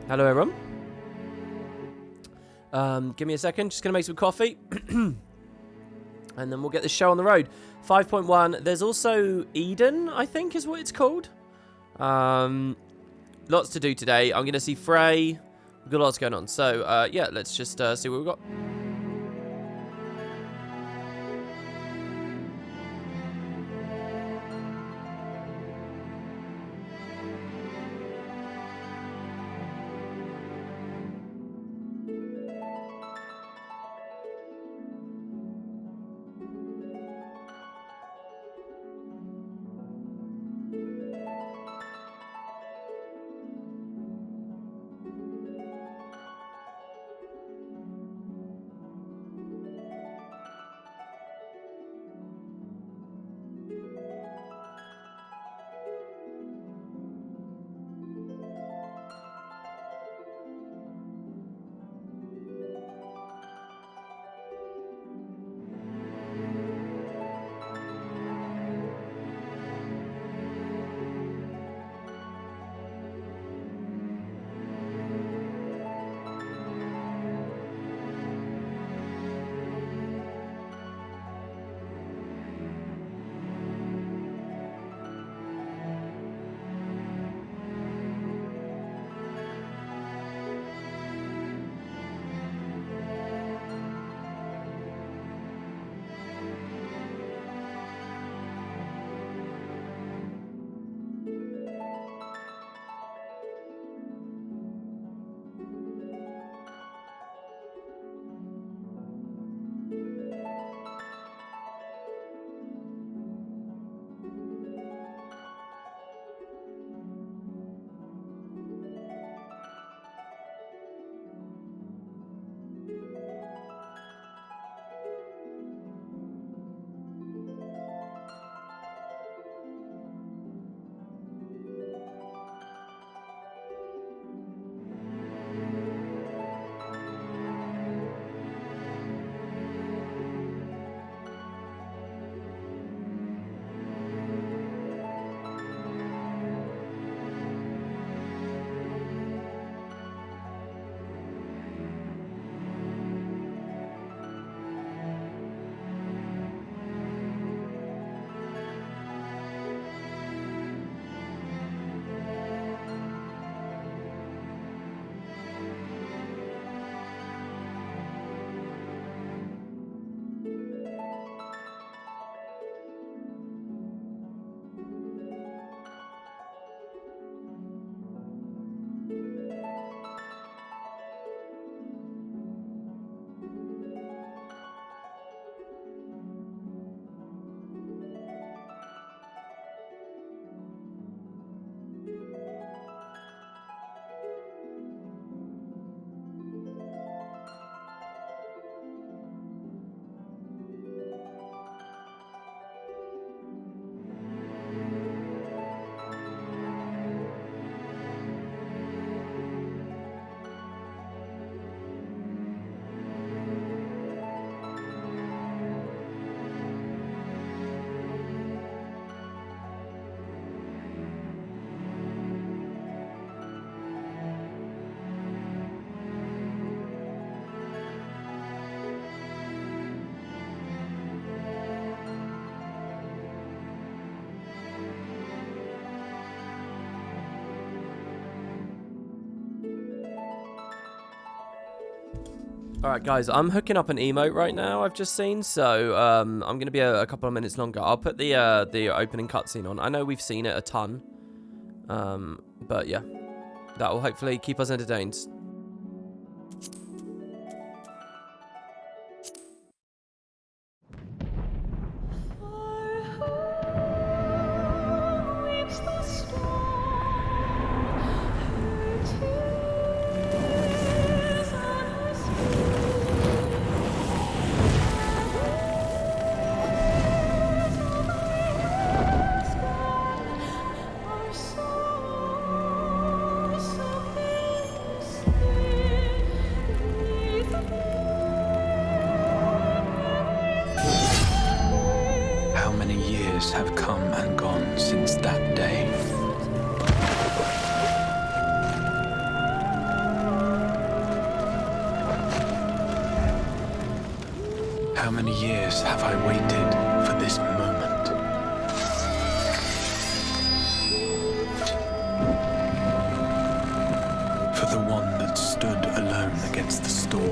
Hello, everyone. Give me a second. Just going to make some coffee. And then we'll get this show on the road. 5.1. There's also Eden, I think is what it's called. Lots to do today. I'm going to see Frey. We've got lots going on. So, yeah, let's just see what we've got. Alright guys, I'm hooking up an emote right now, I've just seen, so I'm going to be a couple of minutes longer. I'll put the opening cutscene on. I know we've seen it a ton, but yeah, that will hopefully keep us entertained. Have come and gone since that day. How many years have I waited for this moment? For the one that stood alone against the storm.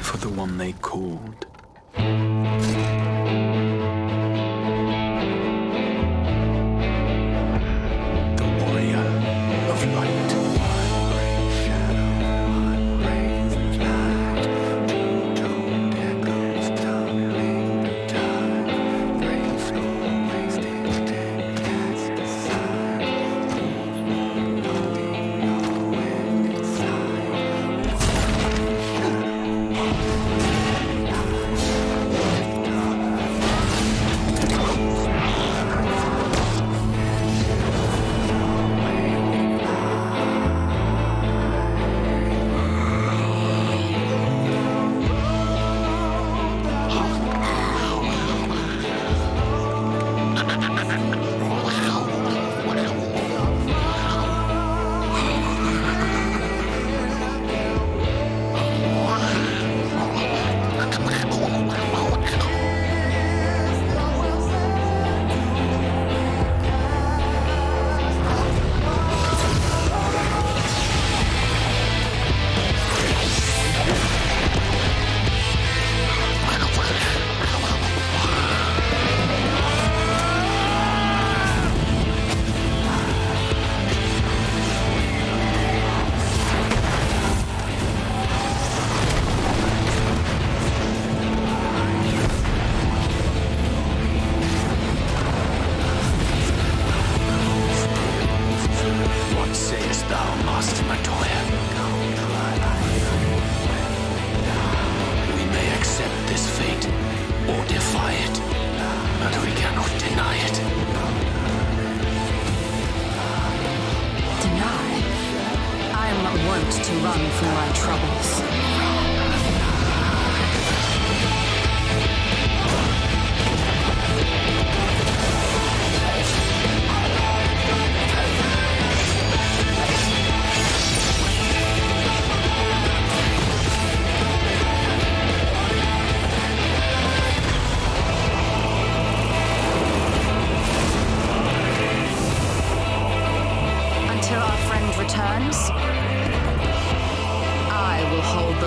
For the one they called. To run from my troubles. Until our friend returns, I will hold the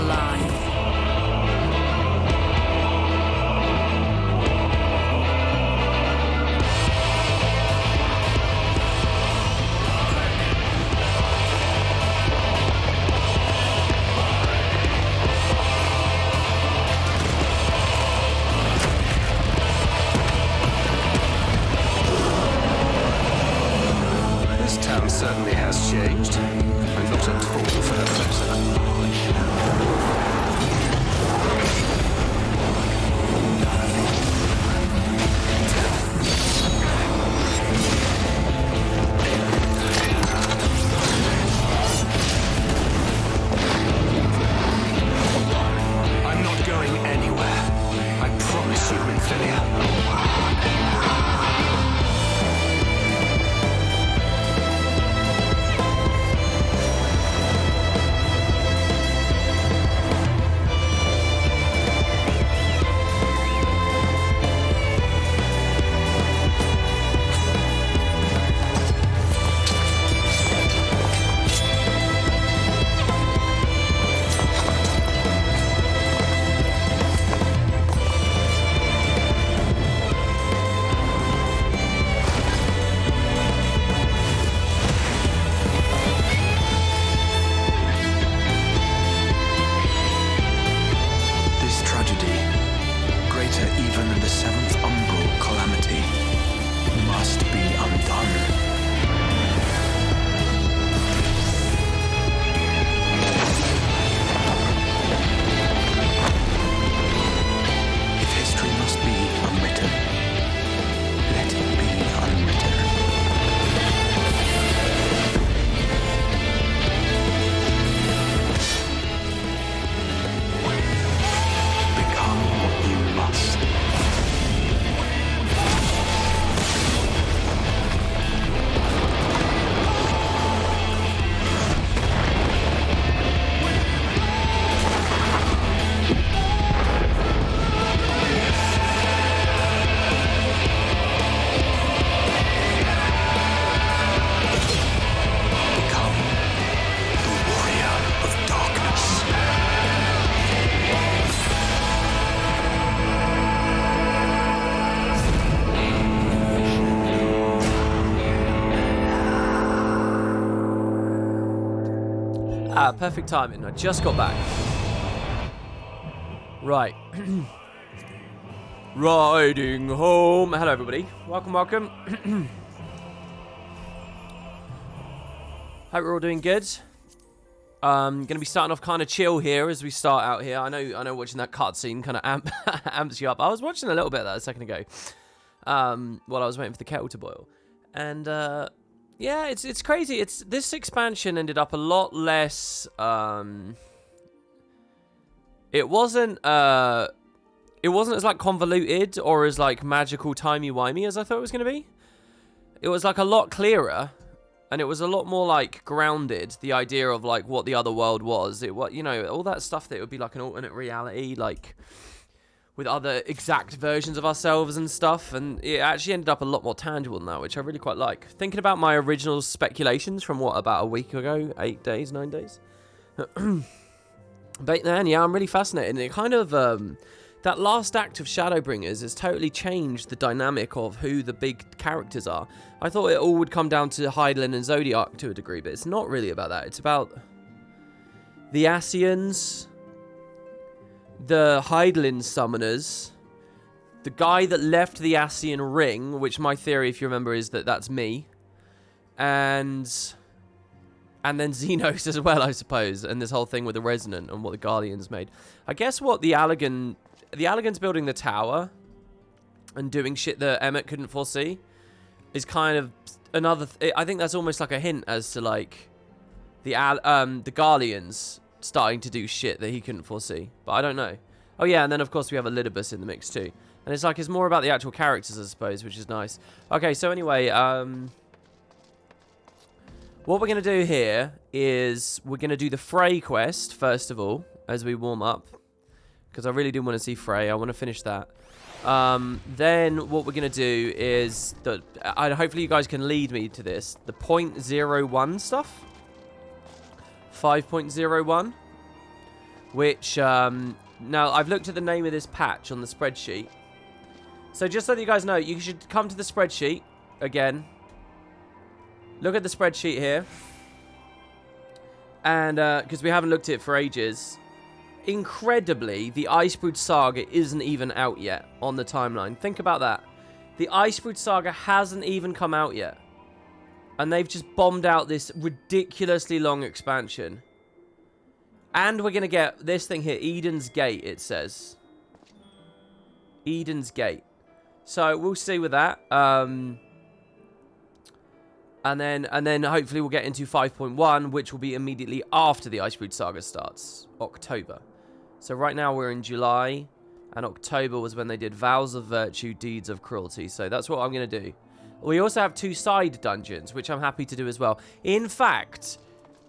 that. Perfect timing. I just got back. Right. Riding home. Hello, everybody. Welcome, welcome. Hope we're all doing good. Gonna be starting off kind of chill here as we start out here. I know watching that cutscene kind of amps you up. I was watching a little bit of that a second ago, while I was waiting for the kettle to boil. And yeah, it's crazy. This expansion ended up a lot less. It wasn't as like convoluted or as like magical timey-wimey as I thought it was gonna be. It was like a lot clearer. And it was a lot more, like, grounded, the idea of, like, what the other world was. You know, all that stuff that it would be, like, an alternate reality, like, with other exact versions of ourselves and stuff. And it actually ended up a lot more tangible than that, which I really quite like. Thinking about my original speculations from, about a week ago? 8 days, 9 days? But then, yeah, I'm really fascinated. And it kind of, that last act of Shadowbringers has totally changed the dynamic of who the big characters are. I thought it all would come down to Hydaelyn and Zodiac to a degree, but it's not really about that. It's about the Ascians, the Hydaelyn summoners, the guy that left the Ascian ring, which my theory, if you remember, is that that's me, and then Xenos as well, I suppose, and this whole thing with the Resonant and what the Guardians made. I guess what the Allagans building the tower and doing shit that Emmett couldn't foresee is kind of another. I think that's almost like a hint as to like the Guardians starting to do shit that he couldn't foresee. But I don't know. Oh yeah, and then of course we have Elidibus in the mix too. And it's like it's more about the actual characters, I suppose, which is nice. Okay, so anyway, what we're gonna do here is we're gonna do the Frey quest first of all as we warm up. Because I really do want to see Frey. I want to finish that. Then what we're going to do is... hopefully you guys can lead me to this. The 0.01 stuff. 5.01. Which... now, I've looked at the name of this patch on the spreadsheet. So just so that you guys know, you should come to the spreadsheet. Again. Look at the spreadsheet here. And, because we haven't looked at it for ages... Incredibly, the Icebrood Saga isn't even out yet on the timeline. Think about that. The Icebrood Saga hasn't even come out yet. And they've just bombed out this ridiculously long expansion. And we're going to get this thing here, Eden's Gate, it says. Eden's Gate. So we'll see with that. And then hopefully we'll get into 5.1, which will be immediately after the Icebrood Saga starts. October. So right now we're in July, and October was when they did Vows of Virtue, Deeds of Cruelty. So that's what I'm going to do. We also have 2 side dungeons, which I'm happy to do as well. In fact,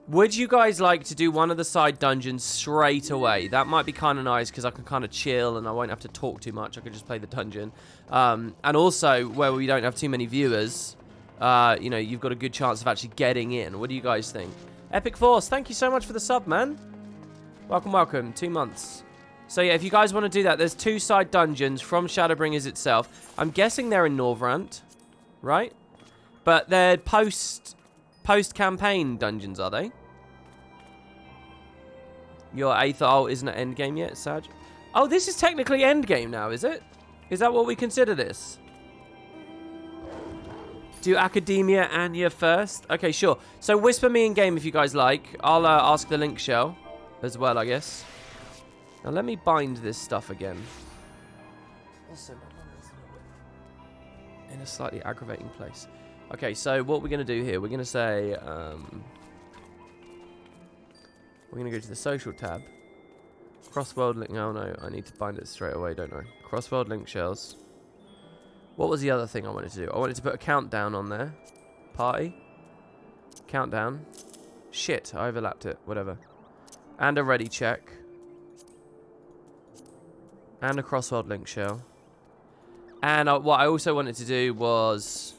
would you guys like to do one of the side dungeons straight away? That might be kind of nice, because I can kind of chill, and I won't have to talk too much. I can just play the dungeon. And also, where we don't have too many viewers, you know, you've got a good chance of actually getting in. What do you guys think? Epic Force, thank you so much for the sub, man. Welcome, welcome. 2 months. So yeah, if you guys want to do that, there's 2 side dungeons from Shadowbringers itself. I'm guessing they're in Norvrant, right? But they're post-campaign dungeons, are they? Your 8th ult isn't an endgame yet, Saj? Oh, this is technically endgame now, is it? Is that what we consider this? Do Academia Anya first? Okay, sure. So whisper me in game if you guys like. I'll ask the link shell as well, I guess. Now let me bind this stuff again. Also, in a slightly aggravating place. Okay, so what we're going to do here, we're going to say, we're going to go to the social tab. Crossworld link, oh no, I need to bind it straight away, don't I? Crossworld link shells. What was the other thing I wanted to do? I wanted to put a countdown on there. Party. Countdown. Shit, I overlapped it. Whatever. And a ready check. And a crossworld link shell. And what I also wanted to do was...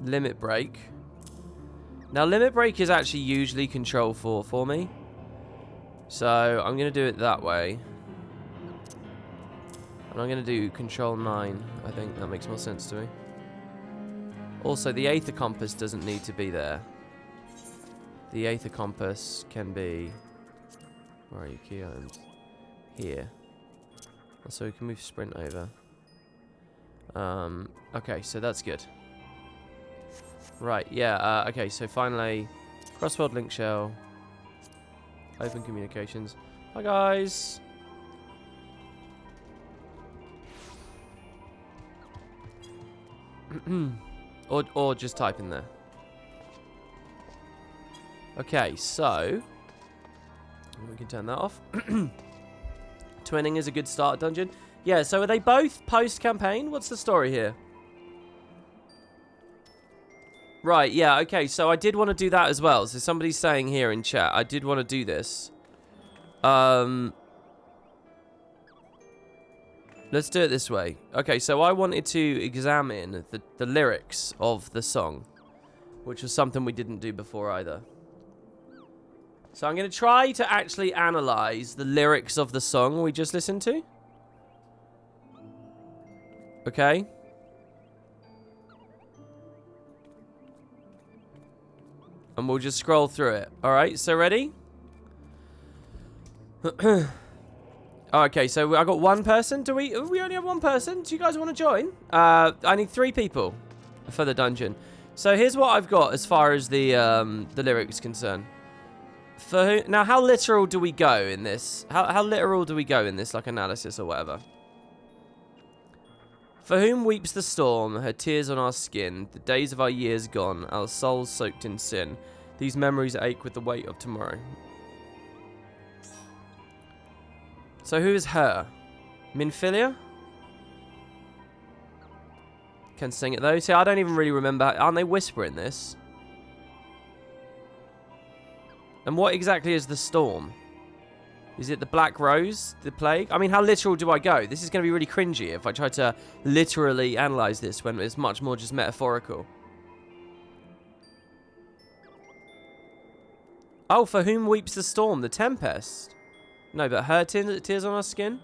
limit break. Now, limit break is actually usually control 4 for me. So, I'm going to do it that way. And I'm going to do control 9. I think that makes more sense to me. Also, the Aether Compass doesn't need to be there. The Aether Compass can be... Where are you, key items? Here. So we can move sprint over. Okay, so that's good. Right, yeah, okay, so finally... Crossworld link shell. Open communications. Hi, guys! or just type in there. Okay, so we can turn that off. Twinning is a good start dungeon. Yeah, so are they both post-campaign? What's the story here? Right, yeah, okay, so I did want to do that as well. So somebody's saying here in chat, I did want to do this. Let's do it this way. Okay, so I wanted to examine the lyrics of the song, which was something we didn't do before either. So I'm going to try to actually analyze the lyrics of the song we just listened to. Okay. And we'll just scroll through it. Alright, so ready? Okay, so I got one person. Do we only have one person? Do you guys want to join? I need 3 people for the dungeon. So here's what I've got as far as the lyrics concerned. Now, how literal do we go in this? How literal do we go in this, like, analysis or whatever? For whom weeps the storm, her tears on our skin, the days of our years gone, our souls soaked in sin. These memories ache with the weight of tomorrow. So who is her? Minfilia? Can sing it though. See, I don't even really remember. Aren't they whispering this? And what exactly is the storm? Is it the Black Rose? The plague? I mean, how literal do I go? This is going to be really cringy if I try to literally analyze this when it's much more just metaphorical. Oh, for whom weeps the storm? The Tempest? No, but her tears on our skin?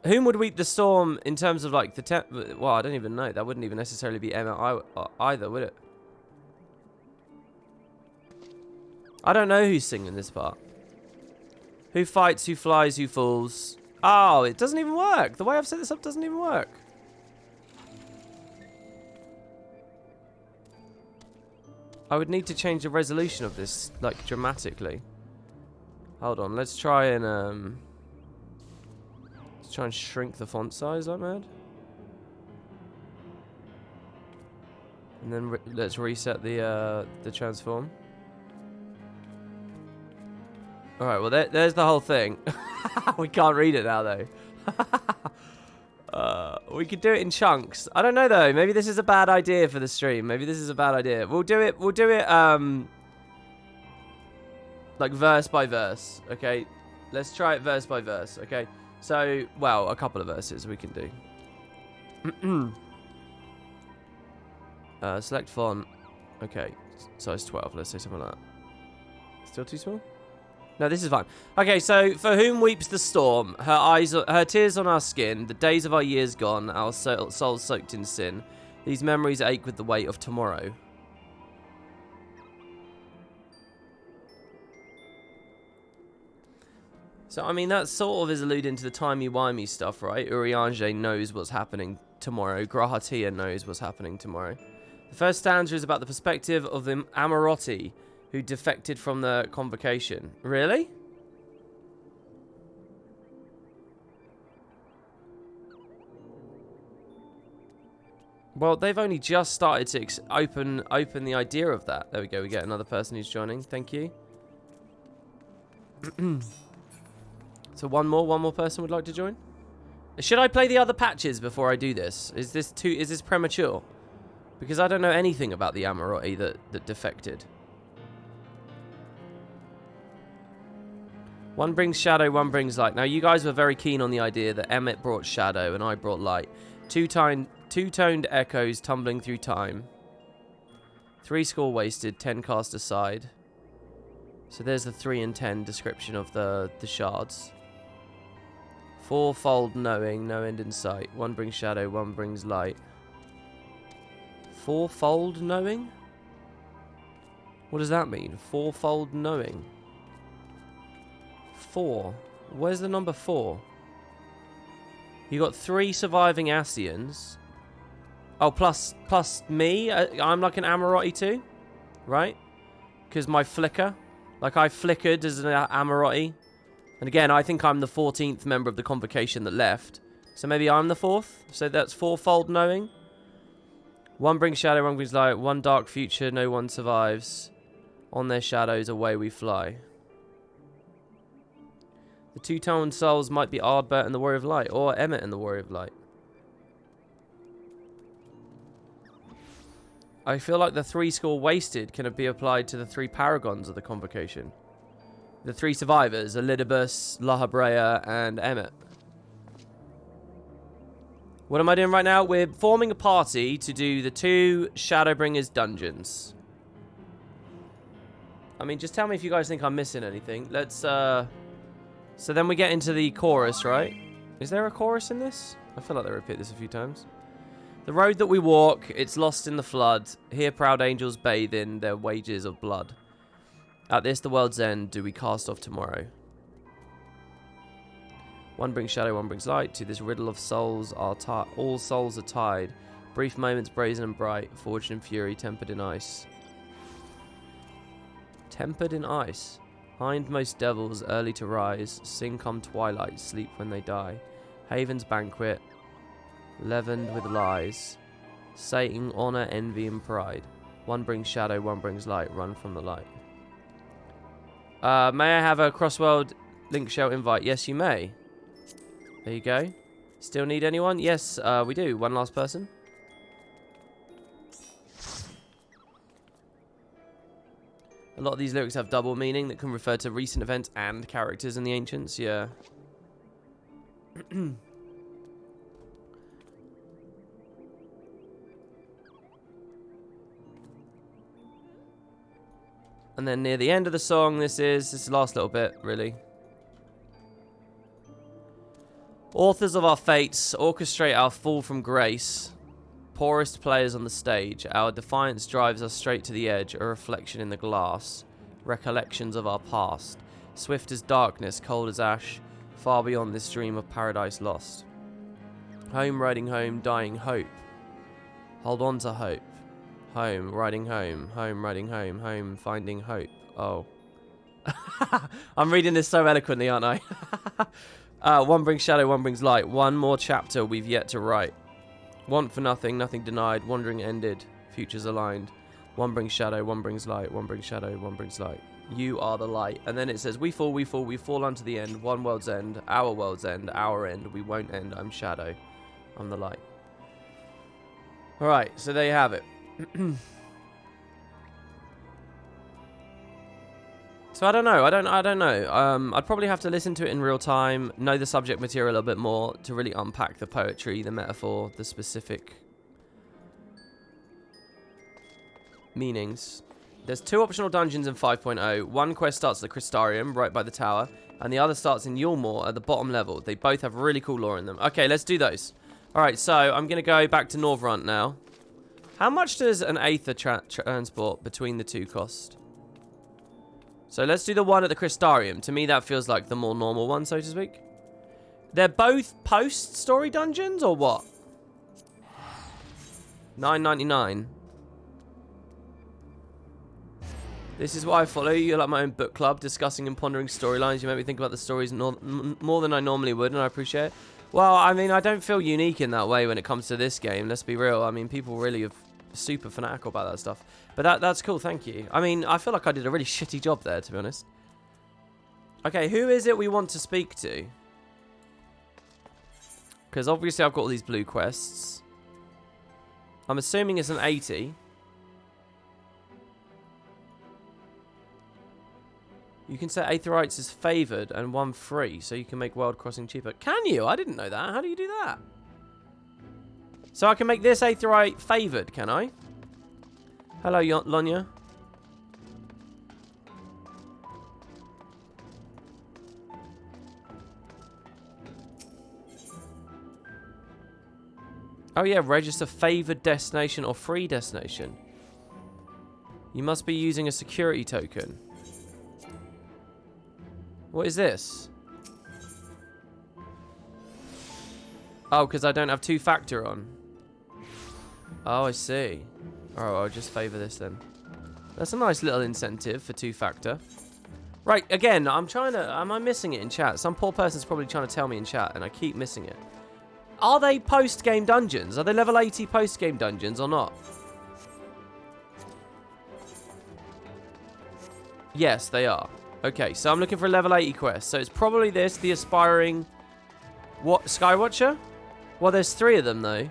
Whom would weep the storm in terms of, like, the well, I don't even know. That wouldn't even necessarily be Emma either, would it? I don't know who's singing this part. Who fights, who flies, who falls. Oh, it doesn't even work. The way I've set this up doesn't even work. I would need to change the resolution of this, like, dramatically. Hold on, let's try and shrink the font size like mad. And then let's reset the transform. Alright, well, there's the whole thing. We can't read it now, though. We could do it in chunks. I don't know, though. Maybe this is a bad idea for the stream. Maybe this is a bad idea. We'll do it, like, verse by verse, okay? Let's try it verse by verse, okay? So, well, a couple of verses we can do. Select font. Okay, size 12. Let's say something like that. Still too small? No, this is fine. Okay, so for whom weeps the storm, her tears on our skin, the days of our years gone, our souls soaked in sin. These memories ache with the weight of tomorrow. So, I mean, that sort of is alluding to the timey-wimey stuff, right? Urianger knows what's happening tomorrow. Grahatia knows what's happening tomorrow. The first stanza is about the perspective of the Amorotti, who defected from the convocation. Really? Well, they've only just started to open the idea of that. There we go. We get another person who's joining. Thank you. So one more person would like to join? Should I play the other patches before I do this? Is this premature? Because I don't know anything about the Amorotti that defected. One brings shadow, one brings light. Now, you guys were very keen on the idea that Emmett brought shadow and I brought light. Two-toned echoes tumbling through time. 3 score wasted, 10 cast aside. So there's the 3 and 10 description of the shards. Fourfold knowing, no end in sight. One brings shadow, one brings light. Fourfold knowing? What does that mean? Fourfold knowing. 4. Where's the number 4? You got 3 surviving Asians. Oh, plus me. I'm like an Amoroti too, right? Because my flicker, like I flickered as an Amoroti. And again, I think I'm the 14th member of the convocation that left. So maybe I'm the 4th. So that's fourfold knowing. One brings shadow, one brings light. One dark future, no one survives. On their shadows, away we fly. The two-toned souls might be Ardbert and the Warrior of Light, or Emmett and the Warrior of Light. I feel like the 3 score wasted can be applied to the 3 paragons of the convocation. The 3 survivors, Elidibus, Lahabrea, and Emmett. What am I doing right now? We're forming a party to do the 2 Shadowbringers dungeons. I mean, just tell me if you guys think I'm missing anything. Let's, So then we get into the chorus, right? Is there a chorus in this? I feel like they repeat this a few times. The road that we walk, it's lost in the flood. Here proud angels bathe in their wages of blood. At this, the world's end, do we cast off tomorrow. One brings shadow, one brings light. To this riddle of souls, all souls are tied. Brief moments brazen and bright, forged in fury, tempered in ice. Tempered in ice. Hindmost devils, early to rise. Sing come twilight, sleep when they die. Haven's banquet, leavened with lies. Satan, honor, envy, and pride. One brings shadow, one brings light. Run from the light. May I have a Crossworld link show invite? Yes, you may. There you go. Still need anyone? Yes, we do. One last person. A lot of these lyrics have double meaning that can refer to recent events and characters in the Ancients. Yeah. And then near the end of the song, this is the last little bit, really. Authors of our fates, orchestrate our fall from grace. Poorest players on the stage, our defiance drives us straight to the edge, a reflection in the glass. Recollections of our past. Swift as darkness, cold as ash, far beyond this dream of paradise lost. Home, riding home, dying hope. Hold on to hope. Home, riding home, home, finding hope. Oh. I'm reading this so eloquently, aren't I? One brings shadow, one brings light. One more chapter we've yet to write. Want for nothing, nothing denied. Wandering ended, futures aligned. One brings shadow, one brings light. One brings shadow, one brings light. You are the light. And then it says, we fall, we fall, we fall unto the end. One world's end, our end. We won't end, I'm shadow. I'm the light. Alright, so there you have it. So I don't know. I'd probably have to listen to it in real time, know the subject material a little bit more to really unpack the poetry, the metaphor, the specific meanings. There's 2 optional dungeons in 5.0. One quest starts at the Crystarium, right by the tower, and the other starts in Yulmore at the bottom level. They both have really cool lore in them. Okay, let's do those. Alright, so I'm going to go back to Northront now. How much does an Aether transport between the 2 cost? So let's do the one at the Crystarium. To me, that feels like the more normal one, so to speak. They're both post-story dungeons, or what? $9.99. This is what I follow. You're like my own book club, discussing and pondering storylines. You make me think about the stories more than I normally would, and I appreciate it. Well, I mean, I don't feel unique in that way when it comes to this game. Let's be real. I mean, people really have super fanatical about that stuff. But that's cool, thank you. I mean, I feel like I did a really shitty job there, to be honest. Okay, who is it we want to speak to? Because obviously I've got all these blue quests. I'm assuming it's an 80. You can set Aetherites as favoured and 1 free, so you can make world crossing cheaper. Can you? I didn't know that. How do you do that? So I can make this Aetherite favoured, can I? Hello, Lonya. Oh yeah, register favored destination or free destination. You must be using a security token. What is this? Oh, because I don't have two-factor on. Oh, I see. Oh, I'll just favor this then. That's a nice little incentive for two-factor. Right, again, I'm trying to... Am I missing it in chat? Some poor person's probably trying to tell me in chat, and I keep missing it. Are they post-game dungeons? Are they level 80 post-game dungeons or not? Yes, they are. Okay, so I'm looking for a level 80 quest. So it's probably this, the aspiring... What? Skywatcher? Well, there's 3 of them, though.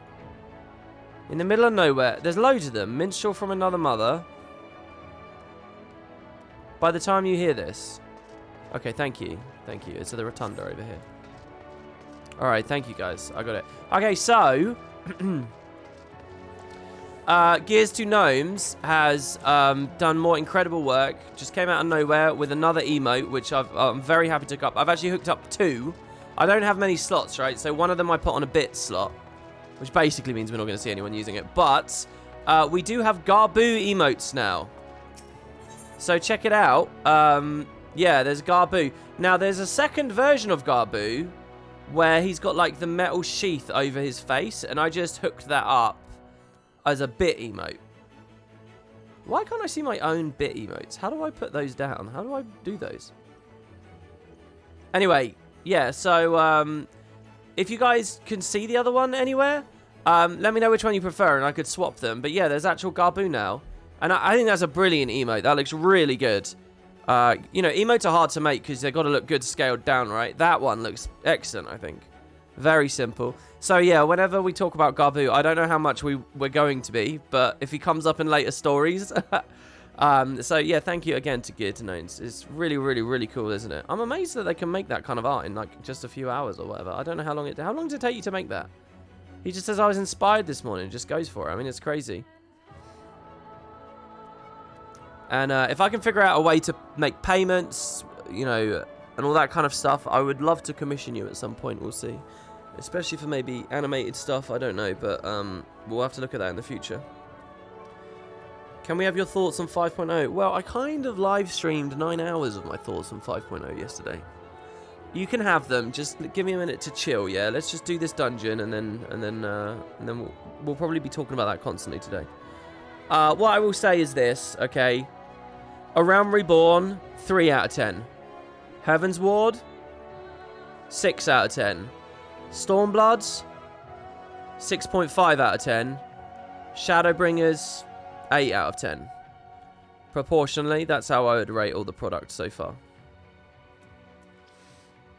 In the middle of nowhere. There's loads of them. Minstrel from another mother. By the time you hear this... Okay, thank you. Thank you. It's the rotunda over here. Alright, thank you, guys. I got it. Okay, so... Gears to Gnomes has done more incredible work. Just came out of nowhere with another emote, which I'm very happy to hook up. I've actually hooked up 2. I don't have many slots, right? So one of them I put on a bit slot, which basically means we're not going to see anyone using it. But we do have Garbu emotes now. So check it out. Yeah, there's Garbu. Now, there's a second version of Garbu where he's got, like, the metal sheath over his face. And I just hooked that up as a bit emote. Why can't I see my own bit emotes? How do I put those down? How do I do those? Anyway, yeah, so if you guys can see the other one anywhere, let me know which one you prefer and I could swap them. But yeah, there's actual Garbu now. And I think that's a brilliant emote. That looks really good. You know, emotes are hard to make because they've got to look good scaled down, right? That one looks excellent, I think. Very simple. So yeah, whenever we talk about Garbu, I don't know how much we're going to be, but if he comes up in later stories... so yeah, thank you again to Gear to Gnomes. It's really, really, really cool, isn't it? I'm amazed that they can make that kind of art in like just a few hours or whatever. I don't know how long does it take you to make that? He just says I was inspired this morning, just goes for it. I mean, it's crazy. And if I can figure out a way to make payments, you know, and all that kind of stuff, I would love to commission you at some point. We'll see. Especially for maybe animated stuff, I don't know, but we'll have to look at that in the future. Can we have your thoughts on 5.0? Well, I kind of live streamed 9 hours of my thoughts on 5.0 yesterday. You can have them. Just give me a minute to chill. Yeah, let's just do this dungeon, and then we'll probably be talking about that constantly today. What I will say is this, okay? A Realm Reborn, 3 out of 10. Heaven's Ward, 6 out of 10. Stormbloods, 6.5 out of 10. Shadowbringers, 8 out of 10. Proportionally, that's how I would rate all the products so far.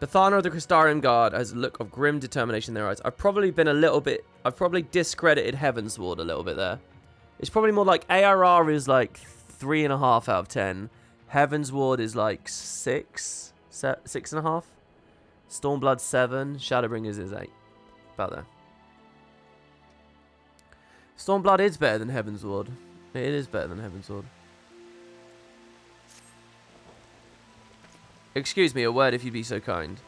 Bethana of the Crystarium Guard has a look of grim determination in their eyes. I've probably discredited Heaven's Ward a little bit there. It's probably more like ARR is like 3.5 out of 10. Heaven's Ward is like 6.5. Stormblood 7. Shadowbringers is 8. About there. Stormblood is better than Heaven's Ward. It is better than Heaven's Ward. Excuse me, a word if you'd be so kind.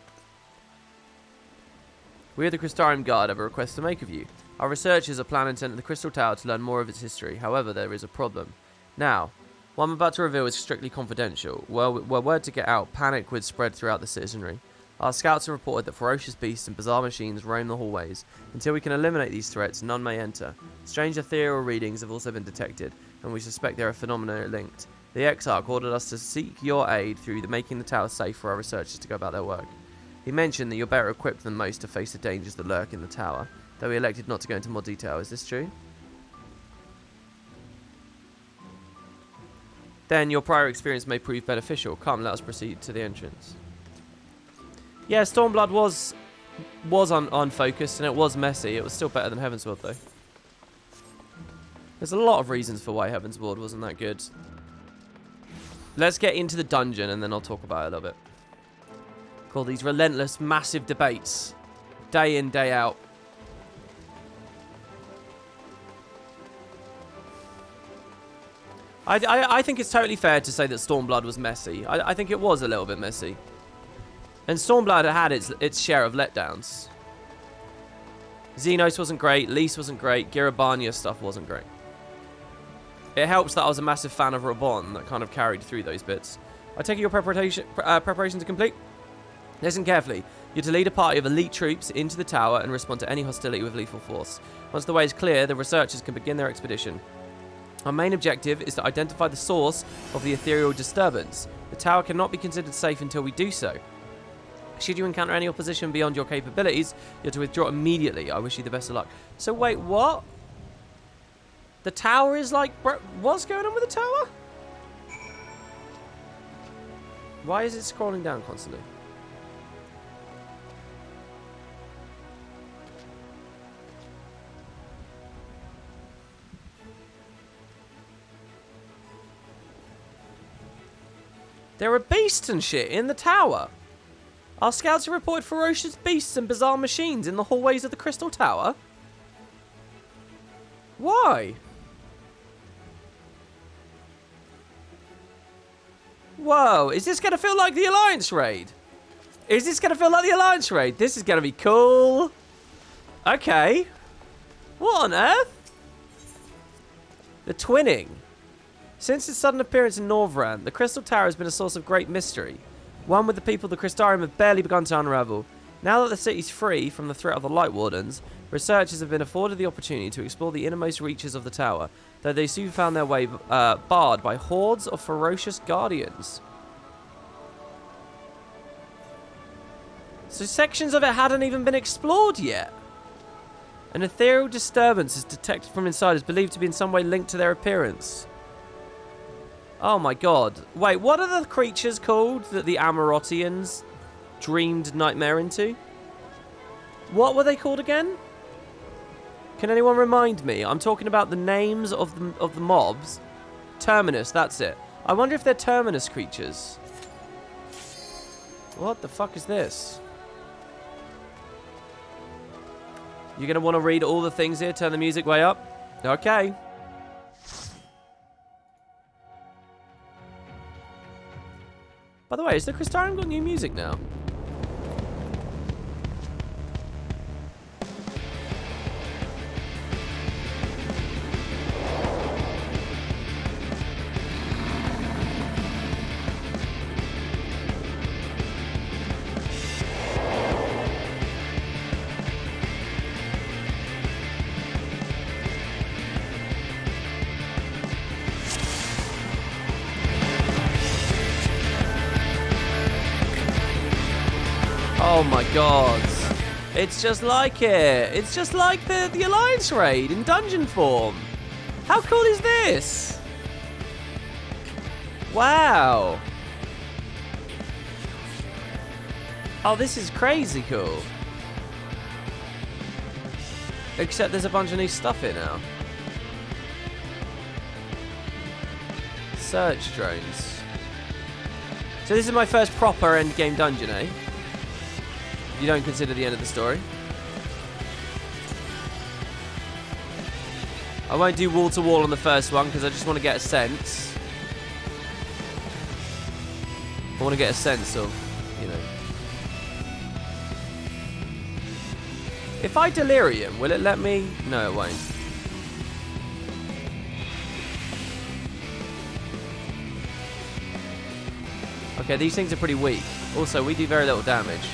We are the Crystarium Guard have a request to make of you. Our researchers are planning to enter the Crystal Tower to learn more of its history. However, there is a problem. Now, what I'm about to reveal is strictly confidential. Were word to get out, panic would spread throughout the citizenry. Our scouts have reported that ferocious beasts and bizarre machines roam the hallways. Until we can eliminate these threats, none may enter. Strange ethereal readings have also been detected, and we suspect there are phenomena linked. The Exarch ordered us to seek your aid through making the tower safe for our researchers to go about their work. He mentioned that you're better equipped than most to face the dangers that lurk in the tower, though he elected not to go into more detail. Is this true? Then your prior experience may prove beneficial. Come, let us proceed to the entrance. Yeah, Stormblood was unfocused and it was messy. It was still better than Heaven's Ward, though. There's a lot of reasons for why Heaven's Ward wasn't that good. Let's get into the dungeon and then I'll talk about it a little bit. Call these relentless, massive debates. Day in, day out. I think it's totally fair to say that Stormblood was messy. I think it was a little bit messy. And Stormblood had its share of letdowns. Xenos wasn't great. Lise wasn't great. Girabania stuff wasn't great. It helps that I was a massive fan of Rabon that kind of carried through those bits. I take it your preparations are complete. Listen carefully. You're to lead a party of elite troops into the tower and respond to any hostility with lethal force. Once the way is clear, the researchers can begin their expedition. Our main objective is to identify the source of the ethereal disturbance. The tower cannot be considered safe until we do so. Should you encounter any opposition beyond your capabilities, you're to withdraw immediately. I wish you the best of luck. So wait, what? The tower is like... What's going on with the tower? Why is it scrolling down constantly? There are beasts and shit in the tower. Our scouts have reported ferocious beasts and bizarre machines in the hallways of the Crystal Tower. Why? Whoa, is this going to feel like the Alliance raid? Is this going to feel like the Alliance raid? This is going to be cool. Okay. What on earth? The twinning. Since its sudden appearance in Norvrand, the Crystal Tower has been a source of great mystery. One with the people of the Crystarium have barely begun to unravel. Now that the city's free from the threat of the Light Wardens, researchers have been afforded the opportunity to explore the innermost reaches of the tower, though they soon found their way barred by hordes of ferocious guardians. So sections of it hadn't even been explored yet. An ethereal disturbance is detected from inside, is believed to be in some way linked to their appearance. Oh my god. Wait, what are the creatures called that the Amarotians dreamed Nightmare into? What were they called again? Can anyone remind me? I'm talking about the names of the mobs. Terminus, that's it. I wonder if they're Terminus creatures. What the fuck is this? You're going to want to read all the things here? Turn the music way up? Okay. By the way, has the Crystarium got new music now? Oh my god. It's just like it. It's just like the Alliance raid in dungeon form. How cool is this? Wow. Oh, this is crazy cool. Except there's a bunch of new stuff here now. Search drones. So this is my first proper endgame dungeon, eh? You don't consider the end of the story. I won't do wall to wall on the first one because I just want to get a sense. I want to get a sense of, you know. If I delirium, will it let me? No, it won't. Okay, these things are pretty weak. Also, we do very little damage.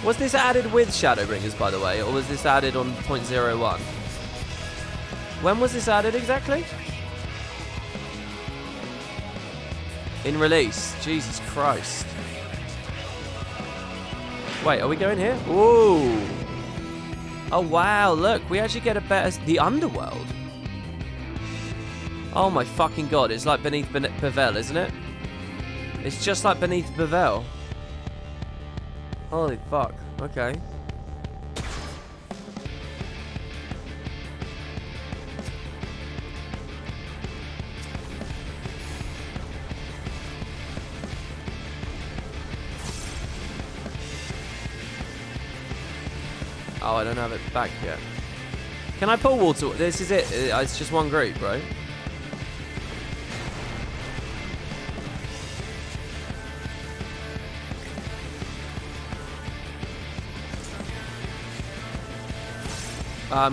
Was this added with Shadowbringers, by the way, or was this added on 0.01? When was this added exactly? In release. Jesus Christ. Wait, are we going here? Ooh. Oh, wow, look, we actually get a better... The Underworld. Oh my fucking god, it's like beneath Bevel, isn't it? It's just like beneath Bevel. Holy fuck, okay. Oh, I don't have it back yet. Can I pull water? This is it. It's just one group, right?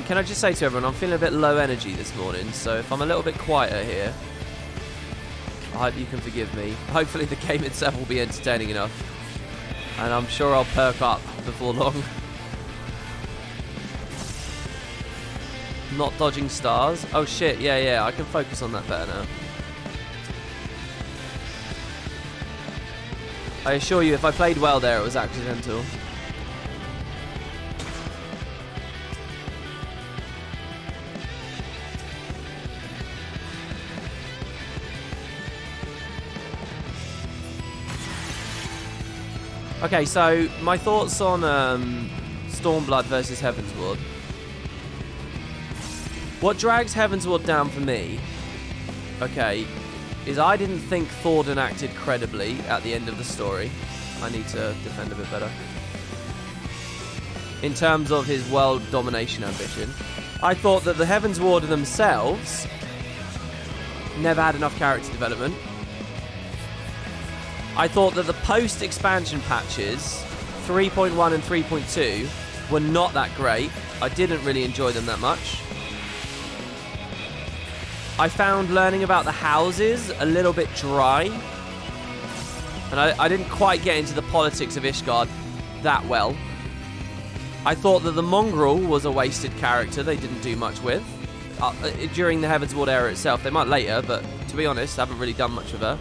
Can I just say to everyone, I'm feeling a bit low energy this morning, so if I'm a little bit quieter here, I hope you can forgive me. Hopefully the game itself will be entertaining enough, and I'm sure I'll perk up before long. Not dodging stars. Oh shit, yeah, I can focus on that better now. I assure you, if I played well there, it was accidental. Okay, so my thoughts on Stormblood versus Heavensward. What drags Heavensward down for me, okay, is I didn't think Thordan acted credibly at the end of the story. I need to defend a bit better. In terms of his world domination ambition, I thought that the Heavensward themselves never had enough character development. I thought that the post-expansion patches, 3.1 and 3.2, were not that great. I didn't really enjoy them that much. I found learning about the houses a little bit dry. And I didn't quite get into the politics of Ishgard that well. I thought that the Mongrel was a wasted character they didn't do much with. During the Heavensward era itself. They might later, but to be honest, I haven't really done much with her.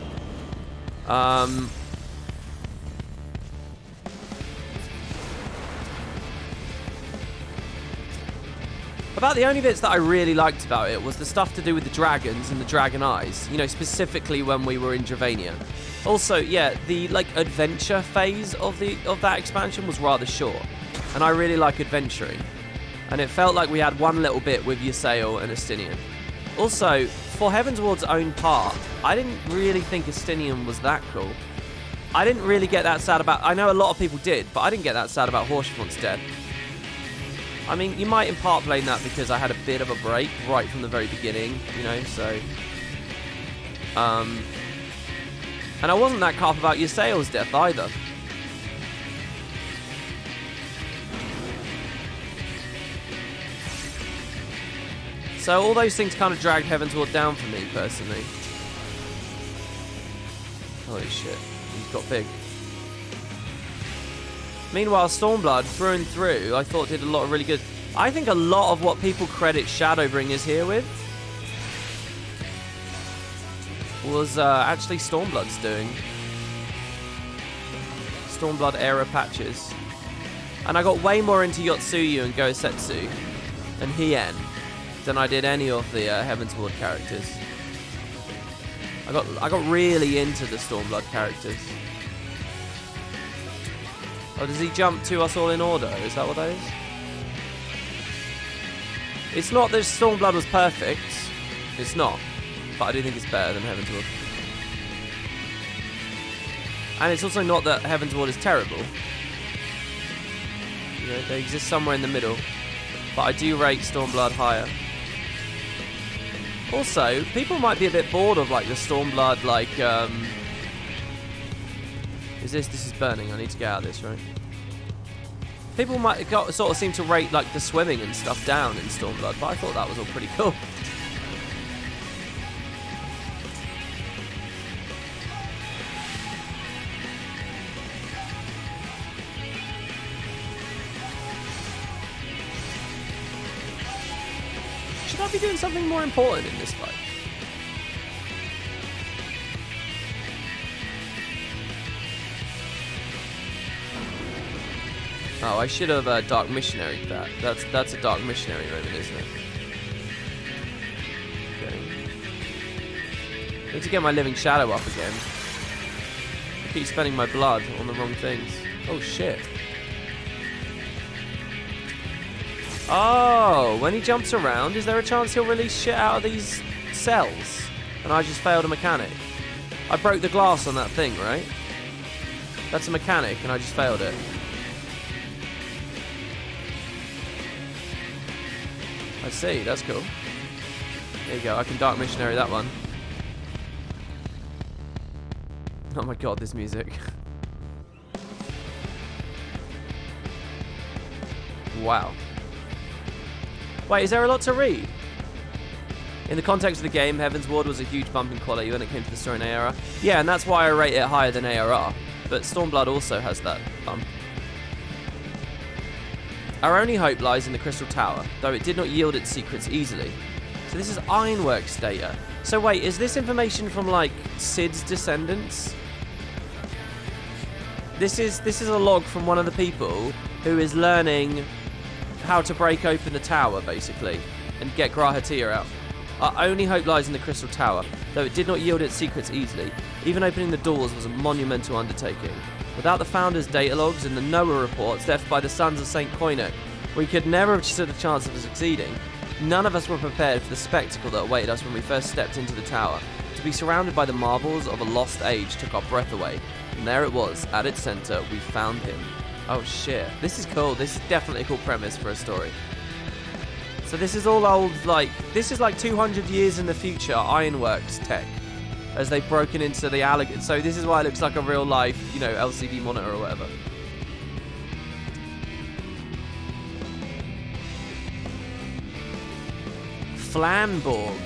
About the only bits that I really liked about it was the stuff to do with the dragons and the dragon eyes. You know, specifically when we were in Dravania. Also, yeah, the like adventure phase of that expansion was rather short, and I really like adventuring. And it felt like we had one little bit with Ysael and Estinian. Also, for Heavensward's own part, I didn't really think Estinian was that cool. I didn't really get that sad about... I know a lot of people did, but I didn't get that sad about Horsefont's death. I mean, you might in part blame that because I had a bit of a break right from the very beginning, you know, so... And I wasn't that cut off about Ysael's death either. So all those things kind of dragged Heavensward down for me, personally. Holy shit, he's got big. Meanwhile, Stormblood, through and through, I thought did a lot of really good... I think a lot of what people credit Shadowbringers here with was actually Stormblood's doing. Stormblood era patches. And I got way more into Yotsuyu and Gosetsu and Hien than I did any of the Heavensward characters. I got really into the Stormblood characters. Oh, does he jump to us all in order? Is that what that is? It's not that Stormblood was perfect. It's not. But I do think it's better than Heavensward. And it's also not that Heavensward is terrible. You know, they exist somewhere in the middle. But I do rate Stormblood higher. Also, people might be a bit bored of like the Stormblood, like This is burning. I need to get out of this, right? People might sort of seem to rate like the swimming and stuff down in Stormblood, but I thought that was all pretty cool. Should I be doing something more important in this fight? Oh, I should have Dark Missionary that. That's a Dark Missionary moment, isn't it? Okay. Need to get my Living Shadow up again. I keep spending my blood on the wrong things. Oh, shit. Oh, when he jumps around, is there a chance he'll release shit out of these cells? And I just failed a mechanic. I broke the glass on that thing, right? That's a mechanic, and I just failed it. I see, that's cool. There you go, I can Dark Missionary that one. Oh my god, this music. Wow. Wait, is there a lot to read? In the context of the game, Heaven's Ward was a huge bump in quality when it came to the story and ARR. Yeah, and that's why I rate it higher than ARR. But Stormblood also has that bump. Our only hope lies in the Crystal Tower, though it did not yield its secrets easily. So this is Ironworks data. So wait, is this information from, like, Sid's descendants? This is a log from one of the people who is learning how to break open the tower, basically, and get Grahatia out. Our only hope lies in the Crystal Tower, though it did not yield its secrets easily. Even opening the doors was a monumental undertaking. Without the Founder's data logs and the Noah reports left by the Sons of St. Koinek, we could never have stood a chance of succeeding. None of us were prepared for the spectacle that awaited us when we first stepped into the tower. To be surrounded by the marvels of a lost age took our breath away. And there it was, at its center, we found him. Oh shit, this is cool. This is definitely a cool premise for a story. So this is all old, like, this is like 200 years in the future Ironworks tech, as they've broken into the alligator. So this is why it looks like a real life, you know, LCD monitor or whatever. Flamborg.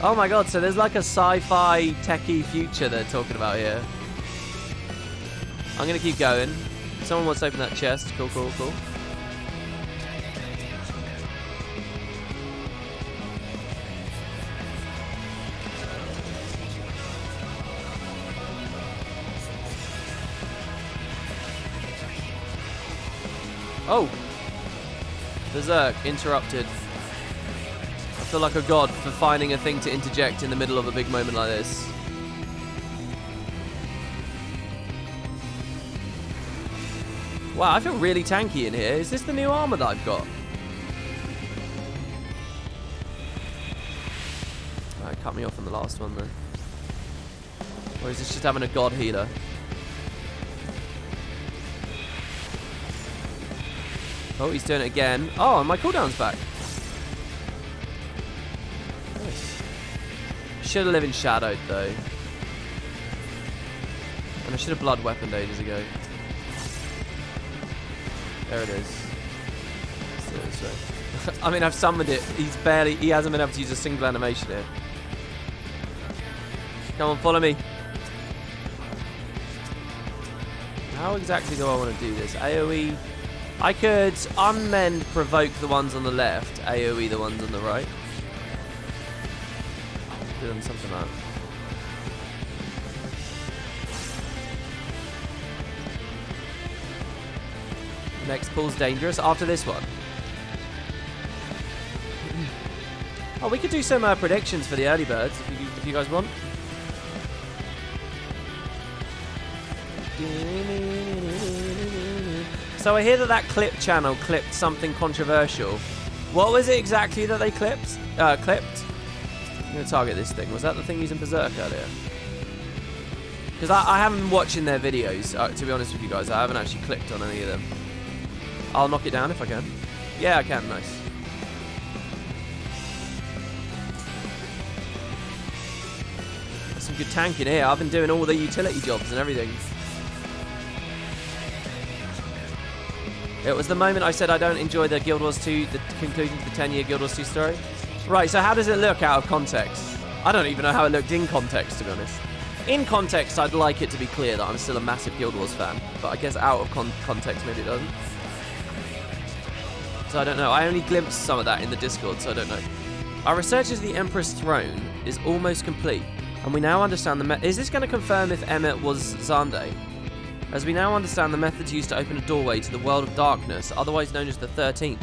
Oh my god, so there's like a sci-fi techie future they're talking about here. I'm gonna keep going. Someone wants to open that chest. Cool, cool, cool. Oh! Berserk, interrupted. I feel like a god for finding a thing to interject in the middle of a big moment like this. Wow, I feel really tanky in here. Is this the new armor that I've got? Alright, cut me off on the last one then. Or is this just having a god healer? Oh, he's doing it again. Oh, and my cooldown's back. Nice. Should have lived in Shadowed, though. And I should have blood weaponed ages ago. There it is. Let's do it this way. I mean, I've summoned it. He hasn't been able to use a single animation here. Come on, follow me. How exactly do I want to do this? AoE. I could unmend, provoke the ones on the left, AoE the ones on the right. Do them something like that. Next pull's dangerous after this one. Oh, we could do some predictions for the early birds if you guys want. So I hear that clip channel clipped something controversial. What was it exactly that they clipped? I'm going to target this thing. Was that the thing using Berserk earlier? Because I haven't been watching their videos, to be honest with you guys. I haven't actually clicked on any of them. I'll knock it down if I can. Yeah, I can. Nice. Some good tanking here. I've been doing all the utility jobs and everything. It was the moment I said I don't enjoy the Guild Wars 2, the conclusion to the 10-year Guild Wars 2 story. Right, so how does it look out of context? I don't even know how it looked in context, to be honest. In context, I'd like it to be clear that I'm still a massive Guild Wars fan, but I guess out of context, maybe it doesn't. So I don't know. I only glimpsed some of that in the Discord, so I don't know. Our research of the Emperor's throne is almost complete, and we now understand the is this going to confirm if Emmet was Zande? As we now understand the methods used to open a doorway to the world of darkness, otherwise known as the 13th.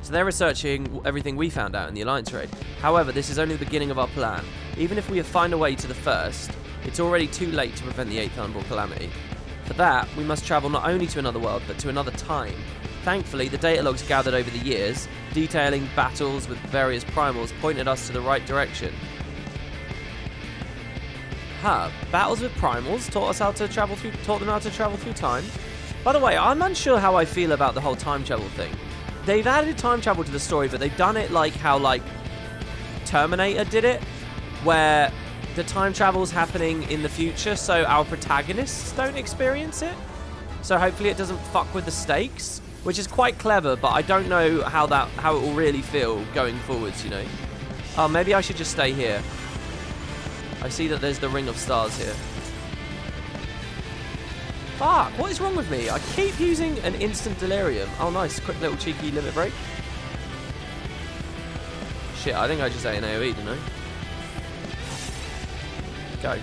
So they're researching everything we found out in the Alliance raid. However, this is only the beginning of our plan. Even if we find a way to the first, it's already too late to prevent the 8th Unborn Calamity. For that, we must travel not only to another world, but to another time. Thankfully, the data logs gathered over the years, detailing battles with various primals, pointed us to the right direction. Battles with primals taught them how to travel through time. By the way, I'm unsure how I feel about the whole time travel thing. they've added time travel to the story, but they've done it like how like Terminator did it, where the time travel's happening in the future, so our protagonists don't experience it. So hopefully it doesn't fuck with the stakes, which is quite clever, but I don't know how it will really feel going forwards, you know. Oh, maybe I should just stay here. I see that there's the Ring of Stars here. Fuck, what is wrong with me? I keep using an instant delirium. Oh, nice. Quick little cheeky limit break. Shit, I think I just ate an AoE, didn't I? Go.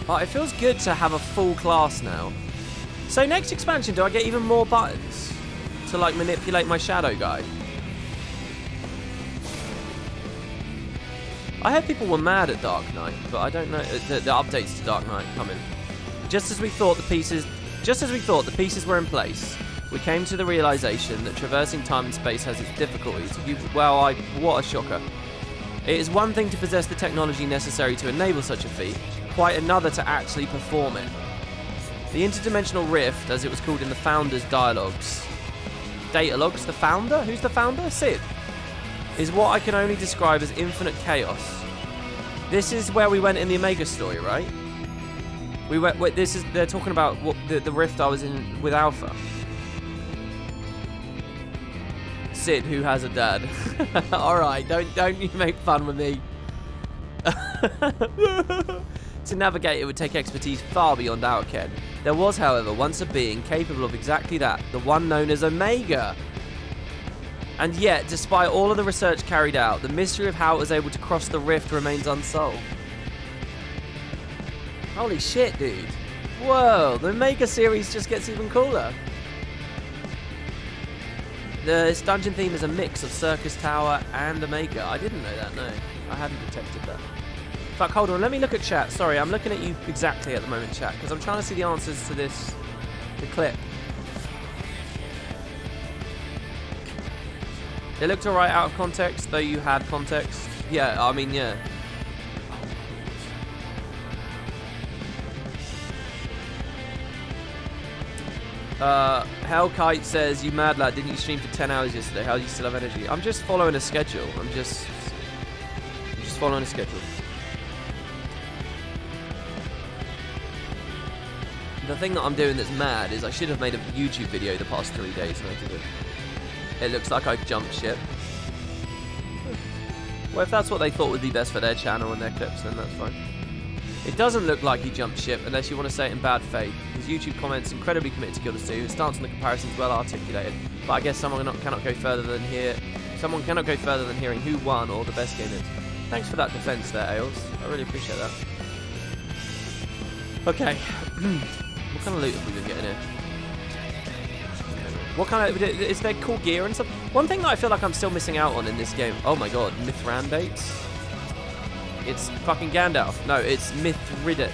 Oh, it feels good to have a full class now. So next expansion, do I get even more buttons to like manipulate my shadow guy? I heard people were mad at Dark Knight, but I don't know the updates to Dark Knight coming. Just as we thought the pieces were in place, we came to the realization that traversing time and space has its difficulties. What a shocker. It is one thing to possess the technology necessary to enable such a feat, quite another to actually perform it. The interdimensional rift, as it was called in the Founder's dialogues. Datalogs, the Founder? Who's the Founder? Sid. Is what I can only describe as infinite chaos. This is where we went in the Omega story, right? They're talking about what the rift I was in with Alpha. Sid, who has a dad. Alright, don't you make fun with me. To navigate it would take expertise far beyond our ken. There was, however, once a being capable of exactly that, the one known as Omega. And yet, despite all of the research carried out, the mystery of how it was able to cross the rift remains unsolved. Holy shit, dude. Whoa, the Omega series just gets even cooler. This dungeon theme is a mix of Circus Tower and Omega. I didn't know that, no. I hadn't detected that. Fuck, hold on, let me look at chat. Sorry, I'm looking at you exactly at the moment, chat, because I'm trying to see the answers to the clip. It looked alright out of context, though you had context. Yeah, I mean, yeah. Hellkite says, you mad lad, didn't you stream for 10 hours yesterday? How do you still have energy? I'm just following a schedule. I'm just following a schedule. The thing that I'm doing that's mad is I should have made a YouTube video the past 3 days and I didn't. It looks like I've jumped ship. Well, if that's what they thought would be best for their channel and their clips, then that's fine. It doesn't look like he jumped ship unless you want to say it in bad faith. His YouTube comments incredibly committed to Guild 2. His stance on the comparison is well articulated, but I guess someone cannot go further than hearing who won or the best game is. Thanks for that defense there, Ailes. I really appreciate that. Okay. What kind of loot have we been getting here? What kind of... Is there cool gear and stuff? One thing that I feel like I'm still missing out on in this game... Oh my god, Mithrandates? It's fucking Gandalf. No, it's Mithridates.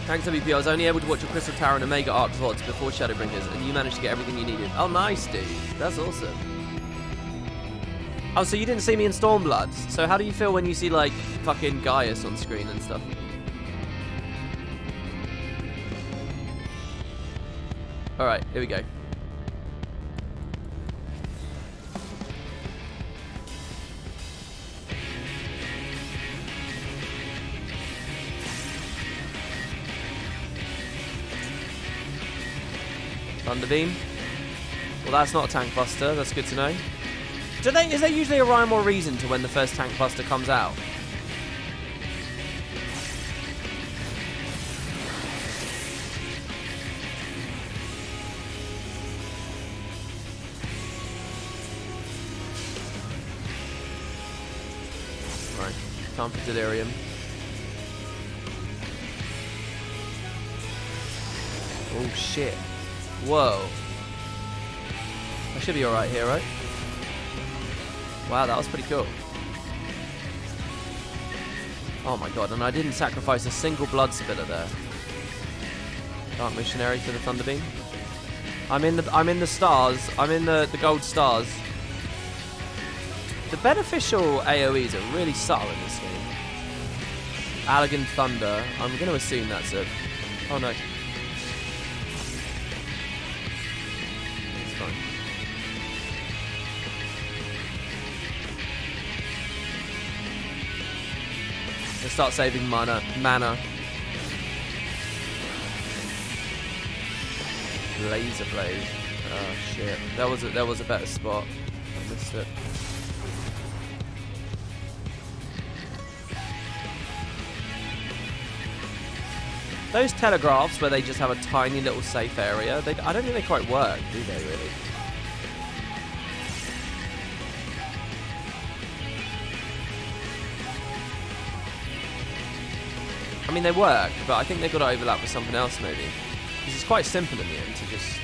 Thanks, WP. I was only able to watch your Crystal Tower and Omega Arc VODs before Shadowbringers, and you managed to get everything you needed. Oh, nice, dude. That's awesome. Oh, so you didn't see me in Stormblood. So how do you feel when you see, like, fucking Gaius on screen and stuff? Alright, here we go. Thunderbeam. Well, that's not a tank buster. That's good to know. Is there usually a rhyme or reason to when the first tank buster comes out? Right, time for Delirium. Oh shit. Whoa. I should be alright here, right? Wow, that was pretty cool. Oh my god, and I didn't sacrifice a single blood spiller there. Dark Missionary for the Thunderbeam. I'm in the stars. I'm in the gold stars. The beneficial AoEs are really subtle in this game. Allegan Thunder. I'm going to assume that's it. Oh, no. It's fine. Let's start saving mana. Laser blade. Oh shit. There was a better spot. I missed it. Those telegraphs where they just have a tiny little safe area, I don't think they quite work, do they really? I mean, they work, but I think they've got to overlap with something else maybe. Because it's quite simple in the end to just...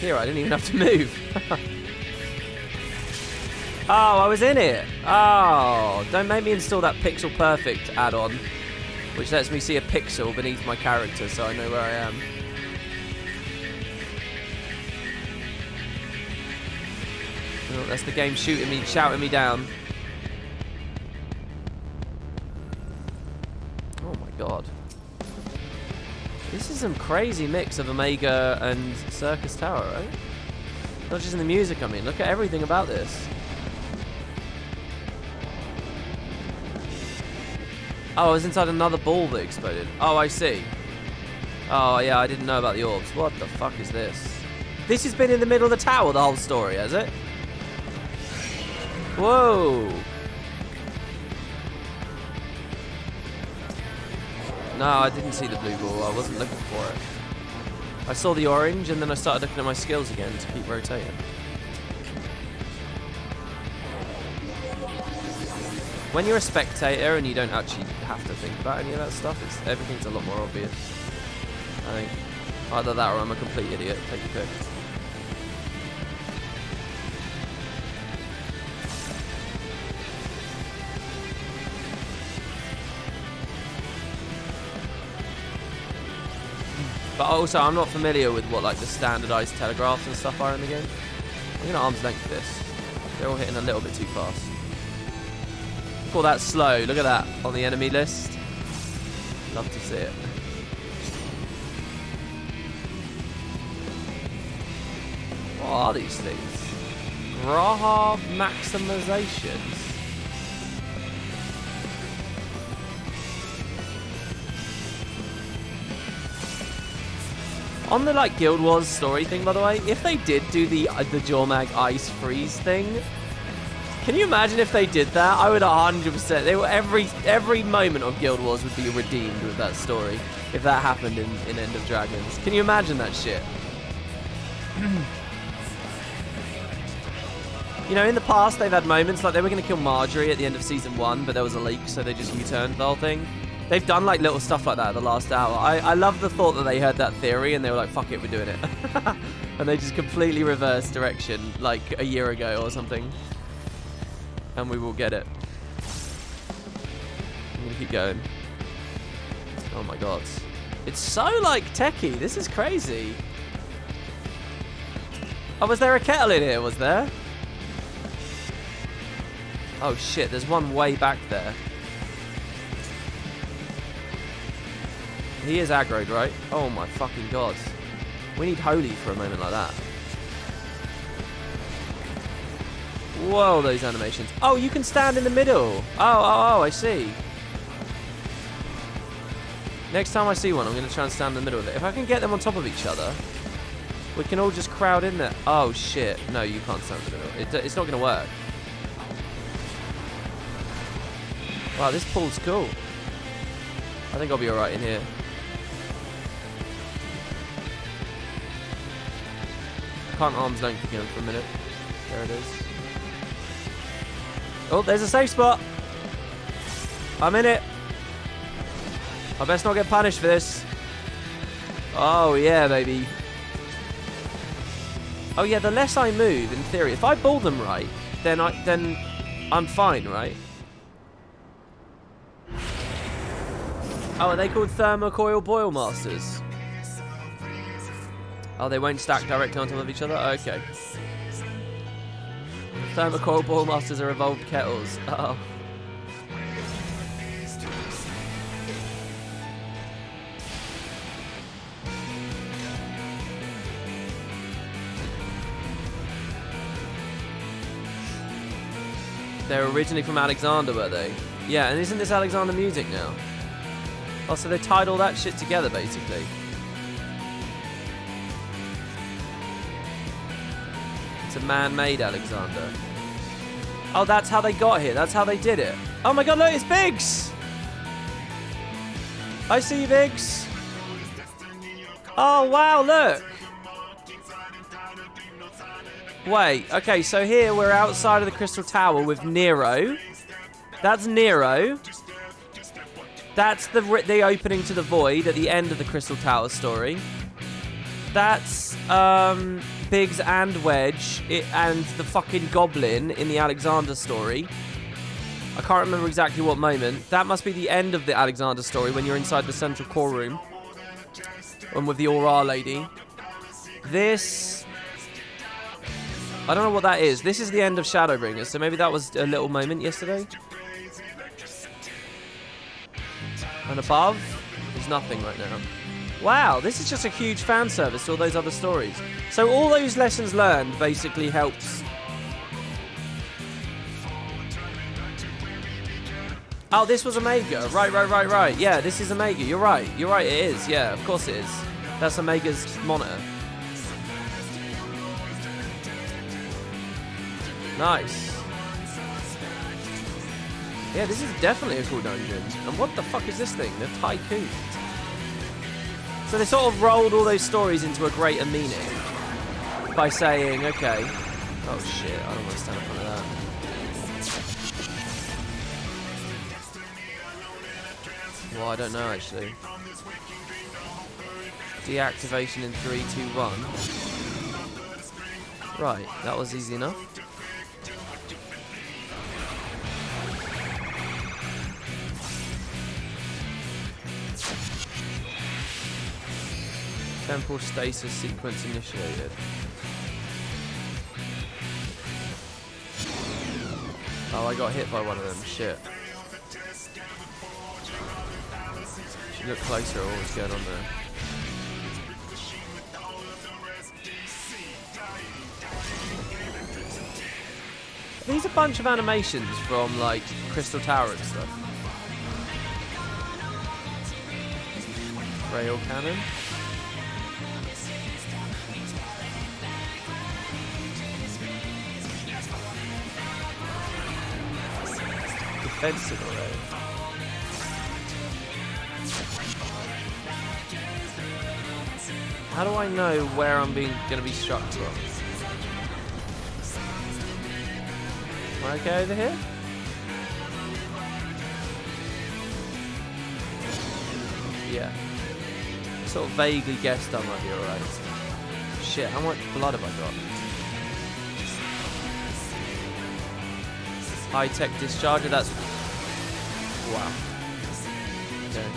Here, I didn't even have to move. Oh, I was in it. Oh, don't make me install that Pixel Perfect add-on, which lets me see a pixel beneath my character so I know where I am. Oh, that's the game shooting me, shouting me down. Oh my god. This is some crazy mix of Omega and Circus Tower, right? Not just in the music, I mean. Look at everything about this. Oh, I was inside another ball that exploded. Oh, I see. Oh, yeah, I didn't know about the orbs. What the fuck is this? This has been in the middle of the tower the whole story, has it? Whoa. No, I didn't see the blue ball. I wasn't looking for it. I saw the orange, and then I started looking at my skills again to keep rotating. When you're a spectator and you don't actually have to think about any of that stuff, everything's a lot more obvious. I think either that or I'm a complete idiot. Take your pick. But also, I'm not familiar with what like the standardized telegraphs and stuff are in the game. I'm gonna arm's length this. They're all hitting a little bit too fast. Call that slow. Look at that on the enemy list. Love to see it. What are these things? Graha maximizations. On the like Guild Wars story thing, by the way, if they did do the Jormag ice freeze thing, can you imagine if they did that? I would 100%. They were every moment of Guild Wars would be redeemed with that story if that happened in End of Dragons. Can you imagine that shit? You know, in the past they've had moments like they were going to kill Marjorie at the end of season 1, but there was a leak, so they just U-turned the whole thing. They've done like little stuff like that at the last hour. I love the thought that they heard that theory and they were like, fuck it, we're doing it. And they just completely reversed direction like a year ago or something. And we will get it. I'm gonna keep going. Oh my god. It's so like techie. This is crazy. Oh, was there a kettle in here? Was there? Oh shit, there's one way back there. He is aggroed, right? Oh my fucking god. We need holy for a moment like that. Whoa, those animations. Oh, you can stand in the middle. Oh, I see. Next time I see one, I'm going to try and stand in the middle of it. If I can get them on top of each other, we can all just crowd in there. Oh, shit. No, you can't stand in the middle. It's not going to work. Wow, this pool's cool. I think I'll be alright in here. Can't arm's length again for a minute. There it is. Oh, there's a safe spot. I'm in it. I best not get punished for this. Oh, yeah, baby. Oh, yeah, the less I move, in theory, if I ball them right, then I'm fine, right? Oh, are they called Thermocoil Boil Masters? Oh, they won't stack directly on top of each other? Okay. Thermocoil Ball Masters are evolved kettles. Oh. They're originally from Alexander, were they? Yeah, and isn't this Alexander music now? Oh, so they tied all that shit together, basically. It's a man-made Alexander. Oh, that's how they got here. That's how they did it. Oh my god, look, it's Biggs! I see you, Biggs. Oh, wow, look. Wait, okay, so here we're outside of the Crystal Tower with Nero. That's Nero. That's the opening to the Void at the end of the Crystal Tower story. That's Biggs and Wedge and the fucking Goblin in the Alexander story. I can't remember exactly what moment. That must be the end of the Alexander story when you're inside the central core room. And with the Aura lady. This... I don't know what that is. This is the end of Shadowbringers, so maybe that was a little moment yesterday. And above, there's nothing right now. Wow, this is just a huge fan service to all those other stories. So all those lessons learned basically helps. Oh, this was Omega. Right. Yeah, this is Omega. You're right, it is. Yeah, of course it is. That's Omega's monitor. Nice. Yeah, this is definitely a cool dungeon. And what the fuck is this thing? The Tycoon. So they sort of rolled all those stories into a greater meaning by saying, okay. Oh shit, I don't want to stand in front of that. Well, I don't know actually. Deactivation in 3, 2, 1. Right, that was easy enough. Temple stasis sequence initiated. Oh, I got hit by one of them. Shit. Should look closer at what's going on there. These are a bunch of animations from, like, Crystal Tower and stuff. Rail cannon. Defensive array. How do I know where I'm going to be struck from? Am I okay over here? Yeah. Sort of vaguely guessed I might be alright. Shit, how much blood have I got? High-tech discharger, that's... Wow. Okay.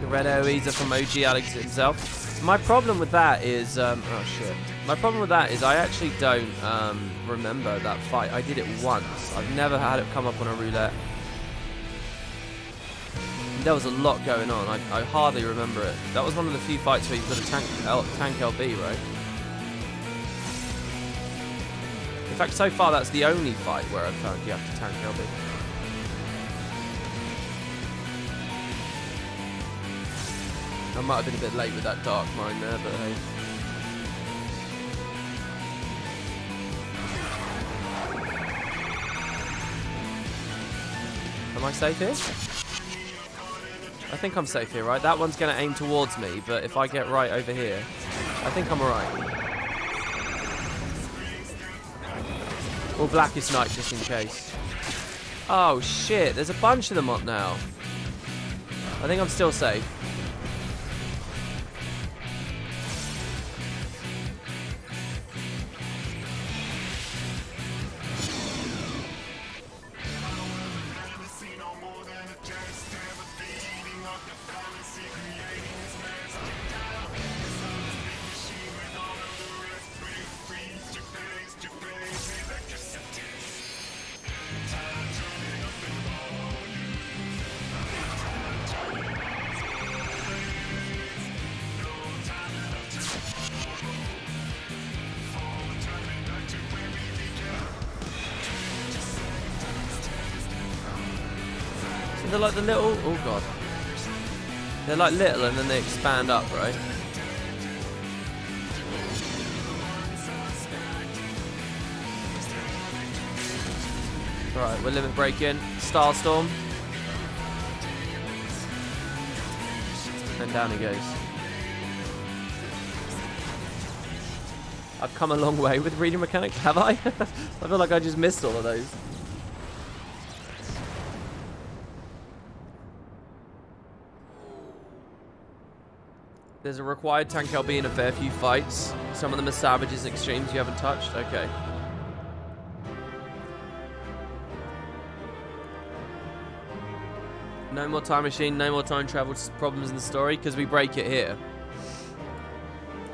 The red AoEs are from OG Alex himself. My problem with that is... oh, shit. My problem with that is I actually don't remember that fight. I did it once. I've never had it come up on a roulette. There was a lot going on. I hardly remember it. That was one of the few fights where you've got a tank LB, right? In fact, so far that's the only fight where I've found you have to tank LB. I might have been a bit late with that Dark Mine there, but hey. Am I safe here? I think I'm safe here, right? That one's going to aim towards me, but if I get right over here, I think I'm alright. Or Blackest Night, just in case. Oh, shit. There's a bunch of them up now. I think I'm still safe. So they're like the little... Oh, God. They're like little and then they expand up, right? Right, we're limit breaking. Starstorm. And down he goes. I've come a long way with reading mechanics, have I? I feel like I just missed all of those. There's a required tank LB in a fair few fights. Some of them are savages and extremes you haven't touched. Okay. No more time machine, no more time travel problems in the story because we break it here.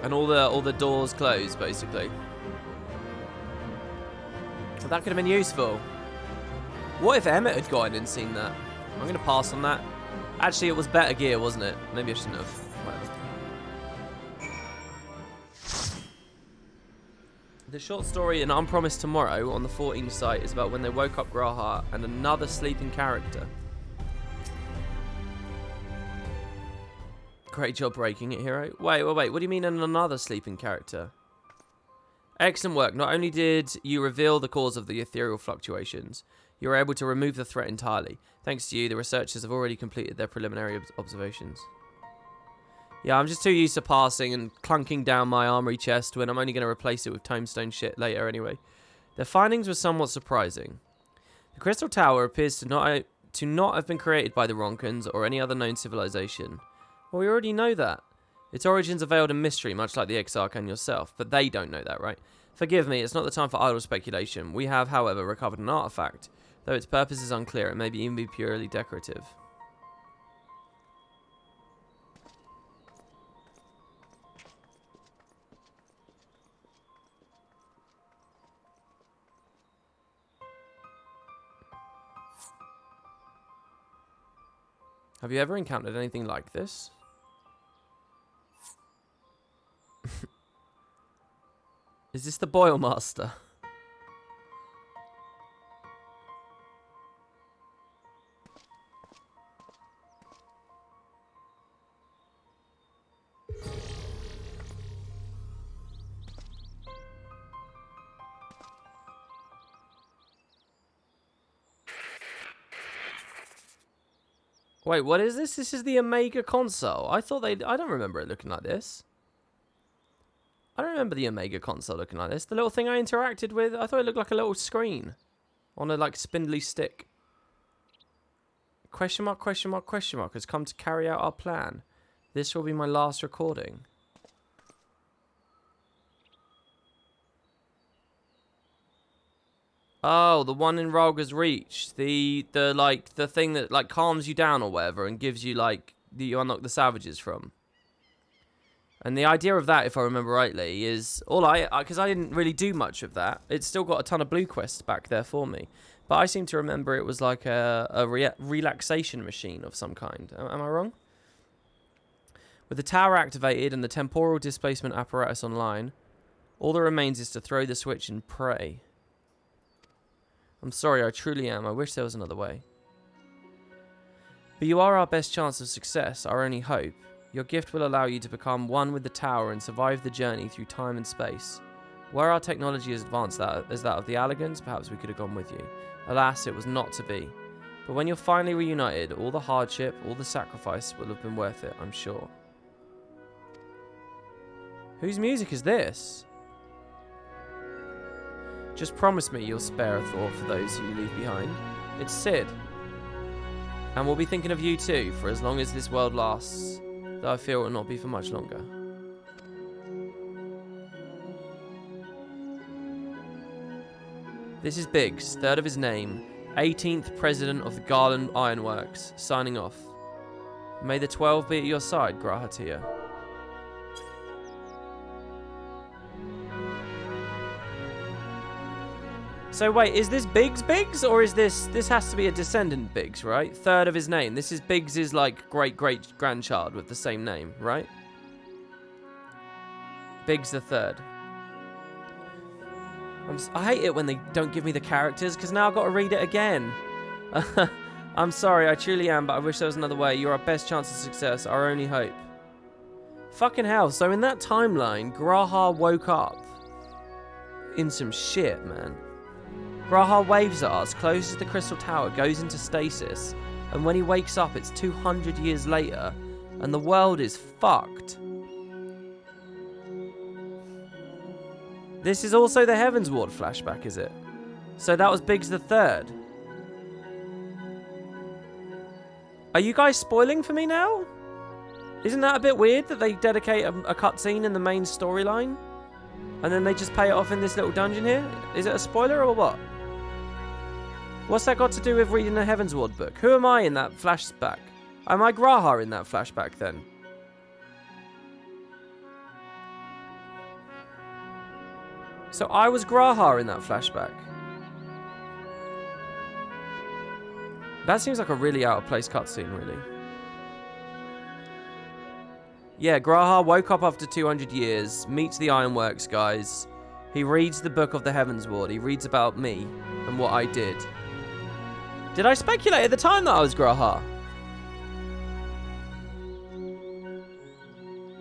And all the doors close, basically. Well, that could have been useful. What if Emmett had gone and seen that? I'm going to pass on that. Actually, it was better gear, wasn't it? Maybe I shouldn't have. Whatever. The short story in Unpromised Tomorrow on the 14 site is about when they woke up Graha and another sleeping character. Great job breaking it, hero. Wait. What do you mean another sleeping character? Excellent work. Not only did you reveal the cause of the ethereal fluctuations, you were able to remove the threat entirely. Thanks to you, the researchers have already completed their preliminary observations. Yeah, I'm just too used to passing and clunking down my armory chest when I'm only going to replace it with tomestone shit later anyway. Their findings were somewhat surprising. The Crystal Tower appears to not have been created by the Ronkans or any other known civilization. Well, we already know that. Its origins are veiled in mystery, much like the Exarch and yourself, but they don't know that, right? Forgive me, it's not the time for idle speculation. We have, however, recovered an artifact. Though its purpose is unclear, it may even be purely decorative. Have you ever encountered anything like this? Is this the Boil Master? Wait, what is this? This is the Omega console. I don't remember it looking like this. I don't remember the Omega console looking like this. The little thing I interacted with, I thought it looked like a little screen on a like spindly stick. Question mark, question mark, question mark has come to carry out our plan. This will be my last recording. Oh, the one in Ralga's Reach. The thing that like calms you down or whatever and gives you like you unlock the savages from. And the idea of that, if I remember rightly, is because I didn't really do much of that. It's still got a ton of blue quests back there for me, but I seem to remember it was like a relaxation machine of some kind. Am I wrong? With the tower activated and the temporal displacement apparatus online, all that remains is to throw the switch and pray. I'm sorry, I truly am. I wish there was another way. But you are our best chance of success, our only hope. Your gift will allow you to become one with the tower and survive the journey through time and space. Were our technology as advanced as that of the Allegans, perhaps we could have gone with you. Alas, it was not to be. But when you're finally reunited, all the hardship, all the sacrifice will have been worth it, I'm sure. Whose music is this? Just promise me you'll spare a thought for those who you leave behind. It's Sid. And we'll be thinking of you too, for as long as this world lasts. Though I fear it will not be for much longer. This is Biggs, third of his name, 18th President of the Garland Ironworks, signing off. May the 12 be at your side, Grahatia. So wait, is this Biggs, or is this has to be a descendant Biggs, right? Third of his name. This is Biggs's like great-grandchild with the same name, right? Biggs the third. I hate it when they don't give me the characters, because now I've got to read it again. I'm sorry, I truly am, but I wish there was another way. You're our best chance of success, our only hope. Fucking hell, so in that timeline, Graha woke up in some shit, man. Graha waves at us, closes the crystal tower, goes into stasis, and when he wakes up, it's 200 years later, and the world is fucked. This is also the Heavens Ward flashback, is it? So that was Biggs the Third. Are you guys spoiling for me now? Isn't that a bit weird that they dedicate a cutscene in the main storyline? And then they just pay it off in this little dungeon here? Is it a spoiler or what? What's that got to do with reading the Heavens Ward book? Who am I in that flashback? Am I Graha in that flashback then? So I was Graha in that flashback. That seems like a really out of place cutscene, really. Yeah, Graha woke up after 200 years, meets the Ironworks guys. He reads the Book of the Heavens Ward. He reads about me and what I did. Did I speculate at the time that I was Graha?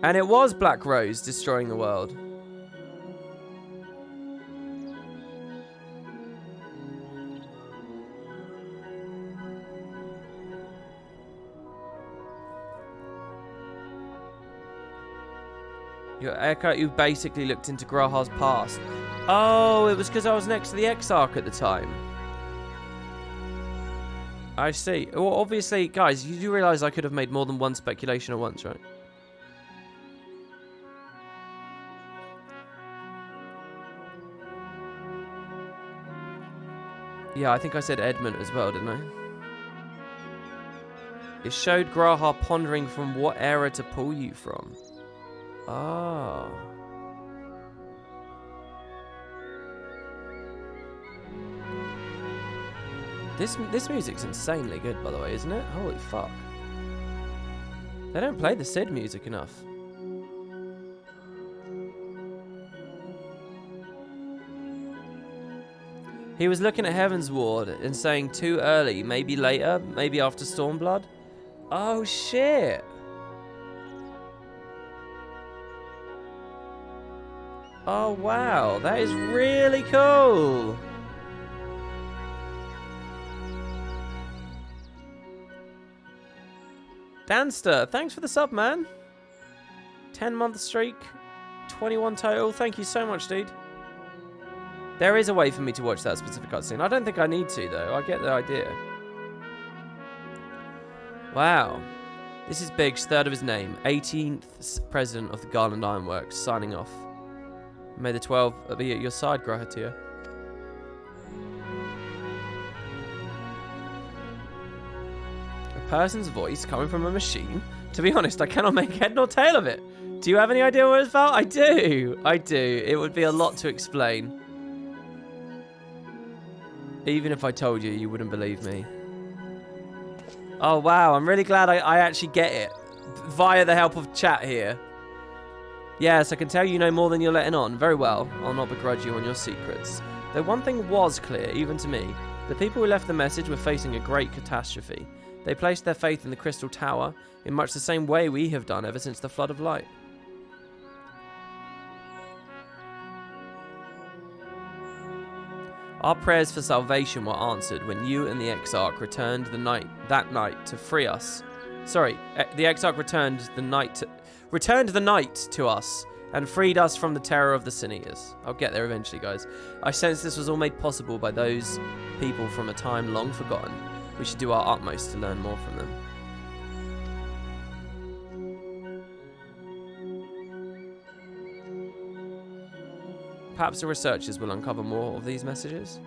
And it was Black Rose destroying the world. Your Echo, you basically looked into Graha's past. Oh, it was because I was next to the Exarch at the time. I see. Well, obviously, guys, you do realise I could have made more than one speculation at once, right? Yeah, I think I said Edmund as well, didn't I? It showed Graha pondering from what era to pull you from. Oh. This music's insanely good, by the way, isn't it? Holy fuck. They don't play the Sid music enough. He was looking at Heaven's Ward and saying too early, maybe later, maybe after Stormblood. Oh shit. Oh wow, that is really cool. Danster, thanks for the sub, man. 10-month streak, 21 total. Thank you so much, dude. There is a way for me to watch that specific cutscene. I don't think I need to, though. I get the idea. Wow. This is Biggs, third of his name. 18th president of the Garland Ironworks, signing off. May the 12 be at your side, Grahatia. A person's voice coming from a machine? To be honest, I cannot make head nor tail of it. Do you have any idea what it's about? I do. I do. It would be a lot to explain. Even if I told you, you wouldn't believe me. Oh, wow. I'm really glad I actually get it. Via the help of chat here. Yes, I can tell you know more than you're letting on. Very well. I'll not begrudge you on your secrets. Though one thing was clear, even to me. The people who left the message were facing a great catastrophe. They placed their faith in the Crystal Tower in much the same way we have done ever since the Flood of Light. Our prayers for salvation were answered when you and the Exarch returned that night to free us. Sorry, the Exarch returned the night to us and freed us from the terror of the Cineas. I'll get there eventually, guys. I sense this was all made possible by those people from a time long forgotten. We should do our utmost to learn more from them. Perhaps the researchers will uncover more of these messages.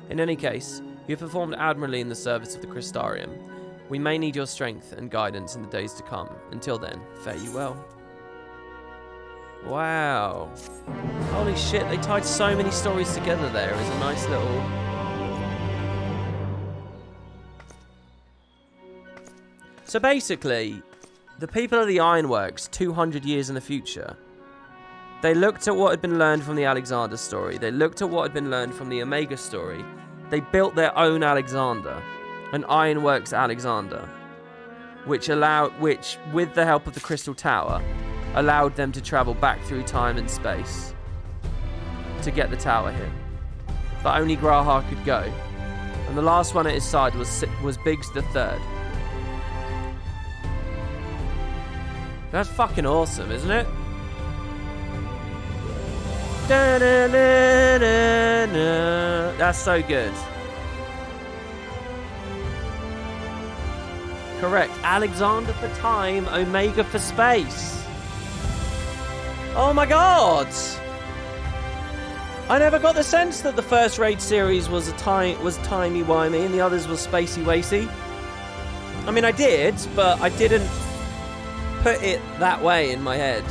In any case, you have performed admirably in the service of the Crystarium. We may need your strength and guidance in the days to come. Until then, fare you well. Wow. Holy shit, they tied so many stories together there. It's a nice little... So basically, the people of the Ironworks, 200 years in the future, they looked at what had been learned from the Alexander story. They looked at what had been learned from the Omega story. They built their own Alexander. an Ironworks Alexander, which, with the help of the Crystal Tower, allowed them to travel back through time and space to get the tower here. But only Graha could go. And the last one at his side was Biggs the Third. That's fucking awesome, isn't it? That's so good. Correct. Alexander for time, Omega for space. Oh my god! I never got the sense that the first Raid series was timey-wimey and the others was spacey-wacy. I mean, I did, but I didn't put it that way in my head.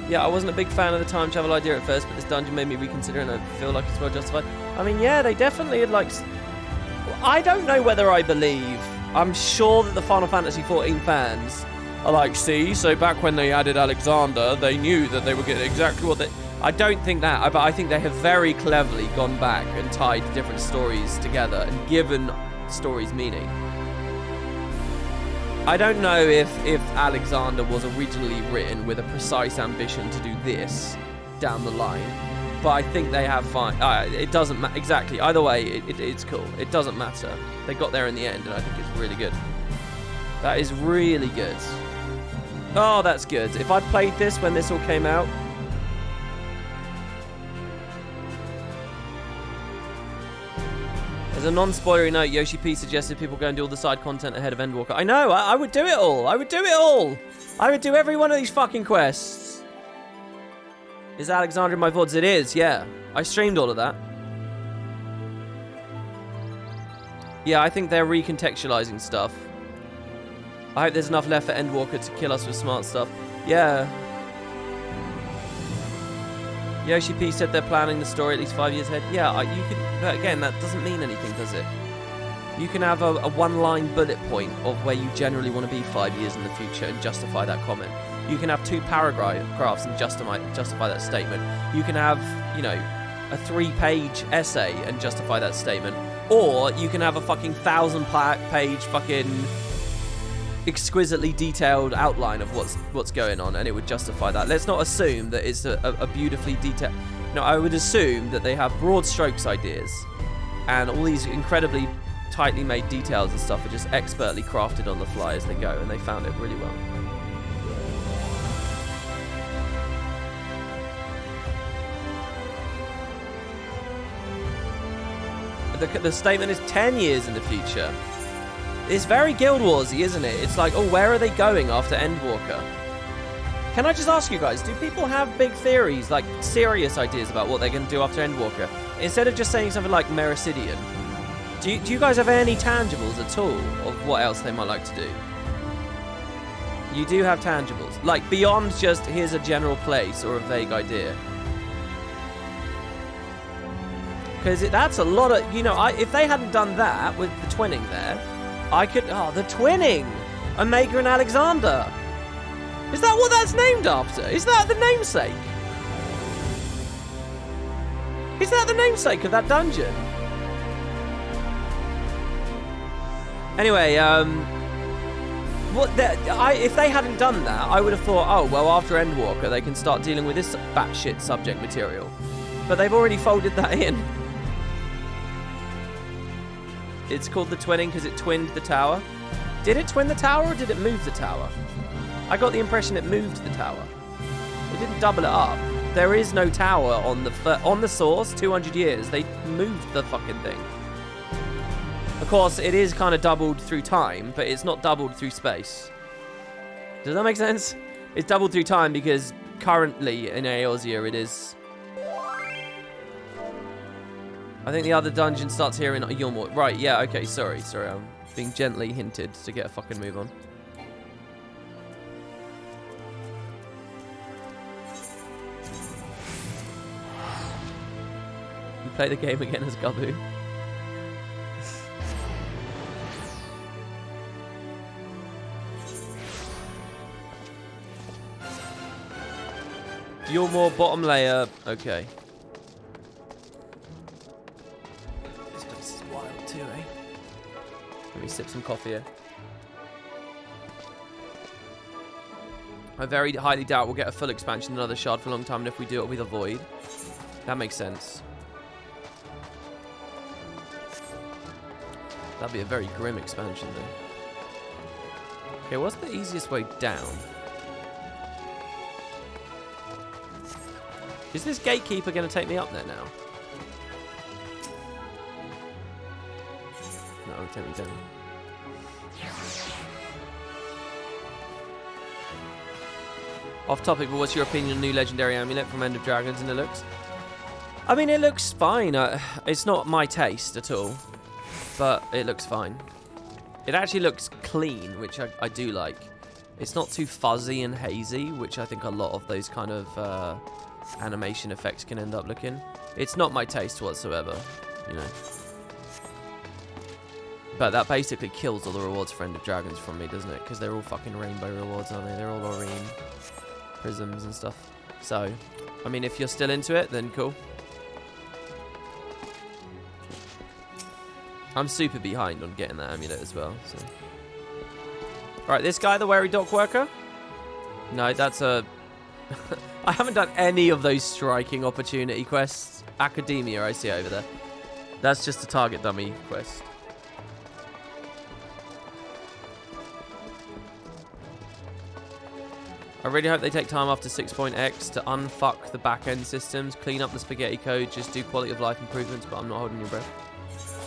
Yeah, I wasn't a big fan of the time travel idea at first, but this dungeon made me reconsider and I feel like it's well justified. I mean, yeah, they definitely had like... I don't know whether I believe. I'm sure that the Final Fantasy XIV fans are like, see, so back when they added Alexander, they knew that they were getting exactly what they... I don't think that, but I think they have very cleverly gone back and tied different stories together and given stories meaning. I don't know if Alexander was originally written with a precise ambition to do this down the line, but I think they have fine. It doesn't matter exactly. Either way, it's cool. It doesn't matter. They got there in the end, and I think it's really good. That is really good. Oh, that's good. If I'd played this when this all came out. As a non-spoilery note, Yoshi P suggested people go and do all the side content ahead of Endwalker. I know, I would do it all. I would do it all. I would do every one of these fucking quests. Is Alexander in my VODs? It is, yeah. I streamed all of that. Yeah, I think they're recontextualizing stuff. I hope there's enough left for Endwalker to kill us with smart stuff. Yeah. Yoshi P said they're planning the story at least 5 years ahead. Yeah, you could... But again, that doesn't mean anything, does it? You can have a one-line bullet point of where you generally want to be 5 years in the future and justify that comment. You can have 2 paragraphs and justify that statement. You can have, you know, a 3-page essay and justify that statement. Or you can have a fucking 1,000-page fucking exquisitely detailed outline of what's going on, and it would justify that. Let's not assume that it's a beautifully detailed... No, I would assume that they have broad strokes ideas, and all these incredibly tightly made details and stuff are just expertly crafted on the fly as they go, and they found it really well. The statement is 10 years in the future. It's very Guild Warsy, isn't it? It's like, oh, where are they going after Endwalker? Can I just ask you guys, do people have big theories, like serious ideas about what they're going to do after Endwalker? Instead of just saying something like Mericidian, do you guys have any tangibles at all of what else they might like to do? You do have tangibles, like beyond just here's a general place or a vague idea. Because that's a lot of, you know, if they hadn't done that with the twinning there, I could... Oh, the twinning! Omega and Alexander! Is that what that's named after? Is that the namesake? Is that the namesake of that dungeon? Anyway, if they hadn't done that, I would have thought, oh, well, after Endwalker, they can start dealing with this batshit subject material. But they've already folded that in. It's called the twinning because it twinned the tower. Did it twin the tower or did it move the tower? I got the impression it moved the tower. It didn't double it up. There is no tower on the source. 200 years. They moved the fucking thing. Of course, it is kind of doubled through time, but it's not doubled through space. Does that make sense? It's doubled through time because currently in Eorzea it is... I think the other dungeon starts here in Yulmore. Right, yeah, okay, sorry. I'm being gently hinted to get a fucking move on. You play the game again as Gabu. Yulmore bottom layer, okay. Let me sip some coffee here. I very highly doubt we'll get a full expansion another shard for a long time, and if we do, it'll be the Void. That makes sense. That'd be a very grim expansion, though. Okay, what's the easiest way down? Is this gatekeeper going to take me up there now? No, it'll take me down. Off topic, but what's your opinion on new legendary amulet from End of Dragons and it looks? I mean, it looks fine. It's not my taste at all, but it looks fine. It actually looks clean, which I do like. It's not too fuzzy and hazy, which I think a lot of those kind of animation effects can end up looking. It's not my taste whatsoever, you know. But that basically kills all the rewards for End of Dragons from me, doesn't it? Because they're all fucking rainbow rewards, aren't they? They're all Aurene prisms and stuff. So, I mean, if you're still into it, then cool. I'm super behind on getting that amulet as well. So, right, this guy, the wary dock worker. No, that's a. I haven't done any of those striking opportunity quests. Academia, I see over there. That's just a target dummy quest. I really hope they take time after 6.x to unfuck the back-end systems, clean up the spaghetti code, just do quality of life improvements, but I'm not holding your breath.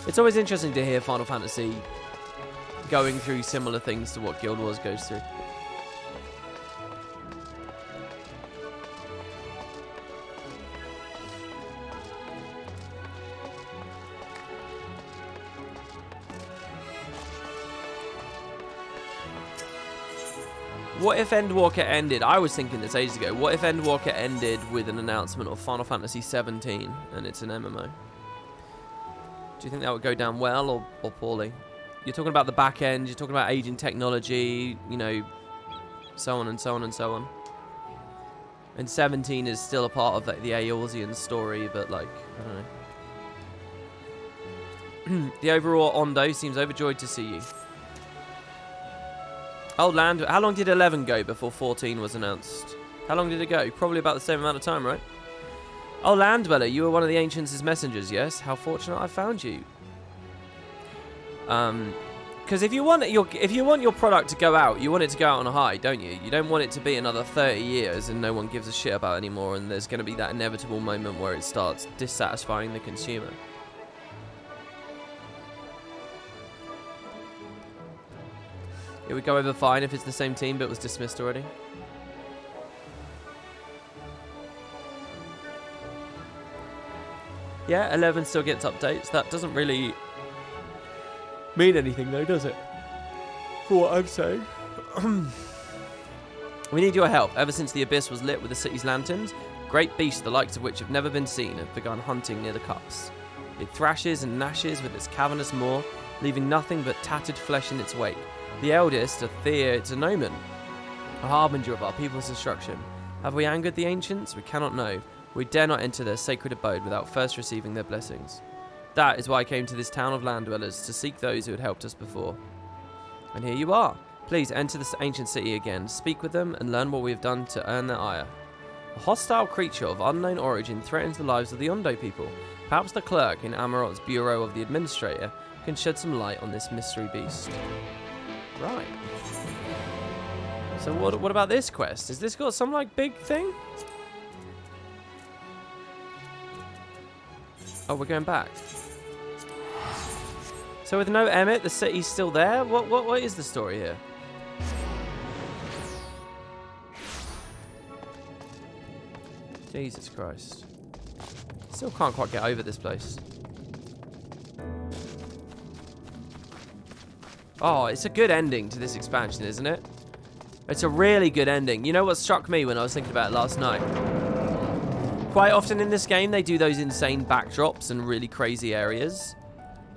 It's always interesting to hear Final Fantasy going through similar things to what Guild Wars goes through. What if Endwalker ended? I was thinking this ages ago. What if Endwalker ended with an announcement of Final Fantasy 17 and it's an MMO? Do you think that would go down well or poorly? You're talking about the back end, you're talking about aging technology, you know, so on and so on and so on. And 17 is still a part of the Eorzean story, but like, I don't know. The overall Ondo seems overjoyed to see you. Oh, Land. How long did 11 go before 14 was announced? How long did it go? Probably about the same amount of time, right? Oh, Land Dweller, you were one of the Ancients' messengers, yes? How fortunate I found you. Because if you want your product to go out, you want it to go out on a high, don't you? You don't want it to be another 30 years and no one gives a shit about it anymore, and there's going to be that inevitable moment where it starts dissatisfying the consumer. It would go over fine if it's the same team but was dismissed already. Yeah, 11 still gets updates. That doesn't really mean anything though, does it? For what I'm saying. We need your help. Ever since the Abyss was lit with the city's lanterns, great beasts the likes of which have never been seen have begun hunting near the cups. It thrashes and gnashes with its cavernous maw, leaving nothing but tattered flesh in its wake. The eldest, a Theonomen, a harbinger of our people's destruction. Have we angered the ancients? We cannot know. We dare not enter their sacred abode without first receiving their blessings. That is why I came to this town of land dwellers, to seek those who had helped us before. And here you are. Please enter this ancient city again, speak with them, and learn what we have done to earn their ire. A hostile creature of unknown origin threatens the lives of the Ondo people. Perhaps the clerk in Amarot's Bureau of the Administrator can shed some light on this mystery beast. Right. So what about this quest? Has this got some like big thing? Oh, we're going back. So with no Emmett, the city's still there? What is the story here? Jesus Christ. Still can't quite get over this place. Oh, it's a good ending to this expansion, isn't it? It's a really good ending. You know what struck me when I was thinking about it last night? Quite often in this game, they do those insane backdrops and really crazy areas.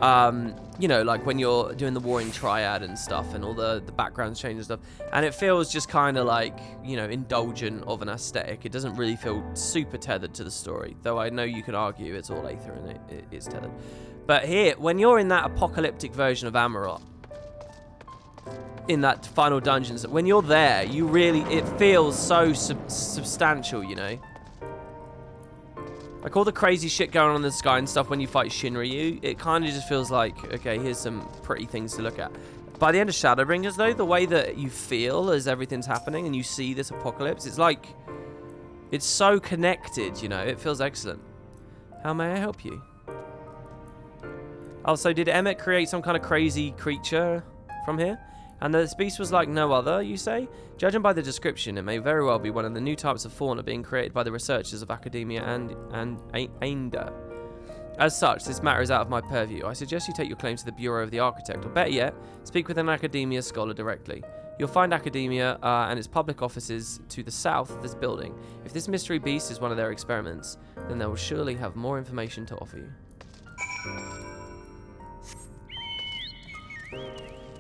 You know, like when you're doing the Warring Triad and stuff, and all the backgrounds change and stuff. And it feels just kind of like, you know, indulgent of an aesthetic. It doesn't really feel super tethered to the story. Though I know you can argue it's all Aether and it is tethered. But here, when you're in that apocalyptic version of Amarot, in that final dungeons. When you're there, you really, it feels so substantial, you know. Like all the crazy shit going on in the sky and stuff when you fight Shinryu, it kind of just feels like, okay, here's some pretty things to look at. By the end of Shadowbringers, though, the way that you feel as everything's happening and you see this apocalypse, it's like, it's so connected, you know. It feels excellent. How may I help you? Oh, so did Emmett create some kind of crazy creature from here? And the beast was like no other, you say? Judging by the description, it may very well be one of the new types of fauna being created by the researchers of Academia and Ainda. As such, this matter is out of my purview. I suggest you take your claim to the Bureau of the Architect, or better yet, speak with an Academia scholar directly. You'll find Academia and its public offices to the south of this building. If this mystery beast is one of their experiments, then they will surely have more information to offer you.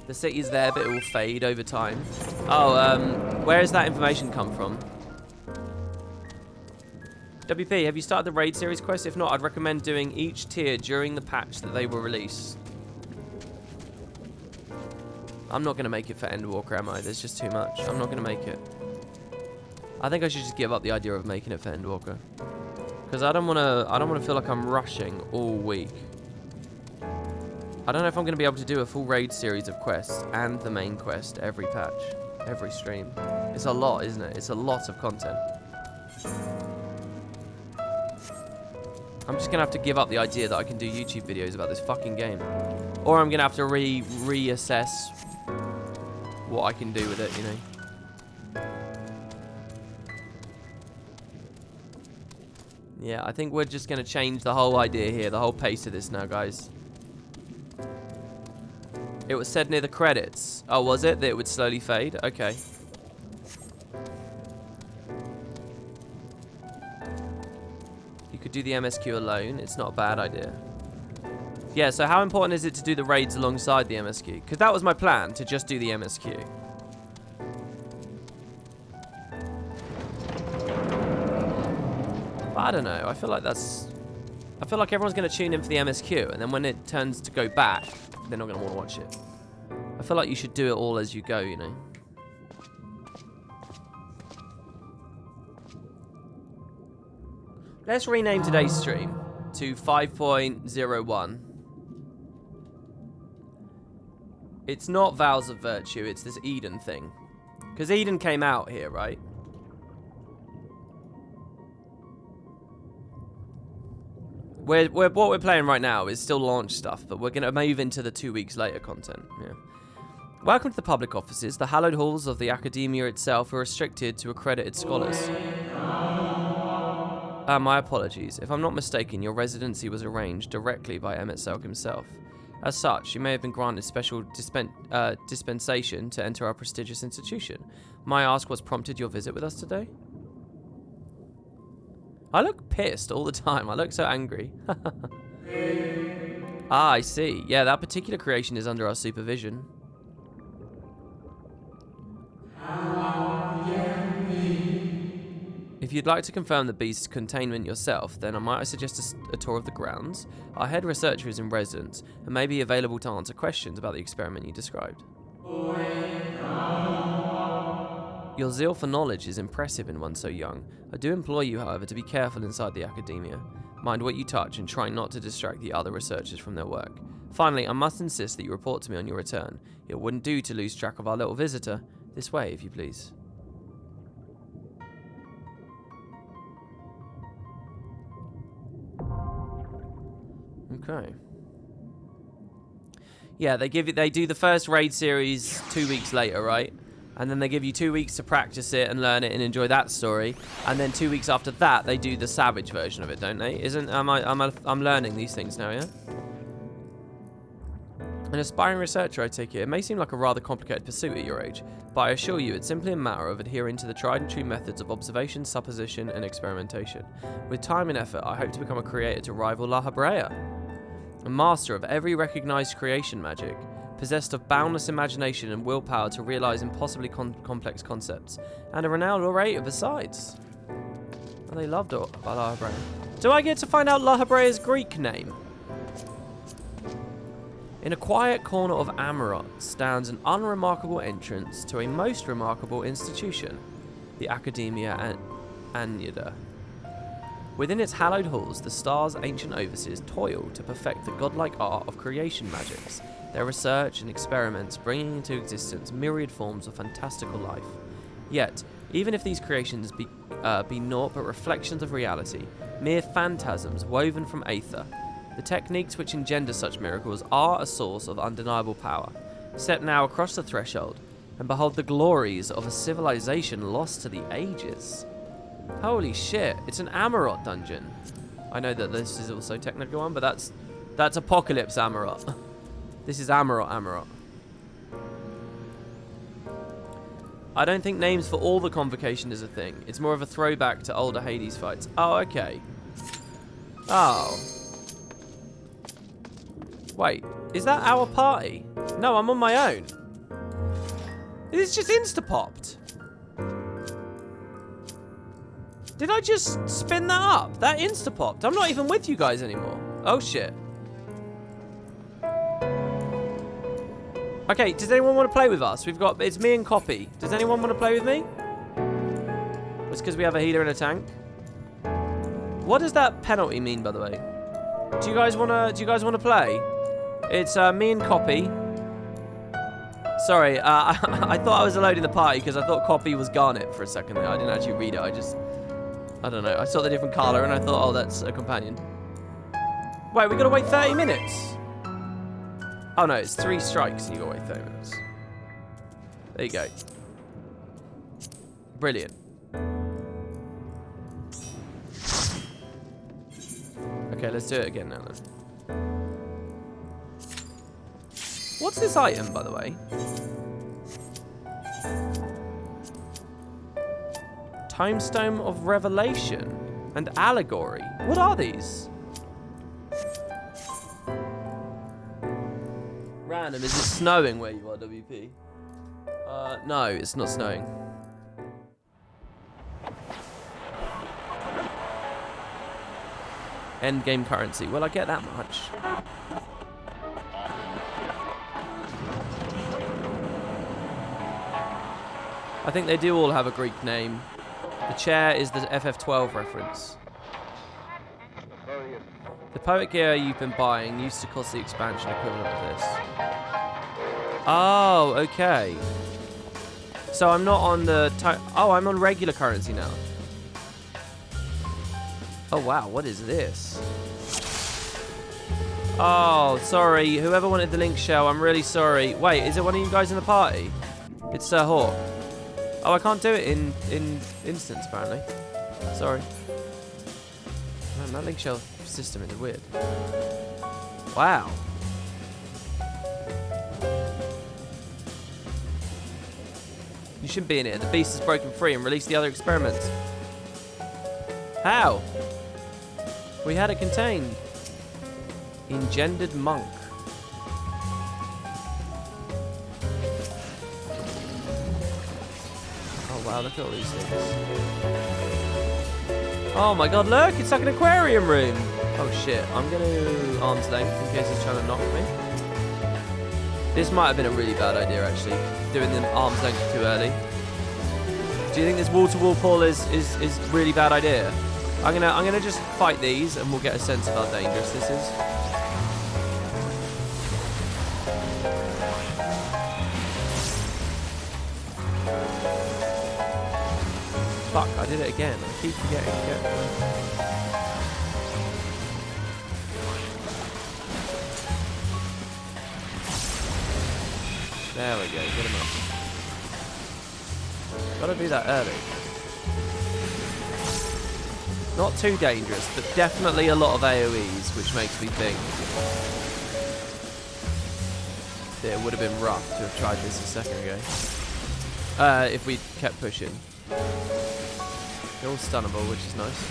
The city's there, but it will fade over time. Oh, where has that information come from? WP, have you started the raid series quest? If not, I'd recommend doing each tier during the patch that they will release. I'm not going to make it for Endwalker, am I? There's just too much. I'm not going to make it. I think I should just give up the idea of making it for Endwalker. Because I don't want to feel like I'm rushing all week. I don't know if I'm going to be able to do a full raid series of quests and the main quest every patch, every stream. It's a lot, isn't it? It's a lot of content. I'm just going to have to give up the idea that I can do YouTube videos about this fucking game. Or I'm going to have to reassess what I can do with it, you know. Yeah, I think we're just going to change the whole idea here, the whole pace of this now, guys. It was said near the credits. Oh, was it? That it would slowly fade? Okay. You could do the MSQ alone. It's not a bad idea. Yeah, so how important is it to do the raids alongside the MSQ? Because that was my plan, to just do the MSQ. But I don't know. I feel like that's... I feel like everyone's going to tune in for the MSQ, and then when it turns to go back, they're not going to want to watch it. I feel like you should do it all as you go, you know. Let's rename today's stream to 5.01. It's not Vows of Virtue, it's this Eden thing. Because Eden came out here, right? What we're playing right now is still launch stuff, but we're going to move into the 2 weeks later content. Yeah. Welcome to the public offices. The hallowed halls of the Academia itself are restricted to accredited scholars. My apologies. If I'm not mistaken, your residency was arranged directly by Emmett Selk himself. As such, you may have been granted special dispensation to enter our prestigious institution. May I ask what's prompted your visit with us today? I look pissed all the time. I look so angry. Ah, I see. Yeah, that particular creation is under our supervision. If you'd like to confirm the beast's containment yourself, then might I suggest a tour of the grounds? Our head researcher is in residence and may be available to answer questions about the experiment you described. Your zeal for knowledge is impressive in one so young. I do implore you, however, to be careful inside the Academia. Mind what you touch and try not to distract the other researchers from their work. Finally, I must insist that you report to me on your return. It wouldn't do to lose track of our little visitor. This way, if you please. Okay. Yeah, they do the first raid series 2 weeks later, right? And then they give you 2 weeks to practice it and learn it and enjoy that story. And then 2 weeks after that, they do the savage version of it, don't they? I'm learning these things now, yeah? An aspiring researcher, I take it. It may seem like a rather complicated pursuit at your age, but I assure you it's simply a matter of adhering to the tried and true methods of observation, supposition, and experimentation. With time and effort, I hope to become a creator to rival La Habrea, a master of every recognized creation magic, possessed of boundless imagination and willpower to realize impossibly complex concepts, and a renowned orator besides. Oh, they loved La Habrea. Do I get to find out La Habrea's Greek name? In a quiet corner of Amarot stands an unremarkable entrance to a most remarkable institution, the Academia Anyada. Within its hallowed halls, the star's ancient overseers toil to perfect the godlike art of creation magics, their research and experiments bringing into existence myriad forms of fantastical life. Yet, even if these creations be naught but reflections of reality, mere phantasms woven from aether, the techniques which engender such miracles are a source of undeniable power. Step now across the threshold, and behold the glories of a civilization lost to the ages. Holy shit, it's an Amarot dungeon. I know that this is also a technical one, but that's Apocalypse Amarot. This is Amarot. I don't think names for all the convocation is a thing. It's more of a throwback to older Hades fights. Oh, okay. Oh. Wait, is that our party? No, I'm on my own. It's just insta-popped. Did I just spin that up? That insta-popped. I'm not even with you guys anymore. Oh, shit. Okay, does anyone want to play with us? It's me and Copy. Does anyone want to play with me? It's because we have a healer and a tank. What does that penalty mean, by the way? Do you guys wanna play? It's me and Copy. Sorry, I thought I was alone in the party because I thought Copy was Garnet for a second there. I didn't actually read it. I don't know. I saw the different colour and I thought, oh, that's a companion. Wait, we gotta wait 30 minutes. Oh no, it's 3 strikes and you gotta wait 30 minutes. There you go. Brilliant. Okay, let's do it again now then. What's this item, by the way? Timestone of Revelation and Allegory. What are these? Random, is it snowing where you are, WP? No, it's not snowing. End game currency. Well, I get that much. I think they do all have a Greek name. The chair is the FF12 reference. The poet gear you've been buying used to cost the expansion equivalent of this. Oh, okay. So I'm not on the... I'm on regular currency now. Oh, wow. What is this? Oh, sorry. Whoever wanted the link shell, I'm really sorry. Wait, is it one of you guys in the party? It's Sir Hawk. Oh, I can't do it in instance, apparently. Sorry. Man, that link shell system is weird. Wow. You shouldn't be in it. The beast has broken free and released the other experiments. How? We had it contained. Engendered monk. Oh wow, look at all these things. Oh my god, look! It's like an aquarium room! Oh shit, I'm gonna arm's length in case he's trying to knock me. This might have been a really bad idea actually, doing the arm's length too early. Do you think this wall-to-wall pull is really bad idea? I'm gonna just fight these and we'll get a sense of how dangerous this is. Fuck, I did it again. I keep forgetting again. There we go, get him up. Gotta do that early. Not too dangerous, but definitely a lot of AoEs, which makes me think that it would have been rough to have tried this a second ago. If we kept pushing. They're all stunnable, which is nice.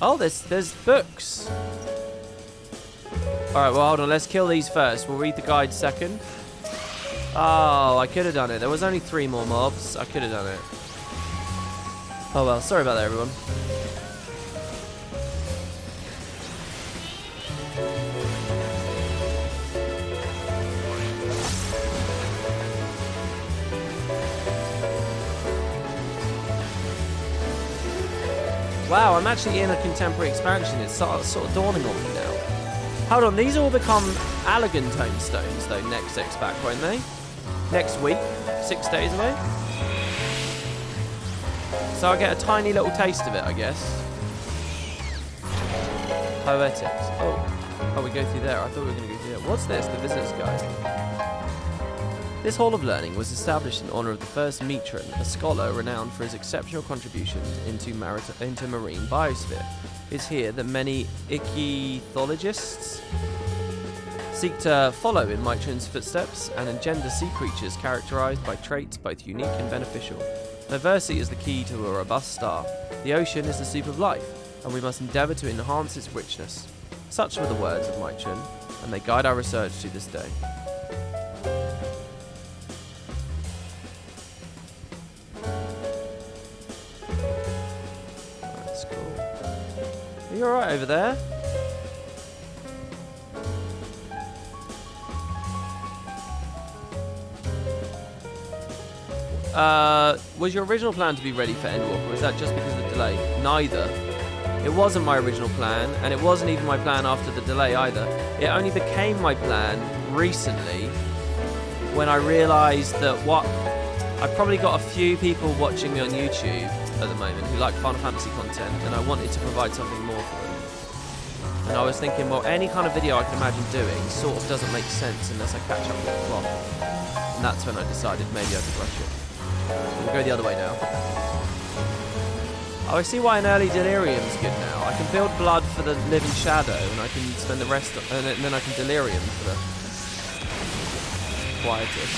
Oh, there's books. Alright, well, hold on. Let's kill these first. We'll read the guide second. Oh, I could have done it. There was only 3 more mobs. I could have done it. Oh, well. Sorry about that, everyone. Wow, I'm actually in a contemporary expansion. It's sort of dawning on me now. Hold on, these all become Allegan tombstones, though, next X-Pack, won't they? Next week, 6 days away. So I get a tiny little taste of it, I guess. Poetics. Oh, we go through there. I thought we were going to go through there. What's this? The Visitor's Guide. This Hall of Learning was established in honour of the first matron, a scholar renowned for his exceptional contributions into marine biosphere. It's here that many ichthyologists seek to follow in Mitron's footsteps and engender sea creatures characterised by traits both unique and beneficial. Diversity is the key to a robust star. The ocean is the soup of life, and we must endeavour to enhance its richness. Such were the words of Mitron, and they guide our research to this day. That's cool. Are you alright over there? Was your original plan to be ready for Endwalker, or is that just because of the delay? Neither. It wasn't my original plan, and it wasn't even my plan after the delay either. It only became my plan recently when I realised that I've probably got a few people watching me on YouTube at the moment who like Final Fantasy content, and I wanted to provide something more for them. And I was thinking, well, any kind of video I can imagine doing sort of doesn't make sense unless I catch up with the plot. And that's when I decided maybe I could rush it. We'll go the other way now. Oh, I see why an early delirium's good now. I can build blood for the living shadow, and I can spend the rest, and then I can delirium for the quietus.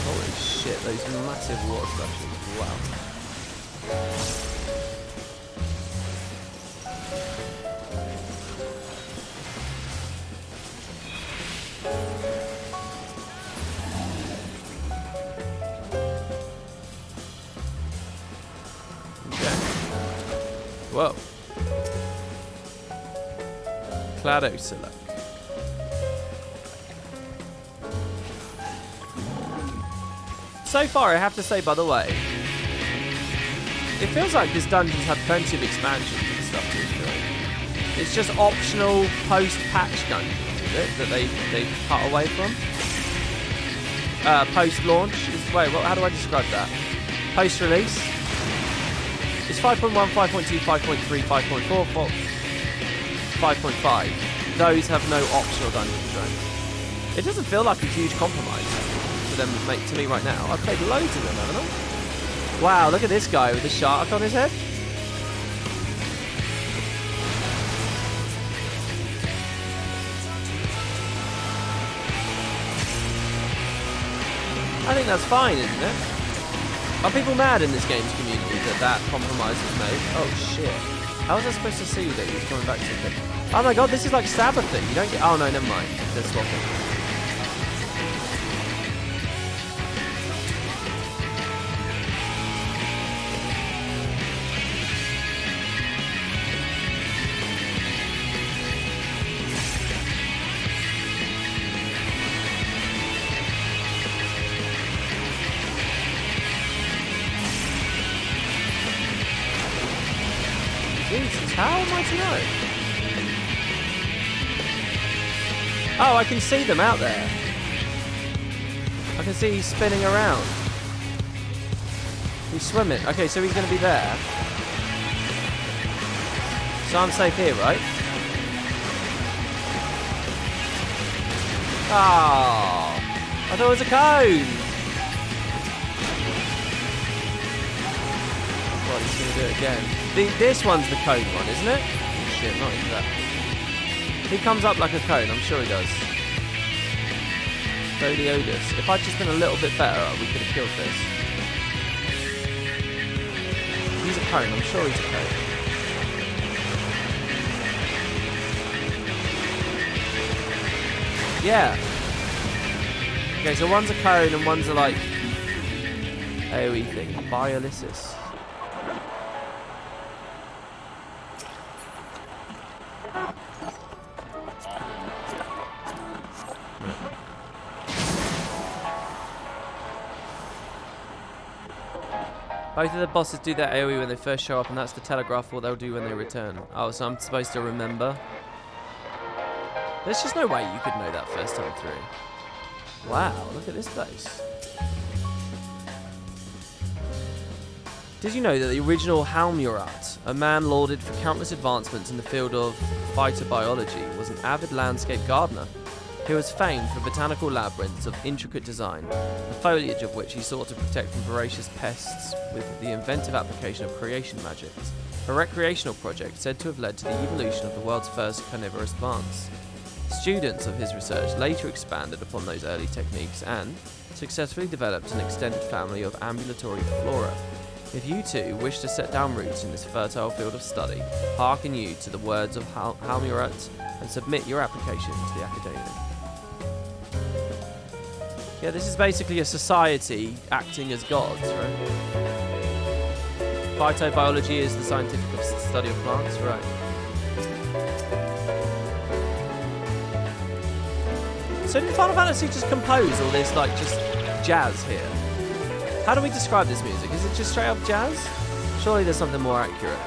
Holy shit, those massive water splashes. Wow. Whoa. Cladocilla. So far, I have to say, by the way, it feels like this dungeon's had plenty of expansions and stuff to it. It's just optional post-patch dungeons, is it, that they cut away from? Post-launch? Wait, how do I describe that? Post-release? It's 5.1, 5.2, 5.3, 5.4, 5.5. Those have no optional dungeons, right? It doesn't feel like a huge compromise for them to me right now. I've played loads of them, haven't I? Wow, look at this guy with the shark on his head. I think that's fine, isn't it? Are people mad in this game's community that compromise was made? Oh shit. How was I supposed to see that he was coming back to the... Oh my god, this is like Sabbathing. You don't get... Oh no, never mind. They're swapping. Jesus, how am I to know? Oh, I can see them out there. I can see he's spinning around. He's swimming. Okay, so he's going to be there. So I'm safe here, right? Oh, I thought it was a cone. Well, he's going to do it again. This one's the cone one, isn't it? Oh, shit, not exactly. He comes up like a cone, I'm sure he does. Doliodus. If I'd just been a little bit better, we could have killed this. He's a cone, I'm sure he's a cone. Yeah. Okay, so one's a cone and one's a like AoE thing. Biolysis. Both of the bosses do their AoE when they first show up, and that's to telegraph what they'll do when they return. Oh, so I'm supposed to remember? There's just no way you could know that first time through. Wow, look at this place. Did you know that the original Halmurat, a man lauded for countless advancements in the field of phytobiology, was an avid landscape gardener? He was famed for botanical labyrinths of intricate design, the foliage of which he sought to protect from voracious pests with the inventive application of creation magics, a recreational project said to have led to the evolution of the world's first carnivorous plants. Students of his research later expanded upon those early techniques and successfully developed an extended family of ambulatory flora. If you too wish to set down roots in this fertile field of study, hearken you to the words of Halmurat and submit your application to the Academia. Yeah, this is basically a society acting as gods, right? Phytobiology is the scientific study of plants, right? So did Final Fantasy just compose all this, like, just jazz here? How do we describe this music? Is it just straight up jazz? Surely there's something more accurate.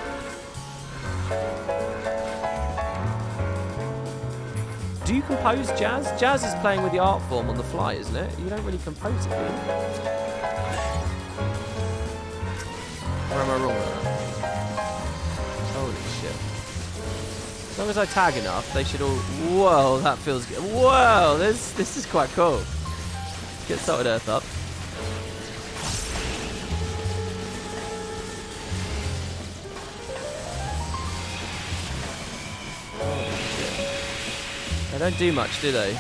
Do you compose jazz? Jazz is playing with the art form on the fly, isn't it? You don't really compose it, do you? Or am I wrong with that? Holy shit. As long as I tag enough, they should all... Whoa, that feels good. Whoa, this is quite cool. Get Salted Earth up. They don't do much, do they? You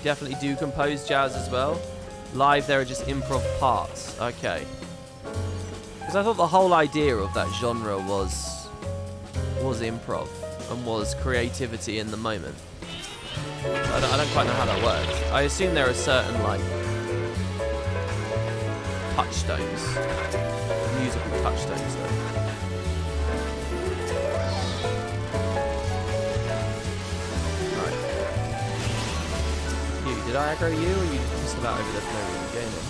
definitely do compose jazz as well. Live, there are just improv parts. Okay. Because I thought the whole idea of that genre was improv and was creativity in the moment. I don't quite know how that works. I assume there are certain, like, touchstones. Musical touchstones, though. Right. You, did I aggro you, or are you just about over there for no reason gaming?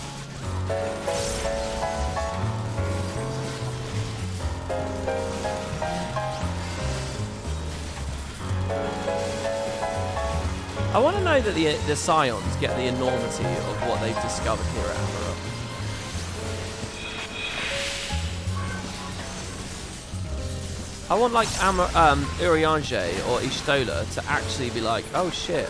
I want to know that the Scions get the enormity of what they've discovered here at Amarok. I want, like, Urianger or Ishtola to actually be like, oh shit.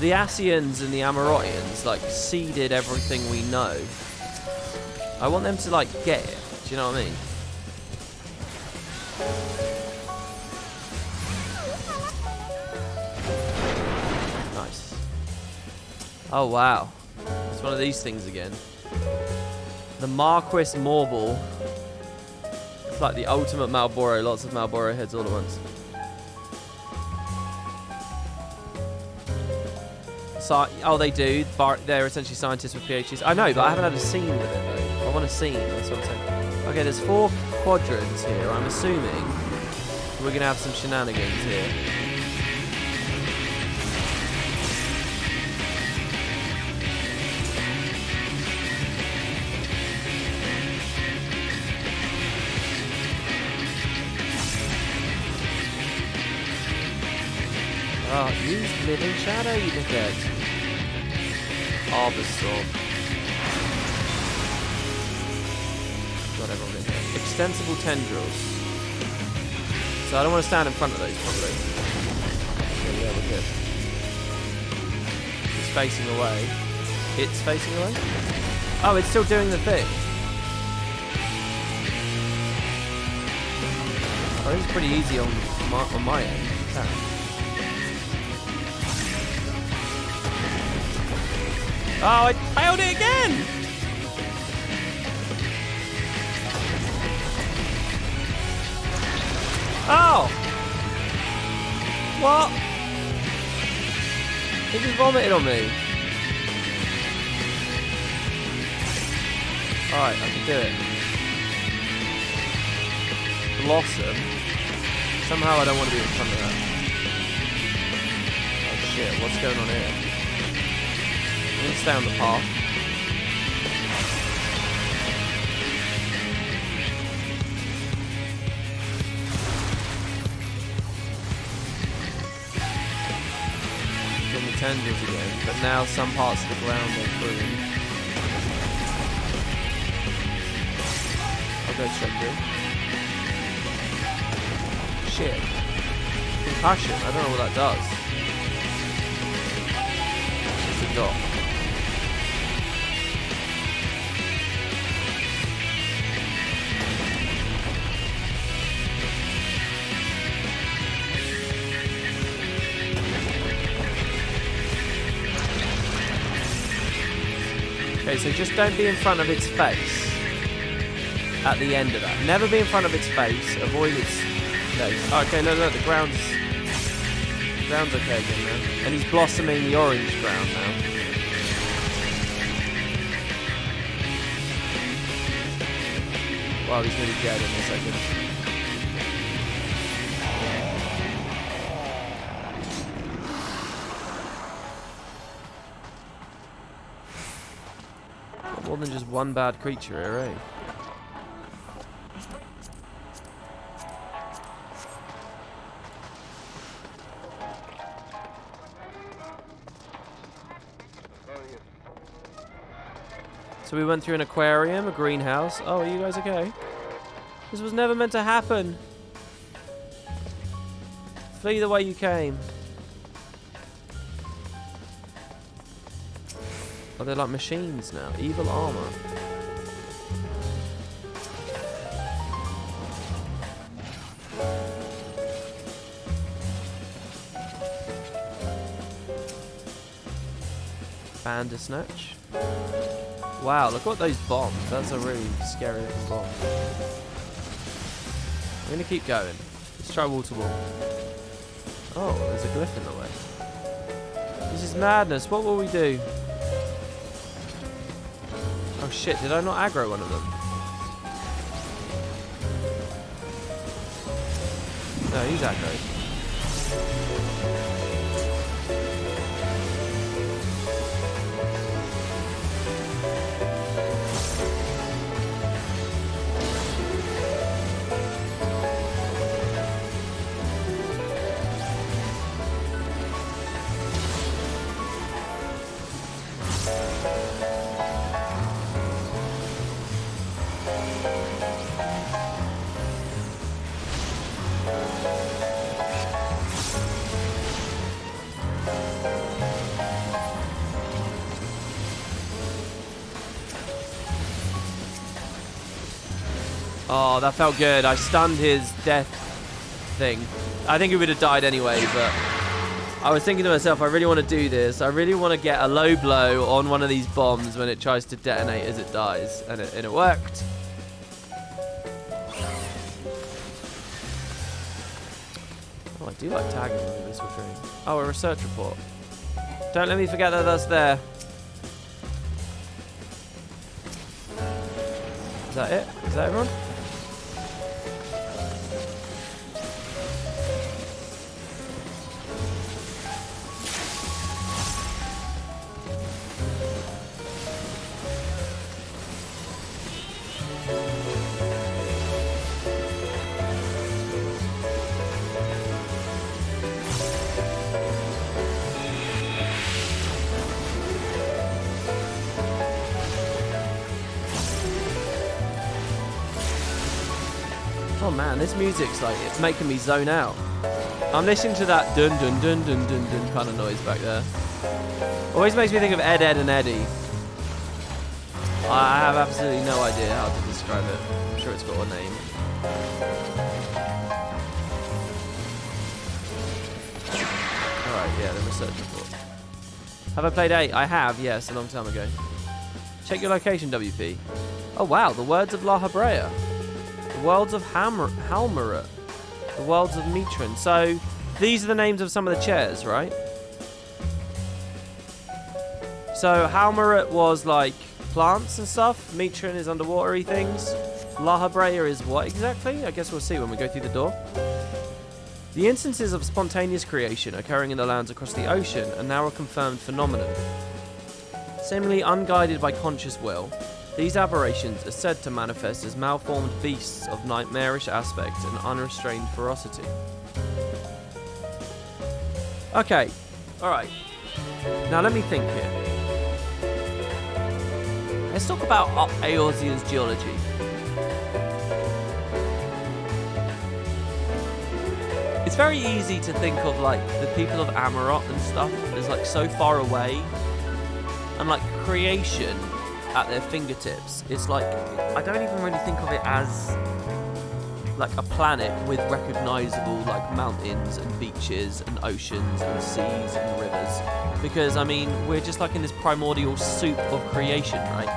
The Ascians and the Amarotians, like, seeded everything we know. I want them to, like, get it. Do you know what I mean? Nice. Oh, wow. It's one of these things again. The Marquis Morble. It's like the ultimate Malboro. Lots of Malboro heads all at once. So, oh, they do. They're essentially scientists with PhDs. I know, but I haven't had a scene with it, though. I want a scene. That's what I'm saying. Okay, there's 4 quadrants here. I'm assuming we're going to have some shenanigans here. Oh, use living shadow, you dickhead. Arbustor. Got everyone in here. Extensible tendrils. So I don't want to stand in front of those, probably. Yeah, we're good. It's facing away. It's facing away? Oh, it's still doing the thing. Oh, this is pretty easy on my end. Yeah. Oh, I failed it again! Oh! What? He just vomited on me. Alright, I can do it. Blossom. Somehow I don't want to be in front of that. Oh shit, what's going on here? I'm going to stay on the path. Doing the tendrils again, but now some parts of the ground are through. I'll go straight through. Shit. Concussion, I don't know what that does. It's a dot. Okay, so just don't be in front of its face at the end of that. Never be in front of its face. Avoid its face. Okay, no, the ground's okay again now. And he's blossoming the orange ground now. Wow, he's nearly dead in a second. More than just one bad creature here, eh? So we went through an aquarium, a greenhouse. Oh, are you guys okay? This was never meant to happen. Flee the way you came. Oh, they're like machines now. Evil armor. Bandersnatch. Wow, look at those bombs. That's a really scary looking bomb. I'm gonna keep going. Let's try wall to wall. Oh, there's a glyph in the way. This is madness. What will we do? Oh shit, did I not aggro one of them? No, he's aggroed. Oh, that felt good. I stunned his death thing. I think he would have died anyway, but I was thinking to myself, I really want to do this. I really want to get a low blow on one of these bombs when it tries to detonate as it dies. And it worked. Oh, I do like tagging with this dream. Oh, a research report. Don't let me forget that that's there. Is that it? Is that everyone? Oh man, this music's like, it's making me zone out. I'm listening to that dun dun dun dun dun dun kind of noise back there. Always makes me think of Ed, Edd and Eddy. I have absolutely no idea how to describe it. I'm sure it's got a name. Alright, yeah, the research report. Have I played 8? I have, yes, a long time ago. Check your location, WP. Oh wow, the words of La Habrea. The worlds of Halmaret. The worlds of Mitrin. So, these are the names of some of the chairs, right? So, Halmaret was like plants and stuff. Mitron is underwatery things. La Habrea is what exactly? I guess we'll see when we go through the door. The instances of spontaneous creation occurring in the lands across the ocean are now a confirmed phenomenon. Seemingly unguided by conscious will, these aberrations are said to manifest as malformed beasts of nightmarish aspect and unrestrained ferocity. Okay, alright. Now let me think here. Let's talk about Eorzea's geology. It's very easy to think of like the people of Amarot and stuff as like so far away, and like creation at their fingertips. It's like, I don't even really think of it as like a planet with recognizable like mountains and beaches and oceans and seas and rivers, because I mean we're just like in this primordial soup of creation, right?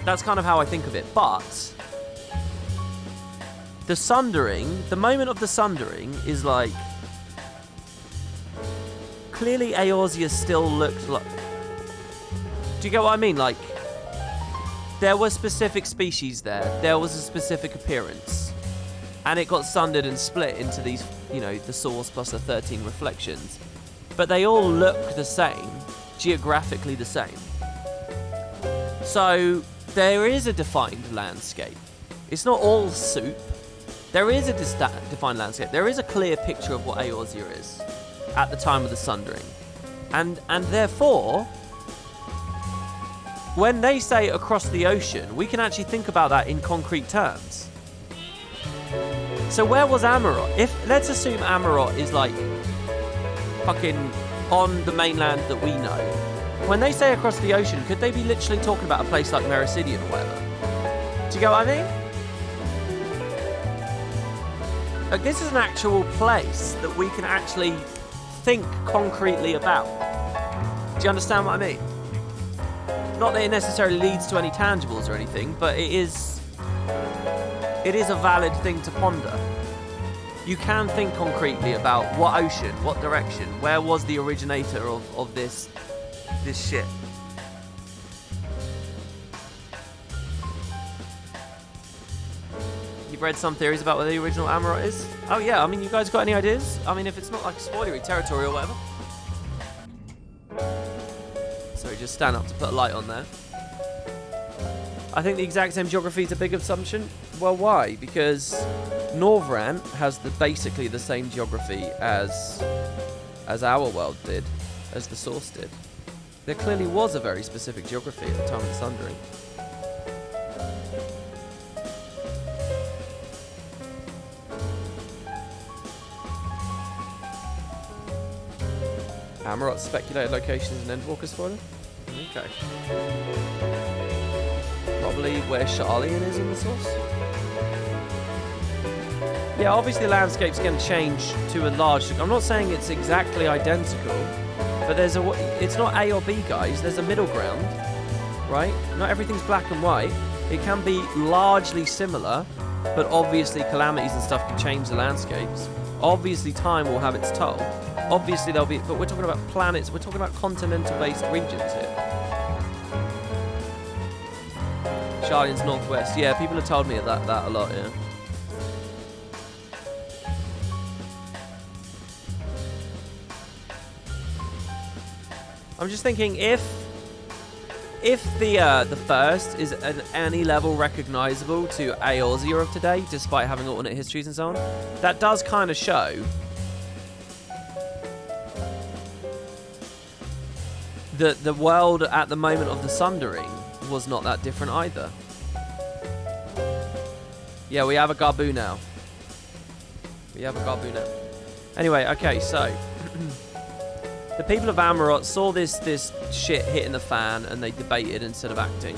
That's kind of how I think of it. But the sundering, the moment of the sundering is like, clearly Eorzea still looked like, do you get what I mean? Like, there were specific species there was a specific appearance, and it got sundered and split into these, you know, the source plus the 13 reflections, but they all look the same, geographically the same. So there is a defined landscape. It's not all soup. There is a defined landscape. There is a clear picture of what Eorzea is at the time of the sundering. And therefore, when they say across the ocean, we can actually think about that in concrete terms. So where was Amarot? Let's assume Amarot is like fucking on the mainland that we know. When they say across the ocean, could they be literally talking about a place like Mericidian or whatever? Do you get what I mean? Like, this is an actual place that we can actually think concretely about. Do you understand what I mean? Not that it necessarily leads to any tangibles or anything, but it is a valid thing to ponder. You can think concretely about what ocean, what direction, where was the originator of this shit. You've read some theories about where the original Amarot is? Oh yeah, I mean, you guys got any ideas? I mean, if it's not like spoilery territory or whatever. Sorry, just stand up to put a light on there. I think the exact same geography is a big assumption. Well, why? Because Norvrant has basically the same geography as our world did, as the source did. There clearly was a very specific geography at the time of the sundering. Amarot's speculated location is an Endwalker spoiler? Okay. Probably where Sharlayan is in the source? Yeah, obviously the landscape's going to change to a large... I'm not saying it's exactly identical, but it's not A or B, guys. There's a middle ground, right? Not everything's black and white. It can be largely similar, but obviously calamities and stuff can change the landscapes. Obviously time will have its toll. Obviously there'll be... But we're talking about planets. We're talking about continental-based regions here. Sharlayan's northwest. Yeah, people have told me that a lot, yeah. I'm just thinking if the first is at any level recognizable to Eorzea of today, despite having alternate histories and so on, that does kind of show that the world at the moment of the sundering was not that different either. Yeah, we have a Garbu now. Anyway, okay, so the people of Amarot saw this shit hitting the fan and they debated instead of acting.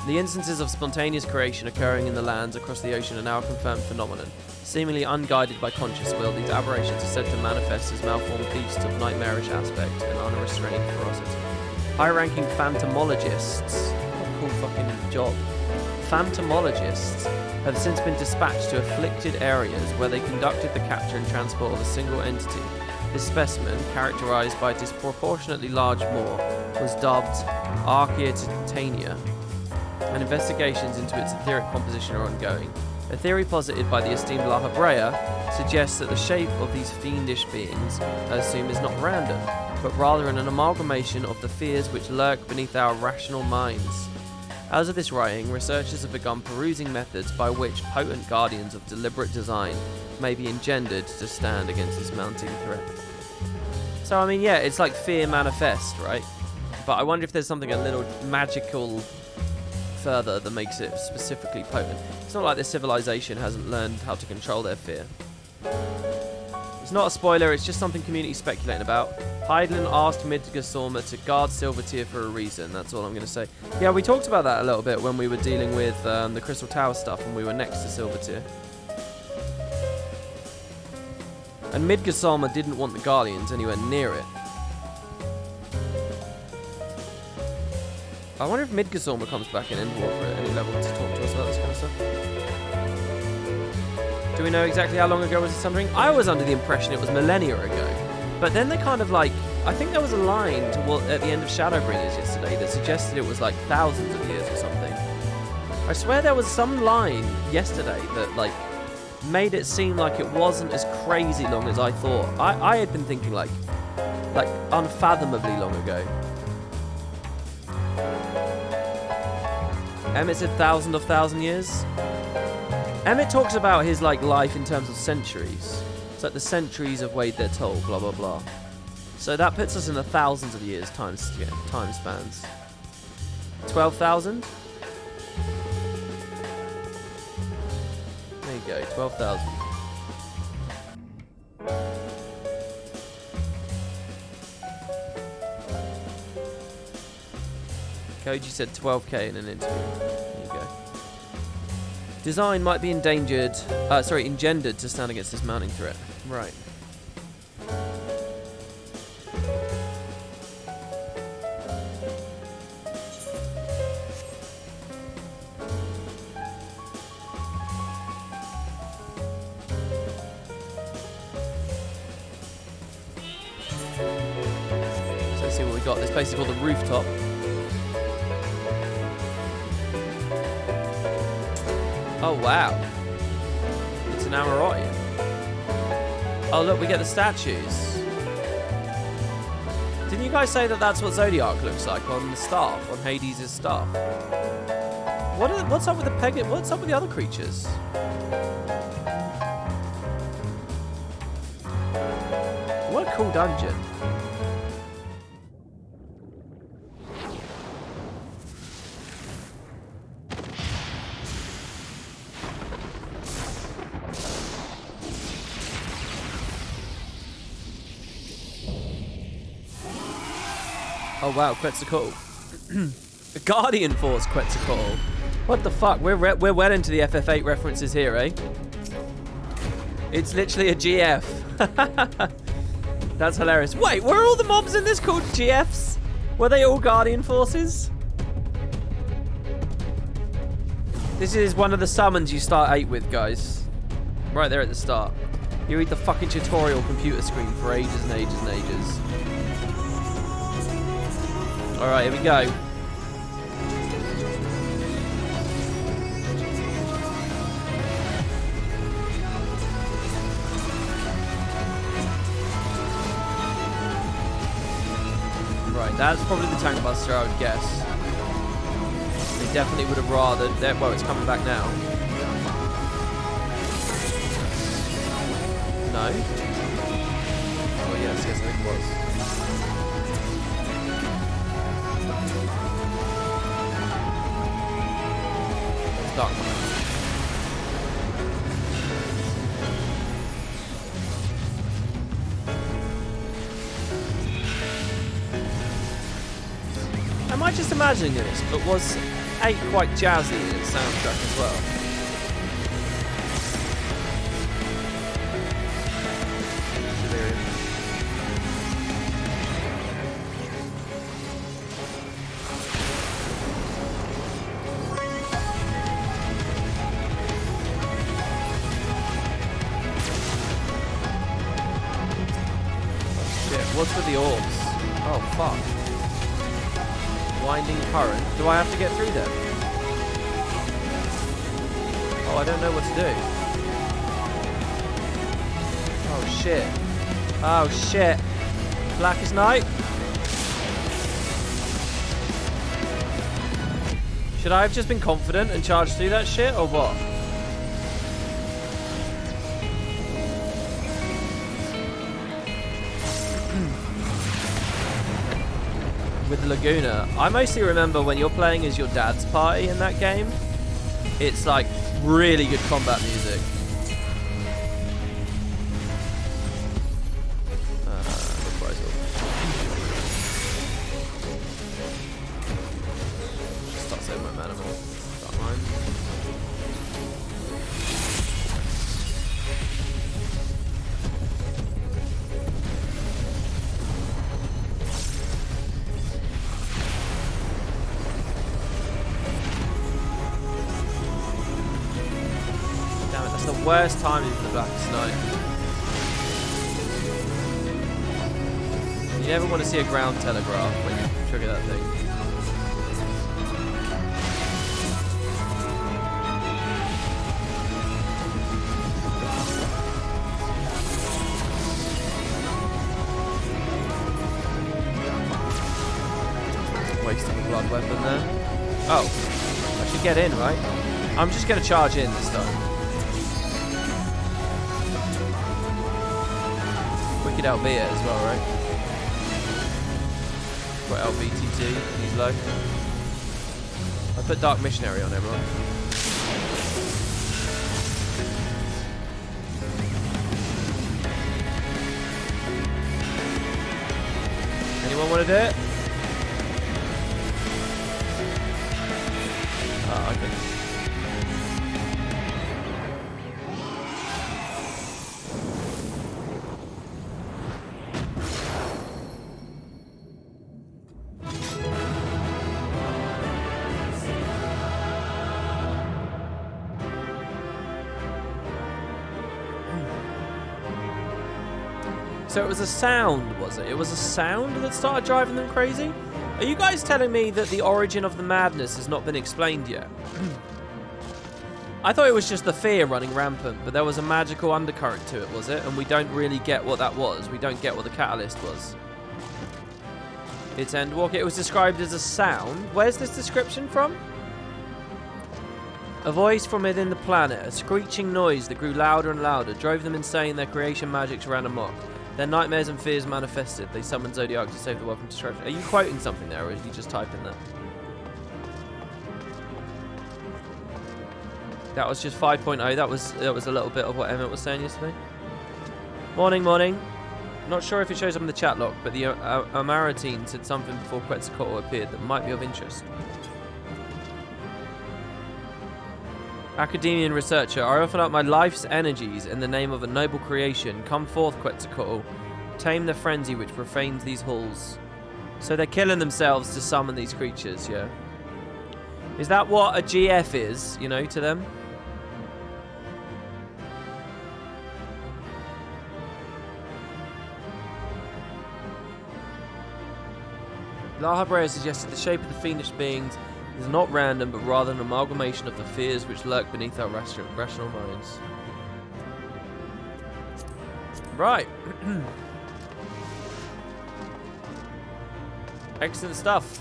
The instances of spontaneous creation occurring in the lands across the ocean are now a confirmed phenomenon. Seemingly unguided by conscious will, these aberrations are said to manifest as malformed beasts of nightmarish aspect and unrestrained ferocity. High-ranking phantomologists, what a cool fucking job. Phantomologists have since been dispatched to afflicted areas where they conducted the capture and transport of a single entity, This specimen, characterized by a disproportionately large maw, was dubbed Archaeotitania, and investigations into its etheric composition are ongoing. A theory posited by the esteemed La Hebrea suggests that the shape of these fiendish beings, I assume, is not random, but rather an amalgamation of the fears which lurk beneath our rational minds. As of this writing, researchers have begun perusing methods by which potent guardians of deliberate design may be engendered to stand against this mounting threat. So, I mean, yeah, it's like fear manifest, right? But I wonder if there's something a little magical further that makes it specifically potent. It's not like this civilization hasn't learned how to control their fear. It's not a spoiler, it's just something community speculating about. Hydaelyn asked Midgardsormr to guard Silvertear for a reason, that's all I'm going to say. Yeah, we talked about that a little bit when we were dealing with the Crystal Tower stuff and we were next to Silvertear. And Midgardsormr didn't want the Guardians anywhere near it. I wonder if Midgardsormr comes back in Endwalker at any level to talk to us about this kind of stuff. Do we know exactly how long ago was the Sundering? I was under the impression it was millennia ago. But then they kind of like... I think there was a line at the end of Shadowbringers yesterday that suggested it was like thousands of years or something. I swear there was some line yesterday that like made it seem like it wasn't as crazy long as I thought. I had been thinking like unfathomably long ago. Emmett said 1,000 years. Emmett talks about his like life in terms of centuries. It's like the centuries of Wade they're told, blah blah blah. So that puts us in the thousands of years time spans. 12,000? There you go, 12,000. Koji said 12k in an interview. There you go. Design might be engendered to stand against this mounting threat. Right. So let's see what we got. This place is called the Rooftop. Oh wow, it's an Amorottian. Oh look, we get the statues. Didn't you guys say that that's what Zodiac looks like on the staff, on Hades' staff? What's up with the What's up with the other creatures? What a cool dungeon. Oh wow, Quetzalcoatl. The Guardian Force Quetzalcoatl. What the fuck? We're well into the FF8 references here, eh? It's literally a GF. That's hilarious. Wait, were all the mobs in this called GFs? Were they all Guardian Forces? This is one of the summons you start 8 with, guys. Right there at the start. You read the fucking tutorial computer screen for ages and ages and ages. Alright, here we go. Right, that's probably the tank buster, I would guess. They definitely would have rather... Well, it's coming back now. No? Oh, yes, I think it was. Dark one. Am I just imagining this, but was 8 quite jazzy in its soundtrack as well? What's with the orbs? Oh, fuck. Winding current. Do I have to get through them? Oh, I don't know what to do. Oh, shit. Oh, shit. Blackest night? Should I have just been confident and charged through that shit, or what? With Laguna, I mostly remember when you're playing as your dad's party in that game, it's like really good combat music. Reprisal. Start saving my mana more. Don't mind. Worst timing for the Blackest Night. You never want to see a ground telegraph when you trigger that thing. Wasting a blood weapon there. Oh, I should get in, right? I'm just going to charge in this time. Wicked LB it as well, right? Got LBTT, he's low. I put Dark Missionary on everyone. Anyone want to do it? Oh, okay. So it was a sound, was it? It was a sound that started driving them crazy? Are you guys telling me that the origin of the madness has not been explained yet? I thought it was just the fear running rampant, but there was a magical undercurrent to it, was it? And we don't really get what that was. We don't get what the catalyst was. Its Endwalk. It was described as a sound. Where's this description from? A voice from within the planet, a screeching noise that grew louder and louder, drove them insane, their creation magics ran amok. Their nightmares and fears manifested. They summoned Zodiac to save the world from destruction. Are you quoting something there, or are you just typing that? That was just 5.0. That was a little bit of what Emmett was saying yesterday. Morning, morning. Not sure if it shows up in the chat log, but the Amaratine said something before Quetzalcoatl appeared that might be of interest. Academian researcher, I offer up my life's energies in the name of a noble creation. Come forth, Quetzalcoatl. Tame the frenzy which profanes these halls. So they're killing themselves to summon these creatures, yeah? Is that what a GF is, you know, to them? La Habrea suggested the shape of the fiendish beings is not random, but rather an amalgamation of the fears which lurk beneath our rational minds. Right. Excellent stuff.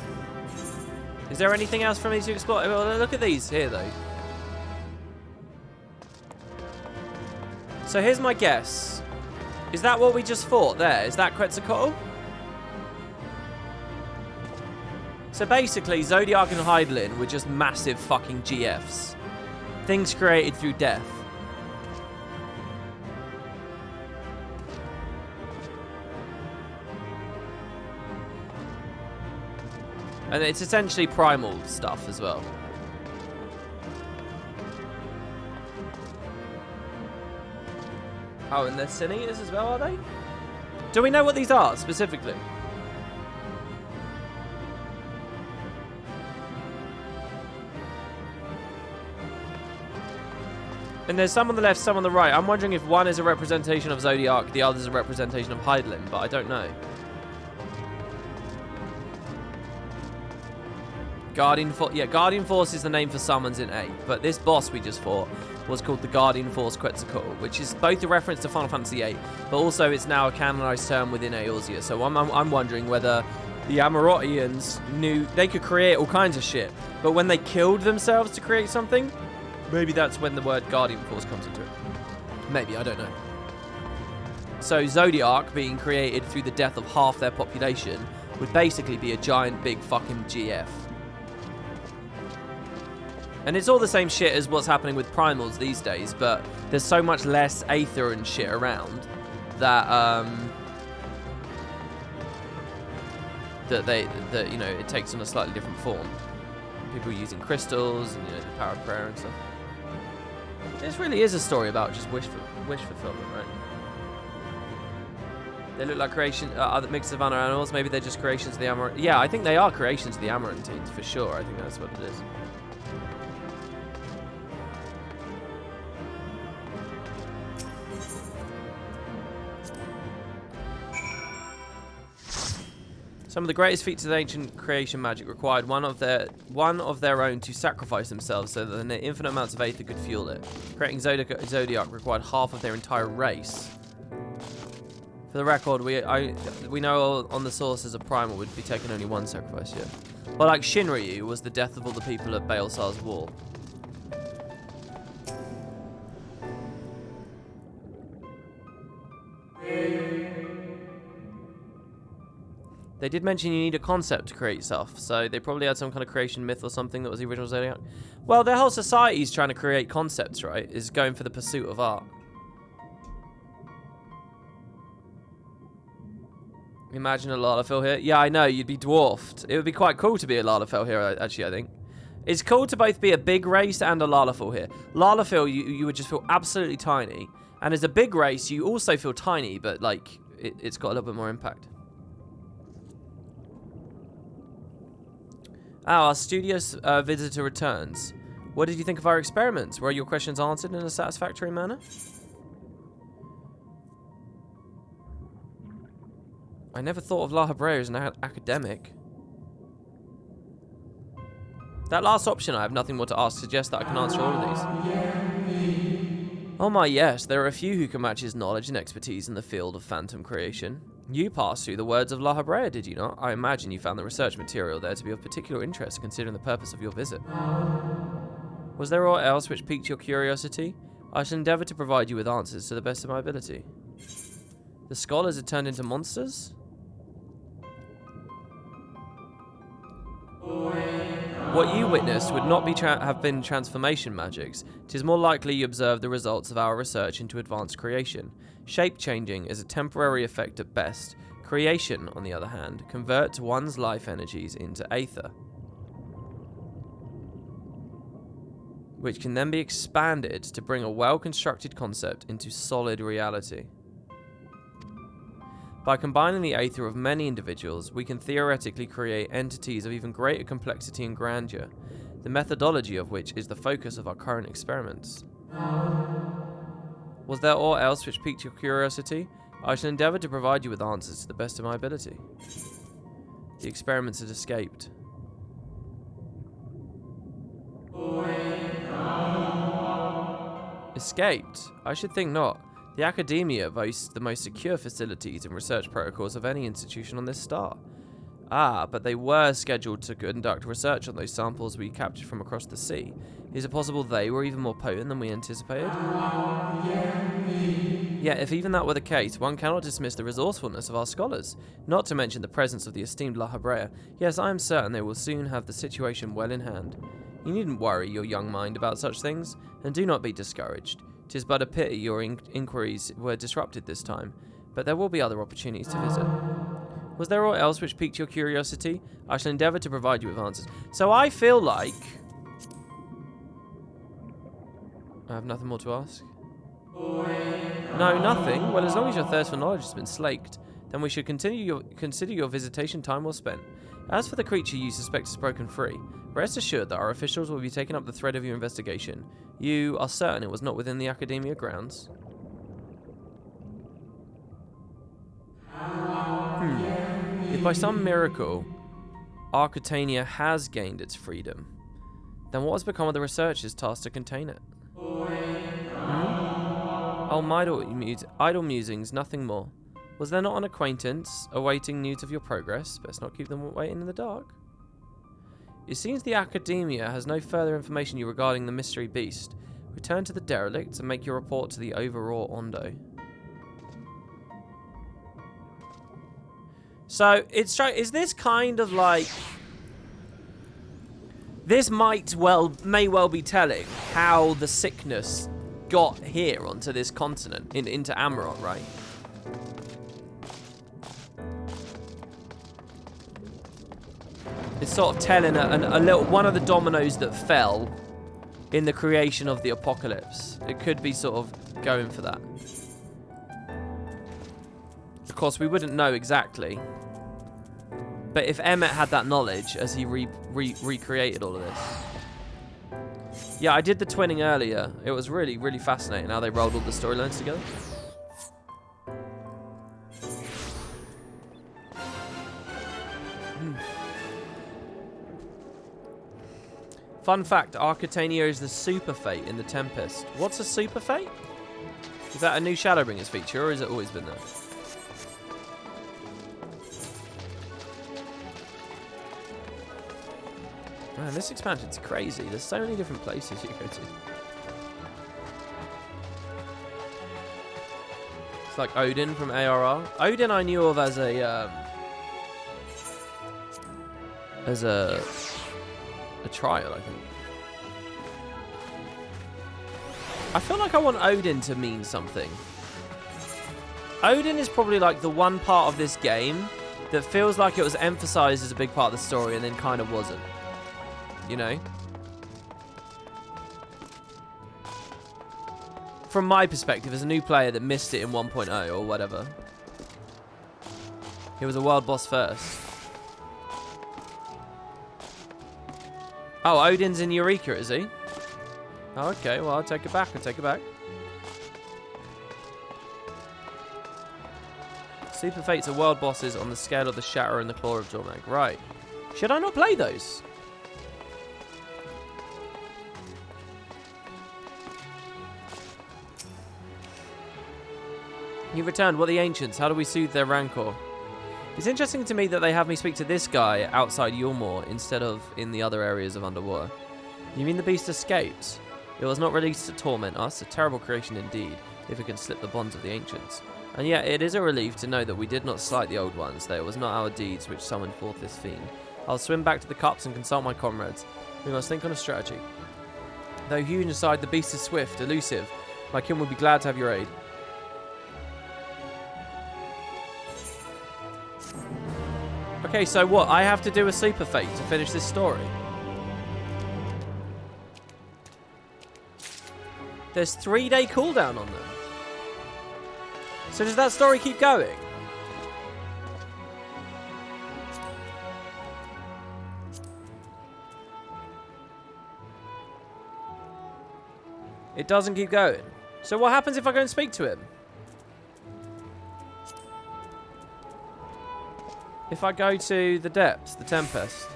Is there anything else for me to explore? Well, look at these here, though. So here's my guess. Is that what we just fought there? Is that Quetzalcoatl? So basically, Zodiac and Heidelin were just massive fucking GFs. Things created through death. And it's essentially primal stuff as well. Oh, and they're Sin Eaters as well, are they? Do we know what these are, specifically? And there's some on the left, some on the right. I'm wondering if one is a representation of Zodiac, the other is a representation of Heidelin, but I don't know. Guardian Force. Yeah, Guardian Force is the name for summons in 8. But this boss we just fought was called the Guardian Force Quetzalcoatl, which is both a reference to Final Fantasy VIII, but also it's now a canonized term within Eorzea. So I'm wondering whether the Amarottians knew they could create all kinds of shit, but when they killed themselves to create something, maybe that's when the word Guardian Force comes into it. Maybe, I don't know. So Zodiac being created through the death of half their population would basically be a giant big fucking GF. And it's all the same shit as what's happening with primals these days, but there's so much less Aether and shit around that that you know, it takes on a slightly different form. People using crystals and, you know, the power of prayer and stuff. This really is a story about just wish fulfillment, right? They look like other mixes of other animals. Maybe they're just creations of the Amarant. Yeah, I think they are creations of the Amarantines for sure. I think that's what it is. Some of the greatest feats of ancient creation magic required one of their own to sacrifice themselves so that the infinite amounts of Aether could fuel it. Creating Zodiac required half of their entire race. For the record, we know on the sources of Primal would be taking only one sacrifice yet. Well, like Shinryu was the death of all the people at Baelsar's wall. They did mention you need a concept to create stuff, so they probably had some kind of creation myth or something that was the original Zodiac. Well, their whole society's trying to create concepts, right? Is going for the pursuit of art. Imagine a Lalafell here. Yeah, I know, you'd be dwarfed. It would be quite cool to be a Lalafell here, actually, I think. It's cool to both be a big race and a Lalafell here. Lalafell, you would just feel absolutely tiny. And as a big race, you also feel tiny, but, like, it's got a little bit more impact. Our studious visitor returns. What did you think of our experiments? Were your questions answered in a satisfactory manner? I never thought of La Habrea as an academic. That last option, I have nothing more to ask, suggests that I can answer all of these. Oh my yes, there are a few who can match his knowledge and expertise in the field of phantom creation. You passed through the words of La Habrea, did you not? I imagine you found the research material there to be of particular interest considering the purpose of your visit. Was there aught else which piqued your curiosity? I shall endeavour to provide you with answers to the best of my ability. The scholars had turned into monsters? What you witnessed would not be have been transformation magics. 'Tis more likely you observed the results of our research into advanced creation. Shape-changing is a temporary effect at best. Creation, on the other hand, converts one's life energies into Aether, which can then be expanded to bring a well-constructed concept into solid reality. By combining the Aether of many individuals, we can theoretically create entities of even greater complexity and grandeur, the methodology of which is the focus of our current experiments. Was there aught else which piqued your curiosity? I shall endeavour to provide you with answers to the best of my ability. The experiments had escaped. Escaped? I should think not. The Academia boasts the most secure facilities and research protocols of any institution on this star. Ah, but they were scheduled to conduct research on those samples we captured from across the sea. Is it possible they were even more potent than we anticipated? Yet, if even that were the case, one cannot dismiss the resourcefulness of our scholars, not to mention the presence of the esteemed La Habrea. Yes, I am certain they will soon have the situation well in hand. You needn't worry your young mind about such things, and do not be discouraged. 'Tis but a pity your inquiries were disrupted this time, but there will be other opportunities to visit. Was there aught else which piqued your curiosity? I shall endeavour to provide you with answers. So I feel like I have nothing more to ask. No, nothing. Well, as long as your thirst for knowledge has been slaked, then we should consider your visitation time well spent. As for the creature you suspect is broken free, rest assured that our officials will be taking up the thread of your investigation. You are certain it was not within the Academia grounds? If by some miracle Arcatania has gained its freedom. Then what has become of the researchers tasked to contain it? Oh, my idle musings, nothing more. Was there not an acquaintance awaiting news of your progress? Best not keep them waiting in the dark. It seems the Academia has no further information regarding the mystery beast. Return to the derelict and make your report to the overwrought Ondo. So, is this kind of like... This may well be telling how the sickness got here onto this continent, into Amarok, right? It's sort of telling a little one of the dominoes that fell in the creation of the apocalypse. It could be sort of going for that. Of course, we wouldn't know exactly. But if Emmett had that knowledge as he recreated all of this. Yeah, I did the twinning earlier. It was really, really fascinating how they rolled all the storylines together. Fun fact, Arcatania is the super fate in the Tempest. What's a super fate? Is that a new Shadowbringers feature, or has it always been there? Man, this expansion's crazy. There's so many different places you go to. It's like Odin from ARR. Odin I knew of as a trial, I think. I feel like I want Odin to mean something. Odin is probably like the one part of this game that feels like it was emphasized as a big part of the story and then kind of wasn't. You know? From my perspective, as a new player that missed it in 1.0 or whatever. He was a world boss first. Oh, Odin's in Eureka, is he? Oh, okay, well, I'll take it back. Super Fates are world bosses on the scale of the Shatter and the Claw of Dormag. Right. Should I not play those? You've returned. What are the ancients? How do we soothe their rancor? It's interesting to me that they have me speak to this guy outside Yulmore instead of in the other areas of Underwater. You mean the beast escaped? It was not released to torment us, a terrible creation indeed, if it can slip the bonds of the ancients. And yet it is a relief to know that we did not slight the old ones, that it was not our deeds which summoned forth this fiend. I'll swim back to the cups and consult my comrades. We must think on a strategy. Though huge inside, the beast is swift, elusive. My kin will be glad to have your aid. Okay, so what? I have to do a super fate to finish this story. There's 3-day cooldown on them. So does that story keep going? It doesn't keep going. So what happens if I go and speak to him? If I go to the depths, the Tempest.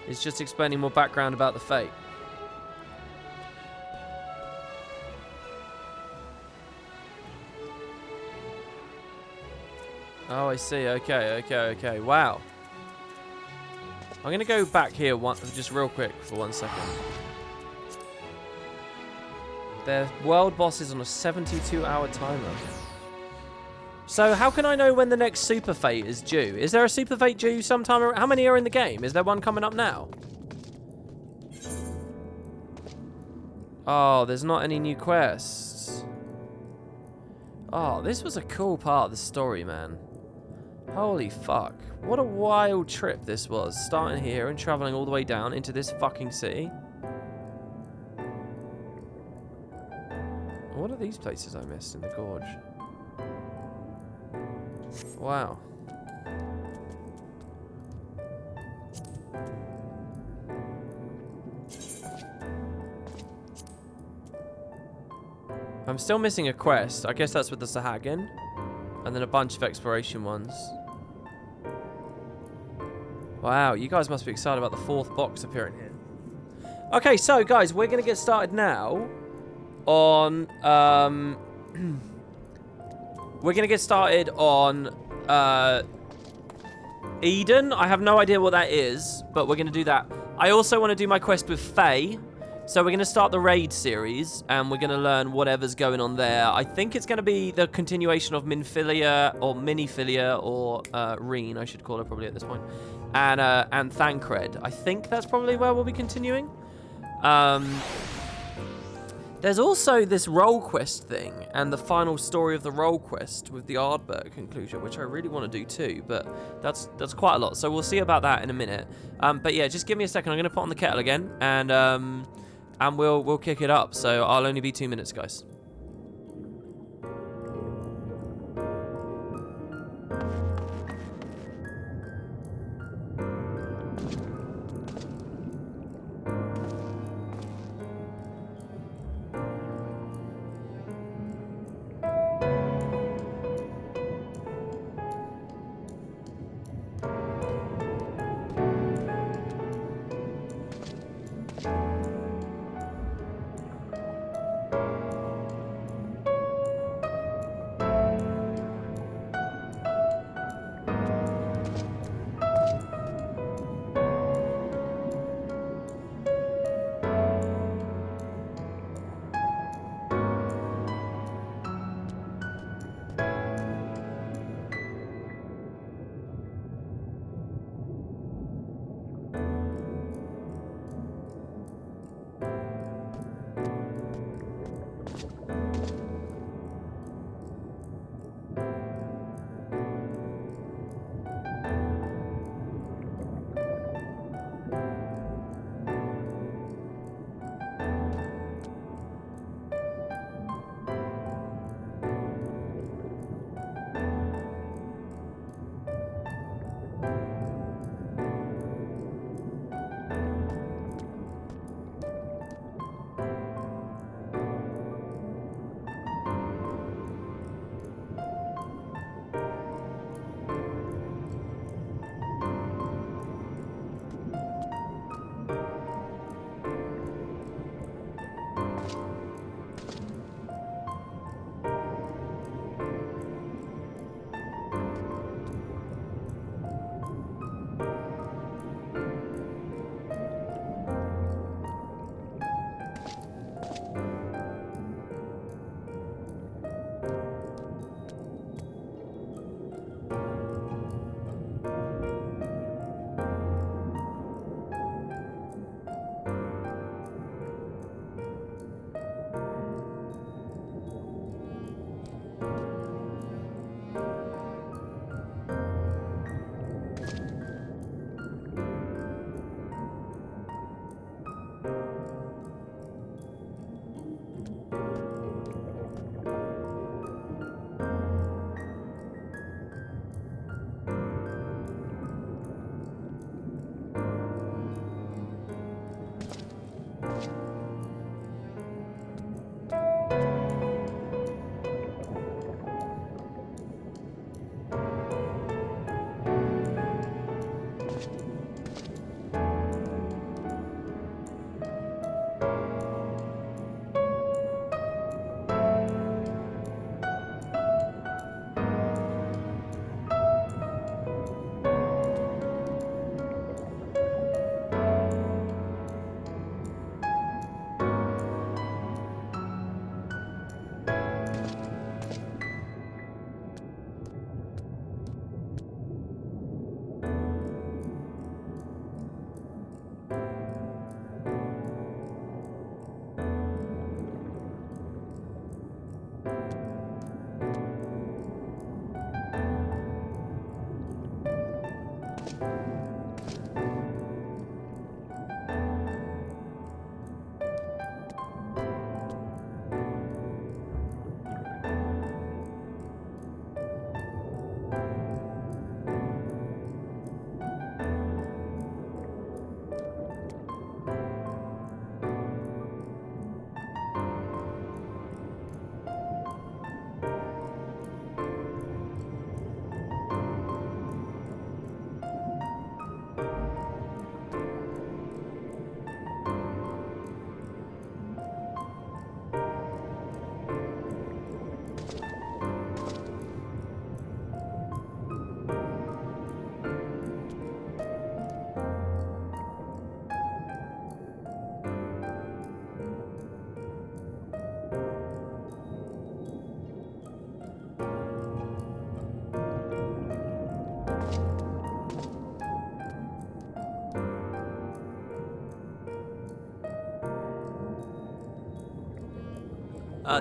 It's just explaining more background about the fate. Oh, I see. Okay. Wow. I'm going to go back here just real quick for 1 second. They're world bosses on a 72-hour timer. So how can I know when the next super fate is due? Is there a super fate due sometime? How many are in the game? Is there one coming up now? Oh, there's not any new quests. Oh, this was a cool part of the story, man. Holy fuck. What a wild trip this was. Starting here and traveling all the way down into this fucking city. What are these places I missed in the gorge? Wow. I'm still missing a quest. I guess that's with the Sahagin. And then a bunch of exploration ones. Wow, you guys must be excited about the 4th box appearing here. Okay, so guys, we're going to get started now on... we're going to get started on Eden. I have no idea what that is, but we're going to do that. I also want to do my quest with Faye. So we're going to start the raid series, and we're going to learn whatever's going on there. I think it's going to be the continuation of Minfilia, or Minifilia, or Reen, I should call her probably at this point, and Thancred. I think that's probably where we'll be continuing. There's also this role quest thing, and the final story of the role quest with the Ardbert conclusion, which I really want to do too, but that's quite a lot. So we'll see about that in a minute. But yeah, just give me a second. I'm going to put on the kettle again, and we'll kick it up. So I'll only be 2 minutes, guys.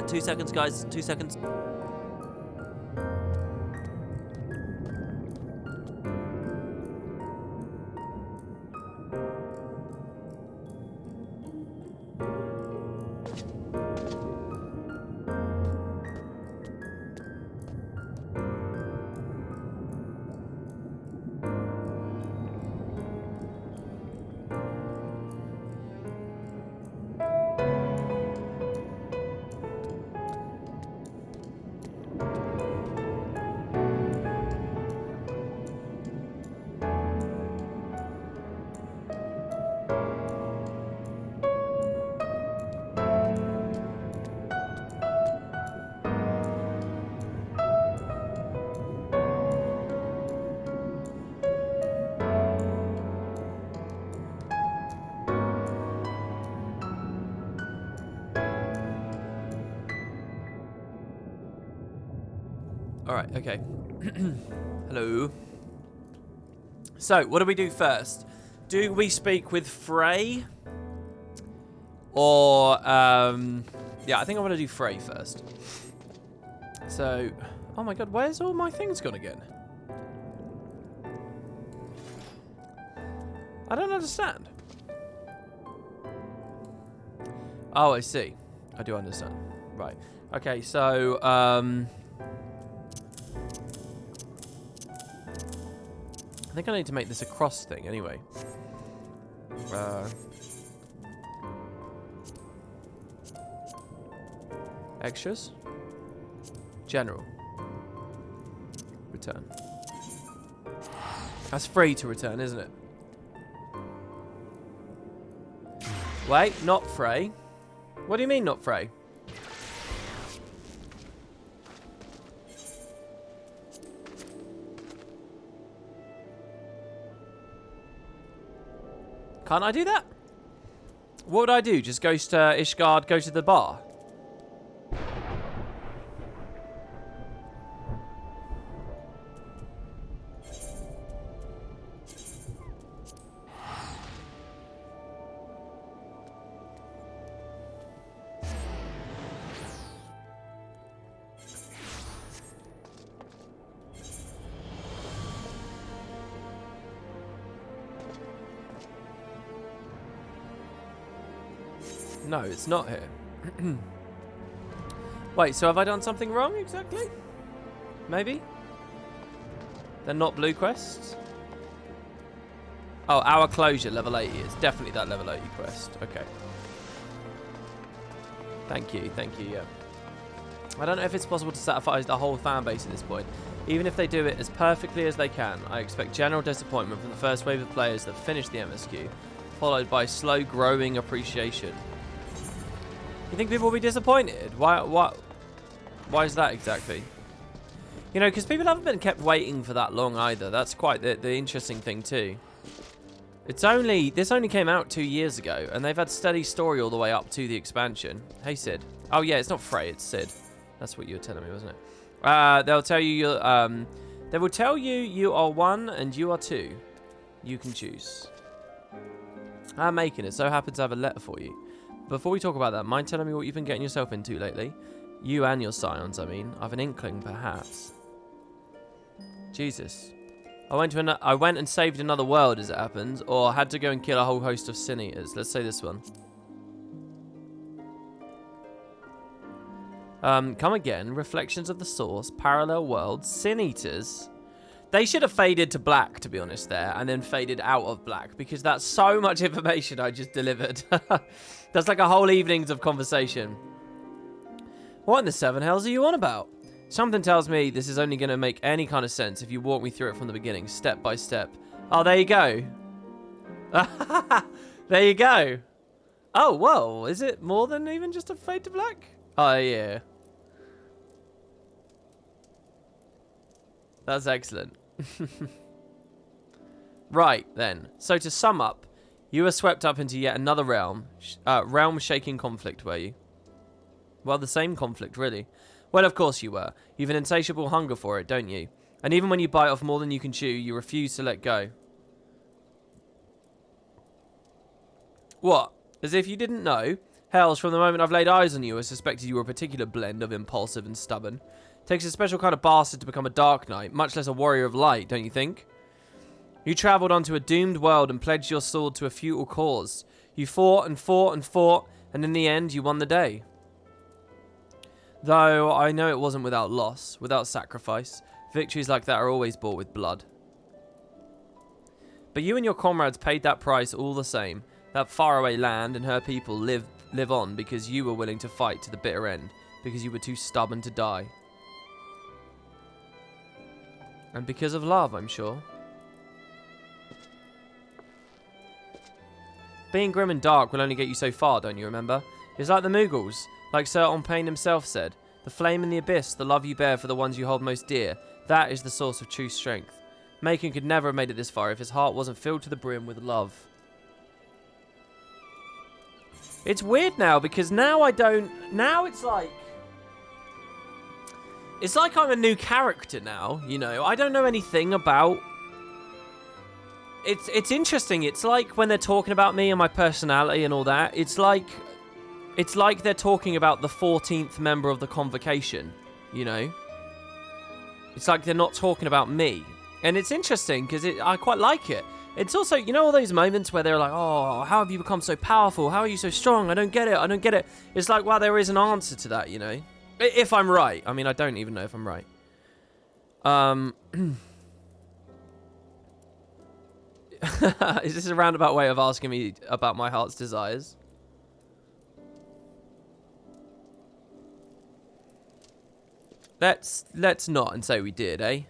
2 seconds, guys. 2 seconds. Alright, okay. Hello. So, what do we do first? Do we speak with Frey? Or, yeah, I think I want to do Frey first. So, oh my god, where's all my things gone again? I don't understand. Oh, I see. I do understand. Right. Okay, so, I think I need to make this a cross thing anyway. Extras. General. Return. That's free to return, isn't it? Wait, not Frey. What do you mean not Frey? Can't I do that? What would I do? Just go to Ishgard, go to the bar? No, it's not here. Wait, so have I done something wrong exactly? Maybe? They're not blue quests? Oh, Our Closure, level 80. It's definitely that level 80 quest. Okay. Thank you, yeah. I don't know if it's possible to satisfy the whole fan base at this point. Even if they do it as perfectly as they can, I expect general disappointment from the first wave of players that finish the MSQ, followed by slow growing appreciation. You think people will be disappointed? Why is that exactly? You know, because people haven't been kept waiting for that long either. That's quite the interesting thing too. This only came out 2 years ago, and they've had steady story all the way up to the expansion. Hey, Sid. Oh yeah, it's not Frey, it's Sid. That's what you were telling me, wasn't it? They'll tell you they will tell you you are 1 and you are 2. You can choose. I'm making it. So happens to have a letter for you. Before we talk about that, mind telling me what you've been getting yourself into lately? You and your scions, I mean. I've an inkling, perhaps. Jesus. I went and saved another world, as it happens, or had to go and kill a whole host of sin eaters. Let's say this one. Come again. Reflections of the Source. Parallel worlds. Sin eaters. They should have faded to black, to be honest, there, and then faded out of black, because that's so much information I just delivered. That's like a whole evenings of conversation. What in the seven hells are you on about? Something tells me this is only going to make any kind of sense if you walk me through it from the beginning, step by step. Oh, there you go. There you go. Oh, whoa. Is it more than even just a fade to black? Oh, yeah. That's excellent. Right, then. So to sum up, you were swept up into yet another realm-shaking conflict, were you? Well, the same conflict, really. Well, of course you were. You've an insatiable hunger for it, don't you? And even when you bite off more than you can chew, you refuse to let go. What? As if you didn't know? Hells, from the moment I've laid eyes on you, I suspected you were a particular blend of impulsive and stubborn. Takes a special kind of bastard to become a Dark Knight, much less a warrior of light, don't you think? You travelled onto a doomed world and pledged your sword to a futile cause. You fought and fought and fought, and in the end, you won the day. Though I know it wasn't without loss, without sacrifice. Victories like that are always bought with blood. But you and your comrades paid that price all the same. That faraway land and her people live on because you were willing to fight to the bitter end, because you were too stubborn to die. And because of love, I'm sure. Being grim and dark will only get you so far, don't you remember? It's like the Mughals, like Sir Onpain himself said. The flame in the abyss, the love you bear for the ones you hold most dear, that is the source of true strength. Macon could never have made it this far if his heart wasn't filled to the brim with love. It's weird now, because now I don't... Now it's like... It's like I'm a new character now, you know. I don't know anything about... It's interesting. It's like when they're talking about me and my personality and all that. It's like they're talking about the 14th member of the convocation, you know. It's like they're not talking about me. And it's interesting because I quite like it. It's also, you know, all those moments where they're like, oh, how have you become so powerful? How are you so strong? I don't get it. I don't get it. It's like, well, there is an answer to that, you know. If I'm right. I mean, I don't even know if I'm right. Is this a roundabout way of asking me about my heart's desires? Let's not and say we did, eh?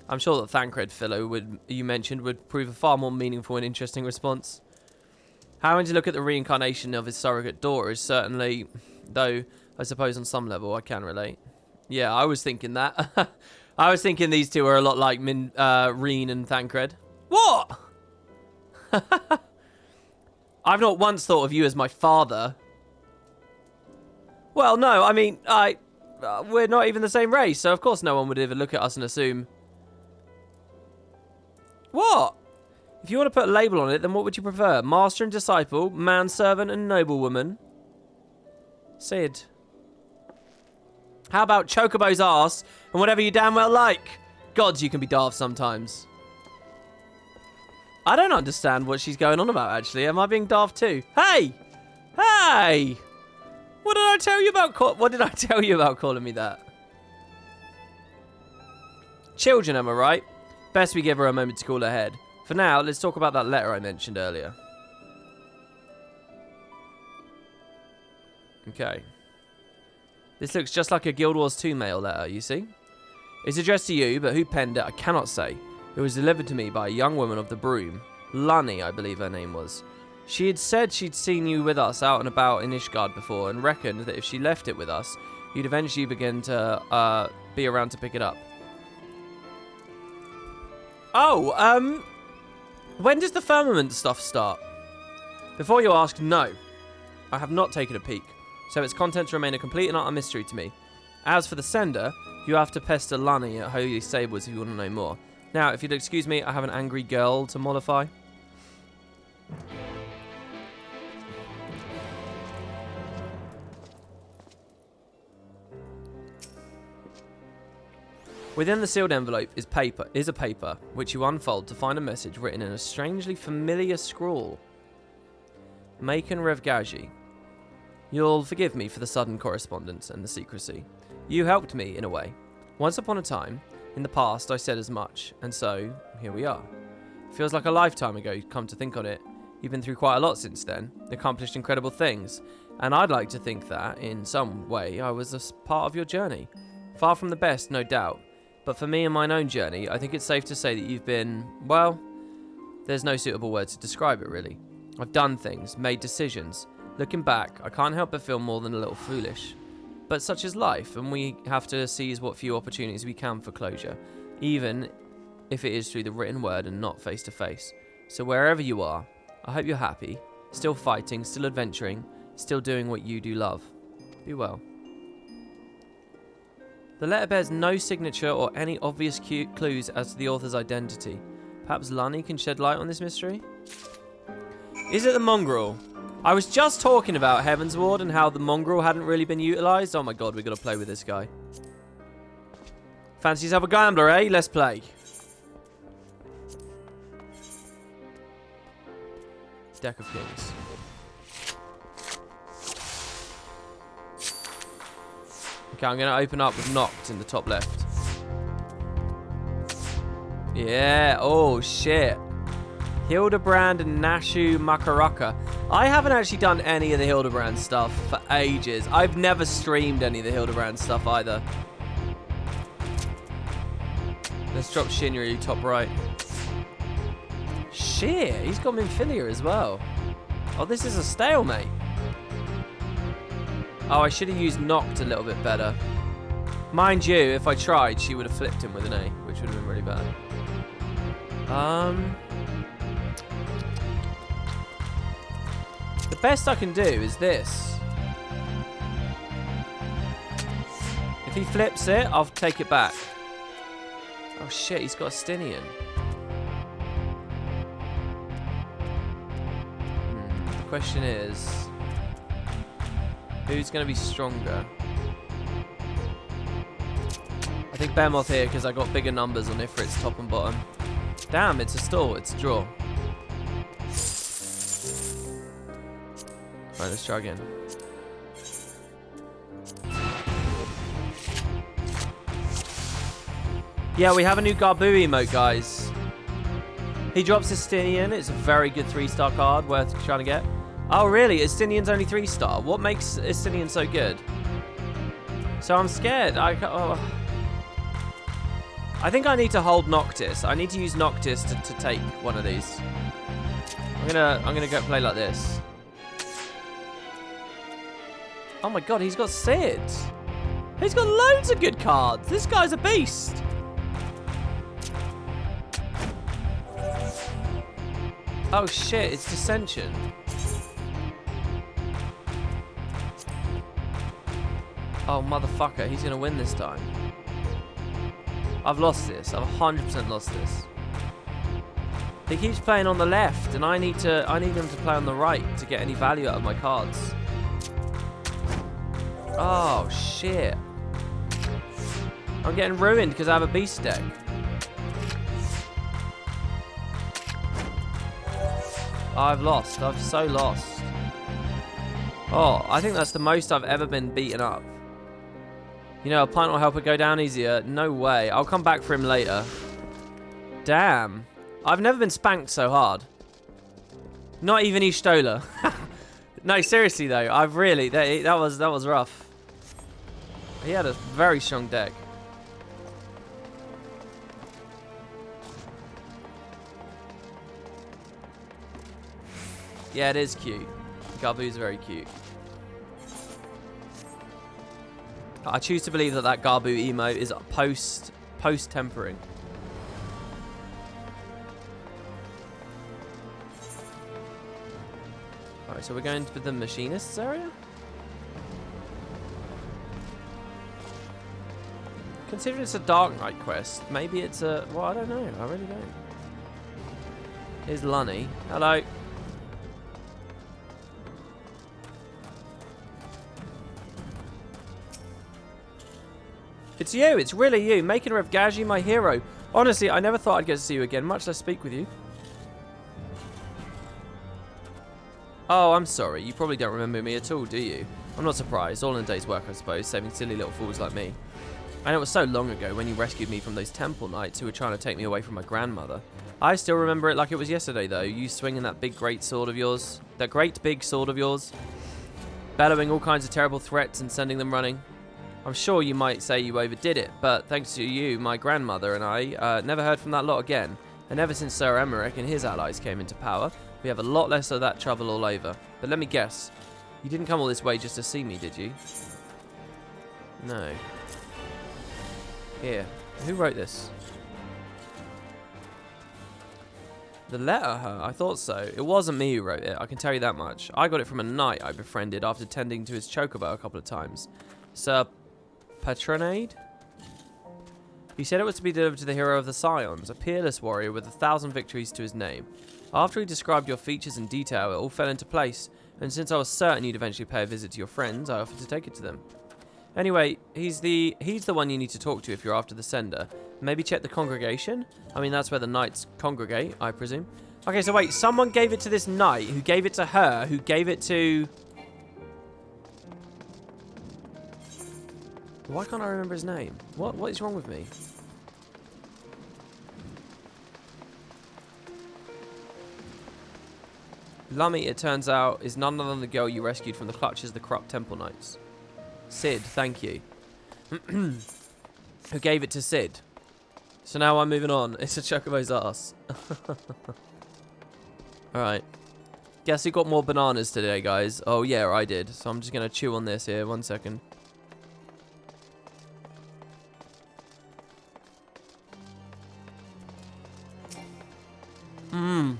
I'm sure that Thancred fellow you mentioned would prove a far more meaningful and interesting response. Having to look at the reincarnation of his surrogate daughter is certainly, though I suppose on some level I can relate. Yeah, I was thinking that. I was thinking these two are a lot like Reen and Thancred. What? I've not once thought of you as my father. Well, no, I mean, we're not even the same race, so of course no one would ever look at us and assume... What? If you want to put a label on it, then what would you prefer? Master and disciple, manservant and noblewoman? Sid. How about Chocobo's arse and whatever you damn well like? Gods, you can be daft sometimes. I don't understand what she's going on about, actually. Am I being daft too? Hey! Hey! What did I tell you about what did I tell you about calling me that? Children, am I right? Best we give her a moment to cool her head. For now, let's talk about that letter I mentioned earlier. Okay. This looks just like a Guild Wars 2 mail letter, you see? It's addressed to you, but who penned it, I cannot say. It was delivered to me by a young woman of the Broom. Lunny, I believe her name was. She had said she'd seen you with us out and about in Ishgard before and reckoned that if she left it with us, you'd eventually begin to be around to pick it up. Oh, when does the firmament stuff start? Before you ask, no. I have not taken a peek, so its contents remain a complete and utter mystery to me. As for the sender, you have to pester Lunny at Holy Sables if you want to know more. Now, if you'd excuse me, I have an angry girl to mollify. Within the sealed envelope is a paper, which you unfold to find a message written in a strangely familiar scrawl. Macon Revgaji. You'll forgive me for the sudden correspondence and the secrecy. You helped me, in a way. Once upon a time, in the past, I said as much, and so, here we are. Feels like a lifetime ago, come to think on it. You've been through quite a lot since then, accomplished incredible things, and I'd like to think that, in some way, I was a part of your journey. Far from the best, no doubt, but for me and my own journey, I think it's safe to say that you've been, well, there's no suitable word to describe it, really. I've done things, made decisions. Looking back, I can't help but feel more than a little foolish. But such is life, and we have to seize what few opportunities we can for closure, even if it is through the written word and not face to face. So wherever you are, I hope you're happy, still fighting, still adventuring, still doing what you do love. Be well. The letter bears no signature or any obvious clues as to the author's identity. Perhaps Lunny can shed light on this mystery? Is it the mongrel? I was just talking about Heaven's Ward and how the mongrel hadn't really been utilised. Oh my god, we got to play with this guy. Fancy yourself a gambler, eh? Let's play. Deck of Kings. Okay, I'm going to open up with Noct in the top left. Yeah. Oh, shit. Hildebrand and Nashu Makaraka. I haven't actually done any of the Hildebrand stuff for ages. I've never streamed any of the Hildebrand stuff either. Let's drop Shinryu top right. Shit, he's got Minfilia as well. Oh, this is a stalemate. Oh, I should have used Noct a little bit better. Mind you, if I tried, she would have flipped him with an A, which would have been really bad. The best I can do is this. If he flips it, I'll take it back. Oh shit, he's got a Stinian. The question is, who's going to be stronger? I think Behemoth here because I got bigger numbers on Ifrit's top and bottom. Damn, it's a stall. It's a draw. Right, let's try again. Yeah, we have a new Garbu emote, guys. He drops Estinian. It's a very good 3-star card, worth trying to get. Oh, really? Estinian's only 3-star. What makes Estinian so good? So I'm scared. I think I need to hold Noctis. I need to use Noctis to take one of these. I'm gonna go play like this. Oh my god, he's got Sid. He's got loads of good cards. This guy's a beast. Oh shit, it's Dissension. Oh motherfucker, he's gonna win this time. I've lost this. I've 100% lost this. He keeps playing on the left, and I need him to play on the right to get any value out of my cards. Oh shit! I'm getting ruined because I have a beast deck. I've lost. I've so lost. Oh, I think that's the most I've ever been beaten up. You know, a pint will help it go down easier. No way. I'll come back for him later. Damn. I've never been spanked so hard. Not even Ishtola. No, seriously though. I've really... That was rough. He had a very strong deck. Yeah, it is cute. Garbu's very cute. I choose to believe that Garbu emote is post tempering. Alright, so we're going to the machinists area? Considering it's a Dark Knight quest, maybe it's a... Well, I don't know. I really don't. Here's Lunny. Hello. It's you. It's really you. Making of Gaji my hero. Honestly, I never thought I'd get to see you again, much less speak with you. Oh, I'm sorry. You probably don't remember me at all, do you? I'm not surprised. All in a day's work, I suppose, saving silly little fools like me. I know it was so long ago when you rescued me from those temple knights who were trying to take me away from my grandmother. I still remember it like it was yesterday, though. You swinging that big, great sword of yours. That great, big sword of yours. Bellowing all kinds of terrible threats and sending them running. I'm sure you might say you overdid it, but thanks to you, my grandmother and I never heard from that lot again. And ever since Sir Emmerich and his allies came into power, we have a lot less of that trouble all over. But let me guess, you didn't come all this way just to see me, did you? No. Here, who wrote this? The letter, huh? I thought so. It wasn't me who wrote it, I can tell you that much. I got it from a knight I befriended after tending to his chocobo a couple of times. Sir Patronade? He said it was to be delivered to the hero of the Scions, a peerless warrior with 1,000 victories to his name. After he described your features in detail, it all fell into place, And since I was certain you'd eventually pay a visit to your friends, I offered to take it to them. Anyway, he's the one you need to talk to if you're after the sender. Maybe check the congregation? I mean, that's where the knights congregate, I presume. Okay, so wait, someone gave it to this knight, who gave it to her, who gave it to... Why can't I remember his name? What is wrong with me? Lummy, it turns out, is none other than the girl you rescued from the clutches of the corrupt temple knights. Sid, thank you. Who gave it to Sid. So now I'm moving on. It's a chocobo's ass. Alright. Guess we got more bananas today, guys. Oh, yeah, I did. So I'm just going to chew on this here. 1 second. Mmm.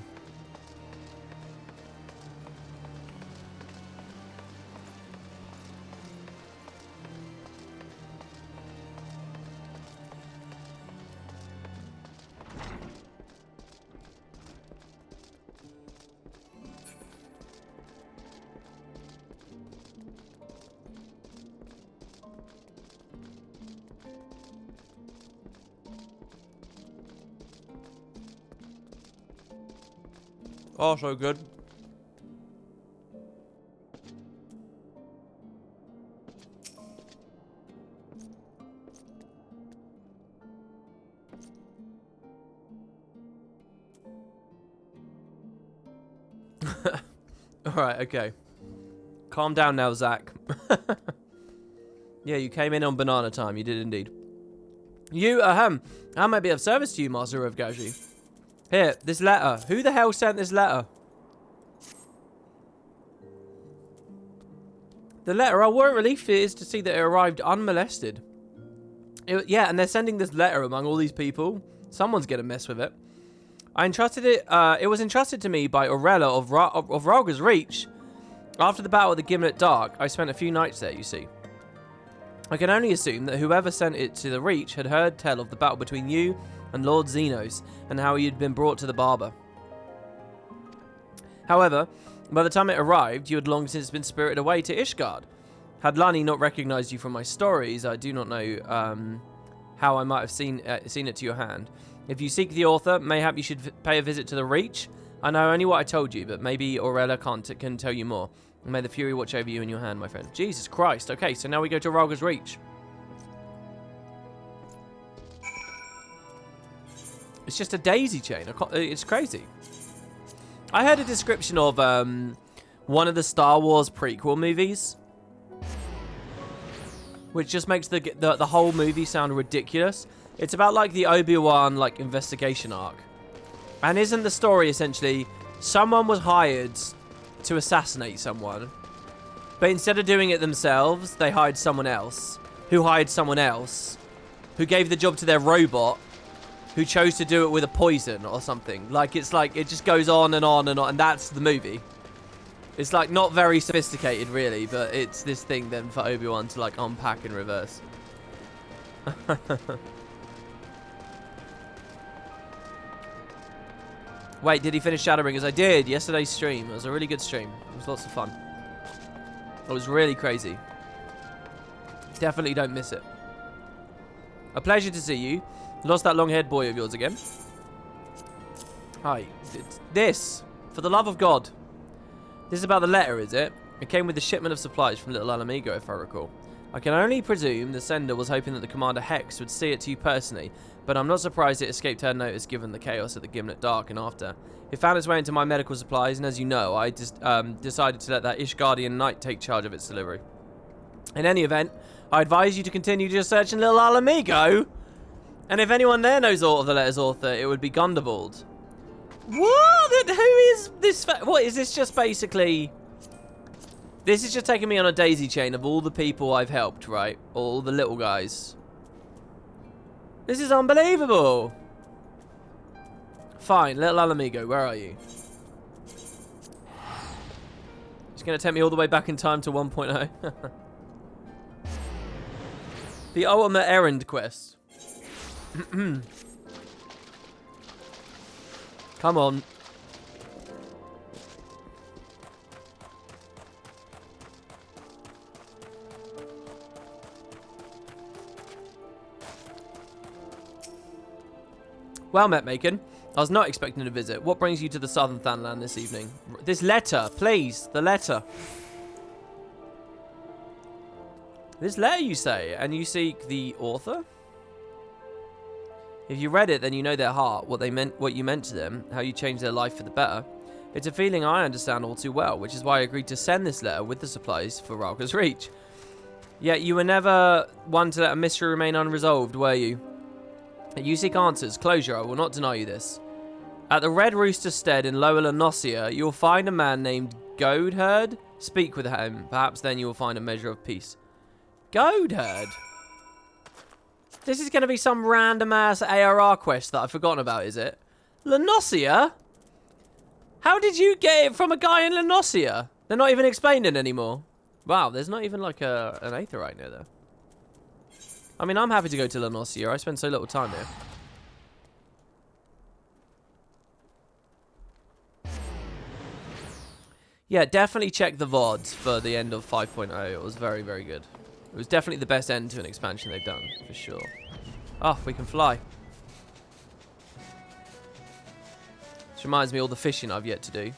Oh, so good. Alright, okay. Calm down now, Zach. Yeah, you came in on banana time. You did indeed. You, I might be of service to you, Master of Gaji. Here, this letter. Who the hell sent this letter? The letter. Oh, what a relief it is to see that it arrived unmolested. Yeah, and they're sending this letter among all these people. Someone's gonna mess with it. I entrusted it. It was entrusted to me by Aurella of Ralga's Reach. After the battle at the Gimlet Dark, I spent a few nights there, you see. I can only assume that whoever sent it to the Reach had heard tell of the battle between you and Lord Xenos, and how he had been brought to the barber. However, by the time it arrived, you had long since been spirited away to Ishgard. Had Lani not recognized you from my stories, I do not know how I might have seen it to your hand. If you seek the author, mayhap you should pay a visit to the Reach. I know only what I told you, but maybe Aurella can tell you more. May the Fury watch over you in your hand, my friend. Jesus Christ. Okay, so now we go to Ralga's Reach. It's just a daisy chain. It's crazy. I heard a description of one of the Star Wars prequel movies, which just makes the whole movie sound ridiculous. It's about like the Obi-Wan like investigation arc, and isn't the story essentially someone was hired to assassinate someone, but instead of doing it themselves, they hired someone else, who hired someone else, who gave the job to their robot, who chose to do it with a poison or something. Like, it's like, it just goes on and on and on, and that's the movie. It's like not very sophisticated really, but it's this thing then for Obi-Wan to like unpack in reverse. Wait, did he finish Shadowbringers? I did, yesterday's stream. It was a really good stream. It was lots of fun. It was really crazy. Definitely don't miss it. A pleasure to see you. Lost that long-haired boy of yours again. Hi. This, for the love of God. This is about the letter, is it? It came with the shipment of supplies from Little Alamigo, if I recall. I can only presume the sender was hoping that the Commander Hex would see it to you personally, but I'm not surprised it escaped her notice given the chaos at the Gimlet Dark and after. It found its way into my medical supplies, and as you know, I just decided to let that Ishgardian Knight take charge of its delivery. In any event, I advise you to continue your search in Little Alamigo. And if anyone there knows aught of the letter's author, it would be Gundabald. What? Who is this? What is this? Just basically, this is just taking me on a daisy chain of all the people I've helped, right? All the little guys. This is unbelievable. Fine, Little Alamigo, where are you? It's going to take me all the way back in time to 1.0. The ultimate errand quest. Come on. Well met, Macon. I was not expecting a visit. What brings you to the Southern Thanland this evening? This letter, please. The letter. This letter, you say, and you seek the author? If you read it, then you know their heart, what you meant to them, how you changed their life for the better. It's a feeling I understand all too well, which is why I agreed to send this letter with the supplies for Ralka's Reach. Yet you were never one to let a mystery remain unresolved, were you? You seek answers, closure, I will not deny you this. At the Red Rooster Stead in Lower Lanosia, you will find a man named Goadherd. Speak with him, perhaps then you will find a measure of peace. Goadherd? This is going to be some random-ass ARR quest that I've forgotten about, is it? Lanosia? How did you get it from a guy in Lanosia? They're not even explaining anymore. Wow, there's not even like an aetheryte near there. I mean, I'm happy to go to Lanosia. I spend so little time here. Yeah, definitely check the VODs for the end of 5.0. It was very, very good. It was definitely the best end to an expansion they've done, for sure. Oh, we can fly. This reminds me of all the fishing I've yet to do.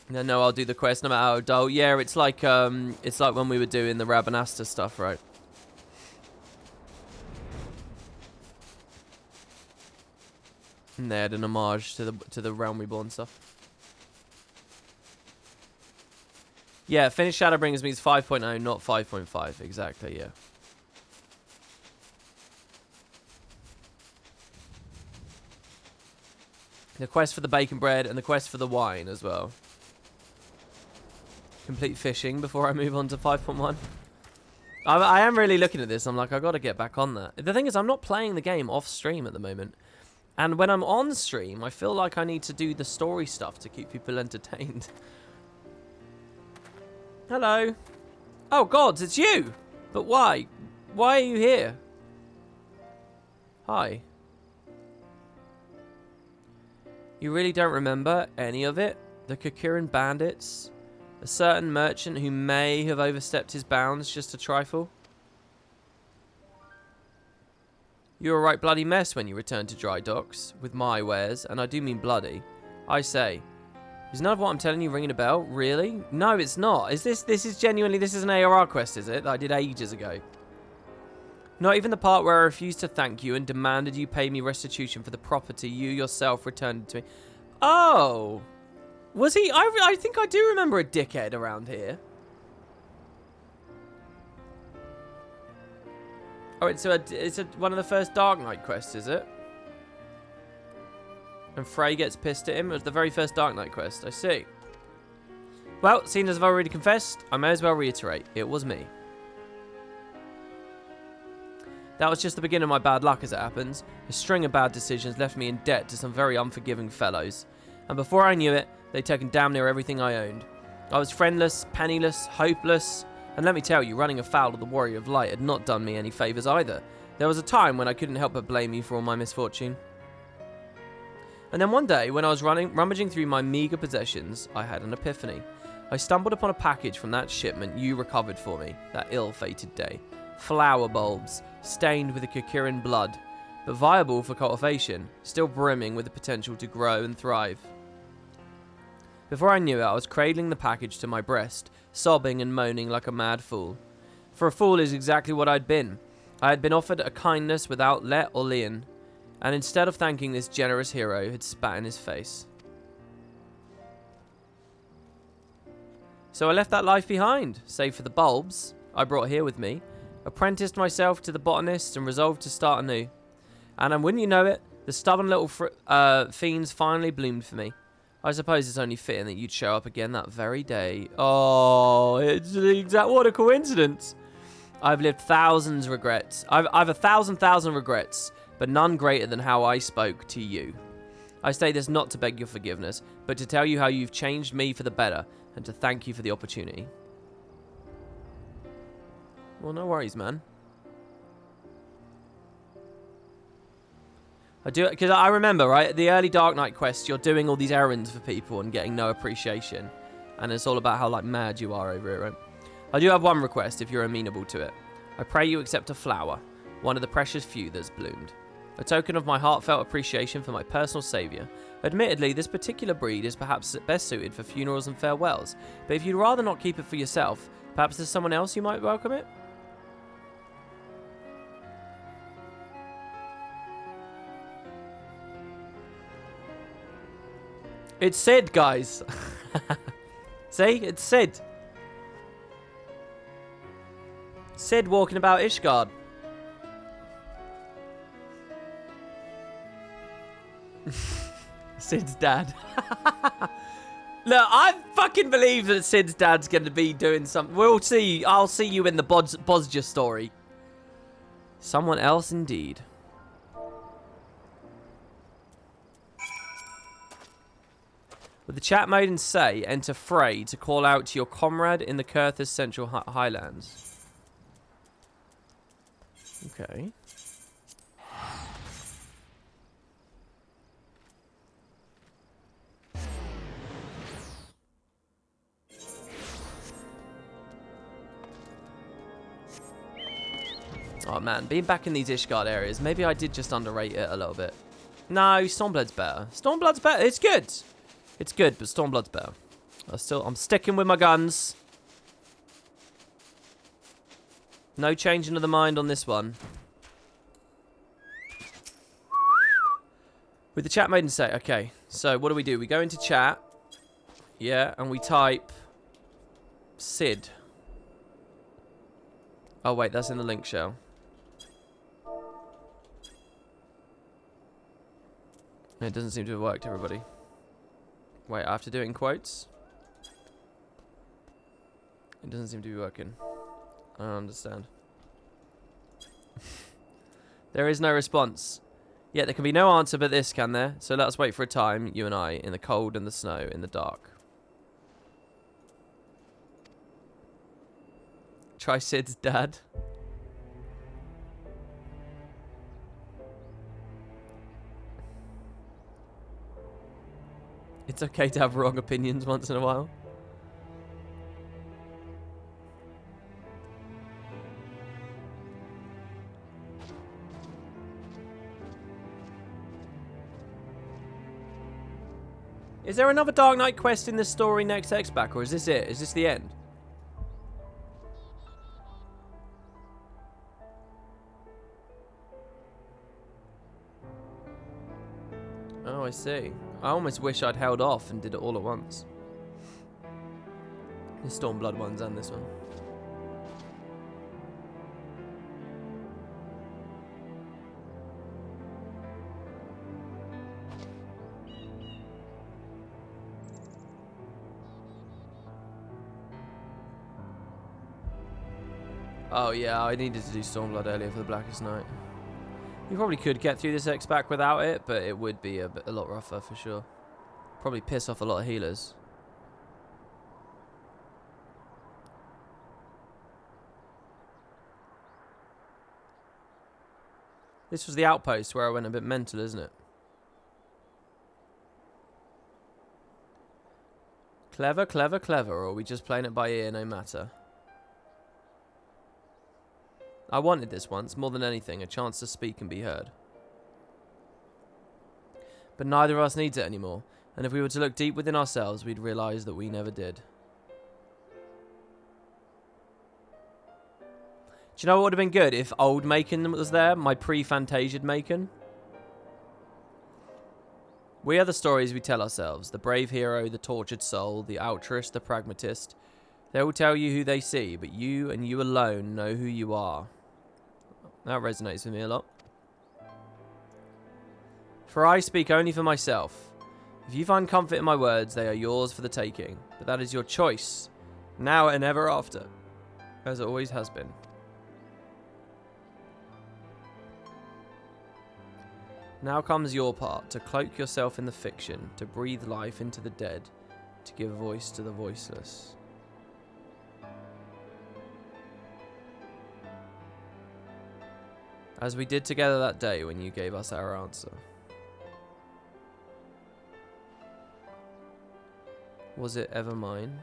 No, I'll do the quest no matter how dull. Yeah, it's like when we were doing the Rabanasta stuff, right? And they had an homage to the Realm Reborn stuff. Yeah, finish Shadowbringers means 5.0, not 5.5. Exactly, yeah. The quest for the bacon bread and the quest for the wine as well. Complete fishing before I move on to 5.1. I am really looking at this. I'm like, I got to get back on that. The thing is, I'm not playing the game off stream at the moment. And when I'm on stream, I feel like I need to do the story stuff to keep people entertained. Hello. Oh, gods, it's you. But why? Why are you here? Hi. You really don't remember any of it? The Kakuran bandits? A certain merchant who may have overstepped his bounds just a trifle? You were a right bloody mess when you returned to Dry Docks with my wares, and I do mean bloody. I say, is none of what I'm telling you ringing a bell? Really? No, it's not. This is genuinely, this is an ARR quest, is it? That I did ages ago. Not even the part where I refused to thank you and demanded you pay me restitution for the property you yourself returned to me. Oh! Was he? I think I do remember a dickhead around here. Oh, it's one of the first Dark Knight quests, is it? And Frey gets pissed at him. It was the very first Dark Knight quest. I see. Well, seeing as I've already confessed, I may as well reiterate. It was me. That was just the beginning of my bad luck, as it happens. A string of bad decisions left me in debt to some very unforgiving fellows. And before I knew it, they'd taken damn near everything I owned. I was friendless, penniless, hopeless. And let me tell you, running afoul of the Warrior of Light had not done me any favours either. There was a time when I couldn't help but blame you for all my misfortune. And then one day, when I was rummaging through my meagre possessions, I had an epiphany. I stumbled upon a package from that shipment you recovered for me, that ill-fated day. Flower bulbs, stained with the Kakuran blood, but viable for cultivation, still brimming with the potential to grow and thrive. Before I knew it, I was cradling the package to my breast, sobbing and moaning like a mad fool. For a fool is exactly what I'd been. I had been offered a kindness without let or lien, and instead of thanking this generous hero, had spat in his face. So I left that life behind, save for the bulbs I brought here with me, apprenticed myself to the botanist, and resolved to start anew. And wouldn't you know it, the stubborn little fiends finally bloomed for me. I suppose it's only fitting that you'd show up again that very day. Oh, it's the exact, what a coincidence. I've lived thousands regrets. I've a thousand regrets, but none greater than how I spoke to you. I say this not to beg your forgiveness, but to tell you how you've changed me for the better, and to thank you for the opportunity. Well, no worries, man. I do, because I remember, right, the early Dark Knight quests, you're doing all these errands for people and getting no appreciation. And it's all about how, like, mad you are over it, right? I do have one request, if you're amenable to it. I pray you accept a flower, one of the precious few that's bloomed. A token of my heartfelt appreciation for my personal saviour. Admittedly, this particular breed is perhaps best suited for funerals and farewells, but if you'd rather not keep it for yourself, perhaps there's someone else who might welcome it? It's Sid, guys. See? It's Sid. Sid walking about Ishgard. Sid's dad. Look, I fucking believe that Sid's dad's going to be doing something. We'll see. I'll see you in the Bosja story. Someone else indeed. With the chat mode and say, enter fray to call out to your comrade in the Kurthus Central Highlands. Okay. Oh man, being back in these Ishgard areas, maybe I did just underrate it a little bit. No, Stormblood's better. Stormblood's better. It's good. It's good, but Stormblood's better. I'm sticking with my guns. No changing of the mind on this one. With the chat mode and say, okay, so what do? We go into chat. Yeah, and we type Sid. Oh wait, that's in the link shell. It doesn't seem to have worked, everybody. Wait, I have to do it in quotes? It doesn't seem to be working. I don't understand. There is no response. Yeah, there can be no answer but this, can there? So let us wait for a time, you and I, in the cold and the snow, in the dark. Try Sid's dad. It's okay to have wrong opinions once in a while. Is there another Dark Knight quest in this story next X-Back, or is this it? Is this the end? Oh, I see. I almost wish I'd held off and did it all at once. The Stormblood ones and this one. Oh yeah, I needed to do Stormblood earlier for the Blackest Night. You probably could get through this X-Back without it, but it would be a lot rougher for sure. Probably piss off a lot of healers. This was the outpost where I went a bit mental, isn't it? Clever, clever, clever, or are we just playing it by ear, no matter? I wanted this once, more than anything, a chance to speak and be heard. But neither of us needs it anymore, and if we were to look deep within ourselves, we'd realise that we never did. Do you know what would have been good if old Macon was there? My pre-Fantasia'd Macon? We are the stories we tell ourselves. The brave hero, the tortured soul, the altruist, the pragmatist. They will tell you who they see, but you and you alone know who you are. That resonates with me a lot. For I speak only for myself. If you find comfort in my words, they are yours for the taking. But that is your choice, now and ever after, as it always has been. Now comes your part, to cloak yourself in the fiction, to breathe life into the dead, to give voice to the voiceless. As we did together that day when you gave us our answer. Was it ever mine?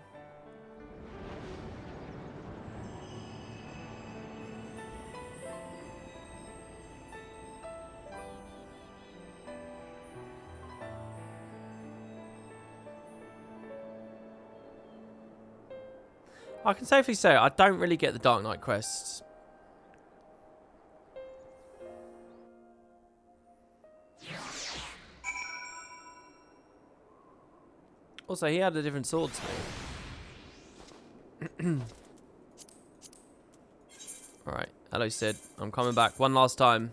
I can safely say I don't really get the Dark Knight quests. Also, he had a different sword to me. Alright, hello Sid. I'm coming back one last time.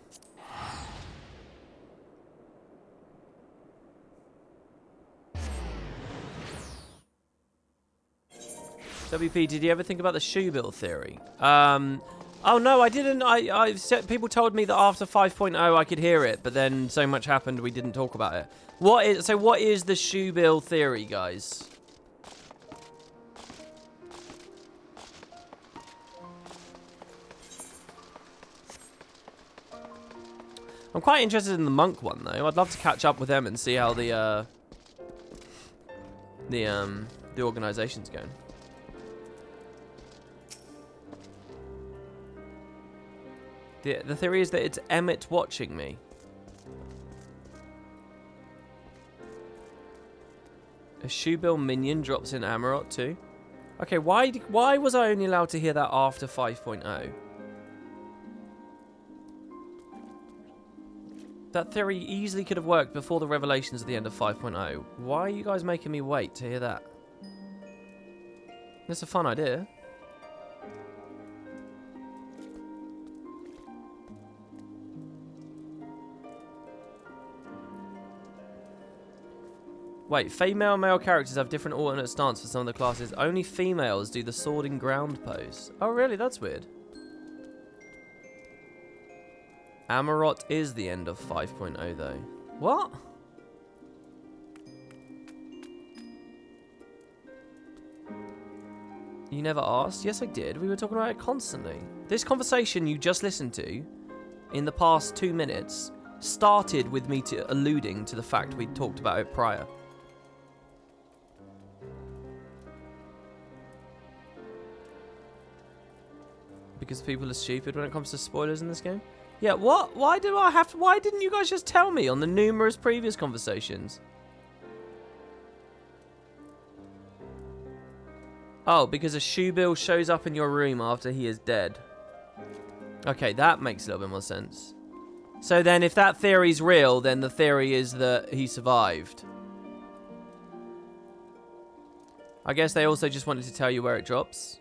WP, did you ever think about the shoe bill theory? Oh no, I didn't. People told me that after 5.0 I could hear it, but then so much happened we didn't talk about it. What is the shoe bill theory, guys? I'm quite interested in the monk one though. I'd love to catch up with them and see how the organization's going. The theory is that it's Emmett watching me. A shoebill minion drops in Amarot too. Okay, why was I only allowed to hear that after 5.0? That theory easily could have worked before the revelations at the end of 5.0. Why are you guys making me wait to hear that? That's a fun idea. Wait, female and male characters have different alternate stance for some of the classes. Only females do the swording ground pose. Oh, really? That's weird. Amarot is the end of 5.0, though. What? You never asked? Yes, I did. We were talking about it constantly. This conversation you just listened to, in the past 2 minutes, started with me alluding to the fact we talked about it prior. Because people are stupid when it comes to spoilers in this game? Yeah, what? Why didn't you guys just tell me on the numerous previous conversations? Oh, because a shoebill shows up in your room after he is dead. Okay, that makes a little bit more sense. So then if that theory's real, then the theory is that he survived. I guess they also just wanted to tell you where it drops.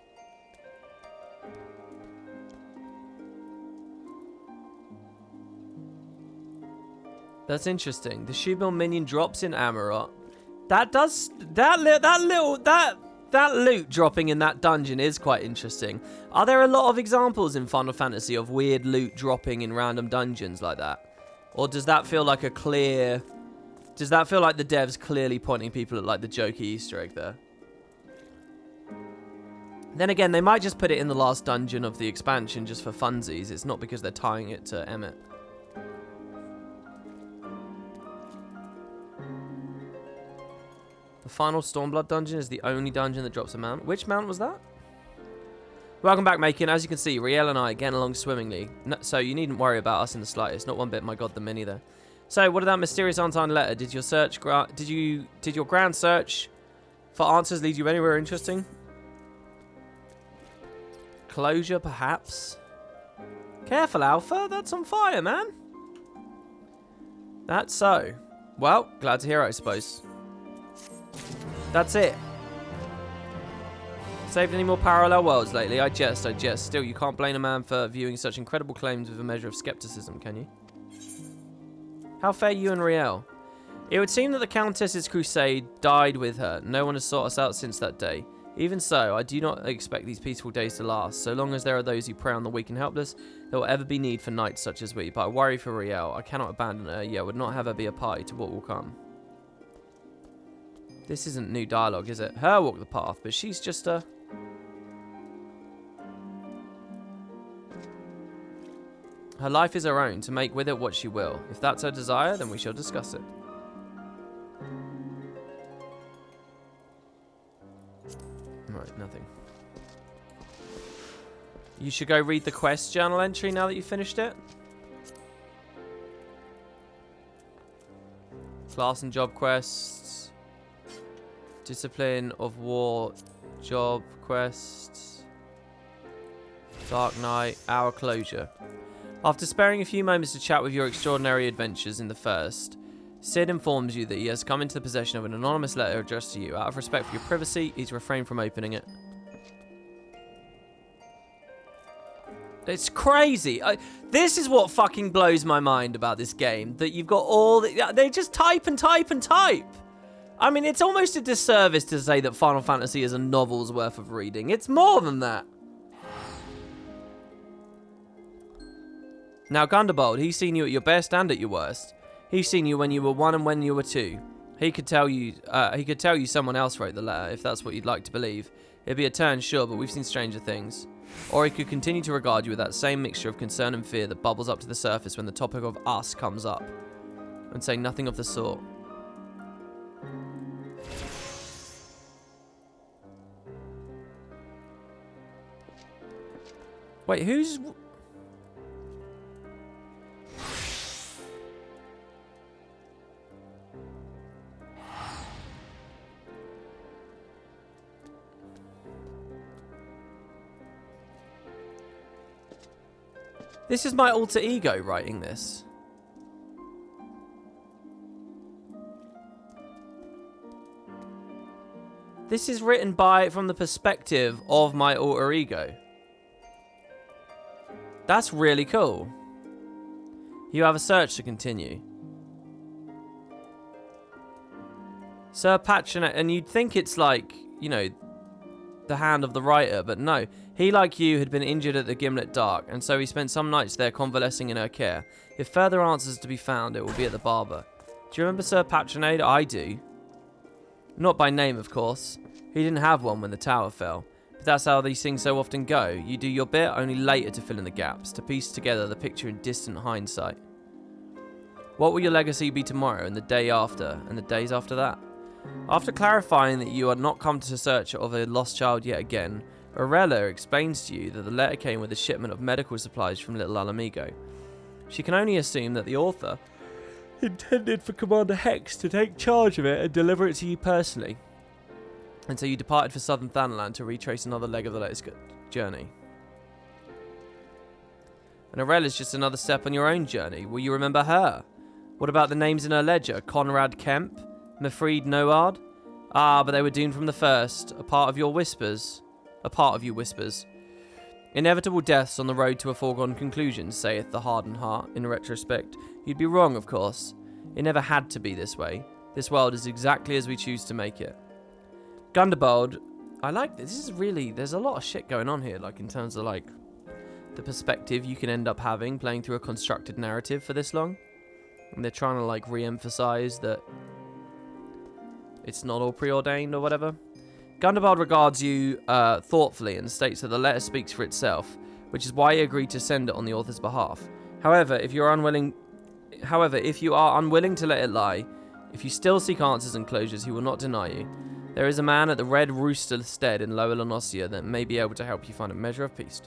That's interesting. The shoebill minion drops in Amarot. That loot dropping in that dungeon is quite interesting. Are there a lot of examples in Final Fantasy of weird loot dropping in random dungeons like that? Or does that feel like does that feel like the devs clearly pointing people at like the jokey Easter egg there? Then again, they might just put it in the last dungeon of the expansion just for funsies. It's not because they're tying it to Emmett. The final Stormblood dungeon is the only dungeon that drops a mount. Which mount was that? Welcome back, Macon. As you can see, Riel and I are getting along swimmingly. No, so you needn't worry about us in the slightest. Not one bit. My god, the mini there. So, what did that mysterious unsigned letter? Did your grand search for answers lead you anywhere interesting? Closure, perhaps? Careful, Alpha. That's on fire, man. That's so. Well, glad to hear it, I suppose. That's it. Saved any more parallel worlds lately? I jest. Still, you can't blame a man for viewing such incredible claims with a measure of skepticism, can you? How fare you and Riel? It would seem that the Countess's crusade died with her. No one has sought us out since that day. Even so, I do not expect these peaceful days to last. So long as there are those who prey on the weak and helpless, there will ever be need for knights such as we. But I worry for Riel. I cannot abandon her, yet would not have her be a party to what will come. This isn't new dialogue, is it? Her walk the path, but she's just a... Her life is her own, to make with it what she will. If that's her desire, then we shall discuss it. Right, nothing. You should go read the quest journal entry now that you've finished it. Class and job quests. Discipline of war Job, quests. Dark Night, Hour Closure. After sparing a few moments to chat with your extraordinary adventures in the first, Sid informs you that he has come into the possession of an anonymous letter addressed to you. Out of respect for your privacy, he's refrained from opening it. It's crazy. This is what fucking blows my mind about this game. That you've got all... They just type and type and type. I mean, it's almost a disservice to say that Final Fantasy is a novel's worth of reading. It's more than that. Now, Gundabald, he's seen you at your best and at your worst. He's seen you when you were 1 and when you were 2. He could tell you someone else wrote the letter, if that's what you'd like to believe. It'd be a turn, sure, but we've seen stranger things. Or he could continue to regard you with that same mixture of concern and fear that bubbles up to the surface when the topic of us comes up. And say nothing of the sort. Wait, who's... This is my alter ego writing this. This is written from the perspective of my alter ego. That's really cool. You have a search to continue. Sir Patronate, and you'd think it's like, you know, the hand of the writer, but no. He, like you, had been injured at the Gimlet Dark, and so he spent some nights there convalescing in her care. If further answers to be found, it will be at the barber. Do you remember Sir Patronade? I do. Not by name, of course. He didn't have one when the tower fell. But that's how these things so often go. You do your bit, only later to fill in the gaps, to piece together the picture in distant hindsight. What will your legacy be tomorrow, and the day after, and the days after that? After clarifying that you had not come to search of a lost child yet again, Arella explains to you that the letter came with a shipment of medical supplies from Little Alamigo. She can only assume that the author intended for Commander Hex to take charge of it and deliver it to you personally. And so you departed for southern Thanalan to retrace another leg of the latest journey. And Arella's just another step on your own journey. Will you remember her? What about the names in her ledger? Conrad Kemp? Mifrid Noard? Ah, but they were doomed from the first. A part of you whispers. Inevitable deaths on the road to a foregone conclusion, saith the hardened heart. In retrospect, you'd be wrong, of course. It never had to be this way. This world is exactly as we choose to make it. Gundabald, I like this. This is really, there's a lot of shit going on here, like in terms of like the perspective you can end up having playing through a constructed narrative for this long. And they're trying to like re-emphasize that it's not all preordained or whatever. Gundabald regards you thoughtfully and states that the letter speaks for itself, which is why he agreed to send it on the author's behalf. However, if you are unwilling to let it lie, if you still seek answers and closures, he will not deny you. There is a man at the Red Rooster Stead in Lower Lanosia that may be able to help you find a measure of peace.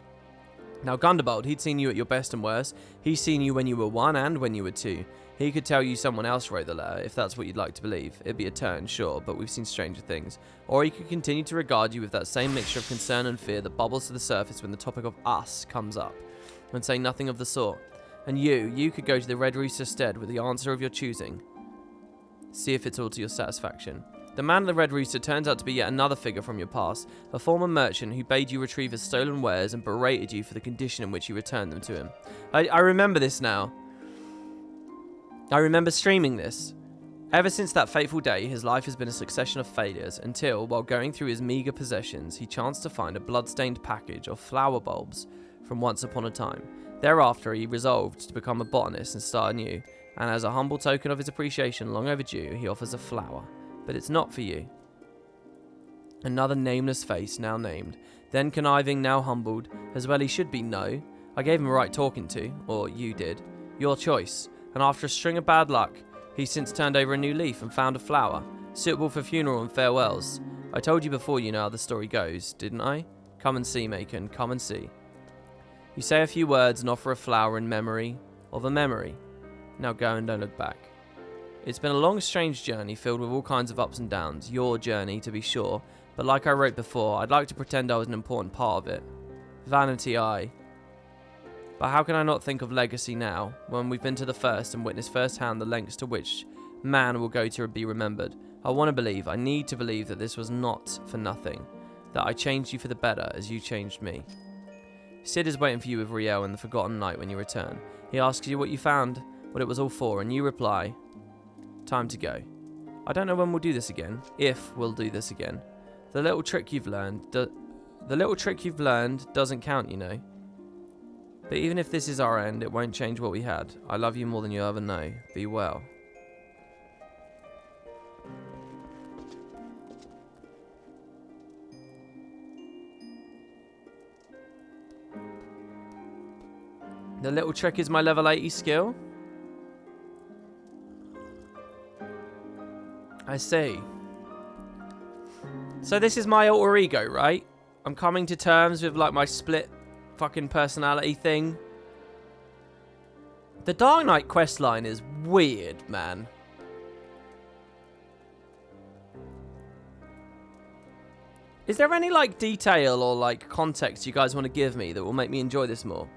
Now, Gundabald, he'd seen you at your best and worst. He's seen you when you were 1 and when you were 2. He could tell you someone else wrote the letter, if that's what you'd like to believe. It'd be a turn, sure, but we've seen stranger things. Or he could continue to regard you with that same mixture of concern and fear that bubbles to the surface when the topic of us comes up, and say nothing of the sort. And you could go to the Red Rooster Stead with the answer of your choosing. See if it's all to your satisfaction. The man at the Red Rooster turns out to be yet another figure from your past, a former merchant who bade you retrieve his stolen wares and berated you for the condition in which you returned them to him. I remember this now. I remember streaming this. Ever since that fateful day, his life has been a succession of failures until, while going through his meagre possessions, he chanced to find a blood-stained package of flower bulbs from once upon a time. Thereafter, he resolved to become a botanist and start anew, and as a humble token of his appreciation long overdue, he offers a flower. But it's not for you. Another nameless face, now named, then conniving, now humbled, as well he should be, no. I gave him a right talking to, or you did. Your choice. And after a string of bad luck, he's since turned over a new leaf and found a flower, suitable for funeral and farewells. I told you before you know how the story goes, didn't I? Come and see, Macon, come and see. You say a few words and offer a flower in memory of a memory. Now go and don't look back. It's been a long, strange journey filled with all kinds of ups and downs. Your journey, to be sure, But like I wrote before, I'd like to pretend I was an important part of it. Vanity aye. But how can I not think of legacy now, when we've been to the first and witnessed firsthand the lengths to which man will go to be remembered? I want to believe, I need to believe that this was not for nothing. That I changed you for the better as you changed me. Sid is waiting for you with Riel in the forgotten night when you return. He asks you what you found, what it was all for, and you reply, time to go. I don't know when we'll do this again, if we'll do this again. The little trick you've learned doesn't count, you know. But even if this is our end, it won't change what we had. I love you more than you'll ever know. Be well. The little trick is my level 80 skill. I see. So this is my alter ego, right? I'm coming to terms with like my split fucking personality thing. The Dark Knight questline is weird, man. Is there any like detail or like context you guys want to give me that will make me enjoy this more?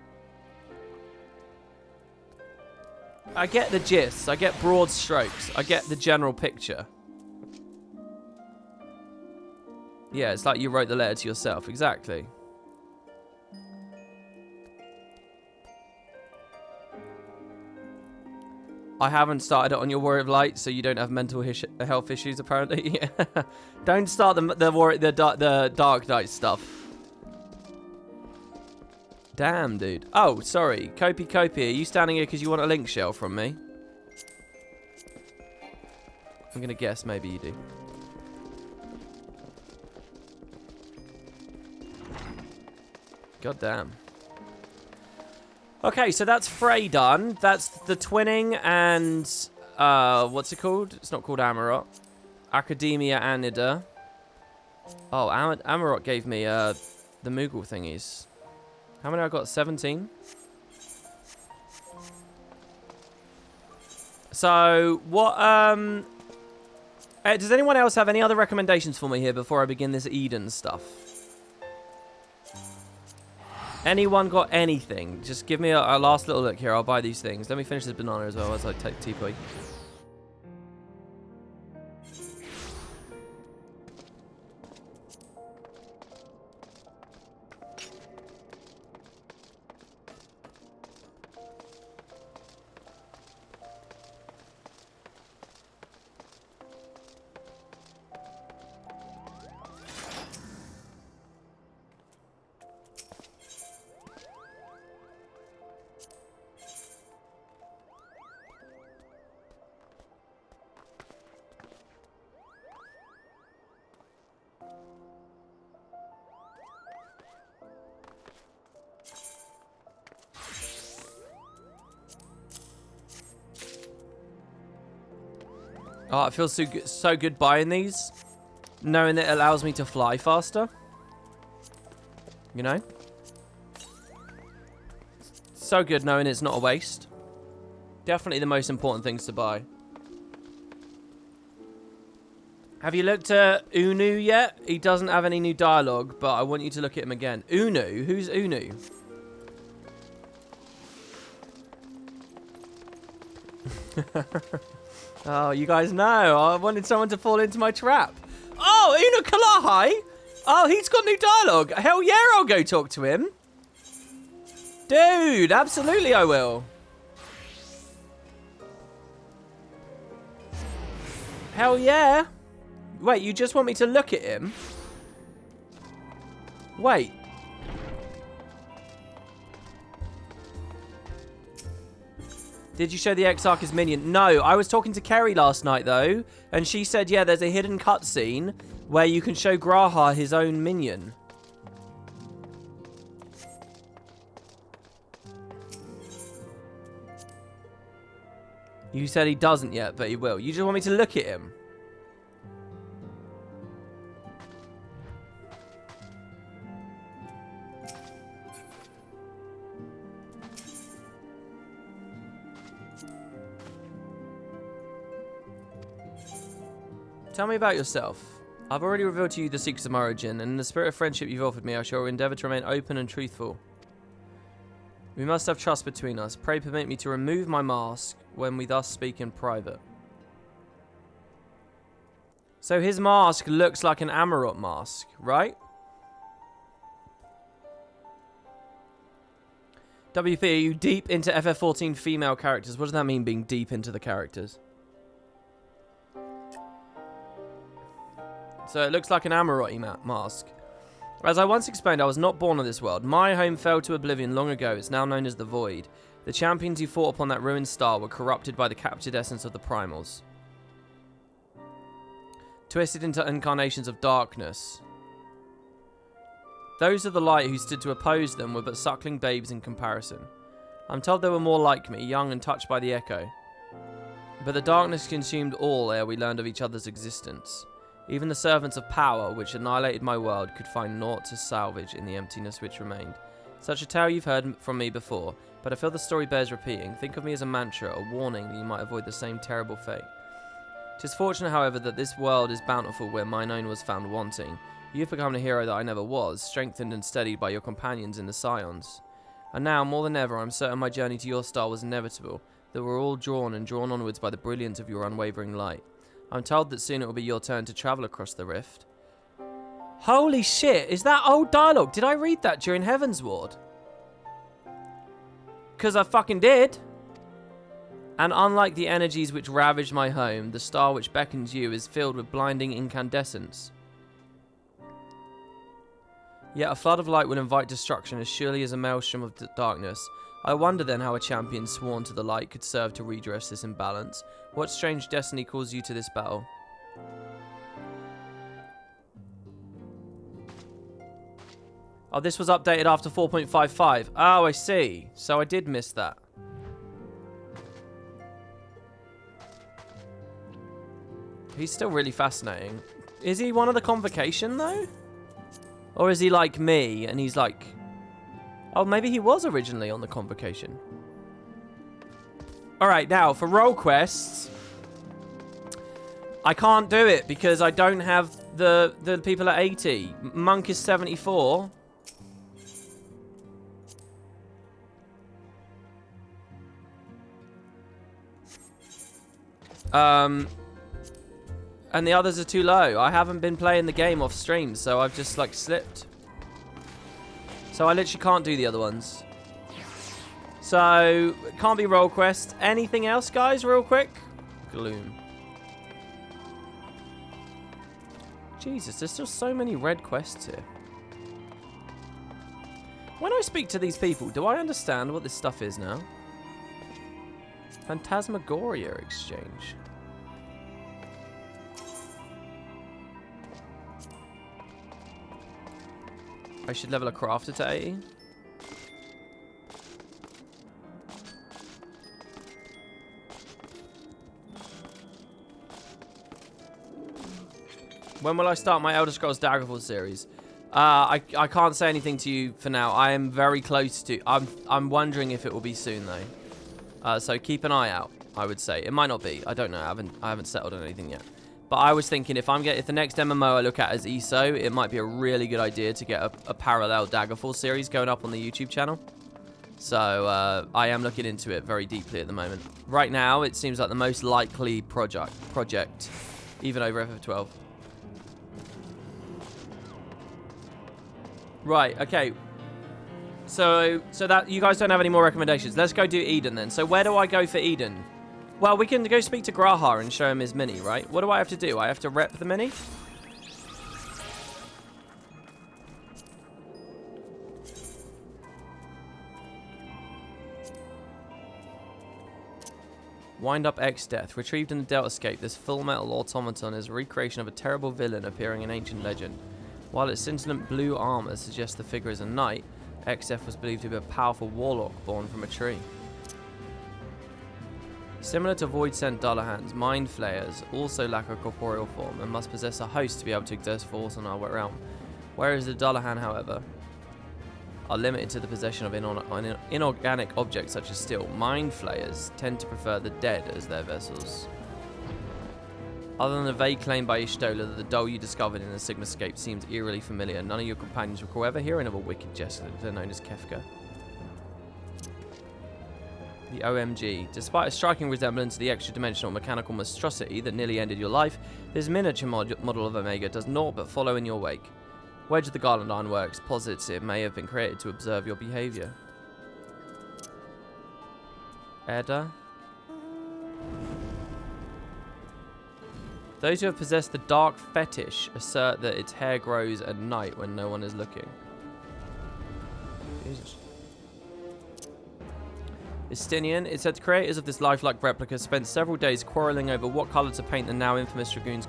I get the gist, I get broad strokes, I get the general picture. Yeah, it's like you wrote the letter to yourself, exactly. I haven't started it on your Warrior of Light, so you don't have mental health issues, apparently. Don't start the Dark Knight stuff. Damn, dude. Oh, sorry. Kopi, are you standing here because you want a link shell from me? I'm going to guess maybe you do. God damn. Okay, so that's Frey done. That's the twinning and... what's it called? It's not called Amarot. Academia Anida. Oh, Amarot gave me the Moogle thingies. How many I got? 17? So, what, does anyone else have any other recommendations for me here before I begin this Eden stuff? Anyone got anything? Just give me a last little look here. I'll buy these things. Let me finish this banana as well as I take TP. Oh, it feels so good buying these. Knowing that it allows me to fly faster. You know? So good knowing it's not a waste. Definitely the most important things to buy. Have you looked at Unu yet? He doesn't have any new dialogue, but I want you to look at him again. Unu? Who's Unu? Oh, you guys know. I wanted someone to fall into my trap. Oh, Unu Kalahai. Oh, he's got new dialogue. Hell yeah, I'll go talk to him. Dude, absolutely I will. Hell yeah. Wait, you just want me to look at him? Wait. Did you show the Exarch his minion? No, I was talking to Kerry last night, though, and she said, yeah, there's a hidden cutscene where you can show Graha his own minion. You said he doesn't yet, but he will. You just want me to look at him? Tell me about yourself. I've already revealed to you the secrets of my origin, and in the spirit of friendship you've offered me, I shall endeavour to remain open and truthful. We must have trust between us. Pray permit me to remove my mask when we thus speak in private. So his mask looks like an Amarot mask, right? WP, are you deep into FF14 female characters? What does that mean, being deep into the characters? So it looks like an Amarot mask. As I once explained, I was not born on this world. My home fell to oblivion long ago. It's now known as the Void. The champions who fought upon that ruined star were corrupted by the captured essence of the primals. Twisted into incarnations of darkness. Those of the light who stood to oppose them were but suckling babes in comparison. I'm told they were more like me, young and touched by the echo. But the darkness consumed all ere we learned of each other's existence. Even the servants of power, which annihilated my world, could find naught to salvage in the emptiness which remained. Such a tale you've heard from me before, but I feel the story bears repeating. Think of me as a mantra, a warning that you might avoid the same terrible fate. 'Tis fortunate, however, that this world is bountiful where mine own was found wanting. You've become a hero that I never was, strengthened and steadied by your companions in the Scions. And now, more than ever, I'm certain my journey to your star was inevitable, that we're all drawn onwards by the brilliance of your unwavering light. I'm told that soon it will be your turn to travel across the rift. Holy shit, is that old dialogue? Did I read that during Heaven's Ward? Because I fucking did. And unlike the energies which ravaged my home, the star which beckons you is filled with blinding incandescence. Yet a flood of light will invite destruction as surely as a maelstrom of darkness. I wonder then how a champion sworn to the light could serve to redress this imbalance. What strange destiny calls you to this battle? Oh, this was updated after 4.55. Oh, I see. So I did miss that. He's still really fascinating. Is he one of the Convocation, though? Or is he like me, and he's like... Oh, maybe he was originally on the Convocation. Alright, now, for role quests... I can't do it, because I don't have the people at 80. Monk is 74. And the others are too low. I haven't been playing the game off stream, so I've just, like, slipped. So I literally can't do the other ones. So, can't be role quest. Anything else, guys, real quick? Gloom. Jesus, there's still so many red quests here. When I speak to these people, do I understand what this stuff is now? Phantasmagoria exchange. I should level a crafter to 80. When will I start my Elder Scrolls Daggerfall series? I can't say anything to you for now. I am very close to... I'm wondering if it will be soon, though. So keep an eye out, I would say. It might not be. I don't know. I haven't settled on anything yet. But I was thinking if the next MMO I look at is ESO, it might be a really good idea to get a parallel Daggerfall series going up on the YouTube channel. So I am looking into it very deeply at the moment. Right now, it seems like the most likely project, even over FF12. Right, okay. So that you guys don't have any more recommendations. Let's go do Eden then. So where do I go for Eden? Well, we can go speak to Grahar and show him his mini, right? What do I have to do? I have to rep the mini? Wind up X Death. Retrieved in the Delta Scape, this full metal automaton is a recreation of a terrible villain appearing in ancient legend. While its scintillant blue armor suggests the figure is a knight, XF was believed to be a powerful warlock born from a tree. Similar to Void-Sent Dullahans, Mind Flayers also lack a corporeal form and must possess a host to be able to exert force on our realm. Whereas the Dullahan, however, are limited to the possession of inorganic objects such as steel. Mind Flayers tend to prefer the dead as their vessels. Other than a vague claim by Ishtola that the doll you discovered in the Sigmascape seems eerily familiar, none of your companions recall ever hearing of a wicked jester known as Kefka. The OMG. Despite a striking resemblance to the extra-dimensional mechanical monstrosity that nearly ended your life, this miniature model of Omega does naught but follow in your wake. Wedge of the Garland Ironworks posits it may have been created to observe your behavior. Edda. Those who have possessed the dark fetish assert that its hair grows at night when no one is looking. Jesus. Estinian. It said the creators of this lifelike replica spent several days quarrelling over what colour to paint the now infamous Dragoon's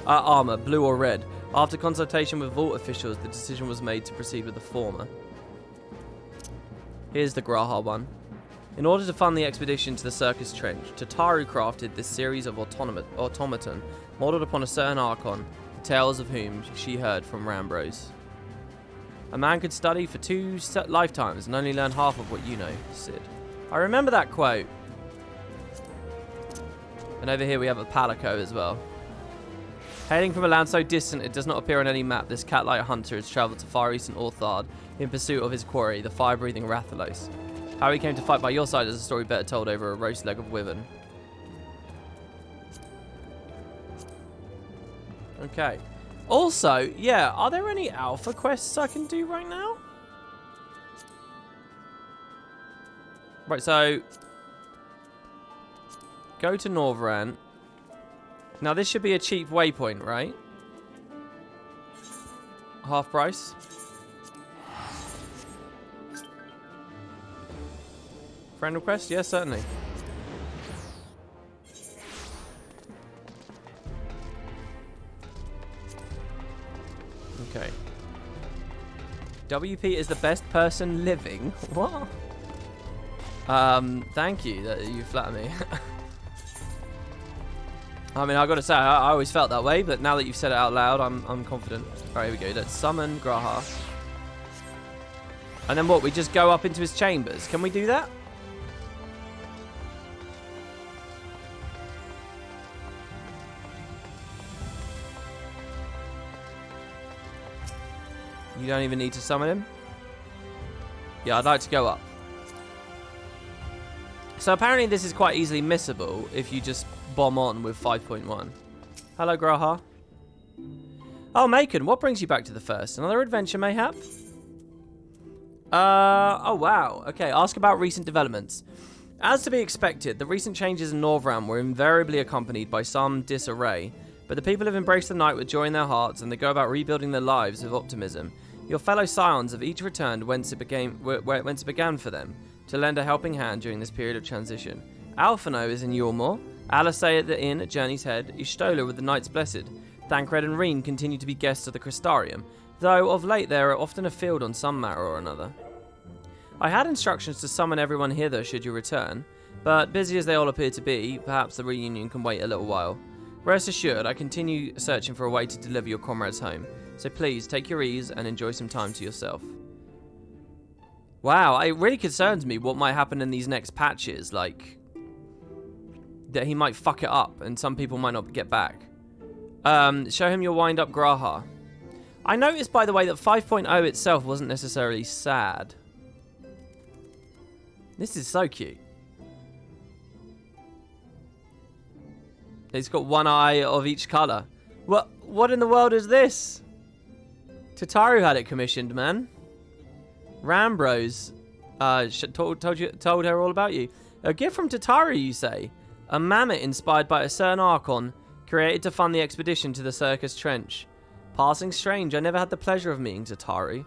armour, blue or red. After consultation with vault officials, the decision was made to proceed with the former. Here's the Graha one. In order to fund the expedition to the Circus Trench, Tataru crafted this series of automaton, modelled upon a certain Archon, the tales of whom she heard from Rambros. A man could study for 2 lifetimes and only learn half of what you know, Sid. I remember that quote. And over here we have a Palico as well. Hailing from a land so distant it does not appear on any map, this cat-like hunter has travelled to far eastern Orthard in pursuit of his quarry, the fire-breathing Rathalos. How he came to fight by your side is a story better told over a roast leg of wyvern. Okay. Also, yeah, are there any alpha quests I can do right now? Right, so go to Norvrant. Now this should be a cheap waypoint, right? Half price. Friend request? Yes, certainly. Okay. WP is the best person living. What? Thank you. You flatter me. I mean, I gotta say, I always felt that way, but now that you've said it out loud, I'm confident. Alright, here we go. Let's summon Graha. And then what? We just go up into his chambers. Can we do that? You don't even need to summon him? Yeah, I'd like to go up. So apparently this is quite easily missable if you just bomb on with 5.1. Hello, Graha. Oh, Macon, what brings you back to the first? Another adventure, mayhap? Oh, wow. Okay, ask about recent developments. As to be expected, the recent changes in Norvrant were invariably accompanied by some disarray, but the people have embraced the night with joy in their hearts, and they go about rebuilding their lives with optimism. Your fellow scions have each returned whence it began for them, to lend a helping hand during this period of transition. Alphino is in Yormore, Alisay at the inn at Journey's Head, Ishtola with the Knights Blessed. Thancred and Reen continue to be guests of the Crystarium, though of late they are often afield on some matter or another. I had instructions to summon everyone hither should you return, but busy as they all appear to be, perhaps the reunion can wait a little while. Rest assured, I continue searching for a way to deliver your comrades home, so please take your ease and enjoy some time to yourself. Wow, it really concerns me what might happen in these next patches, like that he might fuck it up and some people might not get back. Show him your wind-up Graha. I noticed, by the way, that 5.0 itself wasn't necessarily sad. This is so cute. He's got one eye of each colour. What in the world is this? Tataru had it commissioned, man. Rambros told her all about you. A gift from Tataru, you say? A mammoth inspired by a certain Archon, created to fund the expedition to the Circus Trench. Passing strange, I never had the pleasure of meeting Tataru.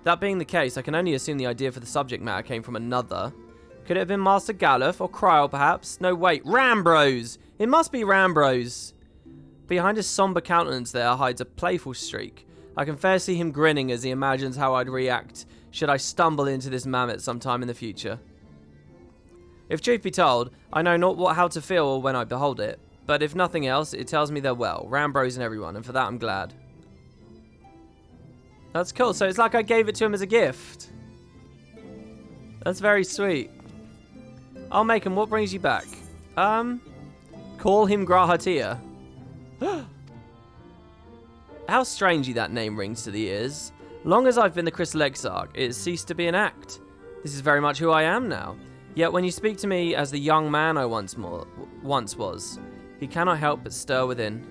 That being the case, I can only assume the idea for the subject matter came from another. Could it have been Master Galuf or Kryl, perhaps? No, wait, Rambros! It must be Rambros! Behind his somber countenance there hides a playful streak. I can fair see him grinning as he imagines how I'd react should I stumble into this mammoth sometime in the future. If truth be told, I know not how to feel when I behold it, but if nothing else, it tells me they're well, Rambros and everyone, and for that I'm glad. That's cool, so it's like I gave it to him as a gift. That's very sweet. I'll make him. What brings you back? Call him Grahatia. How strangely that name rings to the ears. Long as I've been the Crystal Exarch, it has ceased to be an act. This is very much who I am now. Yet when you speak to me as the young man I once was, he cannot help but stir within.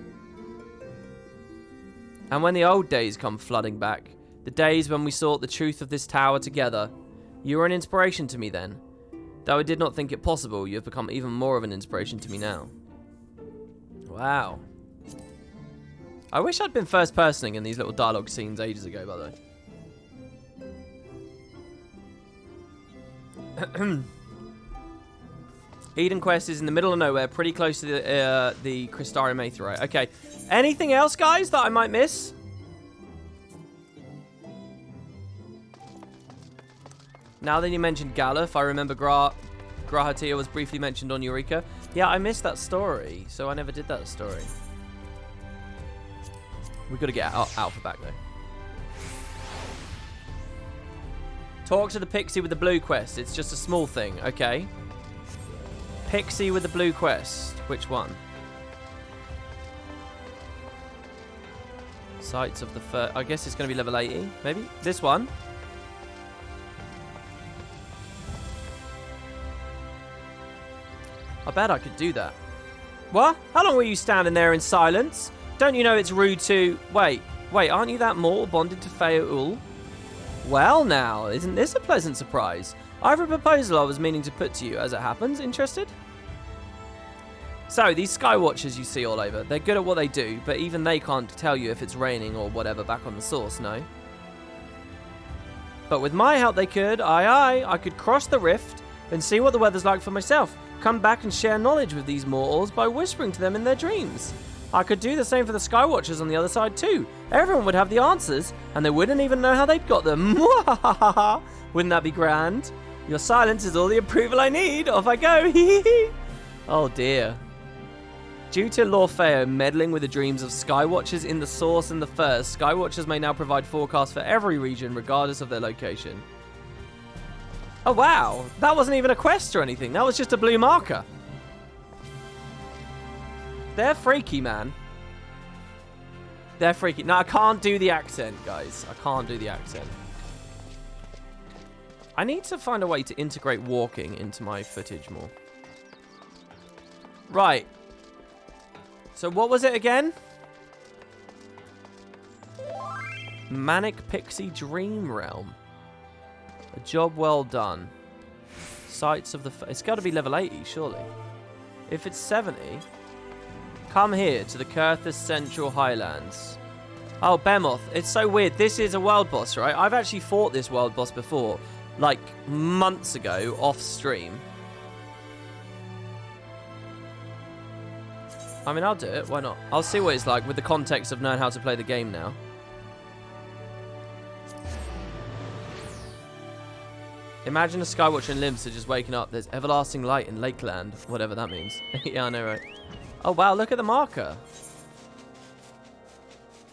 And when the old days come flooding back, the days when we sought the truth of this tower together, you were an inspiration to me then. Though I did not think it possible, you have become even more of an inspiration to me now. Wow. I wish I'd been first personing in these little dialogue scenes ages ago, by the way. Eden Quest is in the middle of nowhere, pretty close to the Crystarium Aetheryte. Okay. Anything else, guys, that I might miss? Now that you mentioned Galuf, I remember Grahatia was briefly mentioned on Eureka. Yeah, I missed that story, so I never did that story. We've got to get Alpha back, though. Talk to the Pixie with the blue quest. It's just a small thing, okay. Pixie with the blue quest. Which one? Sights of the first... I guess it's going to be level 80, maybe? This one? I bet I could do that. What? How long were you standing there in silence? Don't you know it's rude to... Wait, aren't you that mortal bonded to Feaul? Well now, isn't this a pleasant surprise? I have a proposal I was meaning to put to you, as it happens. Interested? So, these Skywatchers you see all over, they're good at what they do, but even they can't tell you if it's raining or whatever back on the source, no? But with my help they could, I could cross the rift and see what the weather's like for myself. Come back and share knowledge with these mortals by whispering to them in their dreams. I could do the same for the Skywatchers on the other side too. Everyone would have the answers, and they wouldn't even know how they'd got them. Wouldn't that be grand? Your silence is all the approval I need. Off I go. Oh dear. Due to Lorfeo meddling with the dreams of Skywatchers in the Source and the First, Skywatchers may now provide forecasts for every region, regardless of their location. Oh wow, that wasn't even a quest or anything. That was just a blue marker. They're freaky, man. They're freaky. No, I can't do the accent, guys. I can't do the accent. I need to find a way to integrate walking into my footage more. Right. So what was it again? Manic Pixie Dream Realm. A job well done. Sights of the... It's got to be level 80, surely. If it's 70... Come here to the Kurthus Central Highlands. Oh, Behemoth. It's so weird. This is a world boss, right? I've actually fought this world boss before. Like, months ago, off stream. I mean, I'll do it. Why not? I'll see what it's like with the context of knowing how to play the game now. Imagine a Skywatcher in Limsa just waking up. There's everlasting light in Lakeland. Whatever that means. Yeah, I know, right? Oh, wow. Look at the marker.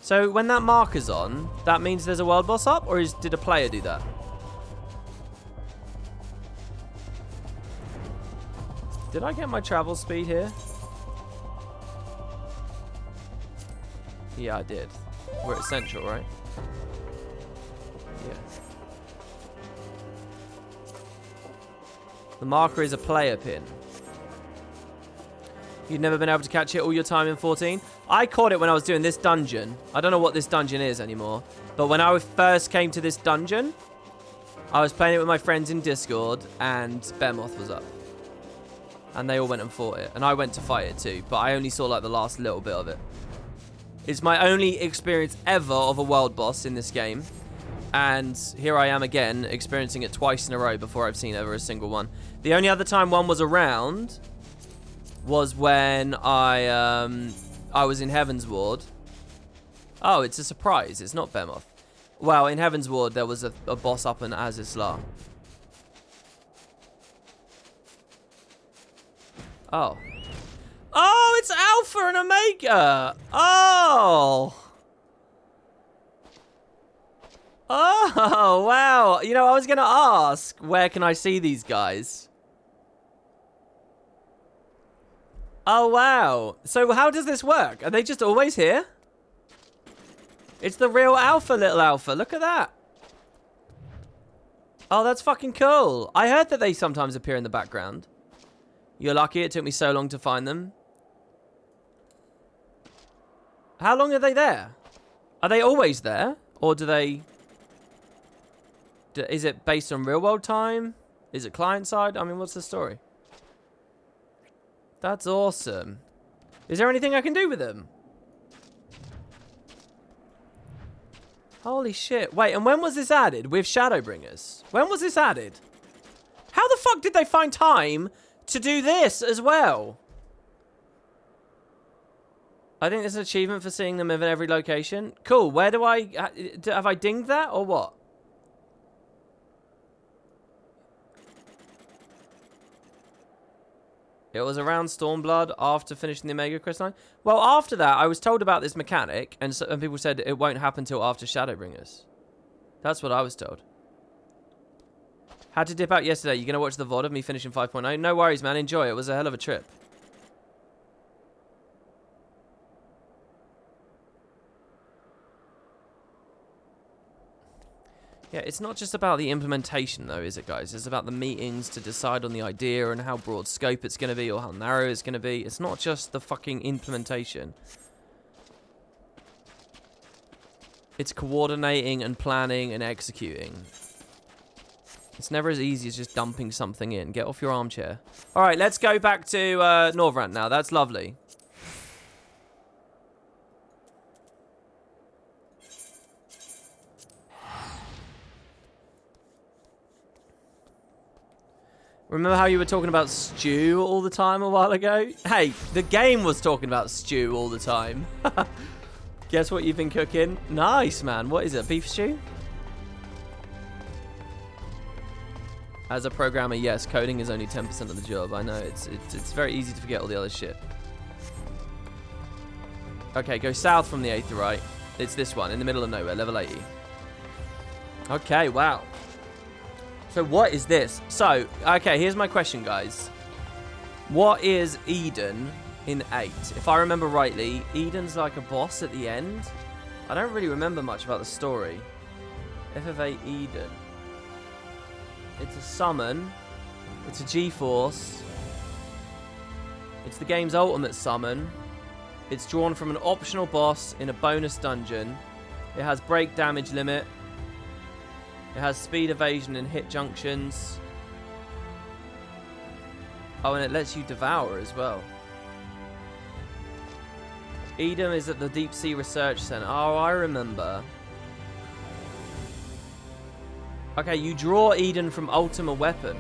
So, when that marker's on, that means there's a world boss up? Or did a player do that? Did I get my travel speed here? Yeah, I did. We're at Central, right? Yeah. The marker is a player pin. You've never been able to catch it all your time in 14? I caught it when I was doing this dungeon. I don't know what this dungeon is anymore. But when I first came to this dungeon, I was playing it with my friends in Discord, and Behemoth was up. And they all went and fought it. And I went to fight it too, but I only saw like the last little bit of it. It's my only experience ever of a world boss in this game. And here I am again, experiencing it twice in a row before I've seen ever a single one. The only other time one was around was when I was in Heaven's Ward. Oh, it's a surprise. It's not Behemoth. Well, in Heaven's Ward, there was a boss up in Azizla. Oh. Oh, it's Alpha and Omega! Oh! Oh, wow. You know, I was going to ask, where can I see these guys? Oh, wow. So how does this work? Are they just always here? It's the real alpha, little alpha. Look at that. Oh, that's fucking cool. I heard that they sometimes appear in the background. You're lucky it took me so long to find them. How long are they there? Are they always there? Or do they... Is it based on real world time? Is it client side? I mean, what's the story? That's awesome. Is there anything I can do with them? Holy shit. Wait, and when was this added with Shadowbringers? When was this added? How the fuck did they find time to do this as well? I think there's an achievement for seeing them in every location. Cool. Where do I... Have I dinged that or what? It was around Stormblood after finishing the Omega Crystalline. Well, after that, I was told about this mechanic, and people said it won't happen until after Shadowbringers. That's what I was told. Had to dip out yesterday. You going to watch the VOD of me finishing 5.0? No worries, man. Enjoy. It was a hell of a trip. Yeah, it's not just about the implementation, though, is it, guys? It's about the meetings to decide on the idea and how broad scope it's going to be or how narrow it's going to be. It's not just the fucking implementation. It's coordinating and planning and executing. It's never as easy as just dumping something in. Get off your armchair. All right, let's go back to Norvrant now. That's lovely. Remember how you were talking about stew all the time a while ago? Hey, the game was talking about stew all the time. Guess what you've been cooking? Nice, man. What is it, beef stew? As a programmer, yes, coding is only 10% of the job. I know, it's very easy to forget all the other shit. Okay, go south from the Aetheryte. It's this one, in the middle of nowhere, level 80. Okay, wow. So what is this? So, okay, here's my question, guys. What is Eden in 8? If I remember rightly, Eden's like a boss at the end. I don't really remember much about the story. FFA Eden. It's a summon. It's a G-Force. It's the game's ultimate summon. It's drawn from an optional boss in a bonus dungeon. It has break damage limit. It has speed evasion and hit junctions. Oh, and it lets you devour as well. Eden is at the Deep Sea Research Center. Oh, I remember. Okay, you draw Eden from Ultima Weapon.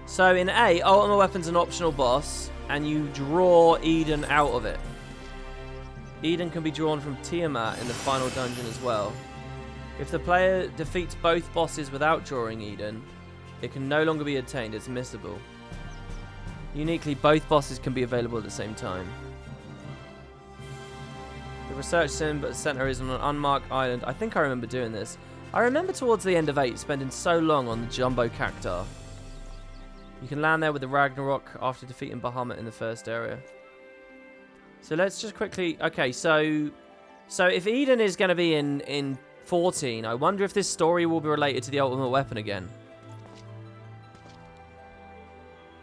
So in 8, Ultima Weapon's an optional boss, and you draw Eden out of it. Eden can be drawn from Tiamat in the final dungeon as well. If the player defeats both bosses without drawing Eden, it can no longer be obtained. It's missable. Uniquely, both bosses can be available at the same time. The research center is on an unmarked island. I think I remember doing this. I remember towards the end of 8 spending so long on the Jumbo Cactar. You can land there with the Ragnarok after defeating Bahamut in the first area. So let's just quickly... Okay, so if Eden is going to be in 14, I wonder if this story will be related to the Ultimate Weapon again.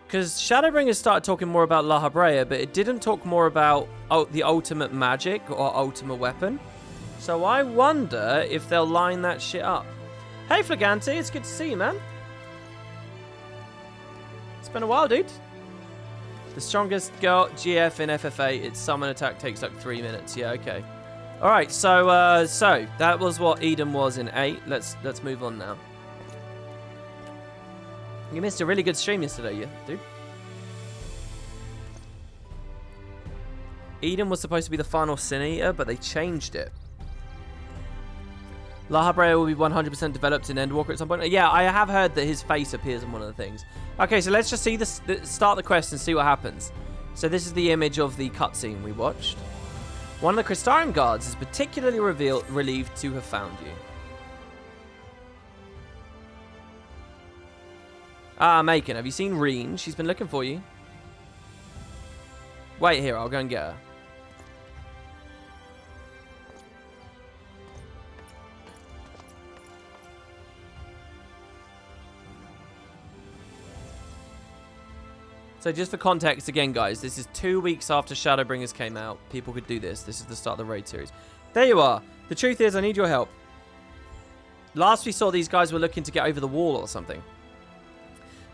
Because Shadowbringers started talking more about La Habrea, but it didn't talk more about the Ultimate Magic or Ultimate Weapon. So I wonder if they'll line that shit up. Hey, Flagante, it's good to see you, man. It's been a while, dude. The strongest GF in FFA, its summon attack takes like 3 minutes. Yeah, okay. All right, so that was what Eden was in 8. Let's move on now. You missed a really good stream yesterday, yeah, dude. Eden was supposed to be the final Sin Eater, but they changed it. La Habrea will be 100% developed in Endwalker at some point. Yeah, I have heard that his face appears in one of the things. Okay, so let's just see this. Start the quest and see what happens. So this is the image of the cutscene we watched. One of the Crystarium guards is particularly relieved to have found you. Ah, Macon, have you seen Reen? She's been looking for you. Wait here, I'll go and get her. So just for context again, guys, this is 2 weeks after Shadowbringers came out. People could do this. This is the start of the raid series. There you are. The truth is, I need your help. Last we saw, these guys were looking to get over the wall or something.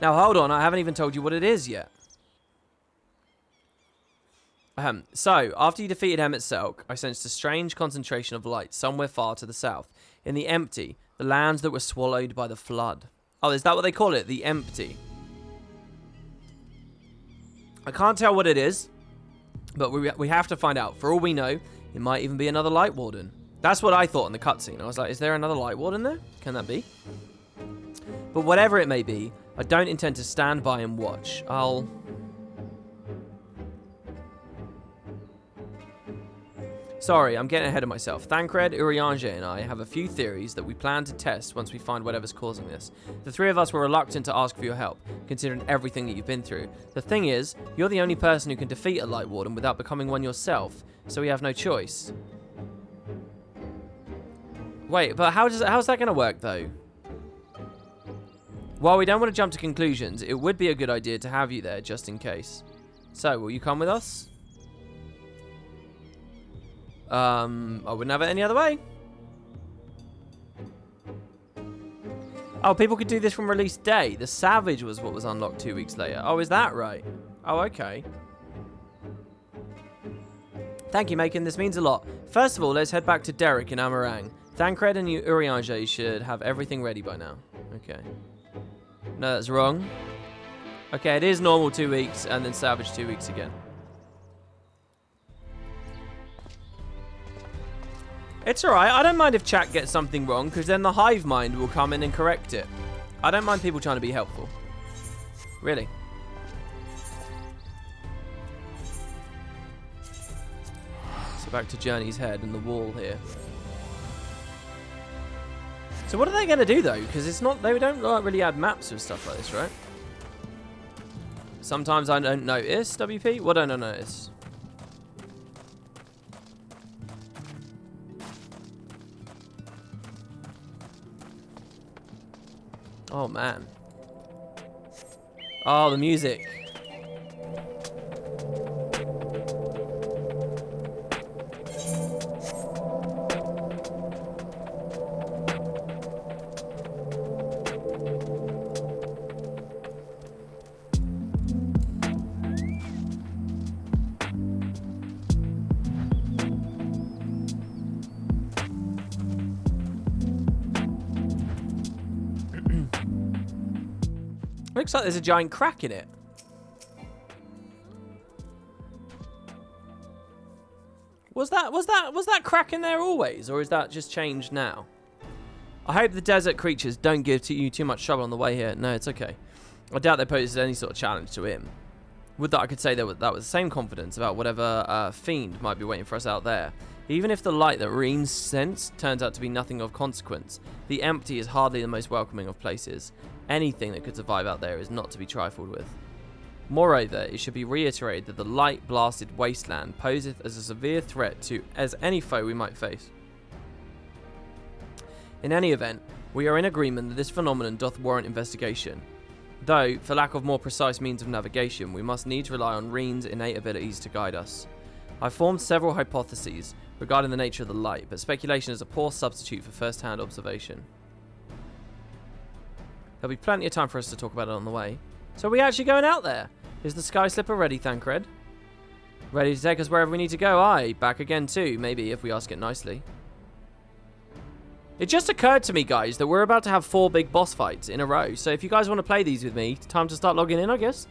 Now, hold on. I haven't even told you what it is yet. So, after you defeated Emmett Selk, I sensed a strange concentration of light somewhere far to the south. In the empty, the lands that were swallowed by the flood. Oh, is that what they call it? The empty. I can't tell what it is, but we have to find out. For all we know, it might even be another Light Warden. That's what I thought in the cutscene. I was like, is there another Light Warden there? Can that be? But whatever it may be, I don't intend to stand by and watch. Sorry, I'm getting ahead of myself. Thancred, Urianger, and I have a few theories that we plan to test once we find whatever's causing this. The three of us were reluctant to ask for your help, considering everything that you've been through. The thing is, you're the only person who can defeat a Light Warden without becoming one yourself, so we have no choice. Wait, but how's that going to work, though? While we don't want to jump to conclusions, it would be a good idea to have you there, just in case. So, will you come with us? I wouldn't have it any other way. Oh, people could do this from release day. The Savage was what was unlocked 2 weeks later. Oh, is that right? Oh, okay. Thank you, Macon. This means a lot. First of all, let's head back to Derek in Amarang. Thancred and Urianger should have everything ready by now. Okay. No, that's wrong. Okay, it is normal 2 weeks, and then Savage 2 weeks again. It's alright, I don't mind if chat gets something wrong, because then the hive mind will come in and correct it. I don't mind people trying to be helpful. Really. So back to Journey's Head and the wall here. So what are they going to do, though? Because it's not, they don't really add maps with stuff like this, right? Sometimes I don't notice, WP. What don't I notice? Oh, man. Oh, the music. Looks like there's a giant crack in it. Was that crack in there always, or is that just changed now? I hope the desert creatures don't give you too much trouble on the way here. No, it's okay. I doubt they posed any sort of challenge to him. Would that I could say that with the same confidence about whatever fiend might be waiting for us out there. Even if the light that Reen sensed turns out to be nothing of consequence, the empty is hardly the most welcoming of places. Anything that could survive out there is not to be trifled with. Moreover, it should be reiterated that the light-blasted wasteland poseth as a severe threat to as any foe we might face. In any event, we are in agreement that this phenomenon doth warrant investigation. Though, for lack of more precise means of navigation, we must needs rely on Reen's innate abilities to guide us. I formed several hypotheses regarding the nature of the light, but speculation is a poor substitute for first-hand observation. There'll be plenty of time for us to talk about it on the way. So are we actually going out there? Is the Sky Slipper ready, Thancred? Ready to take us wherever we need to go? Aye, back again too, maybe, if we ask it nicely. It just occurred to me, guys, that we're about to have 4 big boss fights in a row. So if you guys want to play these with me, time to start logging in, I guess.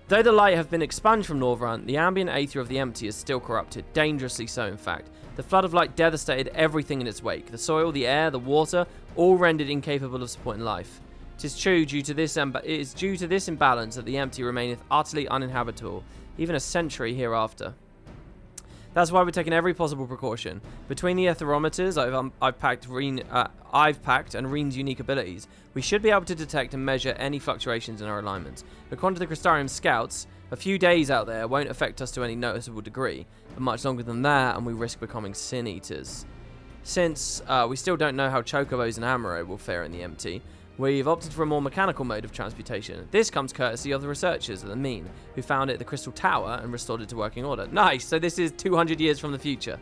Though the light have been expunged from Northront, the ambient aether of the empty is still corrupted, dangerously so in fact. The flood of light devastated everything in its wake. The soil, the air, the water, all rendered incapable of supporting life. It is due to this imbalance that the empty remaineth utterly uninhabitable, even a century hereafter. That's why we're taking every possible precaution. Between the aetherometers I've packed and Reen's unique abilities, we should be able to detect and measure any fluctuations in our alignments. According to the Crystarium scouts, a few days out there won't affect us to any noticeable degree, but much longer than that, and we risk becoming sin eaters. Since we still don't know how chocobos and amaro will fare in the empty, we've opted for a more mechanical mode of transmutation. This comes courtesy of the researchers at the Mean, who found it at the Crystal Tower and restored it to working order. Nice, so this is 200 years from the future.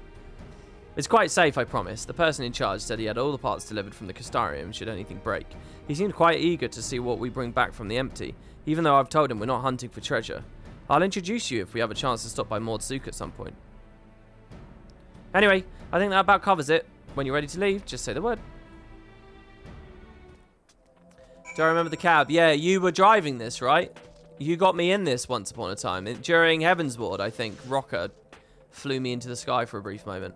It's quite safe, I promise. The person in charge said he had all the parts delivered from the Crystarium should anything break. He seemed quite eager to see what we bring back from the empty, even though I've told him we're not hunting for treasure. I'll introduce you if we have a chance to stop by Maud Sook at some point. Anyway, I think that about covers it. When you're ready to leave, just say the word. Do I remember the cab? Yeah, you were driving this, right? You got me in this once upon a time. During Heaven's Ward, I think, Rocker flew me into the sky for a brief moment.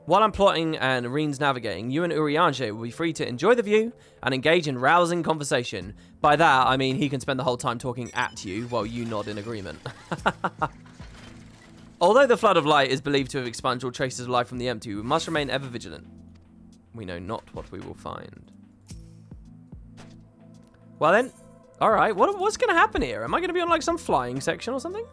While I'm plotting and Reen's navigating, you and Urianger will be free to enjoy the view and engage in rousing conversation. By that, I mean he can spend the whole time talking at you while you nod in agreement. Although the Flood of Light is believed to have expunged all traces of life from the empty, we must remain ever vigilant. We know not what we will find. Well then, alright, what's going to happen here? Am I going to be on like some flying section or something?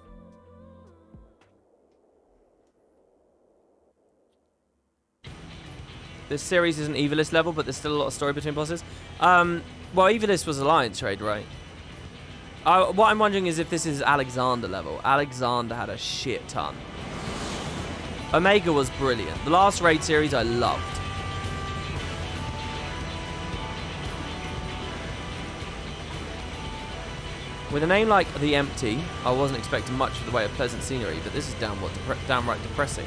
This series isn't Evilist level, but there's still a lot of story between bosses. Well, Evilist was Alliance trade, right? What I'm wondering is if this is Alexander level. Alexander had a shit ton. Omega was brilliant. The last raid series I loved. With a name like The Empty, I wasn't expecting much of the way of pleasant scenery, but this is downright depressing.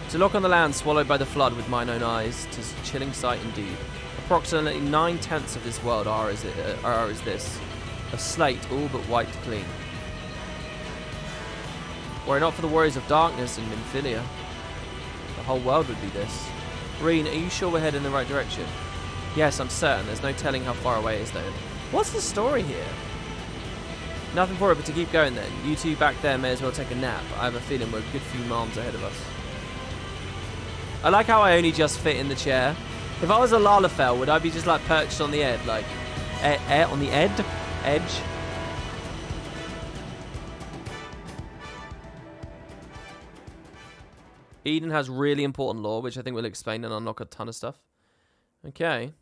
To look on the land swallowed by the flood with mine own eyes, 'tis a chilling sight indeed. Approximately 9/10 of this world are as this, a slate all but wiped clean. Were it not for the warriors of darkness in Minfilia, the whole world would be this. Reen, are you sure we're heading in the right direction? Yes, I'm certain. There's no telling how far away it is though. What's the story here? Nothing for it but to keep going then. You two back there may as well take a nap. I have a feeling we're a good few miles ahead of us. I like how I only just fit in the chair. If I was a Lalafell, would I be just like perched on the edge, like on the edge? Eden has really important lore, which I think will explain and unlock a ton of stuff. Okay.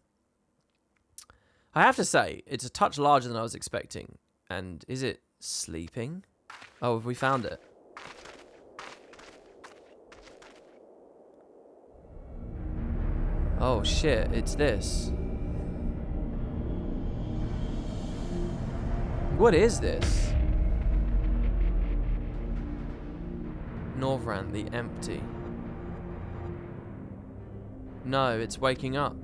I have to say, it's a touch larger than I was expecting. And is it sleeping? Oh, have we found it? Oh shit, it's this. What is this? Norvrand the Empty. No, it's waking up.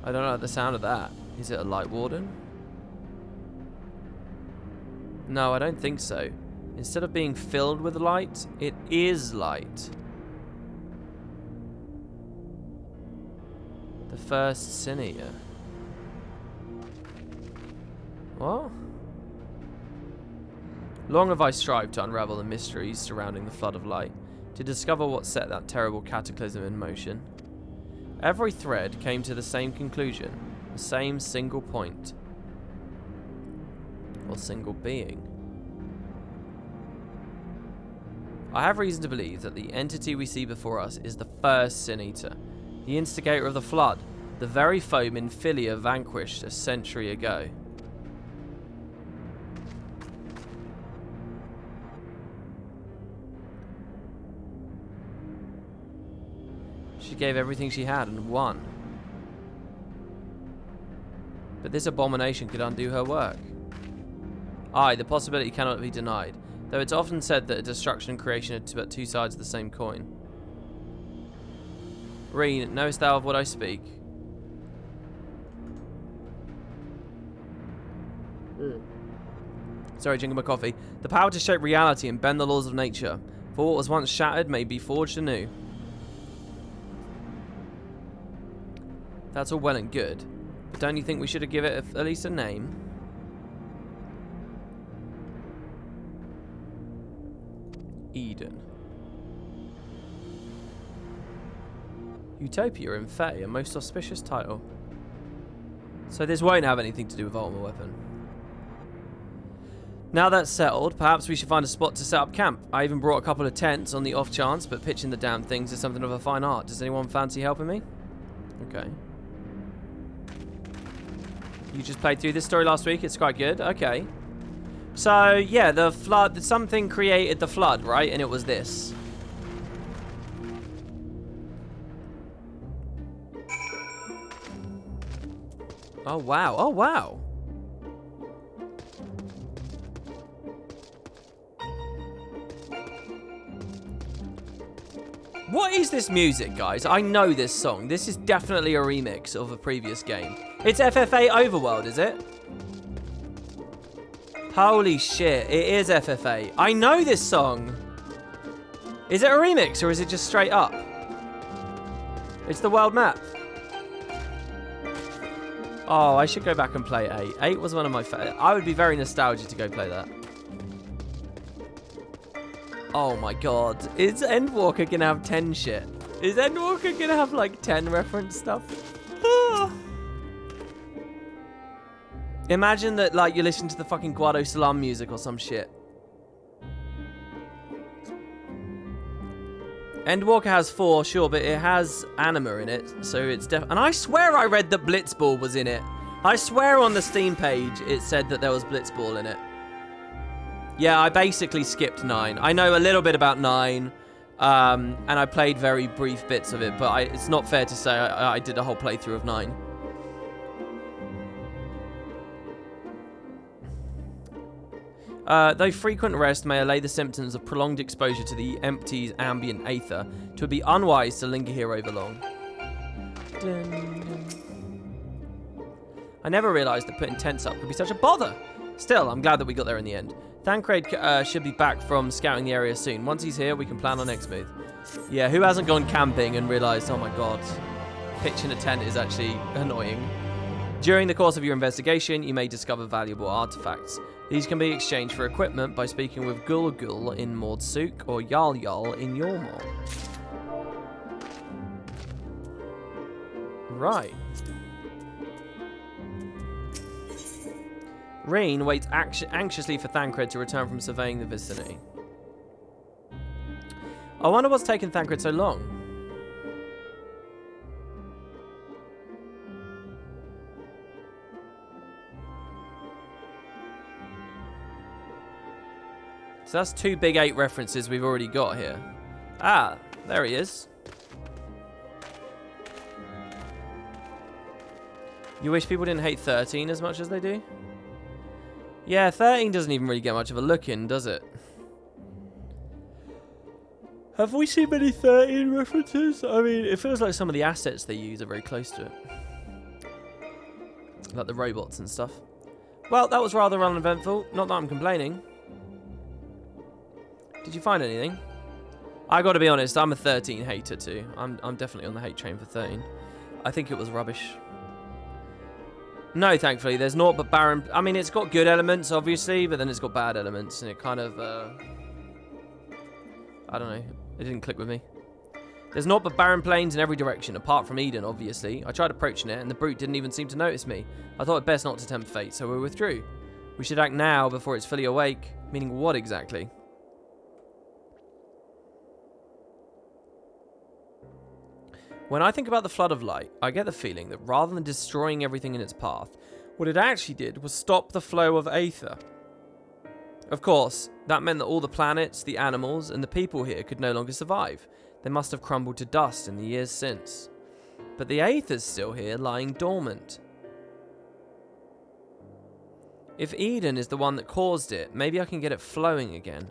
I don't know the sound of that. Is it a light warden? No, I don't think so. Instead of being filled with light, it is light. The first Sinier. What? Long have I strived to unravel the mysteries surrounding the flood of light, to discover what set that terrible cataclysm in motion. Every thread came to the same conclusion, the same single point, or single being. I have reason to believe that the entity we see before us is the first Sin Eater, the instigator of the flood, the very foe Minfilia vanquished a century ago. She gave everything she had and won. But this abomination could undo her work. Aye, the possibility cannot be denied, though it's often said that destruction and creation are but two sides of the same coin. Reen, knowest thou of what I speak? Sorry, drinking my coffee. The power to shape reality and bend the laws of nature. For what was once shattered may be forged anew. That's all well and good, but don't you think we should have given it at least a name? Eden. Utopia in Fae, a most auspicious title. So this won't have anything to do with Ultimate Weapon. Now that's settled, perhaps we should find a spot to set up camp. I even brought a couple of tents on the off chance, but pitching the damn things is something of a fine art. Does anyone fancy helping me? Okay. You just played through this story last week, it's quite good. Okay. So, yeah, the flood, something created the flood, right? And it was this. Oh, wow. Oh, wow. What is this music, guys? I know this song. This is definitely a remix of a previous game. It's FFA Overworld, is it? Holy shit, it is FFA. I know this song. Is it a remix or is it just straight up? It's the world map. Oh, I should go back and play 8. 8 was one of my favorites. I would be very nostalgic to go play that. Oh my god. Is Endwalker gonna have 10 shit? Is Endwalker gonna have like 10 reference stuff? Imagine that like you listen to the fucking Guado Salam music or some shit. Endwalker has 4, sure, but it has Anima in it, so it's and I swear I read that Blitzball was in it. I swear on the Steam page it said that there was Blitzball in it. Yeah, I basically skipped 9. I know a little bit about 9, and I played very brief bits of it, but it's not fair to say I did a whole playthrough of 9. Though frequent rest may allay the symptoms of prolonged exposure to the empty's ambient aether, it would be unwise to linger here over long. Dun, dun. I never realised that putting tents up could be such a bother. Still, I'm glad that we got there in the end. Thancred should be back from scouting the area soon. Once he's here, we can plan our next move. Yeah, who hasn't gone camping and realised, oh my god, pitching a tent is actually annoying. During the course of your investigation, you may discover valuable artifacts. These can be exchanged for equipment by speaking with Gul Gul in Mordsuk or Yal Yal in Yormor. Right. Rain waits anxiously for Thancred to return from surveying the vicinity. I wonder what's taken Thancred so long. So that's 2 big 8 references we've already got here. Ah, there he is. You wish people didn't hate 13 as much as they do? Yeah, 13 doesn't even really get much of a look in, does it? Have we seen many 13 references? I mean, it feels like some of the assets they use are very close to it. Like the robots and stuff. Well, that was rather uneventful. Not that I'm complaining. Did you find anything? I gotta be honest, I'm a 13 hater too. I'm definitely on the hate train for 13. I think it was rubbish. No, thankfully, there's naught but barren... I mean, it's got good elements, obviously, but then it's got bad elements, and it kind of, I don't know. It didn't click with me. There's naught but barren plains in every direction, apart from Eden, obviously. I tried approaching it, and the brute didn't even seem to notice me. I thought it best not to tempt fate, so we withdrew. We should act now before it's fully awake. Meaning what exactly? When I think about the flood of light, I get the feeling that rather than destroying everything in its path, what it actually did was stop the flow of aether. Of course, that meant that all the planets, the animals, and the people here could no longer survive. They must have crumbled to dust in the years since. But the aether's still here, lying dormant. If Eden is the one that caused it, maybe I can get it flowing again.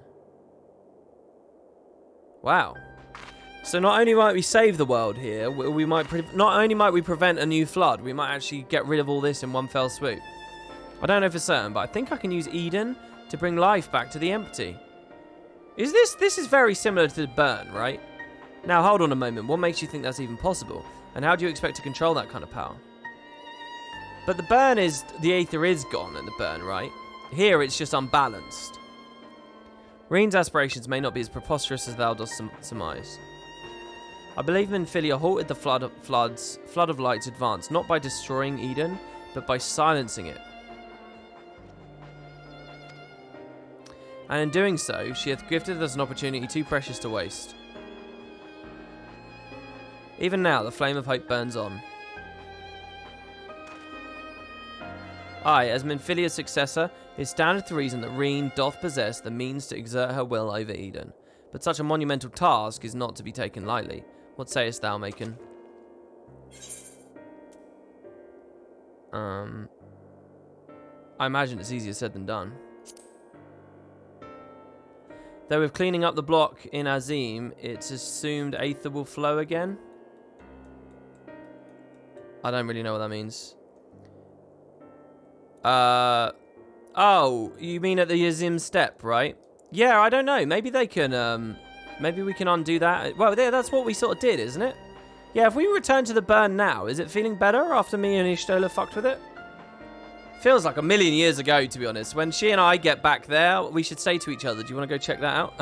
Wow. So not only might we save the world here, we might not only might we prevent a new flood, we might actually get rid of all this in one fell swoop. I don't know for certain, but I think I can use Eden to bring life back to the empty. This is very similar to the burn, right? Now hold on a moment, what makes you think that's even possible? And how do you expect to control that kind of power? But the burn is, the aether is gone at the burn, right? Here it's just unbalanced. Reen's aspirations may not be as preposterous as thou dost surmise. I believe Minfilia halted the flood of light's advance, not by destroying Eden, but by silencing it. And in doing so, she hath gifted us an opportunity too precious to waste. Even now, the flame of hope burns on. I, as Minfilia's successor, it standeth to reason that Reen doth possess the means to exert her will over Eden. But such a monumental task is not to be taken lightly. What sayest thou, Macon? I imagine it's easier said than done. Though with cleaning up the block in Azim, it's assumed Aether will flow again. I don't really know what that means. Oh, you mean at the Azim step, right? Yeah, I don't know. Maybe they can, maybe we can undo that. Well, yeah, that's what we sort of did, isn't it? Yeah, if we return to the burn now, is it feeling better after me and Ishtola fucked with it? Feels like a million years ago, to be honest. When she and I get back there, we should say to each other, do you want to go check that out?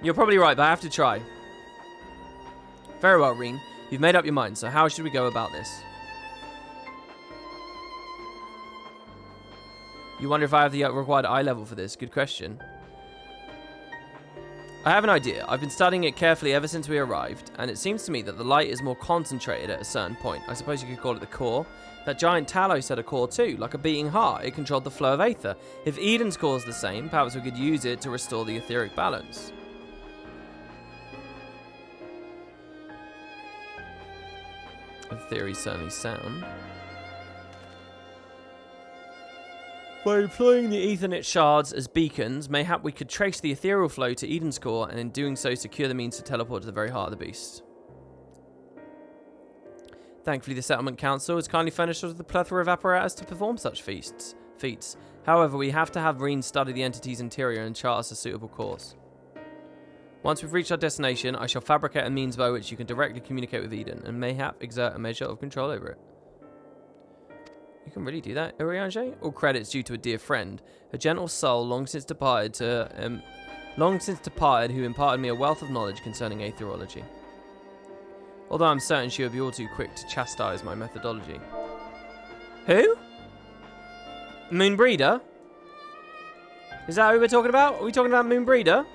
You're probably right, but I have to try. Very well, Reen. You've made up your mind, so how should we go about this? You wonder if I have the required eye level for this? Good question. I have an idea. I've been studying it carefully ever since we arrived, and it seems to me that the light is more concentrated at a certain point. I suppose you could call it the core. That giant Talos had a core too, like a beating heart. It controlled the flow of Aether. If Eden's core is the same, perhaps we could use it to restore the etheric balance. The theory's certainly sound. By employing the Ethernet shards as beacons, mayhap we could trace the ethereal flow to Eden's core, and in doing so secure the means to teleport to the very heart of the beast. Thankfully, the Settlement Council has kindly furnished us with a plethora of apparatus to perform such feats. However, we have to have Reen study the entity's interior and chart us a suitable course. Once we've reached our destination, I shall fabricate a means by which you can directly communicate with Eden, and mayhap exert a measure of control over it. You can really do that, Urianger? All credits due to a dear friend, a gentle soul long since departed who imparted me a wealth of knowledge concerning aetherology. Although I'm certain she would be all too quick to chastise my methodology. Who? Moonbreeder? Is that who we're talking about? Are we talking about Moonbreeder?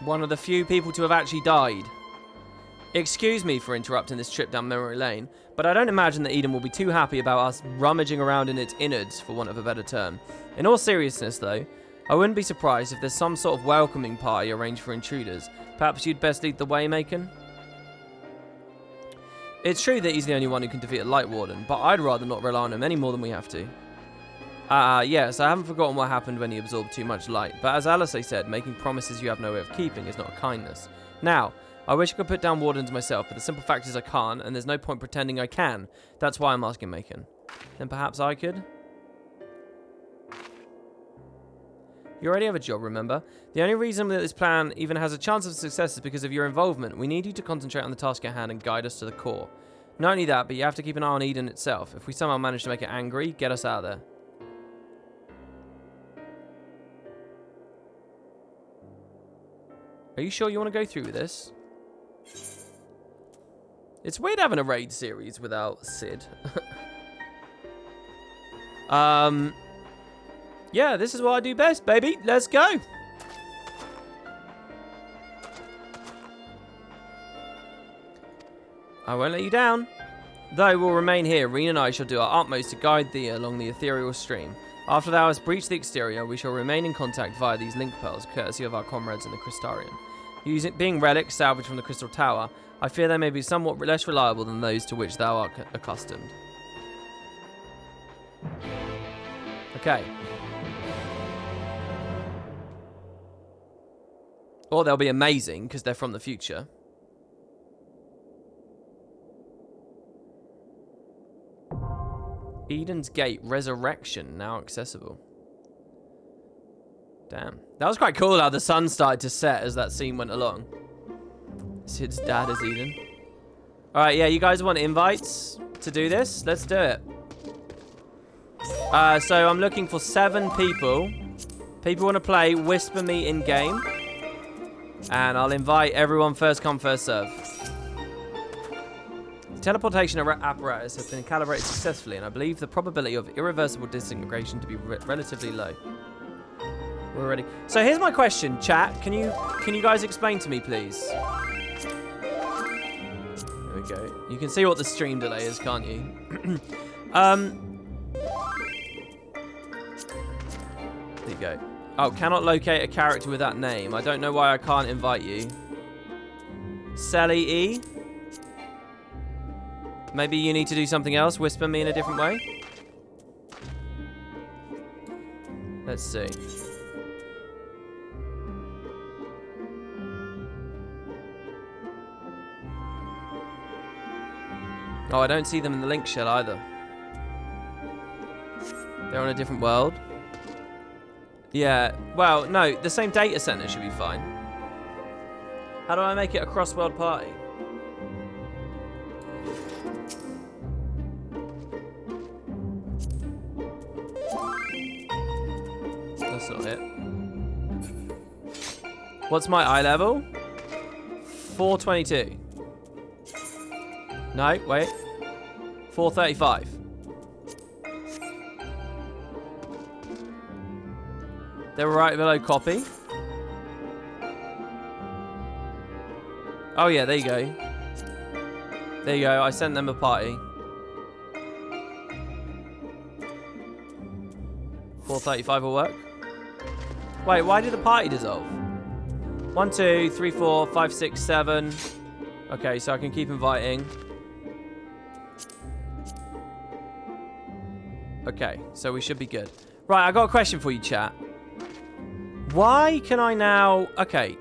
One of the few people to have actually died. Excuse me for interrupting this trip down memory lane, but I don't imagine that Eden will be too happy about us rummaging around in its innards, for want of a better term. In all seriousness, though, I wouldn't be surprised if there's some sort of welcoming party arranged for intruders. Perhaps you'd best lead the way, Macon? It's true that he's the only one who can defeat a Light Warden, but I'd rather not rely on him any more than we have to. Yes, I haven't forgotten what happened when he absorbed too much light, but as Alice said, making promises you have no way of keeping is not a kindness. Now, I wish I could put down Wardens myself, but the simple fact is I can't, and there's no point pretending I can. That's why I'm asking Macon. Then perhaps I could? You already have a job, remember? The only reason that this plan even has a chance of success is because of your involvement. We need you to concentrate on the task at hand and guide us to the core. Not only that, but you have to keep an eye on Eden itself. If we somehow manage to make it angry, get us out of there. Are you sure you want to go through with this? It's weird having a raid series without Sid. Yeah, this is what I do best, baby. Let's go. I won't let you down. Though we'll remain here, Reen and I shall do our utmost to guide thee along the ethereal stream. After thou hast breached the exterior, we shall remain in contact via these link pearls, courtesy of our comrades in the Crystarium. Being relics salvaged from the Crystal Tower, I fear they may be somewhat less reliable than those to which thou art accustomed. Okay. Or they'll be amazing, because they're from the future. Eden's Gate Resurrection, now accessible. Damn. That was quite cool how the sun started to set as that scene went along. Sid's dad is Eden. Alright, yeah, you guys want invites to do this? Let's do it. So I'm looking for 7 people. People want to play Whisper Me in game. And I'll invite everyone first come, first serve. The teleportation apparatus has been calibrated successfully, and I believe the probability of irreversible disintegration to be relatively low. We're ready. So here's my question, chat. Can you guys explain to me, please? There we go. You can see what the stream delay is, can't you? There you go. Oh, cannot locate a character with that name. I don't know why I can't invite you. Sally E. Maybe you need to do something else. Whisper me in a different way. Let's see. Oh, I don't see them in the link shell either. They're on a different world. Yeah, well, no, the same data center should be fine. How do I make it a cross-world party? That's not it. What's my eye level? 422. No, wait. 435. They were right below copy. Oh yeah, there you go. There you go, I sent them a party. 435 will work. Wait, why did the party dissolve? 1, 2, 3, 4, 5, 6, 7. Okay, so I can keep inviting. Okay, so we should be good. Right, I got a question for you, chat. Why can I now... Okay.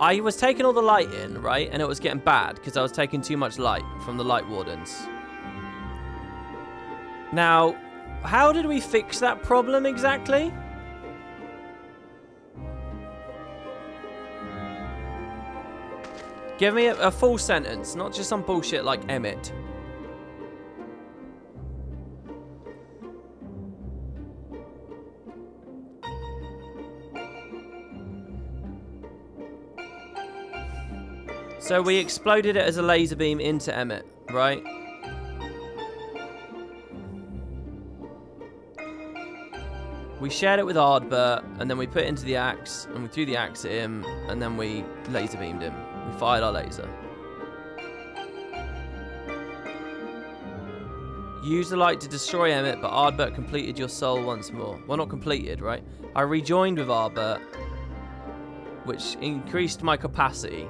I was taking all the light in, right? And it was getting bad because I was taking too much light from the light wardens. Now, how did we fix that problem exactly? Give me a full sentence, not just some bullshit like Emmett. So we exploded it as a laser beam into Emmett, right? We shared it with Ardbert, and then we put it into the axe, and we threw the axe at him, and then we laser beamed him. We fired our laser. Use the light to destroy Emmett, but Ardbert completed your soul once more. Well, not completed, right? I rejoined with Ardbert, which increased my capacity.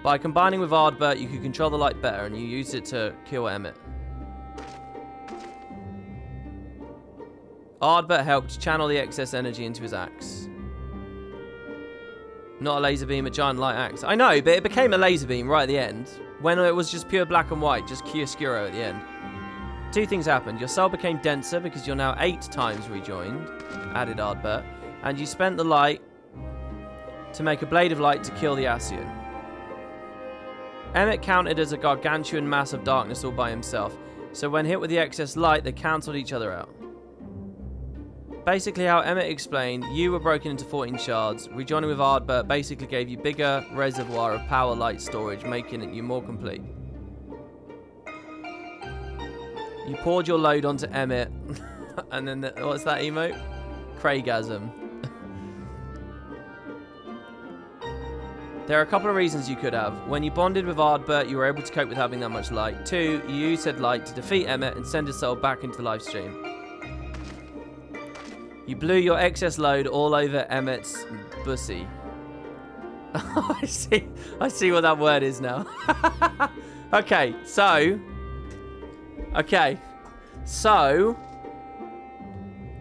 By combining with Ardbert, you could control the light better, and you used it to kill Emmett. Ardbert helped channel the excess energy into his axe. Not a laser beam, a giant light axe. I know, but it became a laser beam right at the end. When it was just pure black and white, just chiaroscuro at the end. 2 things happened. Your soul became denser because you're now 8 times rejoined, added Ardbert. And you spent the light to make a blade of light to kill the Ascian. Emmett counted as a gargantuan mass of darkness all by himself. So when hit with the excess light, they cancelled each other out. Basically, how Emmett explained, you were broken into 14 shards. Rejoining with Ardbert basically gave you bigger reservoir of power light storage, making it you more complete. You poured your load onto Emmett. And then, what's that emote? Craigasm. There are a couple of reasons you could have. When you bonded with Ardbert, you were able to cope with having that much light. 2, you used said light to defeat Emmett and send his soul back into the live stream. You blew your excess load all over Emmett's bussy. I see what that word is now. Okay, so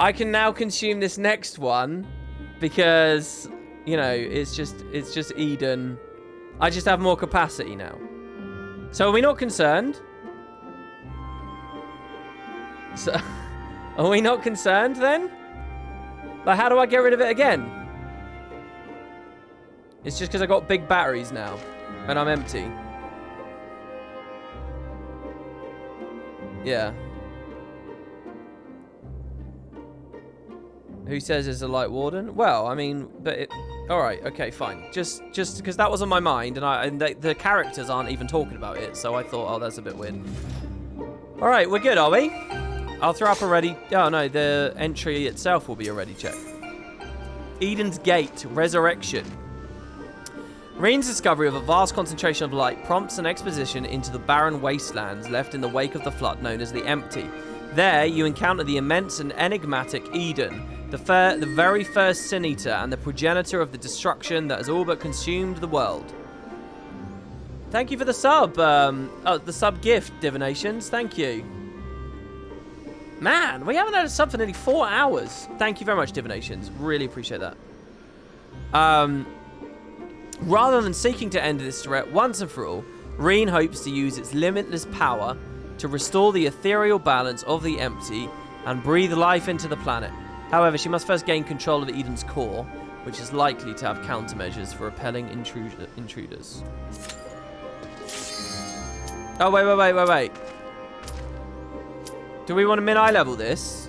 I can now consume this next one because, you know, it's just Eden. I just have more capacity now. So are we not concerned? So are we not concerned then? Like, how do I get rid of it again? It's just because I got big batteries now. And I'm empty. Yeah. Who says it's a light warden? Well, I mean, but it... Alright, okay, fine. Just because that was on my mind, and the characters aren't even talking about it, so I thought, oh, that's a bit weird. Alright, we're good, are we? I'll throw up a ready... Oh, no, the entry itself will be a ready check. Eden's Gate, Resurrection. Reen's discovery of a vast concentration of light prompts an exposition into the barren wastelands left in the wake of the flood known as the Empty. There, you encounter the immense and enigmatic Eden, the very first Sin Eater and the progenitor of the destruction that has all but consumed the world. Thank you for the sub. The sub gift, Divinations. Thank you. Man, we haven't had a sub for nearly 4 hours. Thank you very much, Divinations. Really appreciate that. Rather than seeking to end this threat once and for all, Reen hopes to use its limitless power to restore the ethereal balance of the Empty and breathe life into the planet. However, she must first gain control of Eden's core, which is likely to have countermeasures for repelling intruders. Oh, wait. Do we want to min-eye level this?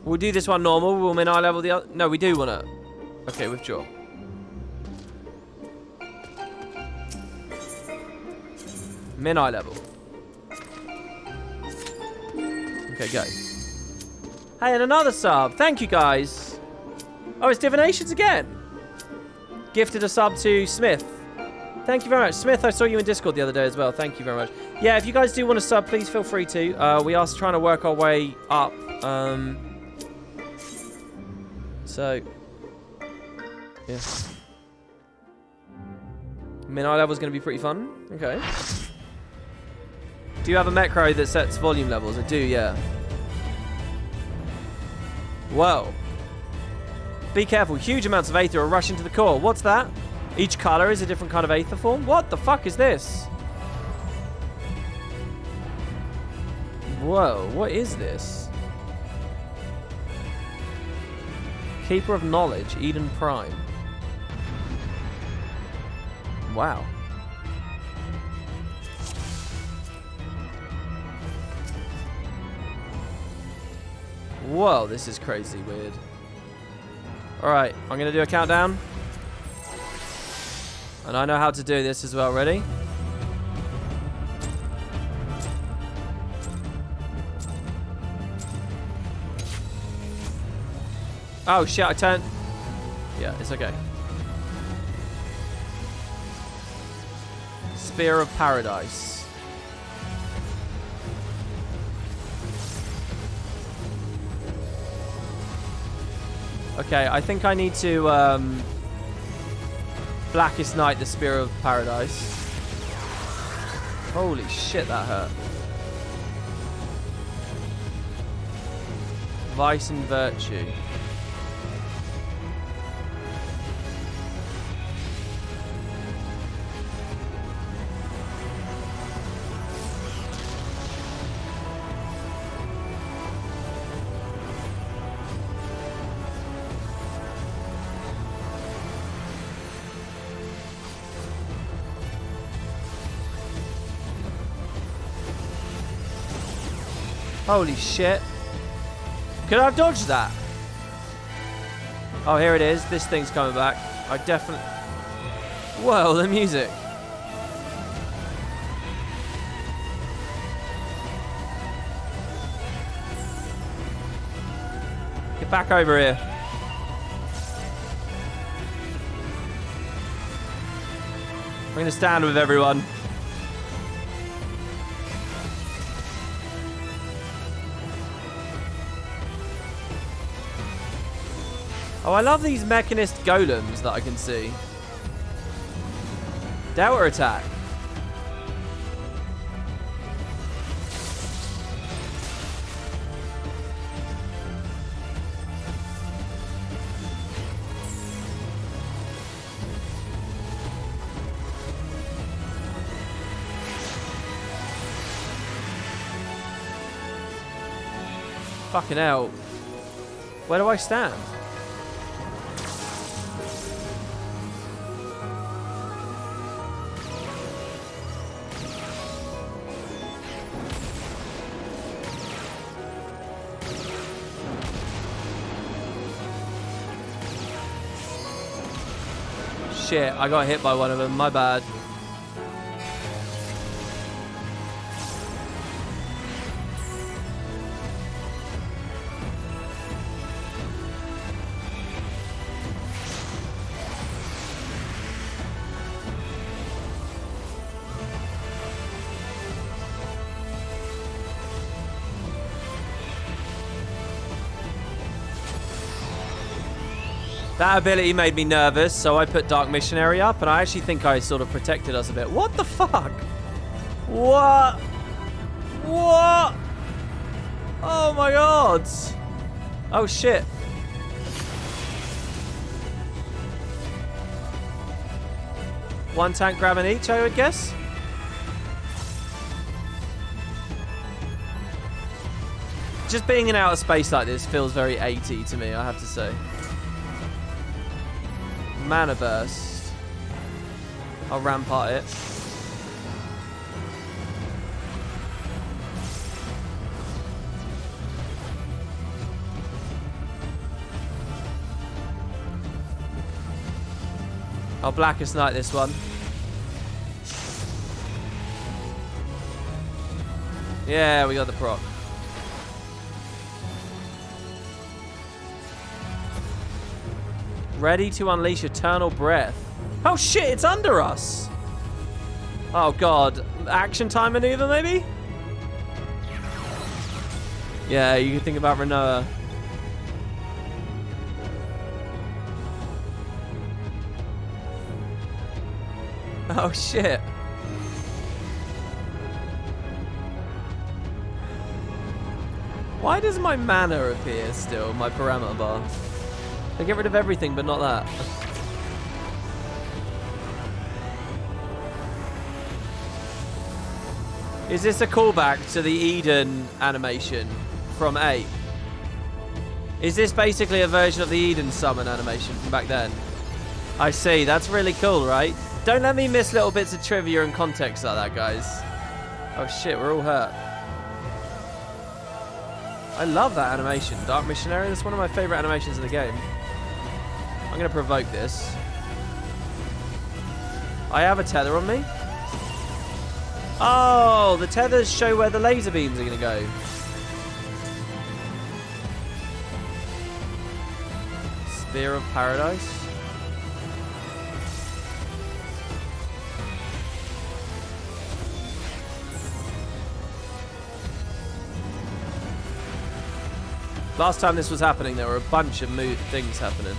We'll do this one normal. We'll min-eye level the other. No, we do want to. Okay, withdraw. Min-eye level. Okay, go. Hey, and another sub. Thank you, guys. Oh, it's Divinations again. Gifted a sub to Smith. Thank you very much. Smith, I saw you in Discord the other day as well. Thank you very much. Yeah, if you guys do want to sub, please feel free to. We are trying to work our way up. So, yeah. Min-eye level is going to be pretty fun. Okay. Do you have a macro that sets volume levels? I do, yeah. Whoa. Be careful. Huge amounts of aether are rushing to the core. What's that? Each color is a different kind of aether form? What the fuck is this? Whoa, what is this? Keeper of Knowledge, Eden Prime. Wow. Whoa, this is crazy weird. Alright, I'm going to do a countdown. And I know how to do this as well. Ready? Oh shit, I turned... Yeah, it's okay. Spear of Paradise. Okay, I think I need to Blackest Night, the Spear of Paradise. Holy shit, that hurt. Vice and Virtue. Holy shit. Could I have dodged that? Oh, here it is. This thing's coming back. I definitely... Whoa, the music. Get back over here. I'm going to stand with everyone. Oh, I love these mechanist golems that I can see. Delta attack. Fucking hell. Where do I stand? shit. I got hit by one of them. My bad. That ability made me nervous, so I put Dark Missionary up, and I actually think I sort of protected us a bit. What the fuck? What? What? Oh my god. Oh shit. One tank grabbing each, I would guess. Just being in outer space like this feels very 80 to me, I have to say. Mana burst. I'll rampart it. I'll Blackest Night this one. Yeah, we got the proc. Ready to unleash Eternal Breath. Oh shit, it's under us. Oh god. Action time maneuver maybe? Yeah, you can think about Renoa. Oh shit. Why does my mana appear still, my parameter bar? They get rid of everything, but not that. Is this a callback to the Eden animation from 8? Is this basically a version of the Eden summon animation from back then? I see. That's really cool, right? Don't let me miss little bits of trivia and context like that, guys. Oh shit, we're all hurt. I love that animation. Dark Missionary, that's one of my favorite animations in the game. I'm going to provoke this. I have a tether on me. Oh, the tethers show where the laser beams are going to go. Spear of Paradise. Last time this was happening, there were a bunch of things happening.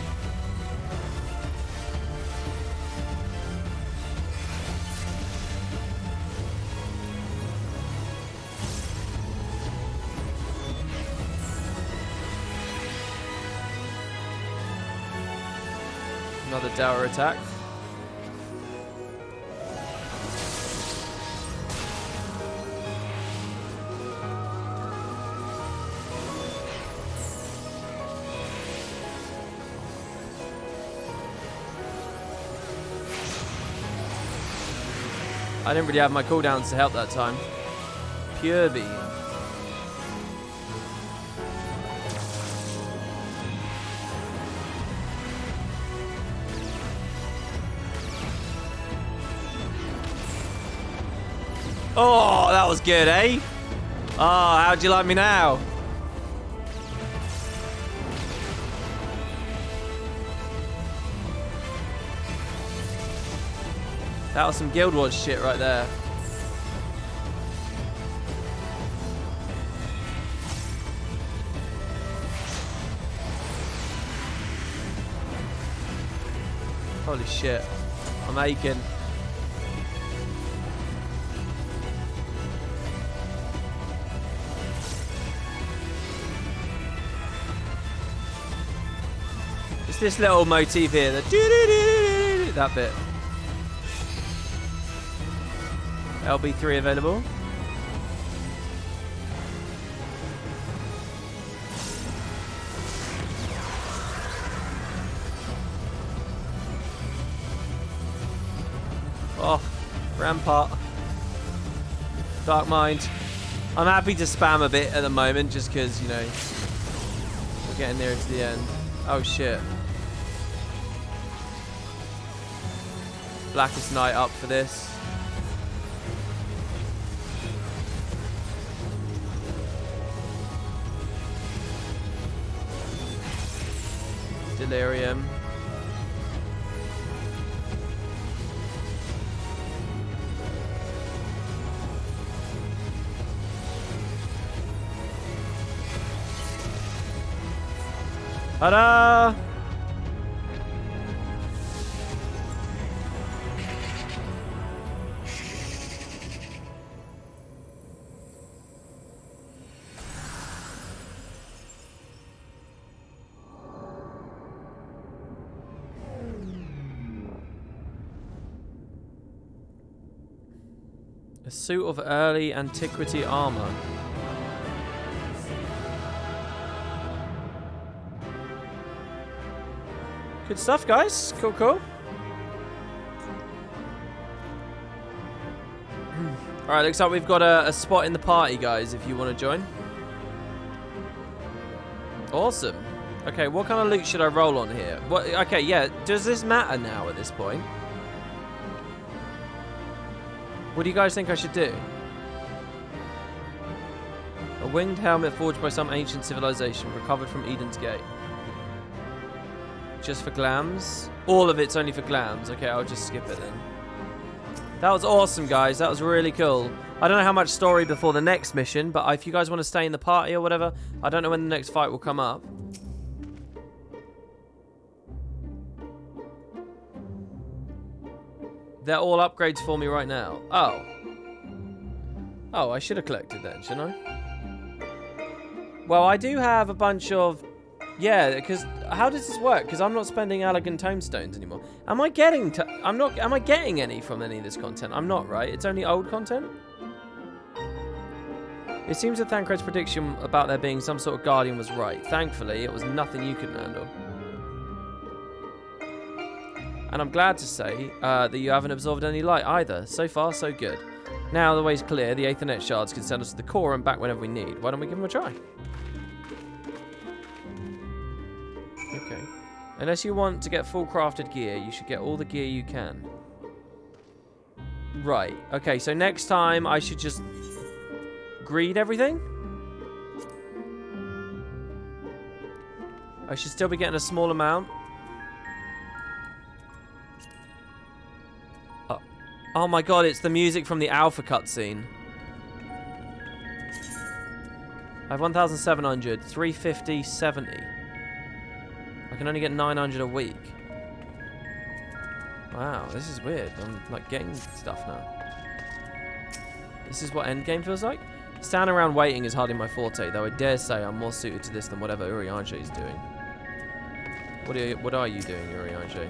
Another Dower attack. I didn't really have my cooldowns to help that time. Pure Beam. Oh, that was good, eh? Oh, how'd you like me now? That was some Guild Wars shit right there. Holy shit. I'm aching. It's this little motif here, the doo-doo-doo-doo-doo, that bit. LB3 available. Oh, Rampart. Dark Mind. I'm happy to spam a bit at the moment just because, you know, we're getting nearer to the end. Oh, shit. Blackest Night up for this. Delirium. Ta-da! A suit of early antiquity armor. Good stuff, guys. Cool, cool. Alright, looks like we've got a spot in the party, guys, if you want to join. Awesome. Okay, what kind of loot should I roll on here? What? Okay, yeah. Does this matter now at this point? What do you guys think I should do? A winged helmet forged by some ancient civilization, recovered from Eden's Gate. Just for glams? All of it's only for glams. Okay, I'll just skip it then. That was awesome, guys. That was really cool. I don't know how much story before the next mission, but if you guys want to stay in the party or whatever, I don't know when the next fight will come up. They're all upgrades for me right now. Oh. Oh, I should have collected then, shouldn't I? Well, I do have a bunch of... Yeah, because how does this work? Because I'm not spending elegant tomestones anymore. Am I getting... Am I getting any from any of this content? I'm not, right? It's only old content? It seems that Thancred's prediction about there being some sort of guardian was right. Thankfully, it was nothing you couldn't handle. And I'm glad to say that you haven't absorbed any light either. So far, so good. Now the way's clear. The Aethernet shards can send us to the core and back whenever we need. Why don't we give them a try? Okay. Unless you want to get full crafted gear, you should get all the gear you can. Right. Okay, so next time I should just greed everything? I should still be getting a small amount. Oh my god, it's the music from the alpha cutscene. I have 1,700, 350, 70. I can only get 900 a week. Wow, this is weird. I'm like getting stuff now. This is what endgame feels like? Standing around waiting is hardly my forte, though I dare say I'm more suited to this than whatever Urianger is doing. What are you doing, Urianger?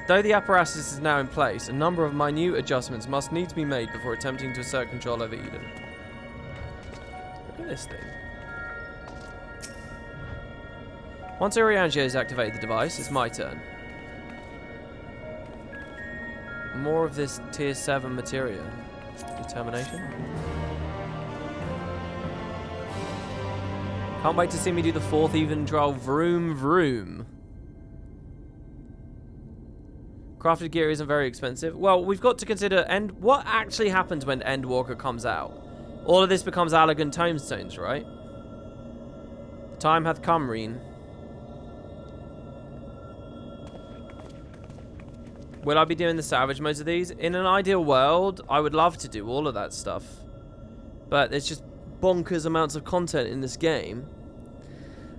Though the apparatus is now in place, a number of minute adjustments must needs be made before attempting to assert control over Eden. Look at this thing. Once Urianger has activated the device, it's my turn. More of this tier 7 materia. Determination. Can't wait to see me do the 4th even drill. Vroom vroom. Crafted gear isn't very expensive. Well, we've got to consider what actually happens when Endwalker comes out. All of this becomes Allergan tomestones, right? The time hath come, Reen. Will I be doing the salvage modes of these? In an ideal world, I would love to do all of that stuff. But there's just bonkers amounts of content in this game.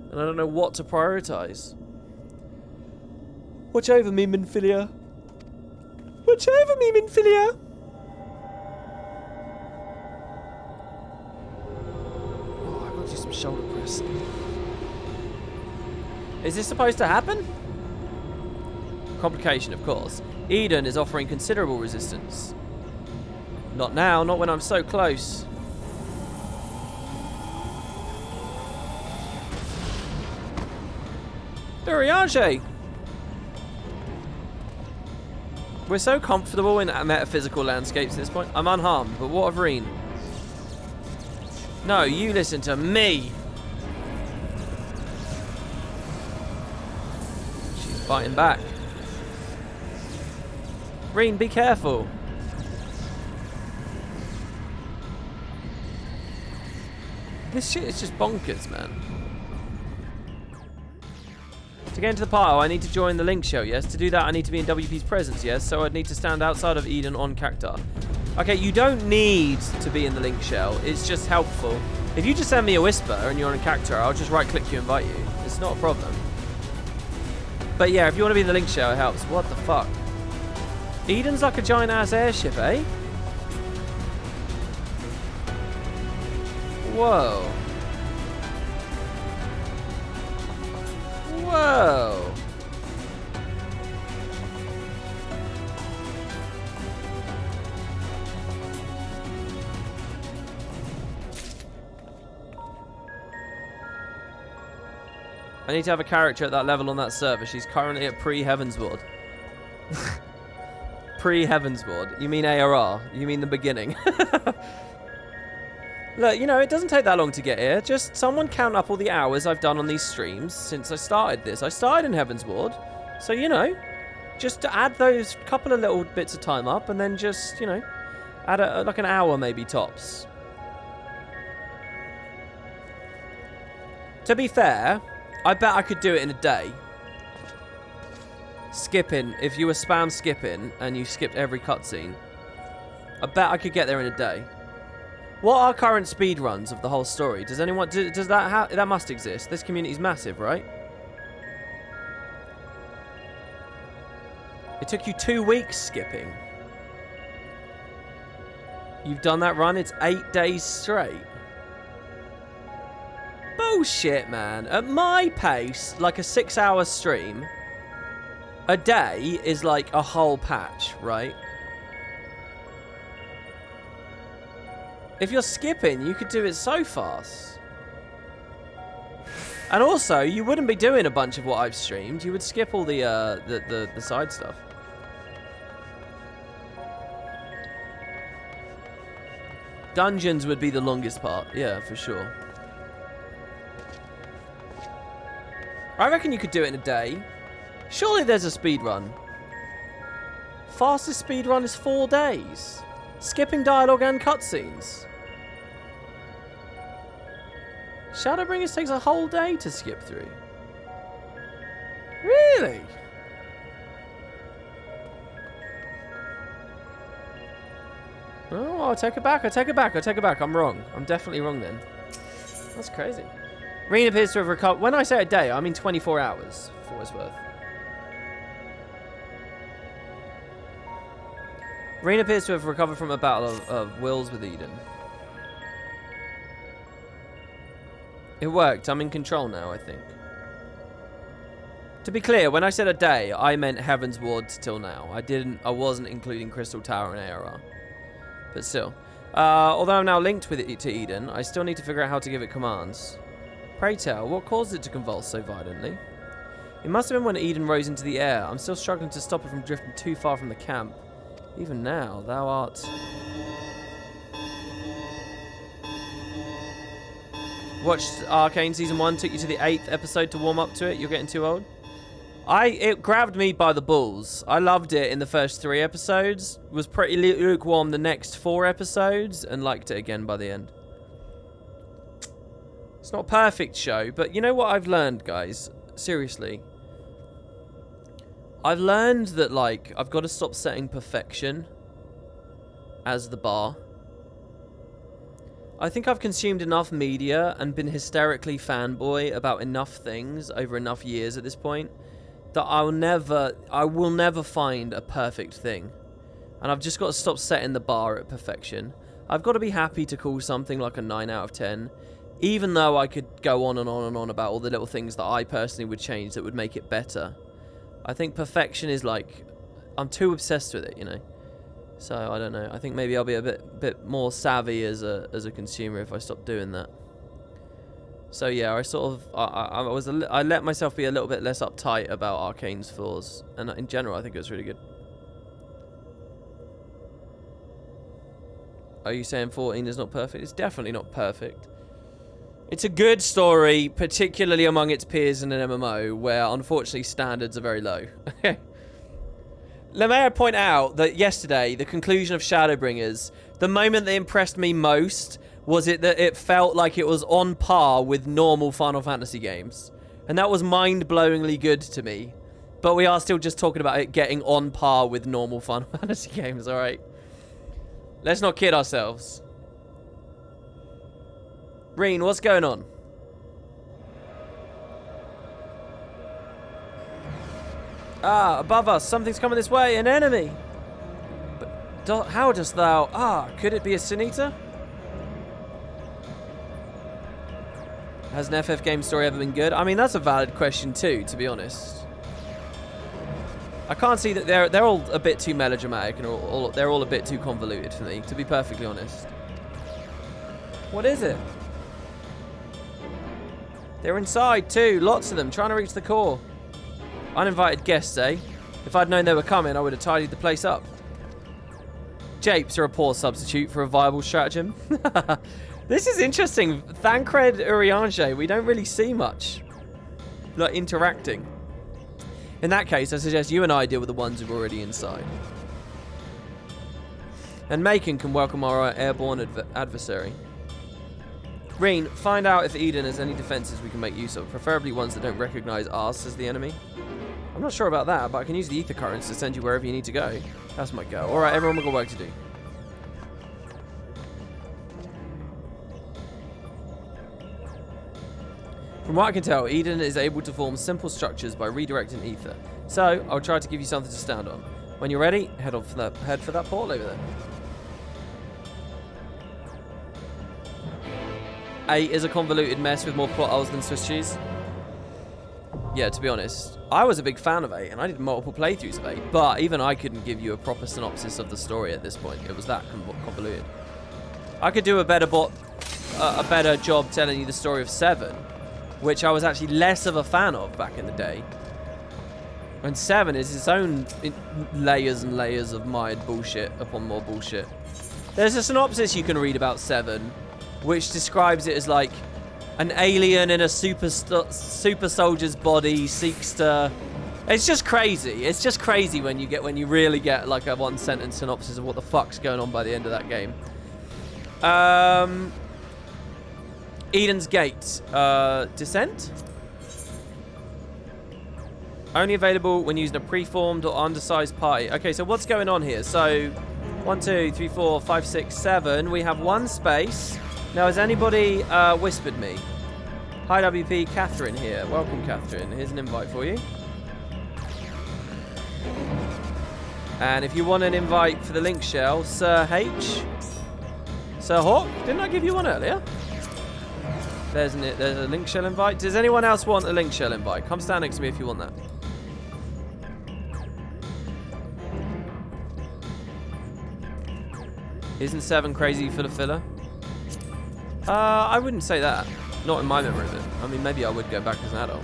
And I don't know what to prioritize. Watch over me, Minfilia. Watch over me, Minfilia. Oh, I've got to do some shoulder press. Is this supposed to happen? Complication, of course. Eden is offering considerable resistance. Not now, not when I'm so close. Urianger! We're so comfortable in metaphysical landscapes at this point. I'm unharmed, but what of Reen? No, you listen to me! She's fighting back. Reen, be careful. This shit is just bonkers, man. To get into the pile, I need to join the Link show, yes? To do that, I need to be in WP's presence, yes? So I'd need to stand outside of Eden on Cactar. Okay, you don't need to be in the Link shell. It's just helpful. If you just send me a whisper and you're on Cactar, I'll just right-click you and invite you. It's not a problem. But yeah, if you want to be in the Link shell, it helps. What the fuck? Eden's like a giant-ass airship, eh? Whoa. Whoa. I need to have a character at that level on that server. She's currently at pre-Heavensward. Pre-Heavensward. You mean ARR? You mean the beginning? Look, you know, it doesn't take that long to get here. Just someone count up all the hours I've done on these streams since I started this. I started in Heavensward. So, you know, just to add those couple of little bits of time up and then just, you know, add like an hour maybe tops. To be fair, I bet I could do it in a day. Skipping, if you were spam skipping and you skipped every cutscene, I bet I could get there in a day. What are current speed runs of the whole story? Does anyone... Does that... that must exist. This community's massive, right? It took you 2 weeks skipping. You've done that run? It's 8 days straight. Bullshit, man. At my pace, like a 6-hour stream, a day is like a whole patch, right? If you're skipping, you could do it so fast. And also, you wouldn't be doing a bunch of what I've streamed. You would skip all the side stuff. Dungeons would be the longest part. Yeah, for sure. I reckon you could do it in a day. Surely there's a speed run. Fastest speed run is 4 days. Skipping dialogue and cutscenes. Shadowbringers takes a whole day to skip through. Really? Oh, I'll take it back. I take it back. I take it back. I'm wrong. I'm definitely wrong then. That's crazy. Reen appears to have recovered. When I say a day, I mean 24 hours, for what it's worth. Reen appears to have recovered from a battle of wills with Eden. It worked. I'm in control now, I think. To be clear, when I said a day, I meant Heavensward till now. I wasn't including Crystal Tower and ARR. But still. Although I'm now linked with it to Eden, I still need to figure out how to give it commands. Pray tell, what caused it to convulse so violently? It must have been when Eden rose into the air. I'm still struggling to stop it from drifting too far from the camp. Even now, thou art... Watched Arcane Season 1, took you to the 8th episode to warm up to it. You're getting too old? It grabbed me by the balls. I loved it in the first 3 episodes. Was pretty lukewarm the next 4 episodes. And liked it again by the end. It's not a perfect show, but you know what I've learned, guys? Seriously. I've learned that, like, I've got to stop setting perfection as the bar. I think I've consumed enough media and been hysterically fanboy about enough things over enough years at this point that I will never find a perfect thing. And I've just got to stop setting the bar at perfection. I've got to be happy to call something like a 9 out of 10, even though I could go on and on and on about all the little things that I personally would change that would make it better. I think perfection is like, I'm too obsessed with it, you know. So I don't know. I think maybe I'll be a bit more savvy as a consumer if I stop doing that. So yeah, I sort of I let myself be a little bit less uptight about Arcane's flaws, and in general I think it was really good. Are you saying 14 is not perfect? It's definitely not perfect. It's a good story, particularly among its peers in an MMO, where unfortunately standards are very low. May I point out that yesterday, the conclusion of Shadowbringers, the moment that impressed me most was that it felt like it was on par with normal Final Fantasy games. And that was mind-blowingly good to me. But we are still just talking about it getting on par with normal Final Fantasy games, alright? Let's not kid ourselves. Reen, what's going on? Ah, above us, something's coming this way, an enemy. But how dost thou... Ah, could it be a Sunita? Has an FF game story ever been good? I mean, that's a valid question too, to be honest. I can't see that they're all a bit too melodramatic and they're all a bit too convoluted for me, to be perfectly honest. What is it? They're inside too, lots of them, trying to reach the core. Uninvited guests, eh? If I'd known they were coming, I would have tidied the place up. Japes are a poor substitute for a viable stratagem. This is interesting. Thancred Urianger, we don't really see much like interacting. In that case, I suggest you and I deal with the ones who are already inside. And Macon can welcome our airborne adversary. Reen, find out if Eden has any defenses we can make use of, preferably ones that don't recognize us as the enemy. I'm not sure about that, but I can use the ether currents to send you wherever you need to go. That's my go. Alright, everyone, we've got work to do. From what I can tell, Eden is able to form simple structures by redirecting ether. So, I'll try to give you something to stand on. When you're ready, head for that portal over there. 8 is a convoluted mess with more plot holes than Swiss cheese. Yeah, to be honest, I was a big fan of 8, and I did multiple playthroughs of 8, but even I couldn't give you a proper synopsis of the story at this point. It was that convoluted. I could do a better job telling you the story of 7, which I was actually less of a fan of back in the day. And 7 is its own layers and layers of mired bullshit upon more bullshit. There's a synopsis you can read about 7, which describes it as like an alien in a super soldier's body seeks to... It's just crazy. It's just crazy when you really get like a one-sentence synopsis of what the fuck's going on by the end of that game. Eden's Gate. Descent? Only available when using a preformed or undersized party. Okay, so what's going on here? So, 1, 2, 3, 4, 5, 6, 7. We have one space. Now, has anybody whispered me? Hi, WP. Catherine here. Welcome, Catherine. Here's an invite for you. And if you want an invite for the link shell, Sir H. Sir Hawk, didn't I give you one earlier? There's a link shell invite. Does anyone else want a link shell invite? Come stand next to me if you want that. Isn't 7 crazy for the filler? I wouldn't say that. Not in my memory of it. I mean, maybe I would go back as an adult.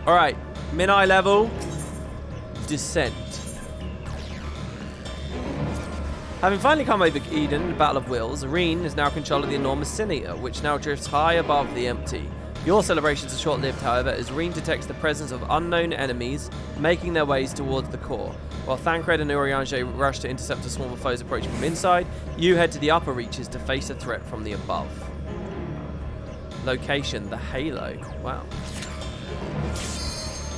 Alright, min-eye level. Descent. Having finally come over Eden in the Battle of Wills, Reen is now in control of the enormous Sin Eater, which now drifts high above the empty. Your celebrations are short-lived, however, as Reen detects the presence of unknown enemies making their ways towards the core. While Thancred and Urianger rush to intercept a swarm of foes approaching from inside, you head to the upper reaches to face a threat from the above. Location, the Halo. Wow.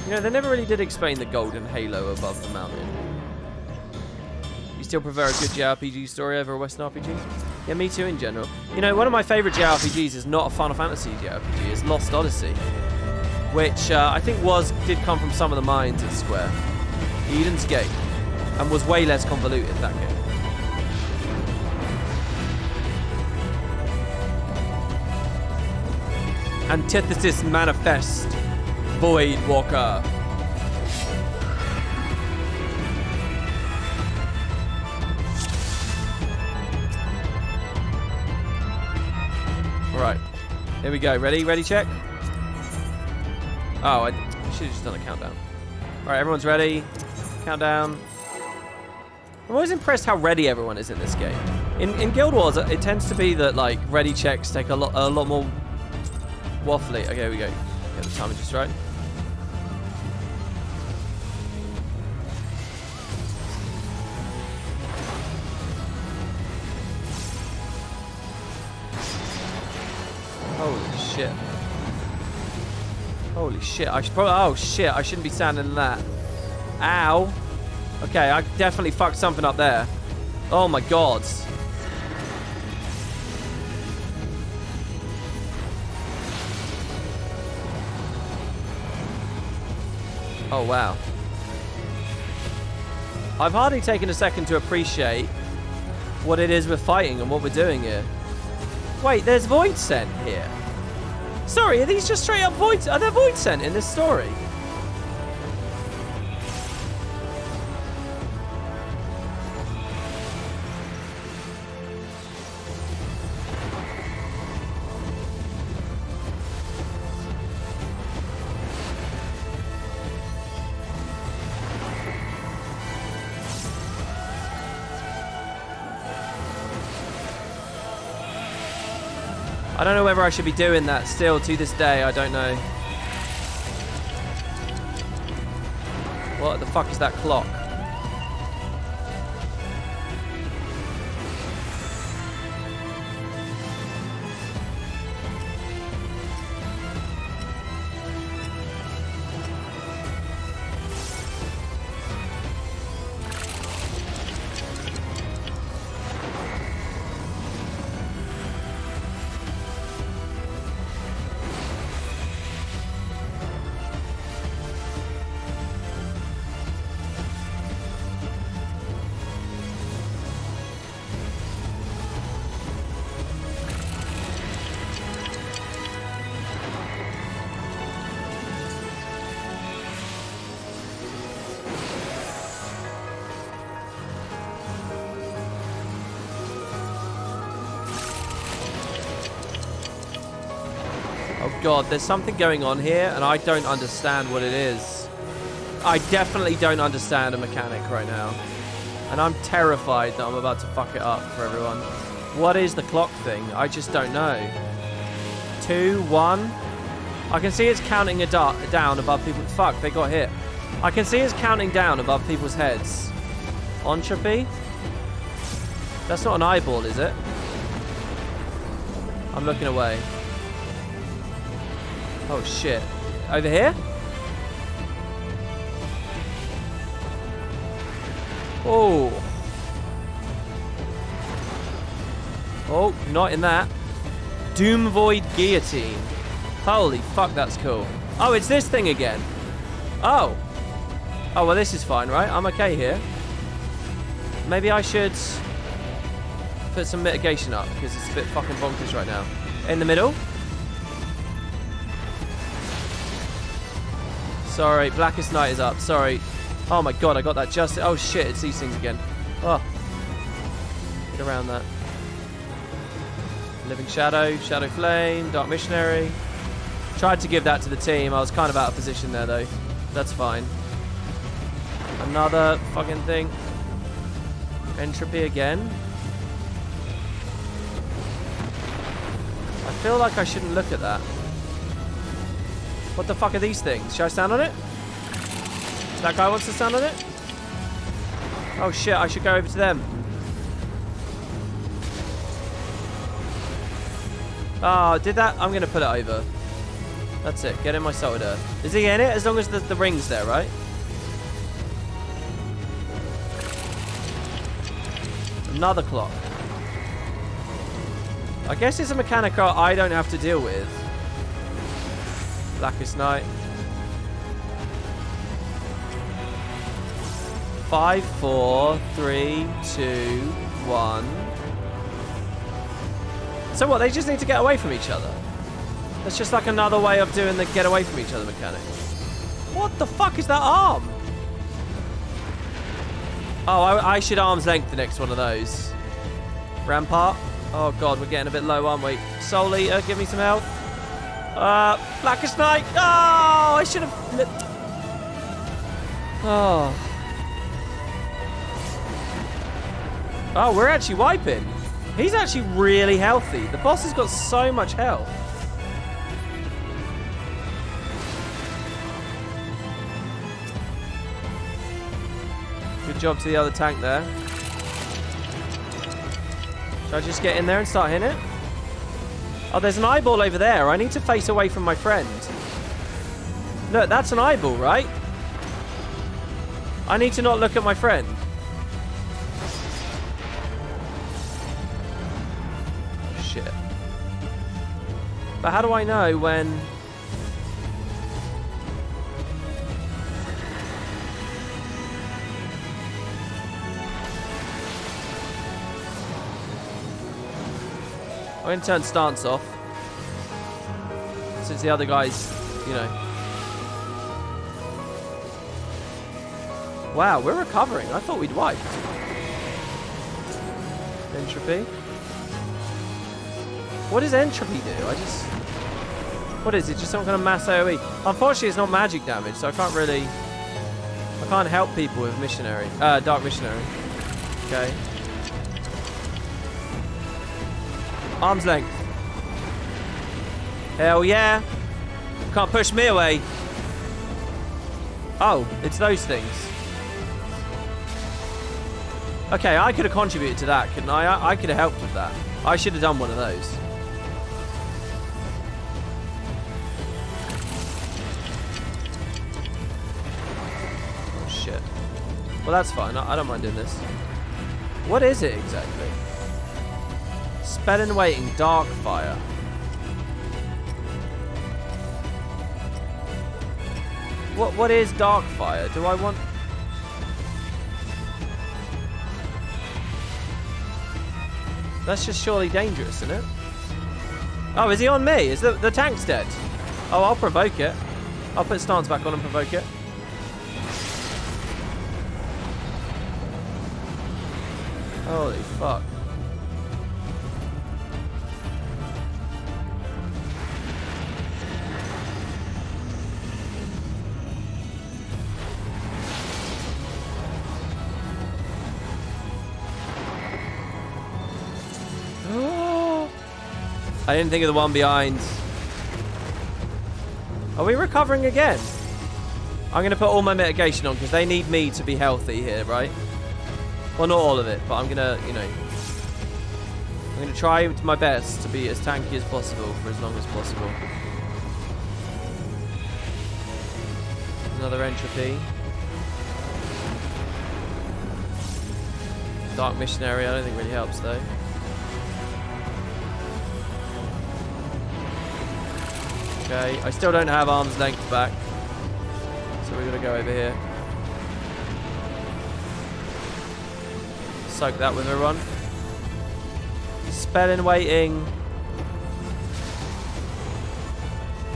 You know, they never really did explain the golden halo above the mountain. You still prefer a good JRPG story over a Western RPG? Yeah, me too in general. You know, one of my favourite JRPGs is not a Final Fantasy JRPG, it's Lost Odyssey. Which I think did come from some of the minds at Square. Eden's Gate. And was way less convoluted, that game. Antithesis Manifest. Void Walker. Alright. Here we go. Ready? Ready, check? Oh, I should have just done a countdown. Alright, everyone's ready. Countdown. I'm always impressed how ready everyone is in this game. In Guild Wars, it tends to be that, like, ready checks take a lot more waffly. Okay, here we go. Get the timing just right. shit. Holy shit. I should probably... Oh, shit. I shouldn't be standing in that. Ow. Okay, I definitely fucked something up there. Oh, my God. Oh, wow. I've hardly taken a second to appreciate what it is we're fighting and what we're doing here. Wait, there's Void Scent here. Sorry, are these just straight up Void... Are there Void Scent in this story? I don't know whether I should be doing that still to this day. I don't know. What the fuck is that clock? Oh god, there's something going on here and I don't understand what it is. I definitely don't understand a mechanic right now. And I'm terrified that I'm about to fuck it up for everyone. What is the clock thing? I just don't know. 2, 1. I can see it's counting down above people. Fuck, they got hit. I can see it's counting down above people's heads. Entropy? That's not an eyeball, is it? I'm looking away. Oh shit. Over here? Oh. Oh, not in that. Doom Void Guillotine. Holy fuck, that's cool. Oh, it's this thing again. Oh. Oh, well, this is fine, right? I'm okay here. Maybe I should put some mitigation up, because it's a bit fucking bonkers right now. In the middle. Sorry, Blackest Night is up. Sorry. Oh my god, I got that just... Oh shit, it's these things again. Oh. Get around that. Living Shadow, Shadow Flame, Dark Missionary. Tried to give that to the team. I was kind of out of position there though. That's fine. Another fucking thing. Entropy again. I feel like I shouldn't look at that. What the fuck are these things? Should I stand on it? That guy wants to stand on it? Oh shit, I should go over to them. Oh, did that? I'm going to put it over. That's it. Get in my salted earth. Is he in it? As long as the ring's there, right? Another clock. I guess it's a mechanic I don't have to deal with. Blackest Night. 5, 4, 3, 2, 1. So what? They just need to get away from each other. That's just like another way of doing the get away from each other mechanic. What the fuck is that arm? Oh, I should arm's length the next one of those. Rampart. Oh god, we're getting a bit low, aren't we? Soul Eater, give me some health. Blackest Night. Oh, I should have... Oh. Oh, we're actually wiping. He's actually really healthy. The boss has got so much health. Good job to the other tank there. Should I just get in there and start hitting it? Oh, there's an eyeball over there. I need to face away from my friend. Look, that's an eyeball, right? I need to not look at my friend. Shit. But how do I know when... I'm going to turn stance off. Since the other guys, you know. Wow, we're recovering. I thought we'd wiped. Entropy. What does entropy do? What is it? Just some kind of mass AoE? Unfortunately, it's not magic damage, so I can't really... I can't help people with missionary. Dark missionary. Okay. Arm's length. Hell yeah. Can't push me away. Oh, it's those things. Okay, I could have contributed to that, couldn't I? I could have helped with that. I should have done one of those. Oh, shit. Well, that's fine. I don't mind doing this. What is it exactly? Spell and waiting, dark fire. What is dark fire? Do I want... That's just surely dangerous, isn't it? Oh, is he on me? Is the tank's dead? Oh, I'll provoke it. I'll put stance back on and provoke it. Holy fuck. I didn't think of the one behind. Are we recovering again? I'm going to put all my mitigation on because they need me to be healthy here, right? Well, not all of it, but I'm going to, you know... I'm going to try my best to be as tanky as possible for as long as possible. Another entropy. Dark missionary, I don't think really helps though. Okay, I still don't have arm's length back. So we're going to go over here. Soak that with everyone. Spell in waiting.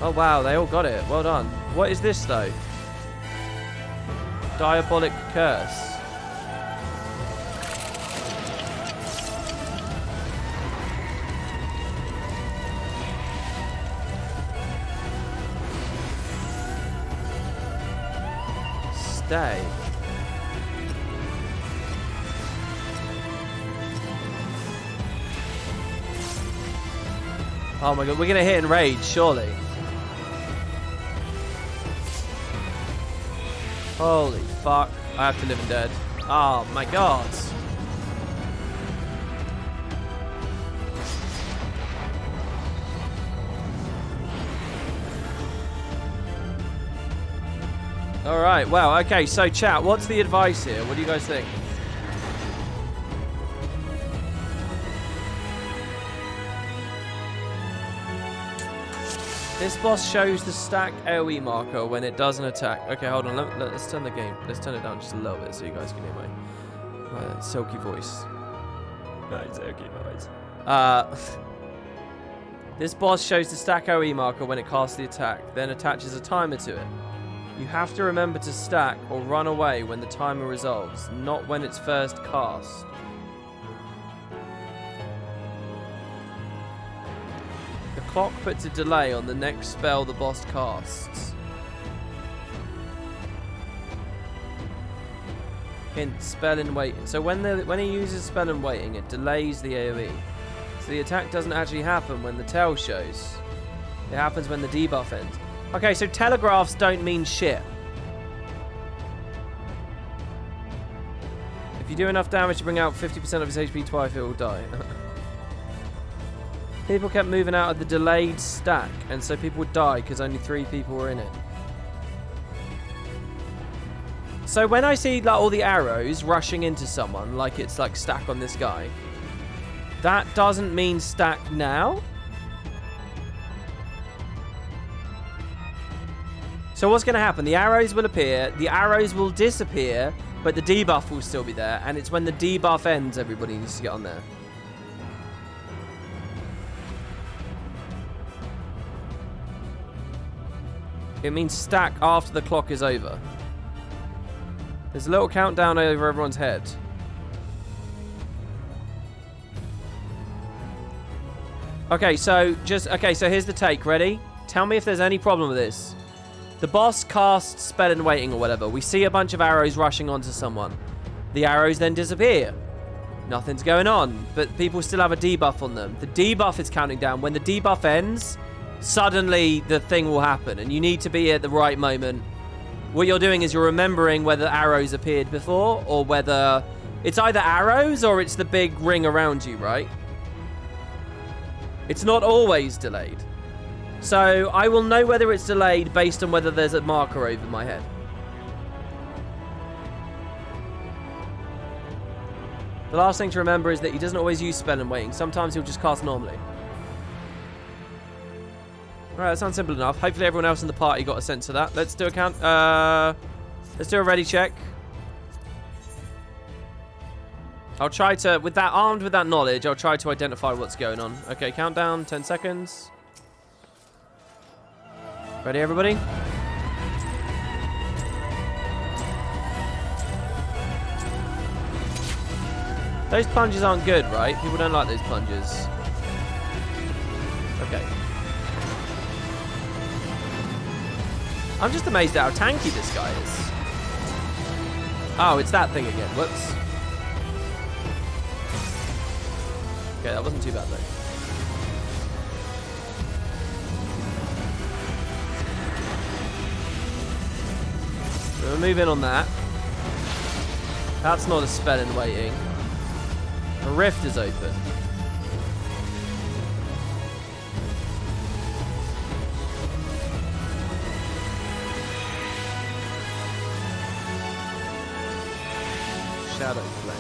Oh wow, they all got it. Well done. What is this though? Diabolic curse. Stay. Oh my god, we're gonna hit enrage, surely. Holy fuck. I have to live and dead. Oh my god. Alright, wow, okay, so chat, what's the advice here? What do you guys think? This boss shows the stack AoE marker when it does an attack. Okay, hold on, let's turn the game. Let's turn it down just a little bit so you guys can hear my silky voice. Right, silky voice. This boss shows the stack AoE marker when it casts the attack, then attaches a timer to it. You have to remember to stack or run away when the timer resolves, not when it's first cast. The clock puts a delay on the next spell the boss casts. Hint, spell in waiting. So when he uses spell in waiting, it delays the AoE. So the attack doesn't actually happen when the tail shows. It happens when the debuff ends. Okay, so telegraphs don't mean shit. If you do enough damage to bring out 50% of his HP twice, it will die. People kept moving out of the delayed stack, and so people would die because only 3 people were in it. So when I see like all the arrows rushing into someone, like it's like stack on this guy, that doesn't mean stack now. So what's going to happen? The arrows will appear, the arrows will disappear, but the debuff will still be there, and it's when the debuff ends, everybody needs to get on there. It means stack after the clock is over. There's a little countdown over everyone's head. Okay, so here's the take. Ready? Tell me if there's any problem with this. The boss casts spell and waiting or whatever. We see a bunch of arrows rushing onto someone. The arrows then disappear. Nothing's going on, but people still have a debuff on them. The debuff is counting down. When the debuff ends, suddenly the thing will happen, and you need to be at the right moment. What you're doing is you're remembering whether arrows appeared before, or whether it's either arrows or it's the big ring around you, right? It's not always delayed. So I will know whether it's delayed based on whether there's a marker over my head. The last thing to remember is that he doesn't always use spell and waiting. Sometimes he'll just cast normally. Alright, that sounds simple enough. Hopefully everyone else in the party got a sense of that. Let's do a count. Let's do a ready check. I'll try to, armed with that knowledge, I'll try to identify what's going on. Okay, countdown, 10 seconds. Ready, everybody? Those plunges aren't good, right? People don't like those plunges. Okay. I'm just amazed at how tanky this guy is. Oh, it's that thing again. Whoops. Okay, that wasn't too bad, though. So we'll move in on that. That's not a spell in waiting. A rift is open. Shadow flame.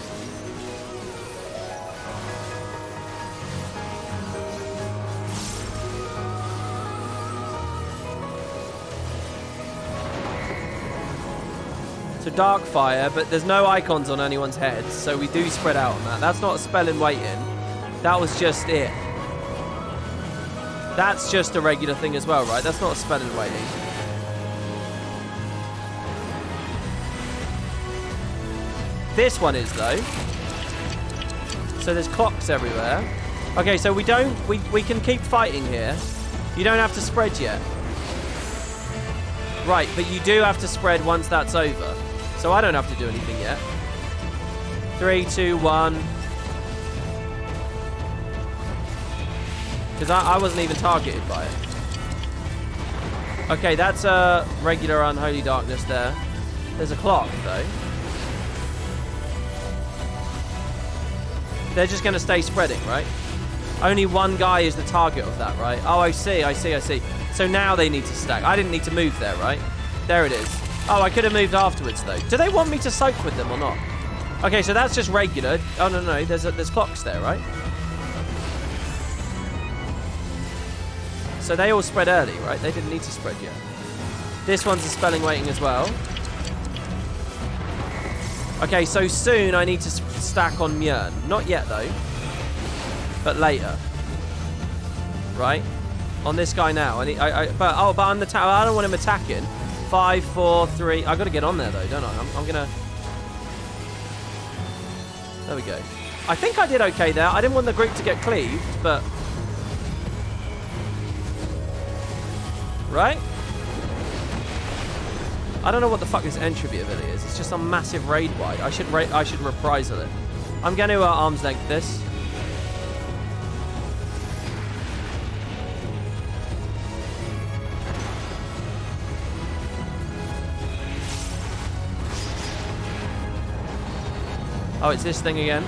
So dark fire, but there's no icons on anyone's heads, so we do spread out on that. That's not a spell in waiting. That was just it. That's just a regular thing as well, right? That's not a spell in waiting. This one is, though. So there's clocks everywhere. Okay, so we can keep fighting here. You don't have to spread yet. Right, but you do have to spread once that's over. So I don't have to do anything yet. 3, 2, 1. Because I wasn't even targeted by it. Okay, that's a regular unholy darkness there. There's a clock, though. They're just going to stay spreading, right? Only one guy is the target of that, right? Oh, I see. So now they need to stack. I didn't need to move there, right? There it is. Oh, I could have moved afterwards, though. Do they want me to soak with them or not? Okay, so that's just regular. Oh, no. There's clocks there, right? So they all spread early, right? They didn't need to spread yet. This one's a spelling waiting as well. Okay, so soon I need to stack on Mjörn. Not yet, though. But later. Right? On this guy now. But I'm the I don't want him attacking. 5, 4, 3. I got to get on there, though, don't I? I'm going to... There we go. I think I did okay there. I didn't want the group to get cleaved, but... Right? I don't know what the fuck this entropy ability is. It's just some massive raid wide. I should reprisal it. I'm going to arm's length this. Oh, it's this thing again.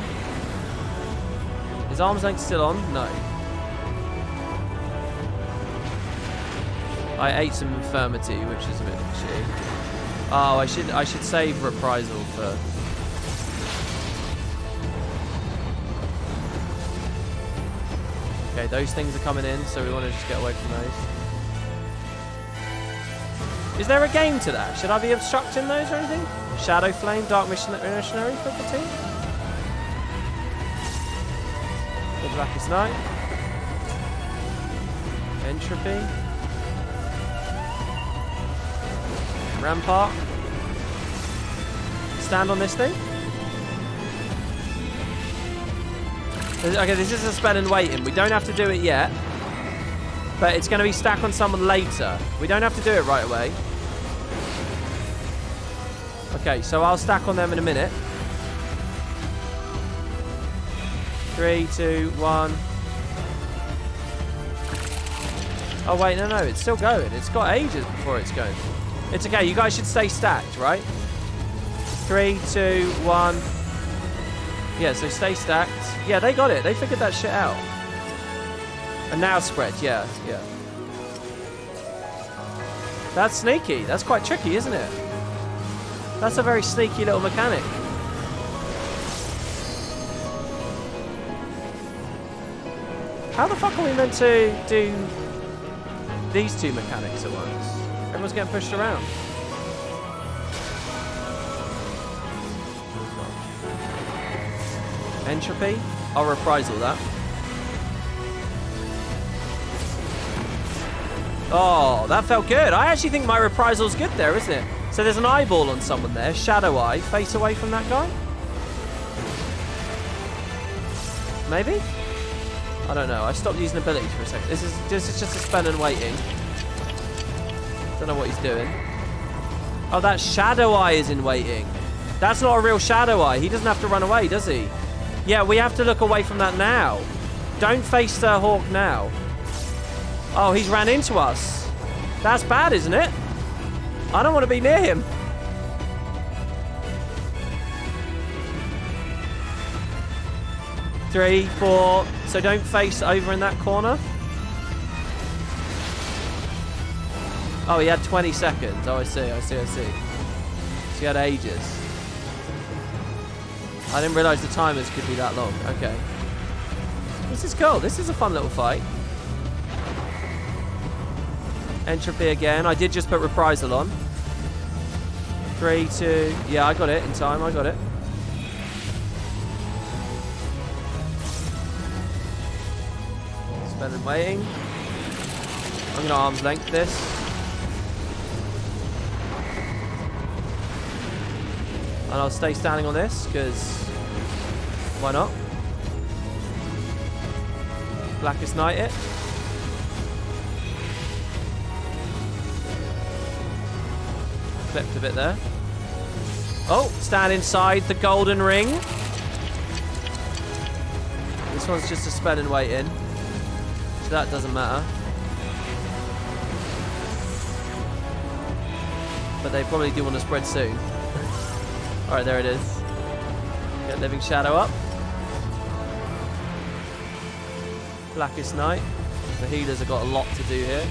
Is arm's length still on? No. I ate some infirmity, which is a bit shitty. Oh, I should save reprisal for... Okay, those things are coming in, so we want to just get away from those. Is there a game to that? Should I be obstructing those or anything? Shadow Flame, Dark Missionary for the team? The Blackest Night. Entropy. Rampart. Stand on this thing. Okay, this is a spell and waiting. We don't have to do it yet. But it's going to be stacked on someone later. We don't have to do it right away. Okay, so I'll stack on them in a minute. 3, 2, 1. Oh, wait, no, it's still going. It's got ages before it's going. It's okay. You guys should stay stacked, right? 3, 2, 1. Yeah, so stay stacked. Yeah, they got it. They figured that shit out. And now spread. Yeah. That's sneaky. That's quite tricky, isn't it? That's a very sneaky little mechanic. How the fuck are we meant to do these two mechanics at once? Everyone's getting pushed around. Entropy. I'll reprisal that. Oh, that felt good. I actually think my reprisal's good there, isn't it? So there's an eyeball on someone there. Shadow Eye. Face away from that guy. Maybe? I don't know. I stopped using abilities for a second. This is just a spell and waiting. Don't know what he's doing. Oh, that Shadow Eye is in waiting. That's not a real Shadow Eye. He doesn't have to run away, does he? Yeah, we have to look away from that now. Don't face the Hawk now. Oh, he's ran into us. That's bad, isn't it? I don't want to be near him. Three, 4. So don't face over in that corner. Oh, he had 20 seconds. Oh, I see. So he had ages. I didn't realise the timers could be that long. Okay. This is cool. This is a fun little fight. Entropy again. I did just put reprisal on. 3, 2. Yeah, I got it in time. I got it. Spell and waiting. I'm going to arm's length this. And I'll stay standing on this, because why not? Blackest Night it. Flipped a bit there. Oh, stand inside the golden ring. This one's just a spell and wait in. So that doesn't matter. But they probably do want to spread soon. Alright, there it is. Get Living Shadow up. Blackest Night. The healers have got a lot to do here.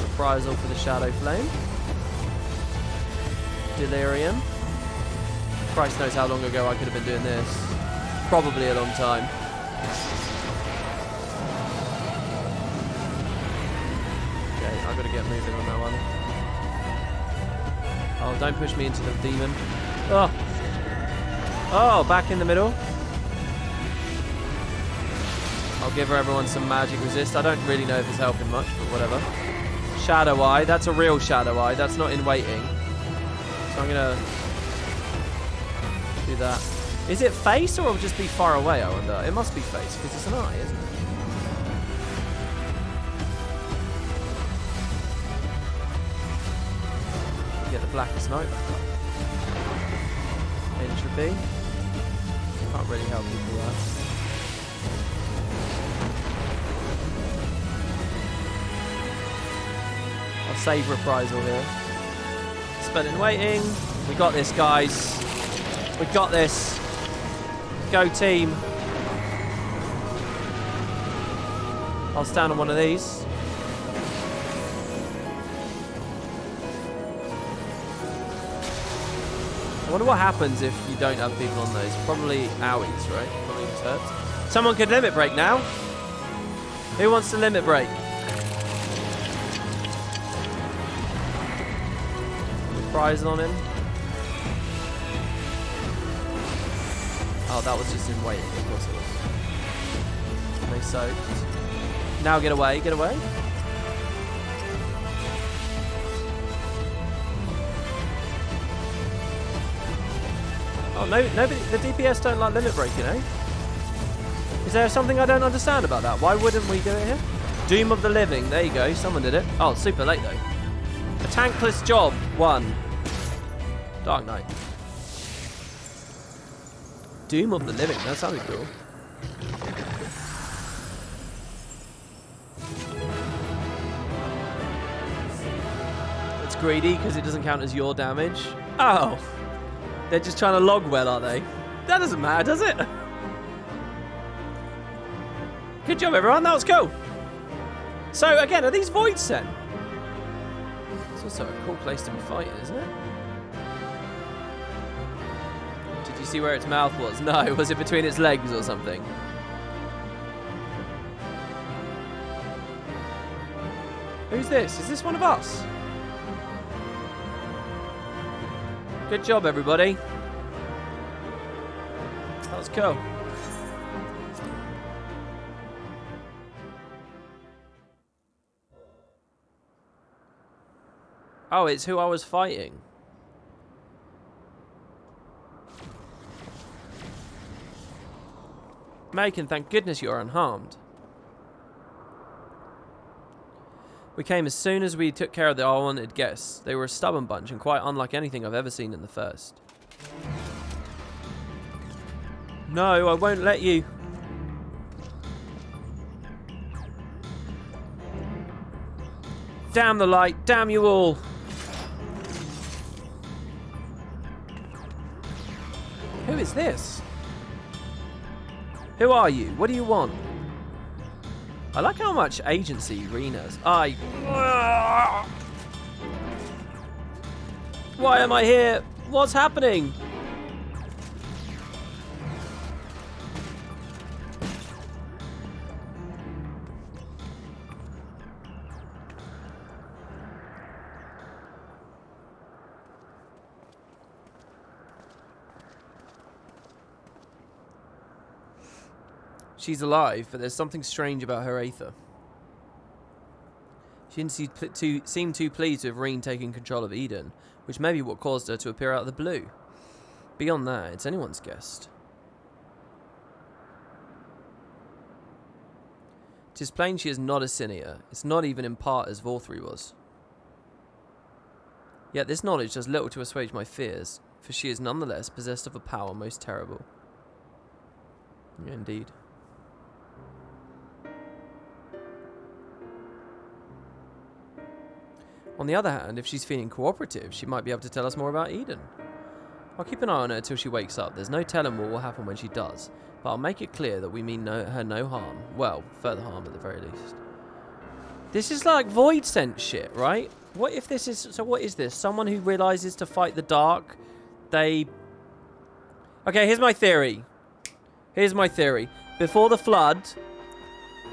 Reprisal for the Shadow Flame. Delirium. Christ knows how long ago I could have been doing this. Probably a long time. Okay, I've got to get moving on that one. Oh, don't push me into the demon. Oh. Oh, back in the middle. I'll give everyone some magic resist. I don't really know if it's helping much, but whatever. Shadow Eye. That's a real Shadow Eye. That's not in waiting. So I'm going to do that. Is it face or will it just be far away, I wonder? It must be face because it's an eye, isn't it? Get the Blackest Night back up. Entropy. Can't really help people that. I'll save reprisal here. Spell and waiting. We got this, guys. We got this. Go team. I'll stand on one of these. wonder what happens if you don't have people on those. Probably owies, right? Probably just hurts. Someone could limit break now. Who wants to limit break? Reprisal on him. Oh, that was just in waiting. Of course it was. They soaked. Now get away, get away. Oh, no, nobody, the DPS don't like limit break, you know? Is there something I don't understand about that? Why wouldn't we do it here? Doom of the Living, there you go, someone did it. Oh, super late though. A tankless job, 1. Dark Knight. Doom of the Living, that sounded cool. It's greedy because it doesn't count as your damage. Oh! They're just trying to log well, are they? That doesn't matter, does it? Good job, everyone. That was cool. So, again, are these voids sent? It's also a cool place to be fighting, isn't it? Did you see where its mouth was? No. Was it between its legs or something? Who's this? Is this one of us? Good job, everybody. That was cool. Oh, it's who I was fighting. Macon, thank goodness you are unharmed. We came as soon as we took care of the unwanted guests. They were a stubborn bunch and quite unlike anything I've ever seen in the first. No, I won't let you. Damn the light, damn you all. Who is this? Who are you? What do you want? I like how much agency Reen has. Why am I here? What's happening? She's alive, but there's something strange about her aether. She didn't seem too pleased with Reen taking control of Eden, which may be what caused her to appear out of the blue. Beyond that, it's anyone's guess. 'Tis plain she is not a Cinia. It's not even in part as Vorthri was. Yet this knowledge does little to assuage my fears, for she is nonetheless possessed of a power most terrible. Yeah, indeed. On the other hand, if she's feeling cooperative, she might be able to tell us more about Eden. I'll keep an eye on her until she wakes up. There's no telling what will happen when she does, but I'll make it clear that we mean her no harm. Well, further harm at the very least. This is like void sense shit, right? What if this is... So what is this? Someone who realizes to fight the dark, they... Okay, here's my theory. Here's my theory. Before the flood,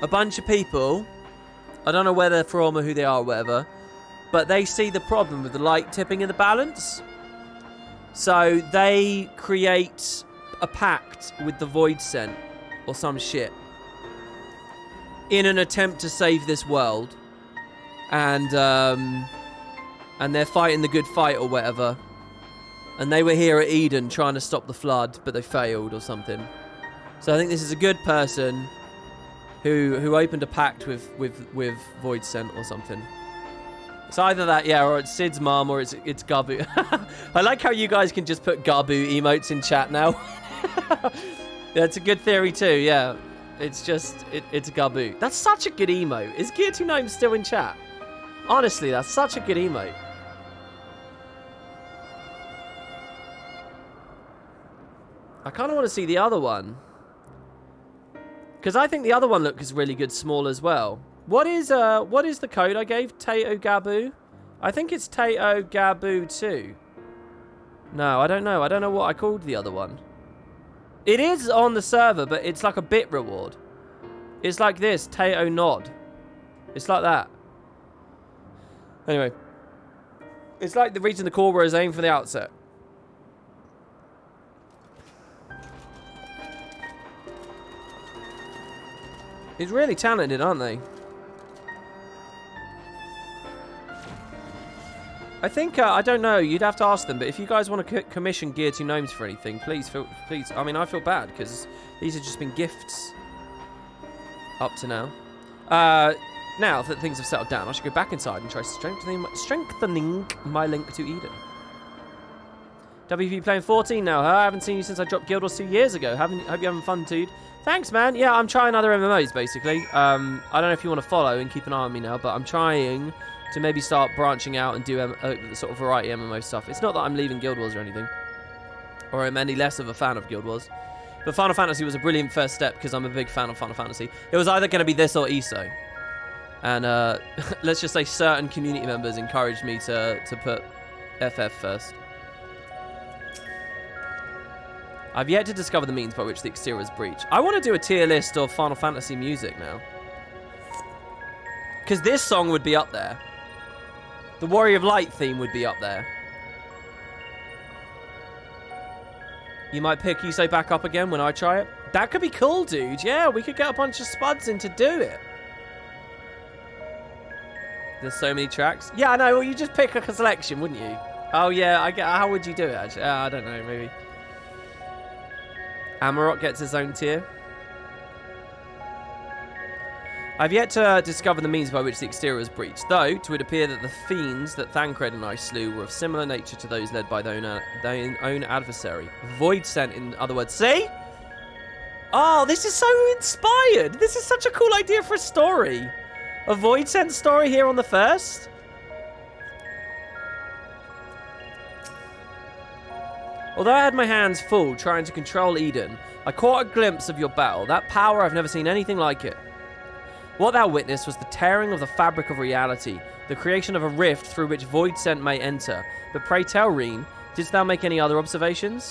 a bunch of people, I don't know where they're from or who they are or whatever, but they see the problem with the light tipping in the balance. So they create a pact with the Void Scent or some shit in an attempt to save this world. And they're fighting the good fight or whatever. And they were here at Eden trying to stop the flood, but they failed or something. So I think this is a good person who opened a pact with Void Scent or something. It's either that, yeah, or it's Sid's mum, or it's Gabu. I like how you guys can just put Gabu emotes in chat now. Yeah, it's a good theory too, yeah. It's just, it's Gabu. That's such a good emote. Is Gear29 still in chat? Honestly, that's such a good emote. I kind of want to see the other one. Because I think the other one looks really good small as well. What is the code I gave? Tato Gabu? I think it's Tato Gabu 2. No, I don't know. I don't know what I called the other one. It is on the server, but it's like a bit reward. It's like this, Teo Nod. It's like that. Anyway. It's like the reaching the core where it's aimed from the outset. He's really talented, aren't they? I think, I don't know, you'd have to ask them, but if you guys want to commission Gear 2 Gnomes for anything, please, I mean, I feel bad, because these have just been gifts up to now. Now that things have settled down, I should go back inside and try strengthening my link to Eden. WP playing 14 now, huh? I haven't seen you since I dropped Guild Wars 2 years ago. Hope you're having fun, dude. Thanks, man. Yeah, I'm trying other MMOs, basically. I don't know if you want to follow and keep an eye on me now, but I'm trying to maybe start branching out and do sort of variety MMO stuff. It's not that I'm leaving Guild Wars or anything, or I'm any less of a fan of Guild Wars. But Final Fantasy was a brilliant first step because I'm a big fan of Final Fantasy. It was either going to be this or ESO. And let's just say certain community members encouraged me to put FF first. I've yet to discover the means by which the exterior is breached. I want to do a tier list of Final Fantasy music now. Because this song would be up there. The Warrior of Light theme would be up there. You might pick Iso back up again when I try it. That could be cool, dude. Yeah, we could get a bunch of spuds in to do it. There's so many tracks. Yeah, I know. Well, you just pick a selection, wouldn't you? Oh, yeah. How would you do it, actually? I don't know. Maybe. Amarok gets his own tier. I've yet to discover the means by which the exterior was breached, though it would appear that the fiends that Thancred and I slew were of similar nature to those led by their own adversary. Void Sent, in other words. See? Oh, this is so inspired. This is such a cool idea for a story. A Void Sent story here on the first? Although I had my hands full trying to control Eden, I caught a glimpse of your battle. That power, I've never seen anything like it. What thou witnessed was the tearing of the fabric of reality, the creation of a rift through which Void Sent may enter. But pray tell, Reen, didst thou make any other observations?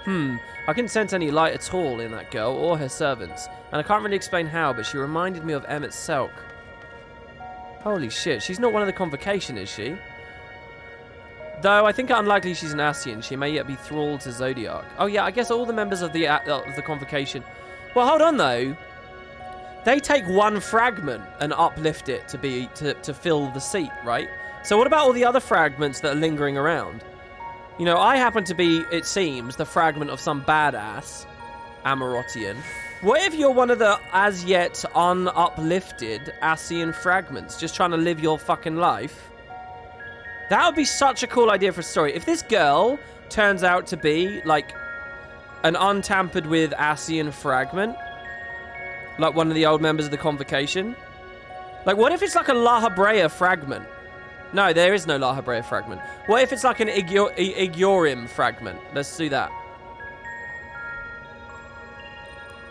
I couldn't sense any light at all in that girl or her servants, and I can't really explain how, but she reminded me of Emmett Selk. Holy shit, she's not one of the Convocation, is she? Though I think it unlikely she's an Ascian, she may yet be thrall to Zodiac. Oh yeah, I guess all the members of the Convocation. Well, hold on though. They take one fragment and uplift it to fill the seat, right? So what about all the other fragments that are lingering around? You know, I happen to be, it seems, the fragment of some badass Amarotian. What if you're one of the as yet unuplifted Ascian fragments, just trying to live your fucking life? That would be such a cool idea for a story. If this girl turns out to be, like, an untampered with Ascian fragment, like one of the old members of the Convocation. Like, what if it's like a La Habrea fragment? No, there is no La Habrea fragment. What if it's like an Igiorim fragment? Let's do that.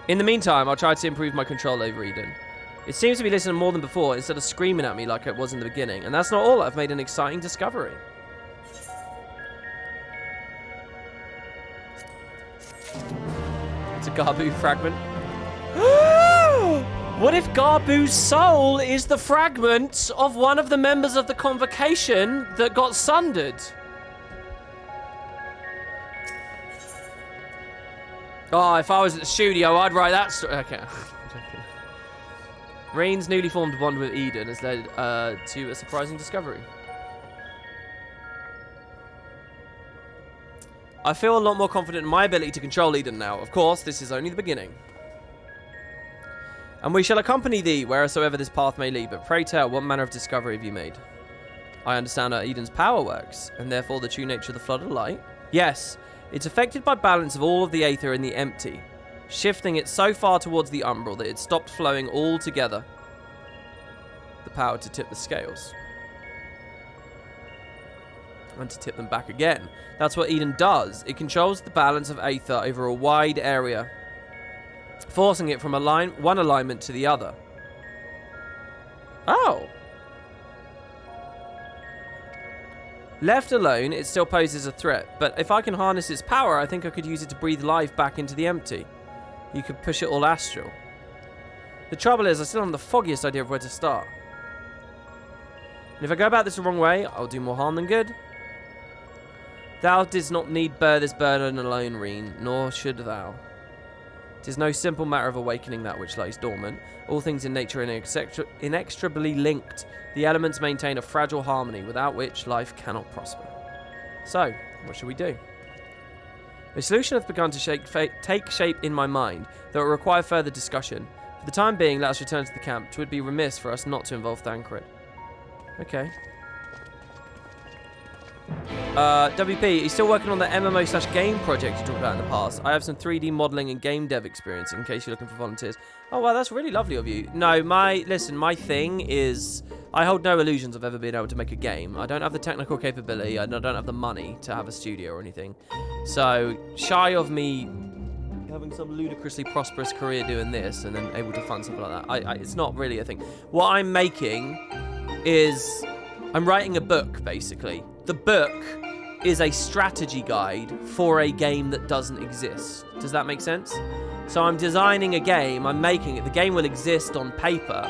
In the meantime, I'll try to improve my control over Eden. It seems to be listening more than before, instead of screaming at me like it was in the beginning. And that's not all. I've made an exciting discovery. It's a Garbu fragment. What if Garbu's soul is the fragment of one of the members of the Convocation that got sundered? Oh, if I was at the studio, I'd write that story. Okay. Reen's newly formed bond with Eden has led to a surprising discovery. I feel a lot more confident in my ability to control Eden now. Of course, this is only the beginning. And we shall accompany thee wheresoever this path may lead, but pray tell, what manner of discovery have you made? I understand how Eden's power works, and therefore the true nature of the flood of light. Yes, it's affected by balance of all of the aether and the empty, shifting it so far towards the umbral that it stopped flowing altogether. The power to tip the scales. And to tip them back again. That's what Eden does. It controls the balance of aether over a wide area, forcing it from one alignment to the other. Oh. Left alone, it still poses a threat, but if I can harness its power, I think I could use it to breathe life back into the empty. You could push it all astral. The trouble is, I still haven't the foggiest idea of where to start. And if I go about this the wrong way, I'll do more harm than good. Thou didst not need bear this burden alone, Reen, nor should thou. 'Tis no simple matter of awakening that which lies dormant. All things in nature are inextricably linked. The elements maintain a fragile harmony, without which life cannot prosper. So, what should we do? A solution hath begun to take shape in my mind, though it will require further discussion. For the time being, let us return to the camp. 'Twould be remiss for us not to involve Thancred. Okay. WP, he's still working on the MMO/game project you talked about in the past. I have some 3D modeling and game dev experience in case you're looking for volunteers. Oh, well, that's really lovely of you. No, my thing is, I hold no illusions of ever being able to make a game. I don't have the technical capability. I don't have the money to have a studio or anything. So, shy of me having some ludicrously prosperous career doing this and then able to fund something like that, it's not really a thing. What I'm making is, I'm writing a book, basically. The book is a strategy guide for a game that doesn't exist. Does that make sense? So I'm designing a game, I'm making it. The game will exist on paper,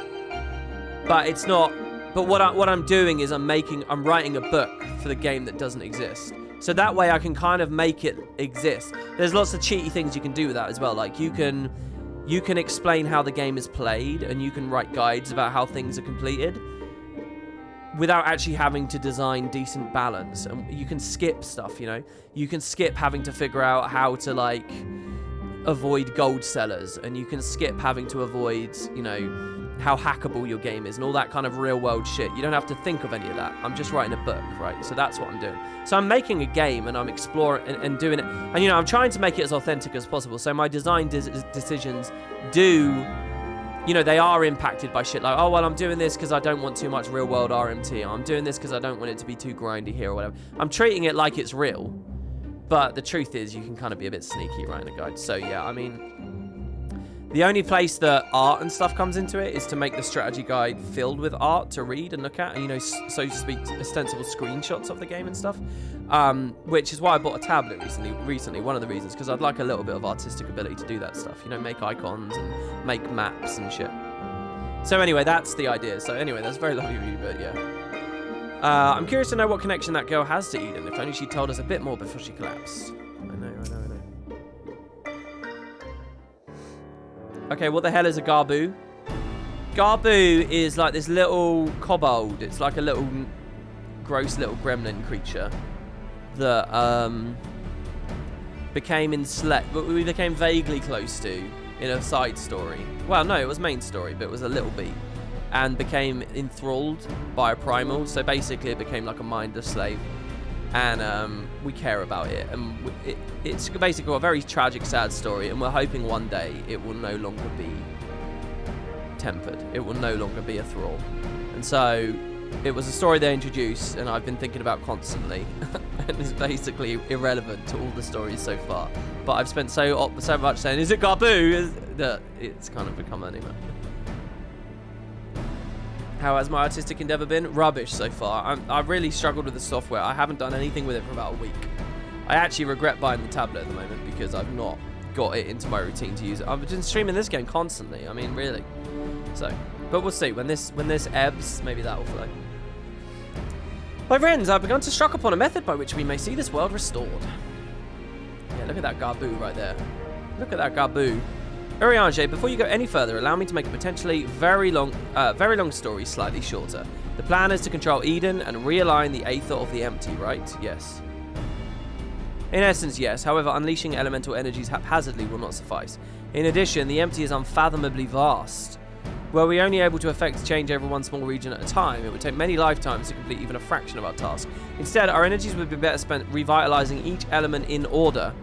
but it's not. But what I'm doing is I'm writing a book for the game that doesn't exist. So that way I can kind of make it exist. There's lots of cheaty things you can do with that as well. Like you can explain how the game is played, and you can write guides about how things are completed, without actually having to design decent balance. And you can skip stuff, you know? You can skip having to figure out how to, like, avoid gold sellers, and you can skip having to avoid, you know, how hackable your game is, and all that kind of real-world shit. You don't have to think of any of that. I'm just writing a book, right? So that's what I'm doing. So I'm making a game, and I'm exploring and doing it. And, you know, I'm trying to make it as authentic as possible. So my design decisions do... You know, they are impacted by shit like, oh, well, I'm doing this because I don't want too much real-world RMT. I'm doing this because I don't want it to be too grindy here or whatever. I'm treating it like it's real. But the truth is, you can kind of be a bit sneaky writing a guide. So, yeah, I mean, the only place that art and stuff comes into it is to make the strategy guide filled with art to read and look at. And, you know, so to speak, ostensible screenshots of the game and stuff. Which is why I bought a tablet recently, one of the reasons, because I'd like a little bit of artistic ability to do that stuff, you know, make icons and make maps and shit. So anyway, that's the idea. So anyway, that's very lovely of you, but yeah. I'm curious to know what connection that girl has to Eden, if only she told us a bit more before she collapsed. I know. Okay, what the hell is a Garbu? Garbu is like this little kobold. It's like a little gross little gremlin creature that became enslaved, but we became vaguely close to in a side story. Well, no, it was main story, but it was a little beat, and became enthralled by a primal. So basically, it became like a mindless slave, and we care about it, and it's basically a very tragic, sad story. And we're hoping one day it will no longer be tempered. It will no longer be a thrall, and so. It was a story they introduced, and I've been thinking about constantly, and it's basically irrelevant to all the stories so far. But I've spent so much saying, "Is it Garbu?" that it's kind of become an email. How has my artistic endeavor been? Rubbish so far. I've really struggled with the software. I haven't done anything with it for about a week. I actually regret buying the tablet at the moment because I've not got it into my routine to use it. I've been streaming this game constantly. I mean, really. So. But we'll see. When this ebbs, maybe that will flow. My friends, I've begun to struck upon a method by which we may see this world restored. Yeah, look at that Garbu right there. Look at that Garbu. Urianger, before you go any further, allow me to make a potentially very long story slightly shorter. The plan is to control Eden and realign the Aether of the Empty, right? Yes. In essence, yes. However, unleashing elemental energies haphazardly will not suffice. In addition, the Empty is unfathomably vast. Were we only able to effect change over one small region at a time, it would take many lifetimes to complete even a fraction of our task. Instead, our energies would be better spent revitalizing each element in order,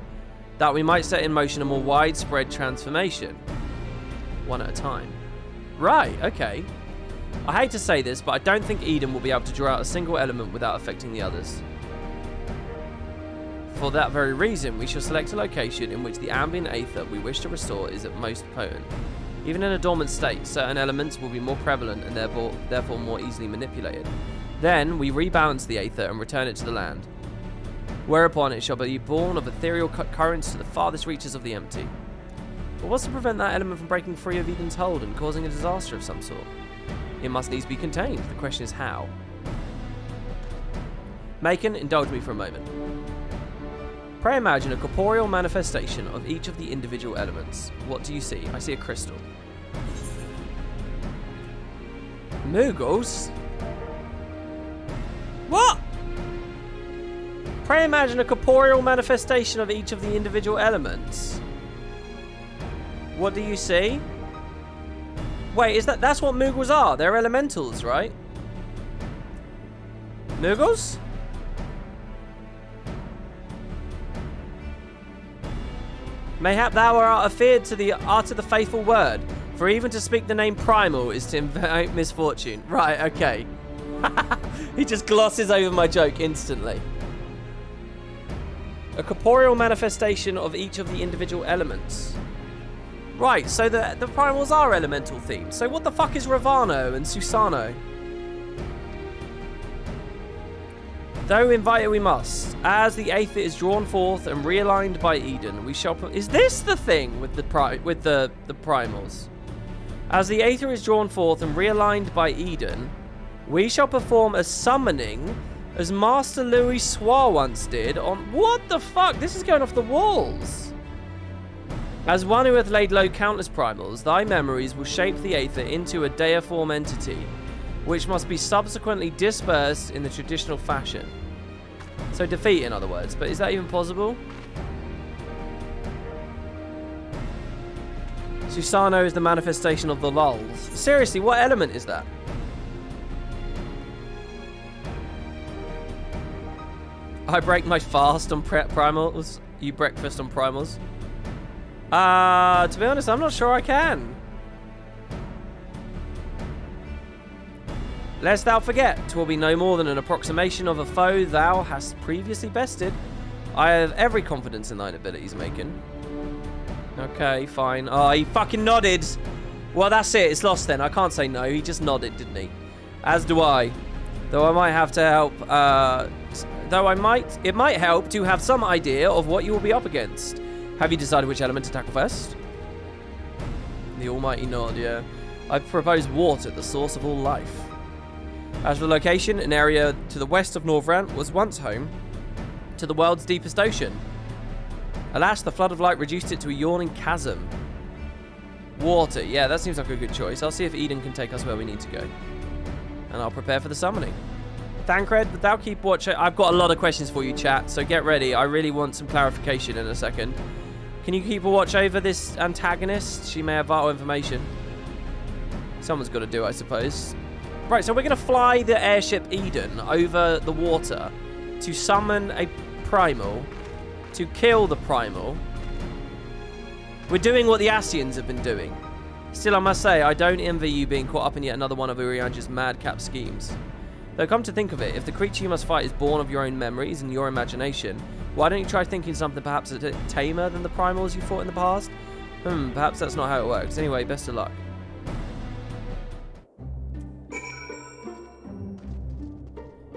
that we might set in motion a more widespread transformation. One at a time. Right, okay. I hate to say this, but I don't think Eden will be able to draw out a single element without affecting the others. For that very reason, we shall select a location in which the ambient aether we wish to restore is at most potent. Even in a dormant state, certain elements will be more prevalent and therefore more easily manipulated. Then we rebalance the aether and return it to the land. Whereupon it shall be born of ethereal currents to the farthest reaches of the empty. But what's to prevent that element from breaking free of Eden's hold and causing a disaster of some sort? It must needs be contained. The question is how. Macon, indulge me for a moment. Pray imagine a corporeal manifestation of each of the individual elements. What do you see? I see a crystal. Moogles? What? Pray imagine a corporeal manifestation of each of the individual elements. What do you see? Wait, is that's what Moogles are? They're elementals, right? Moogles? Mayhap thou art afeard to the art of the faithful word, for even to speak the name primal is to invite misfortune. Right, okay. He just glosses over my joke instantly. A corporeal manifestation of each of the individual elements. Right, so the primals are elemental themed. So what the fuck is Ravano and Susano? Though invite it we must, as the aether is drawn forth and realigned by Eden, we shall. Is this the thing with the primals? As the aether is drawn forth and realigned by Eden, we shall perform a summoning, as Master Louis Soir once did on. What the fuck? This is going off the walls. As one who hath laid low countless primals, thy memories will shape the aether into a deiform entity, which must be subsequently dispersed in the traditional fashion. So defeat, in other words. But is that even possible? Susano is the manifestation of the lulls. Seriously, what element is that? I break my fast on primals. You breakfast on primals. To be honest, I'm not sure I can. Lest thou forget, 'twill be no more than an approximation of a foe thou hast previously bested. I have every confidence in thine abilities, Macon. Okay, fine. Oh, he fucking nodded. Well, that's it. It's lost then. I can't say no. He just nodded, didn't he? As do I. Though I might have to help, it might help to have some idea of what you will be up against. Have you decided which element to tackle first? The almighty nod, yeah. I propose water, the source of all life. As for the location, an area to the west of Northrant was once home to the world's deepest ocean. Alas, the flood of light reduced it to a yawning chasm. Water, yeah, that seems like a good choice. I'll see if Eden can take us where we need to go. And I'll prepare for the summoning. Thancred, thou keep watch. I've got a lot of questions for you, chat, so get ready. I really want some clarification in a second. Can you keep a watch over this antagonist? She may have vital information. Someone's got to do, I suppose. Right, so we're going to fly the airship Eden over the water to summon a primal, to kill the primal. We're doing what the Ascians have been doing. Still, I must say, I don't envy you being caught up in yet another one of Uriange's madcap schemes. Though come to think of it, if the creature you must fight is born of your own memories and your imagination, why don't you try thinking something perhaps a bit tamer than the primals you fought in the past? Perhaps that's not how it works. Anyway, best of luck.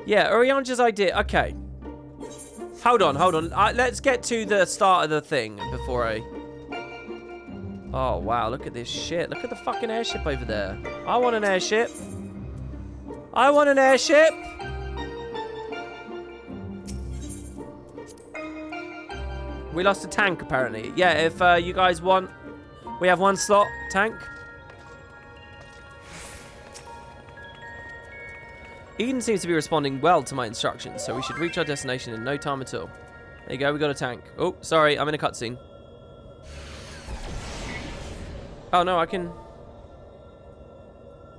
Yeah, Uriange's idea. Okay. Hold on. Let's get to the start of the thing before I... Oh, wow. Look at this shit. Look at the fucking airship over there. I want an airship. I want an airship. We lost a tank, apparently. Yeah, if you guys want... We have one slot. Tank. Eden seems to be responding well to my instructions, so we should reach our destination in no time at all. There you go, we got a tank. Oh, sorry, I'm in a cutscene. Oh, no, I can...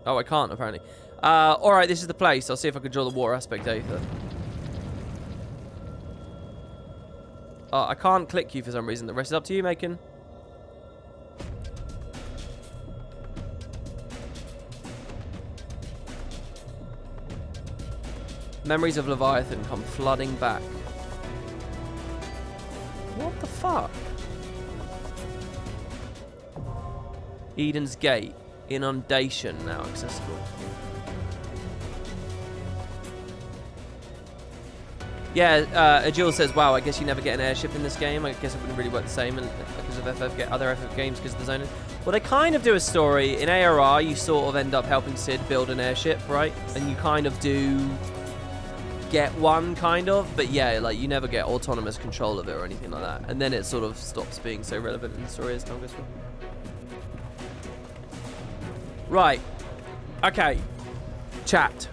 Oh, I can't, apparently. Alright, this is the place. I'll see if I can draw the water aspect either. I can't click you for some reason. The rest is up to you, Macon. Memories of Leviathan come flooding back. What the fuck? Eden's Gate. Inundation now accessible. Yeah, Ajul says, wow, I guess you never get an airship in this game. I guess it wouldn't really work the same because of other FF games because of the zoning. Well, they kind of do a story. In ARR, you sort of end up helping Sid build an airship, right? And you kind of do get one, kind of. But yeah, like, you never get autonomous control of it or anything like that. And then it sort of stops being so relevant in the story as time goes on. Right. Okay. Chat.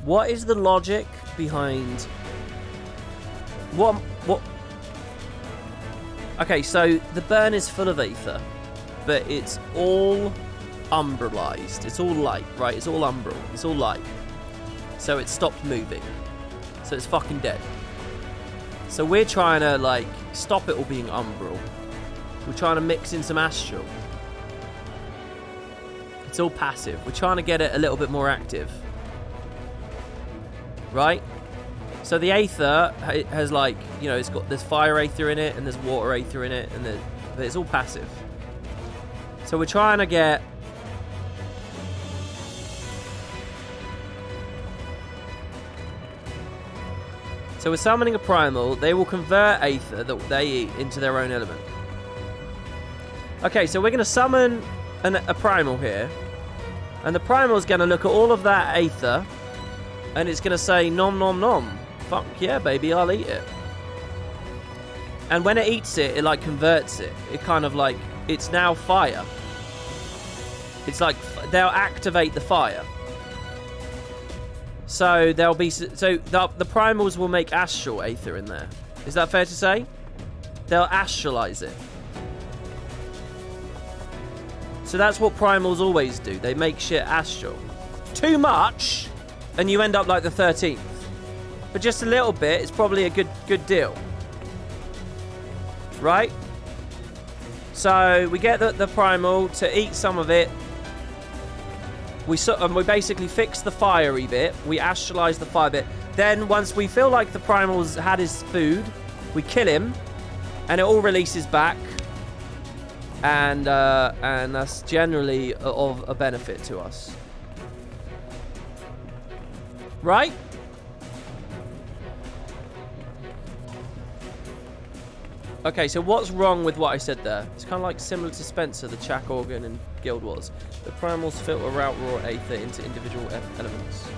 What is the logic behind... What... Okay, so the burn is full of aether, but it's all umbralized. It's all light, right? It's all umbral. It's all light. So it stopped moving. So it's fucking dead. So we're trying to, like, stop it all being umbral. We're trying to mix in some astral. It's all passive. We're trying to get it a little bit more active. Right? So the aether has, like, you know, there's fire aether in it and there's water aether in it, but it's all passive. So we're trying to get... So we're summoning a primal. They will convert aether that they eat into their own element. Okay, so we're going to summon a primal here. And the primal is going to look at all of that aether. And it's going to say, nom nom nom. Fuck yeah, baby, I'll eat it. And when it eats it, it, like, converts it. It kind of, like, it's now fire. It's like, they'll activate the fire. So there'll be... So the primals will make astral aether in there. Is that fair to say? They'll astralize it. So that's what primals always do. They make shit astral. Too much, and you end up like the 13th. But just a little bit, it's probably a good deal. Right? So we get the primal to eat some of it. We basically fix the fiery bit. We astralize the fire bit. Then once we feel like the primal's had his food, we kill him, and it all releases back. And that's generally of a benefit to us. Right? Okay, so what's wrong with what I said there? It's kind of like similar to Spencer, the Chak Organ in Guild Wars. The primals filter out raw aether into individual elements.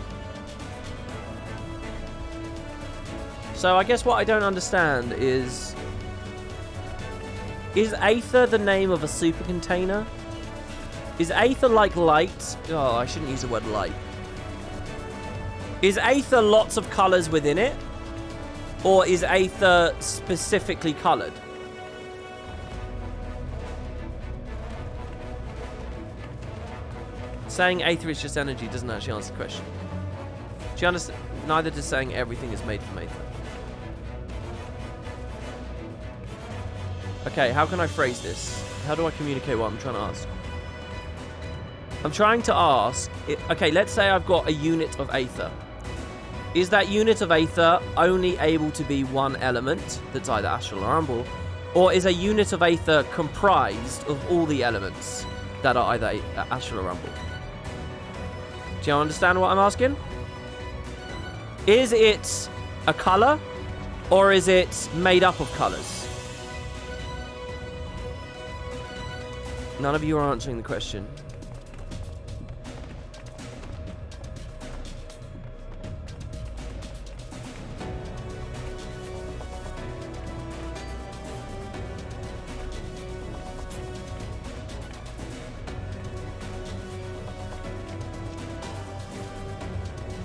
So I guess what I don't understand is aether the name of a super container? Is aether like light? Oh, I shouldn't use the word light. Is aether lots of colours within it? Or is aether specifically coloured? Saying aether is just energy doesn't actually answer the question. Do you understand? Neither does saying everything is made from aether. Okay, how can I phrase this? How do I communicate what I'm trying to ask? I'm trying to ask... Okay, let's say I've got a unit of aether. Is that unit of aether only able to be one element that's either astral or umbral? Or is a unit of aether comprised of all the elements that are either astral or umbral? Do you understand what I'm asking? Is it a colour? Or is it made up of colours? None of you are answering the question.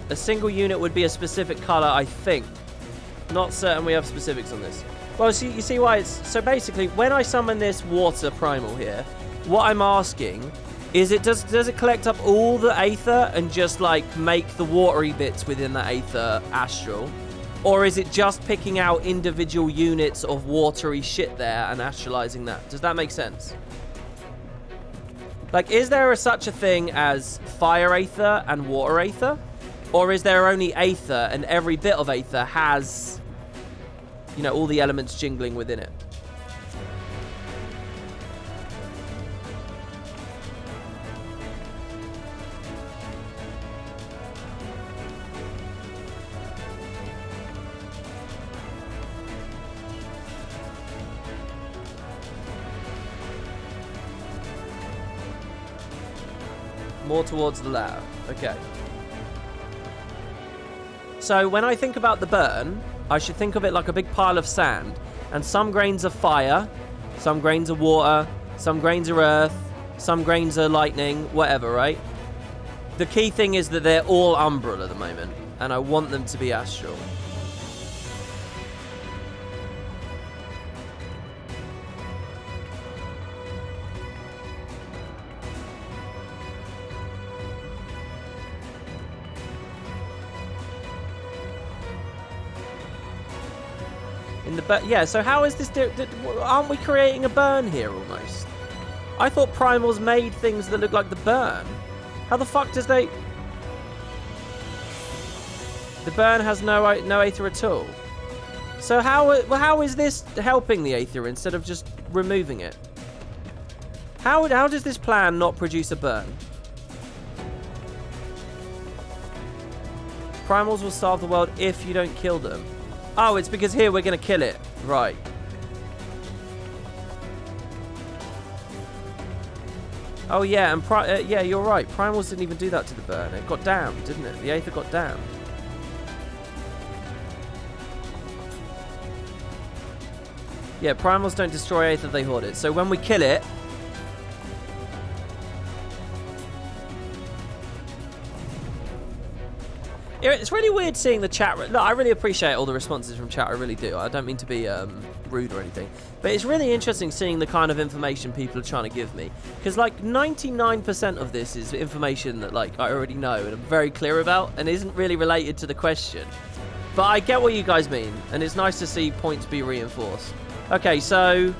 A single unit would be a specific color, I think. Not certain we have specifics on this. Well, see, you see why it's... So basically, when I summon this water primal here, what I'm asking is does it collect up all the aether and just, like, make the watery bits within the aether astral? Or is it just picking out individual units of watery shit there and astralizing that? Does that make sense? Like, is there such a thing as fire aether and water aether? Or is there only aether and every bit of aether has, you know, all the elements jingling within it? More towards the left. Okay. So when I think about the burn, I should think of it like a big pile of sand. And some grains are fire, some grains are water, some grains are earth, some grains are lightning, whatever, right? The key thing is that they're all umbral at the moment. And I want them to be astral. Yeah, so how is this... aren't we creating a burn here, almost? I thought primals made things that look like the burn. How the fuck does they... The burn has no aether at all. So how is this helping the aether instead of just removing it? How does this plan not produce a burn? Primals will starve the world if you don't kill them. Oh, it's because here we're going to kill it. Right. Oh, yeah, and yeah, you're right. Primals didn't even do that to the burn. It got damned, didn't it? The aether got damned. Yeah, primals don't destroy aether, they hoard it. So when we kill it... It's really weird seeing the chat. Look, I really appreciate all the responses from chat. I really do. I don't mean to be rude or anything. But it's really interesting seeing the kind of information people are trying to give me. Because, like, 99% of this is information that, like, I already know and I'm very clear about and isn't really related to the question. But I get what you guys mean. And it's nice to see points be reinforced. Okay, so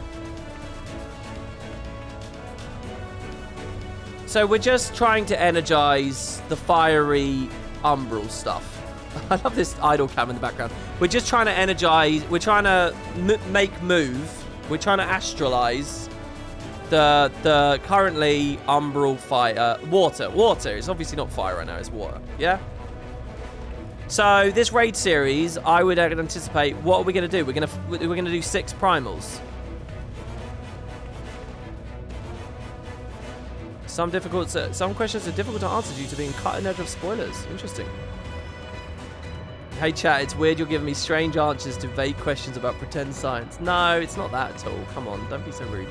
we're just trying to energize the fiery umbral stuff. I love this idle cam in the background. We're just trying to energize. We're trying to make move. We're trying to astralize the currently umbral fire. Water. It's obviously not fire right now. It's water. Yeah. So this raid series, I would anticipate. What are we going to do? We're gonna do 6 primals. Some questions are difficult to answer due to being cutting edge of spoilers. Interesting. Hey chat, it's weird you're giving me strange answers to vague questions about pretend science. No, it's not that at all. Come on, don't be so rude.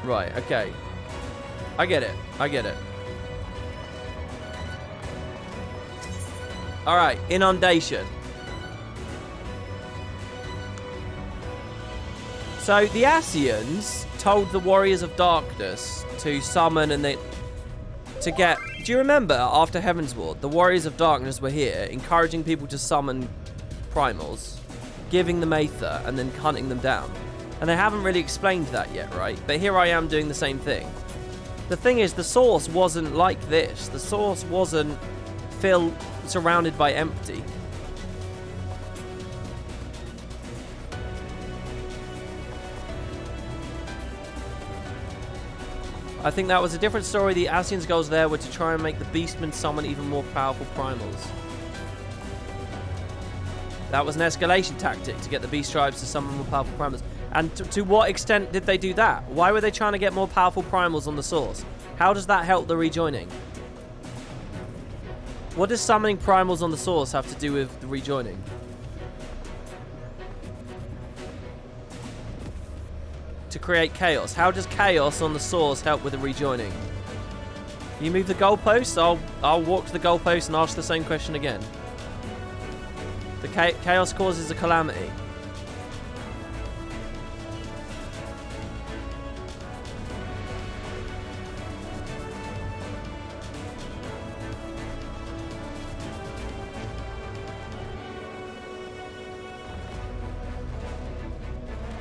Right, okay. I get it. Alright, inundation. So the Ascians told the Warriors of Darkness to summon and to get... Do you remember after Heaven's Ward, the Warriors of Darkness were here encouraging people to summon primals, giving them aether, and then hunting them down? And they haven't really explained that yet, right? But here I am doing the same thing. The thing is, the source wasn't like this. The source wasn't surrounded by empty. I think that was a different story. The Ascians' goals there were to try and make the Beastmen summon even more powerful primals. That was an escalation tactic to get the Beast Tribes to summon more powerful primals. And to what extent did they do that? Why were they trying to get more powerful primals on the source? How does that help the rejoining? What does summoning primals on the source have to do with the rejoining? To create chaos. How does chaos on the source help with the rejoining? You move the goalposts, I'll walk to the goalpost and ask the same question again. The chaos causes a calamity.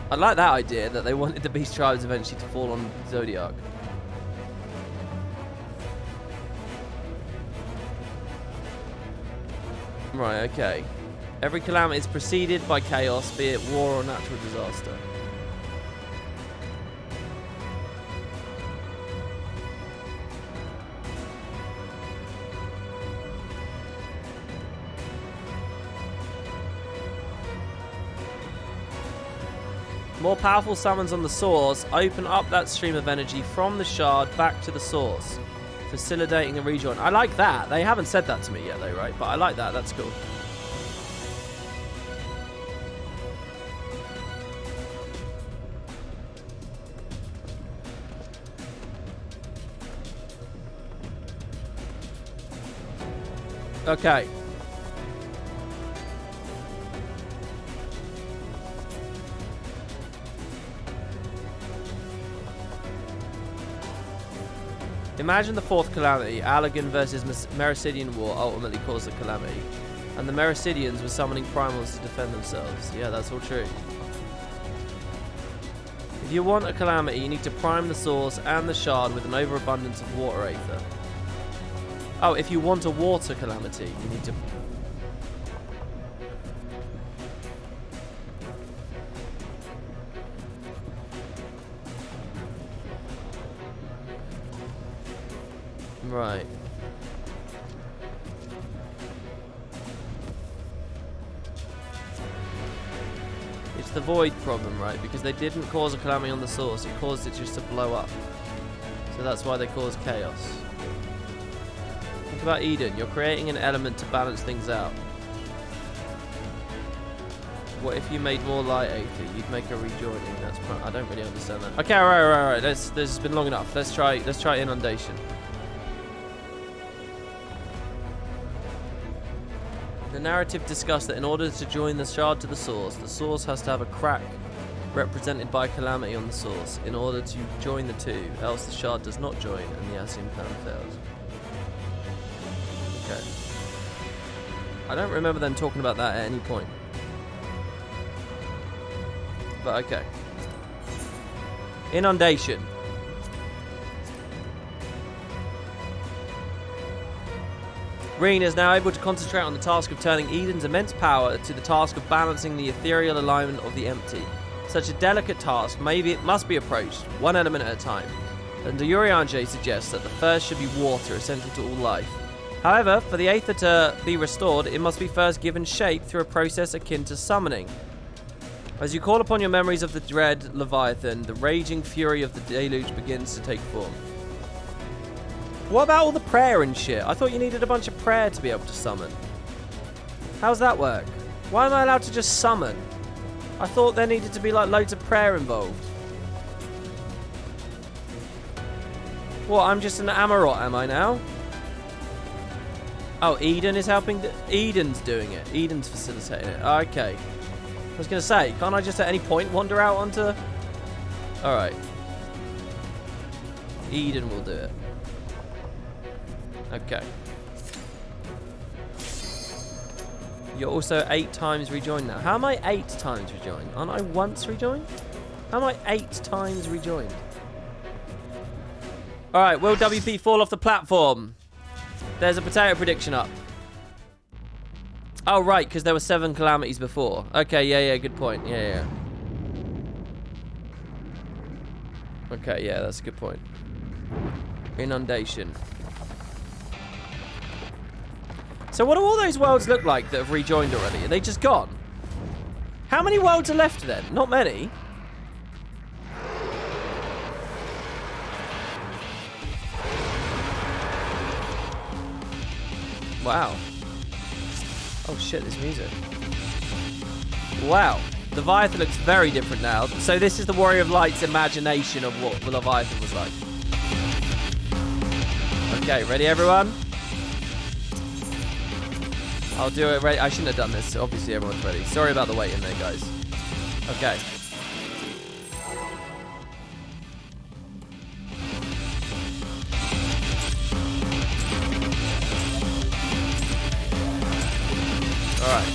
I like that idea that they wanted the Beast Tribes eventually to fall on Zodiac. Right, okay. Every calamity is preceded by chaos, be it war or natural disaster. More powerful summons on the source open up that stream of energy from the shard back to the source, facilitating a rejoin. I like that. They haven't said that to me yet, though, right? But I like that. That's cool. Okay. Imagine the fourth calamity. Allergan versus Mericidian War ultimately caused the calamity. And the Mericidians were summoning primals to defend themselves. Yeah, that's all true. If you want a calamity, you need to prime the source and the shard with an overabundance of water aether. Oh, if you want a water calamity, you need to... Right. It's the void problem, right? Because they didn't cause a calamity on the source. It caused it just to blow up. So that's why they caused chaos. Think about Eden. You're creating an element to balance things out. What if you made more light aether? You'd make a rejoining. That's I don't really understand that. Okay, right. This has been long enough. Let's try inundation. The narrative discussed that in order to join the shard to the source has to have a crack represented by calamity on the source in order to join the two, else the shard does not join and the Asian plan fails. Okay. I don't remember them talking about that at any point. But okay. Inundation. Reen is now able to concentrate on the task of turning Eden's immense power to the task of balancing the ethereal alignment of the empty. Such a delicate task must be approached, one element at a time. And Urianger suggests that the first should be water, essential to all life. However, for the aether to be restored, it must be first given shape through a process akin to summoning. As you call upon your memories of the dread Leviathan, the raging fury of the deluge begins to take form. What about all the prayer and shit? I thought you needed a bunch of prayer to be able to summon. How's that work? Why am I allowed to just summon? I thought there needed to be like loads of prayer involved. What, I'm just an Amarot, am I now? Oh, Eden is helping? Eden's doing it. Eden's facilitating it. Okay. I was going to say, can't I just at any point wander out onto... Alright. Eden will do it. Okay. You're also 8 times rejoined now. How am I 8 times rejoined? Aren't I once rejoined? How am I 8 times rejoined? Alright, will WP fall off the platform? There's a potato prediction up. Oh, right, because there were 7 calamities before. Okay, yeah, good point. Yeah. Okay, yeah, that's a good point. Inundation. So what do all those worlds look like that have rejoined already? Are they just gone? How many worlds are left then? Not many. Wow. Oh shit, this music. Wow. Leviathan looks very different now. So this is the Warrior of Light's imagination of what the Leviathan was like. Okay, ready everyone? I'll do it. I shouldn't have done this. Obviously, everyone's ready. Sorry about the wait in there, guys. Okay. All right.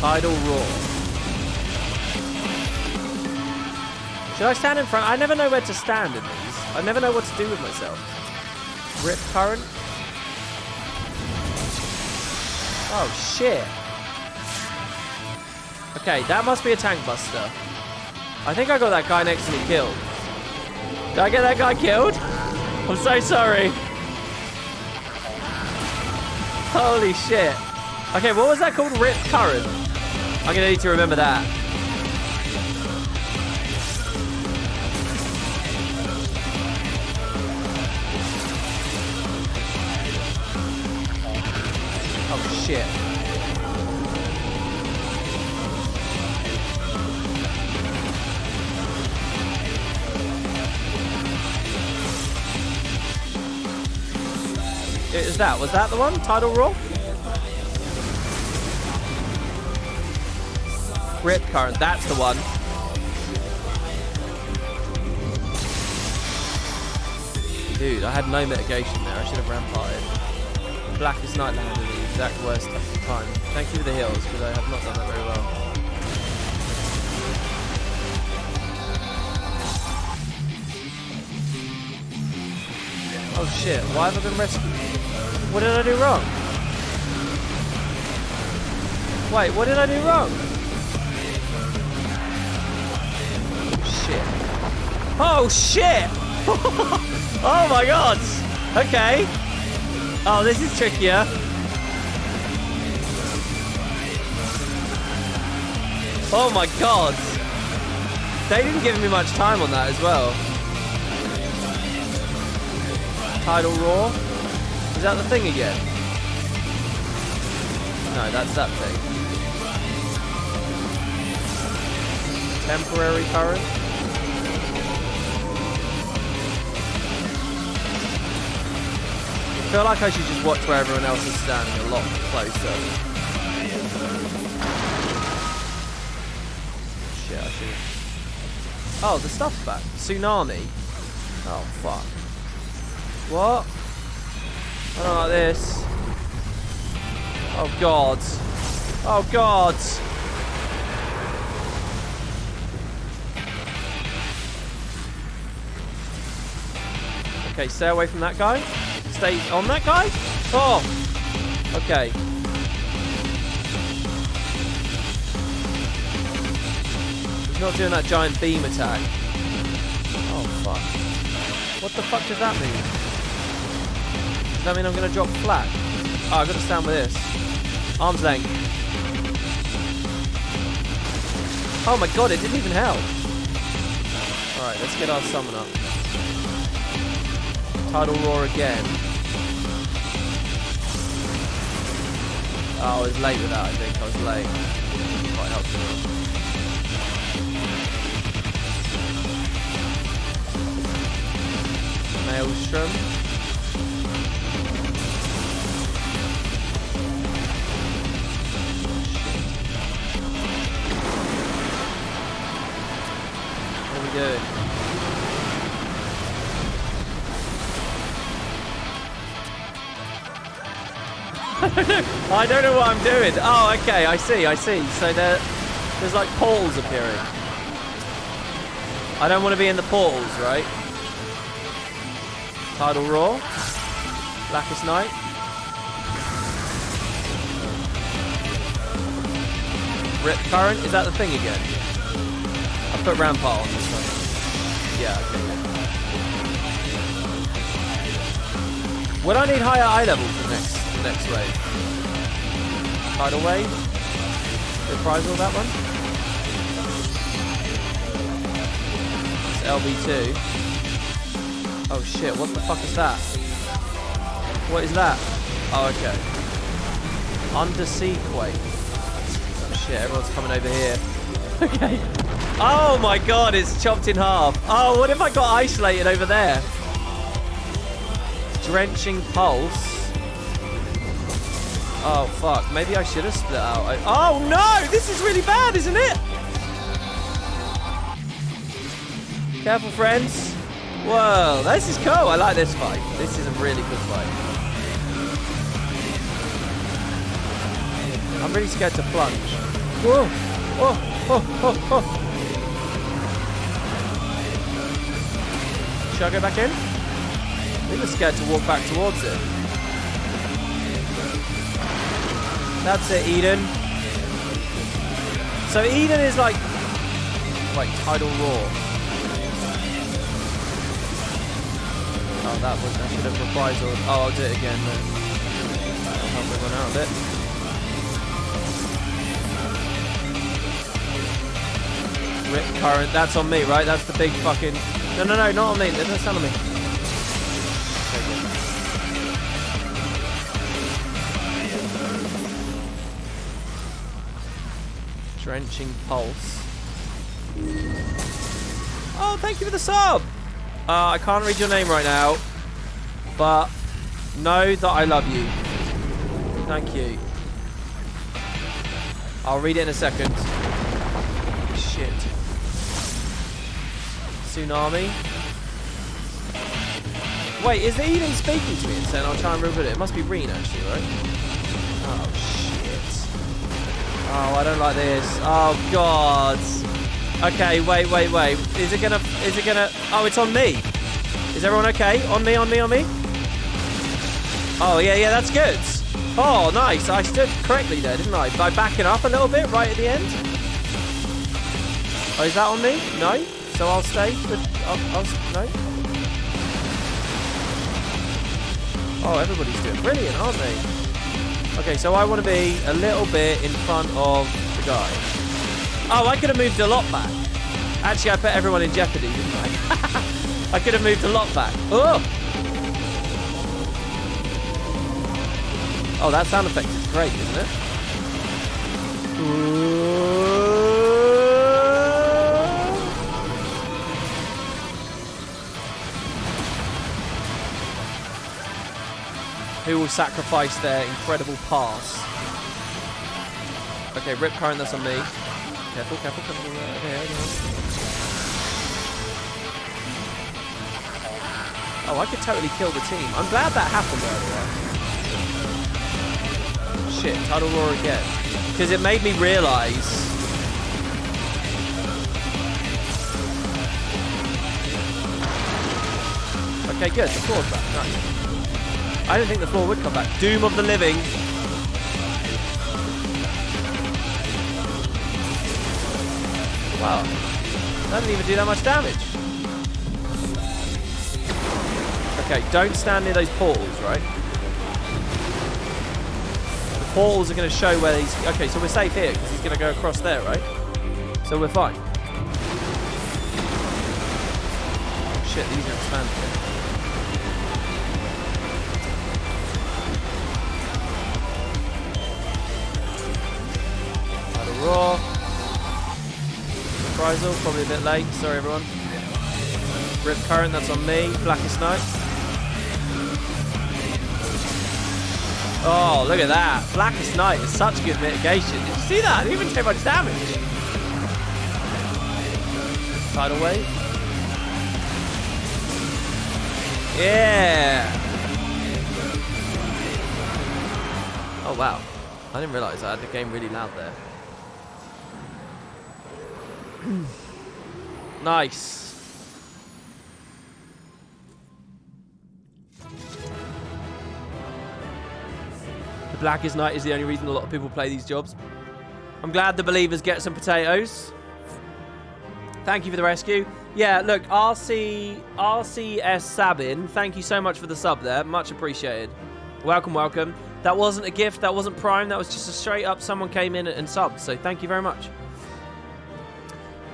Tidal roar. Should I stand in front? I never know where to stand in these. I never know what to do with myself. Rip current. Oh, shit. Okay, that must be a tank buster. I think I got that guy next to me killed. Did I get that guy killed? I'm so sorry. Holy shit. Okay, what was that called? Rip Current. I'm gonna need to remember that. Oh shit. Was that the one? Tidal Roar? Rip Current, that's the one. Dude, I had no mitigation there. I should have ramparted. Blackest Night landed at the exact worst time. Thank you for the heals, because I have not done that very well. Oh shit, why have I been rescued? What did I do wrong? Wait, what did I do wrong? Shit. Oh shit! Oh my god! Okay. Oh, this is trickier. Oh my god! They didn't give me much time on that as well. Tidal Roar? Is that the thing again? No, that's that thing. Temporary Current? I feel like I should just watch where everyone else is standing a lot closer. Shit, I should have... Oh, the stuff's back. Tsunami? Oh, fuck. What? I don't like this. Oh god. Oh god. Okay, stay away from that guy. Stay on that guy. Oh. Okay. He's not doing that giant beam attack. Oh fuck. What the fuck does that mean? Does that mean I'm going to drop flat? Oh, I've got to stand with this. Arm's length. Oh my god, it didn't even help. Alright, let's get our summon up. Tidal Roar again. Oh, I was late with that, I think. I was late. Quite helpful. Maelstrom. What are we doing? I don't know what I'm doing. Oh, okay, I see. So there's like portals appearing. I don't want to be in the portals, right? Tidal Roar. Blackest Night. Rip Current. Is that the thing again? I put Rampart on this one. Yeah, okay. Would I need higher eye level for the next wave? Tidal Wave? Reprisal, that one? It's LB2. Oh shit, what the fuck is that? What is that? Oh, okay. Undersea Quake. Oh shit, everyone's coming over here. Okay. Oh my god, it's chopped in half. Oh, what if I got isolated over there? Drenching Pulse. Oh fuck, maybe I should have split out. Oh no, this is really bad, isn't it? Careful, friends. Whoa, this is cool. I like this fight. This is a really good fight. I'm really scared to plunge. Whoa, oh, oh, oh, oh. Should I go back in? I think I'm scared to walk back towards it. That's it, Eden. So Eden is like Tidal Roar. Oh Oh, I should have reprisal. Oh, I'll do it again then. That'll help everyone out a bit. Rip current, that's on me, right? That's the big fucking... No, not on me. That's not on me. Drenching pulse. Oh, thank you for the sub! I can't read your name right now, but know that I love you. Thank you. I'll read it in a second. Shit. Tsunami. Wait, is it even speaking to me and saying I'll try and remove it? It must be Reen actually, right? Oh shit. Oh, I don't like this. Oh god. Okay, wait. Is it gonna oh, it's on me. Is everyone okay? On me. Oh yeah, that's good. Oh, nice. I stood correctly there, didn't I? By backing up a little bit right at the end. Oh, is that on me? No? So I'll stay with... no? Oh, everybody's doing brilliant, aren't they? Okay, so I want to be a little bit in front of the guy. Oh, I could have moved a lot back. Actually, I put everyone in jeopardy, didn't I? I could have moved a lot back. Oh! Oh, that sound effect is great, isn't it? Who will sacrifice their incredible pass? Okay, rip current, that's on me. Careful. Okay. Oh, I could totally kill the team. I'm glad that happened earlier. Shit, Tidal Roar again. Because it made me realise... Okay, good. The floor's back. Nice. I didn't think the floor would come back. Doom of the Living. Wow. That didn't even do that much damage. Okay, don't stand near those portals, right? The portals are going to show where he's... Okay, so we're safe here because he's going to go across there, right? So we're fine. Shit, these are expanding. Raw. Reprisal, probably a bit late. Sorry, everyone. Rip current, that's on me. Blackest Night. Oh, look at that. Blackest Night is such good mitigation. Did you see that? It didn't even take much damage. Tidal Wave. Yeah. Oh, wow. I didn't realise I had the game really loud there. Nice. The Blackest Night is the only reason a lot of people play these jobs. I'm glad the believers get some potatoes. Thank you for the rescue. Yeah, look, RCS Sabin, thank you so much for the sub there. Much appreciated. Welcome. That wasn't a gift, that wasn't Prime, that was just a straight up someone came in and subbed, so thank you very much.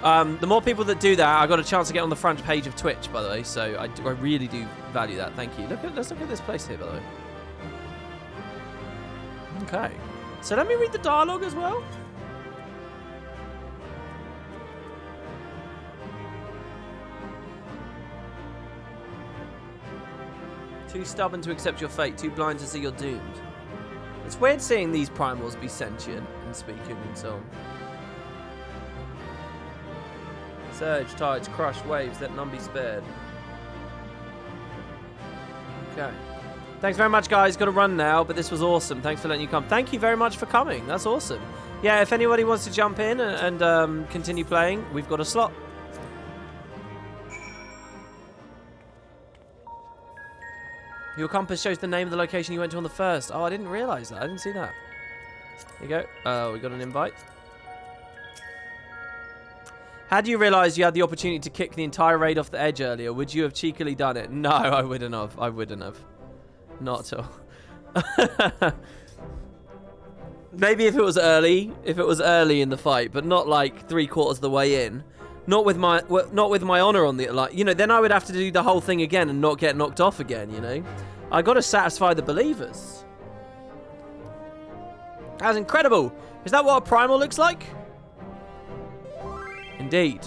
The more people that do that, I got a chance to get on the front page of Twitch, by the way, so I really do value that. Thank you. Let's look at this place here, by the way. Okay. So let me read the dialogue as well. Too stubborn to accept your fate, too blind to see you're doomed. It's weird seeing these primals be sentient and speaking and so on. Surge, tides, crush, waves, let none be spared. Okay. Thanks very much, guys. Got to run now, but this was awesome. Thanks for letting you come. Thank you very much for coming. That's awesome. Yeah, if anybody wants to jump in and continue playing, we've got a slot. Your compass shows the name of the location you went to on the first. Oh, I didn't realise that. I didn't see that. There you go. We got an invite. Had you realised you had the opportunity to kick the entire raid off the edge earlier, would you have cheekily done it? No, I wouldn't have. I wouldn't have. Not at all. Maybe if it was early in the fight, but not like 3/4 of the way in. Not with my honor on the line. You know, then I would have to do the whole thing again and not get knocked off again, you know? I got to satisfy the believers. That's incredible. Is that what a primal looks like? Indeed.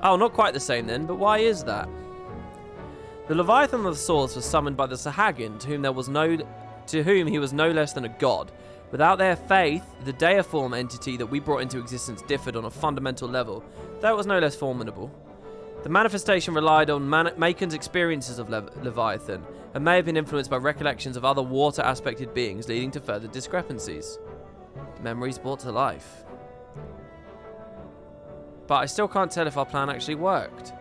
Oh, not quite the same then, but why is that? The Leviathan of the Swords was summoned by the Sahagin, to whom he was no less than a god. Without their faith, the deiform entity that we brought into existence differed on a fundamental level, though it was no less formidable. The manifestation relied on Macon's experiences of Leviathan, and may have been influenced by recollections of other water-aspected beings, leading to further discrepancies. Memories brought to life. But I still can't tell if our plan actually worked.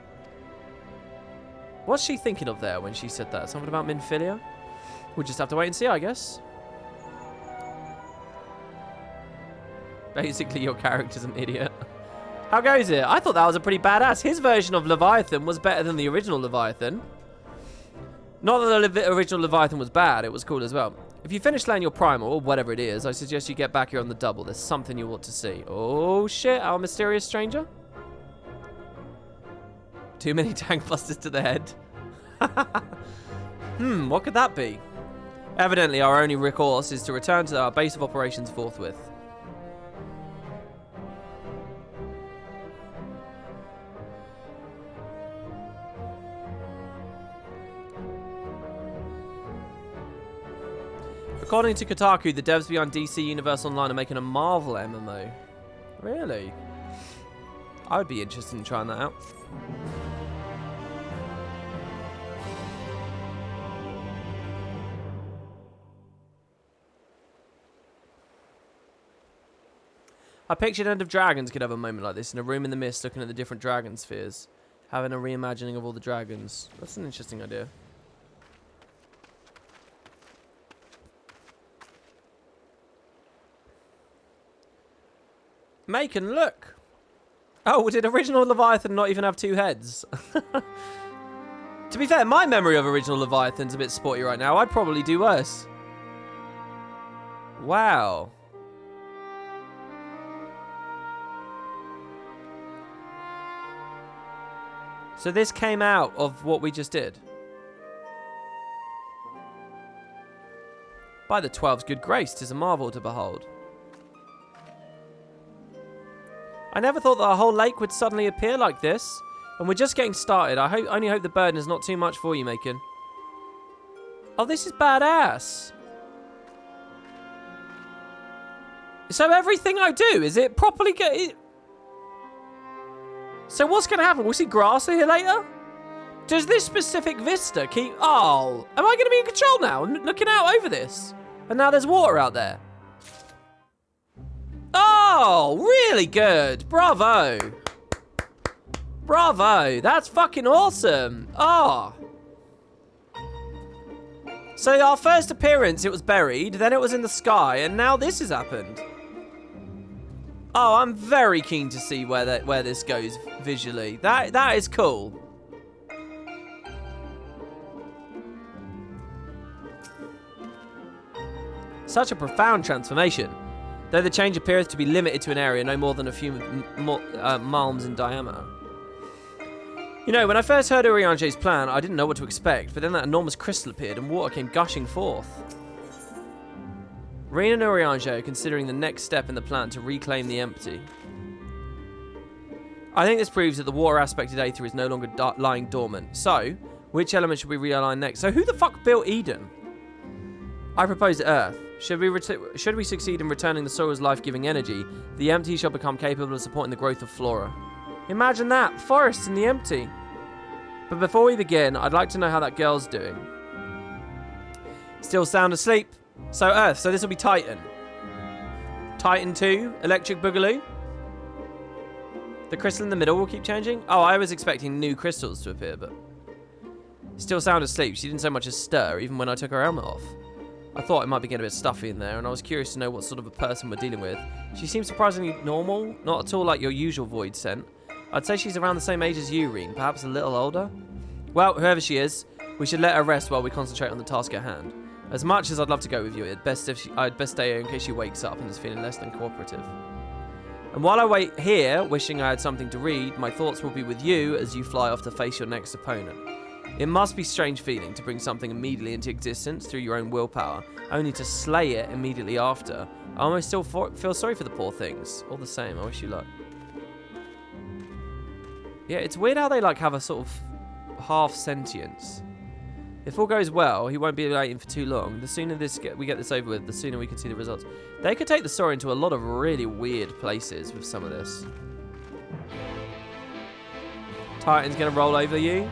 What's she thinking of there when she said that? Something about Minfilia? We'll just have to wait and see, I guess. Basically, your character's an idiot. How goes it? I thought that was a pretty badass. His version of Leviathan was better than the original Leviathan. Not that the original Leviathan was bad, it was cool as well. If you finish laying your primal, or whatever it is, I suggest you get back here on the double. There's something you want to see. Oh shit, our mysterious stranger? Too many tank busters to the head. What could that be? Evidently, our only recourse is to return to our base of operations forthwith. According to Kotaku, the devs behind DC Universe Online are making a Marvel MMO. Really? I would be interested in trying that out. I pictured End of Dragons could have a moment like this, in a room in the mist looking at the different dragon spheres. Having a reimagining of all the dragons. That's an interesting idea. Macon, look! Oh, did original Leviathan not even have 2 heads? To be fair, my memory of original Leviathan's a bit sporty right now. I'd probably do worse. Wow. So this came out of what we just did. By the 12's good grace, 'tis a marvel to behold. I never thought that a whole lake would suddenly appear like this. And we're just getting started. I only hope the burden is not too much for you, Macon. Oh, this is badass. So everything I do, is it properly So what's going to happen? We'll see grass here later? Does this specific vista keep... Oh, am I going to be in control now? I'm looking out over this. And now there's water out there. Oh, really good. Bravo. Bravo. That's fucking awesome. Oh. So our first appearance, it was buried. Then it was in the sky. And now this has happened. Oh, I'm very keen to see where this goes visually. That is cool. Such a profound transformation. Though the change appears to be limited to an area no more than a few malms in diameter. You know, when I first heard Urianger's plan, I didn't know what to expect, but then that enormous crystal appeared and water came gushing forth. Reen and Urianger are considering the next step in the plan to reclaim the empty. I think this proves that the water-aspected Aether is no longer lying dormant. So, which element should we realign next? So who the fuck built Eden? I propose Earth. Should we succeed in returning the soil's life-giving energy, the empty shall become capable of supporting the growth of flora. Imagine that, forests in the empty. But before we begin, I'd like to know how that girl's doing. Still sound asleep. So Earth, so this will be Titan. Titan 2, Electric Boogaloo. The crystal in the middle will keep changing. Oh, I was expecting new crystals to appear, but... Still sound asleep. She didn't so much as stir, even when I took her helmet off. I thought it might be getting a bit stuffy in there, and I was curious to know what sort of a person we're dealing with. She seems surprisingly normal, not at all like your usual void scent. I'd say she's around the same age as you, Reen, perhaps a little older. Well, whoever she is, we should let her rest while we concentrate on the task at hand. As much as I'd love to go with you, I'd best stay here in case she wakes up and is feeling less than cooperative. And while I wait here, wishing I had something to read, my thoughts will be with you as you fly off to face your next opponent. It must be a strange feeling to bring something immediately into existence through your own willpower, only to slay it immediately after. I almost still feel sorry for the poor things. All the same, I wish you luck. Yeah, it's weird how they like have a sort of half sentience. If all goes well, he won't be waiting for too long. The sooner we get this over with, the sooner we can see the results. They could take the story into a lot of really weird places with some of this. Titan's gonna roll over you.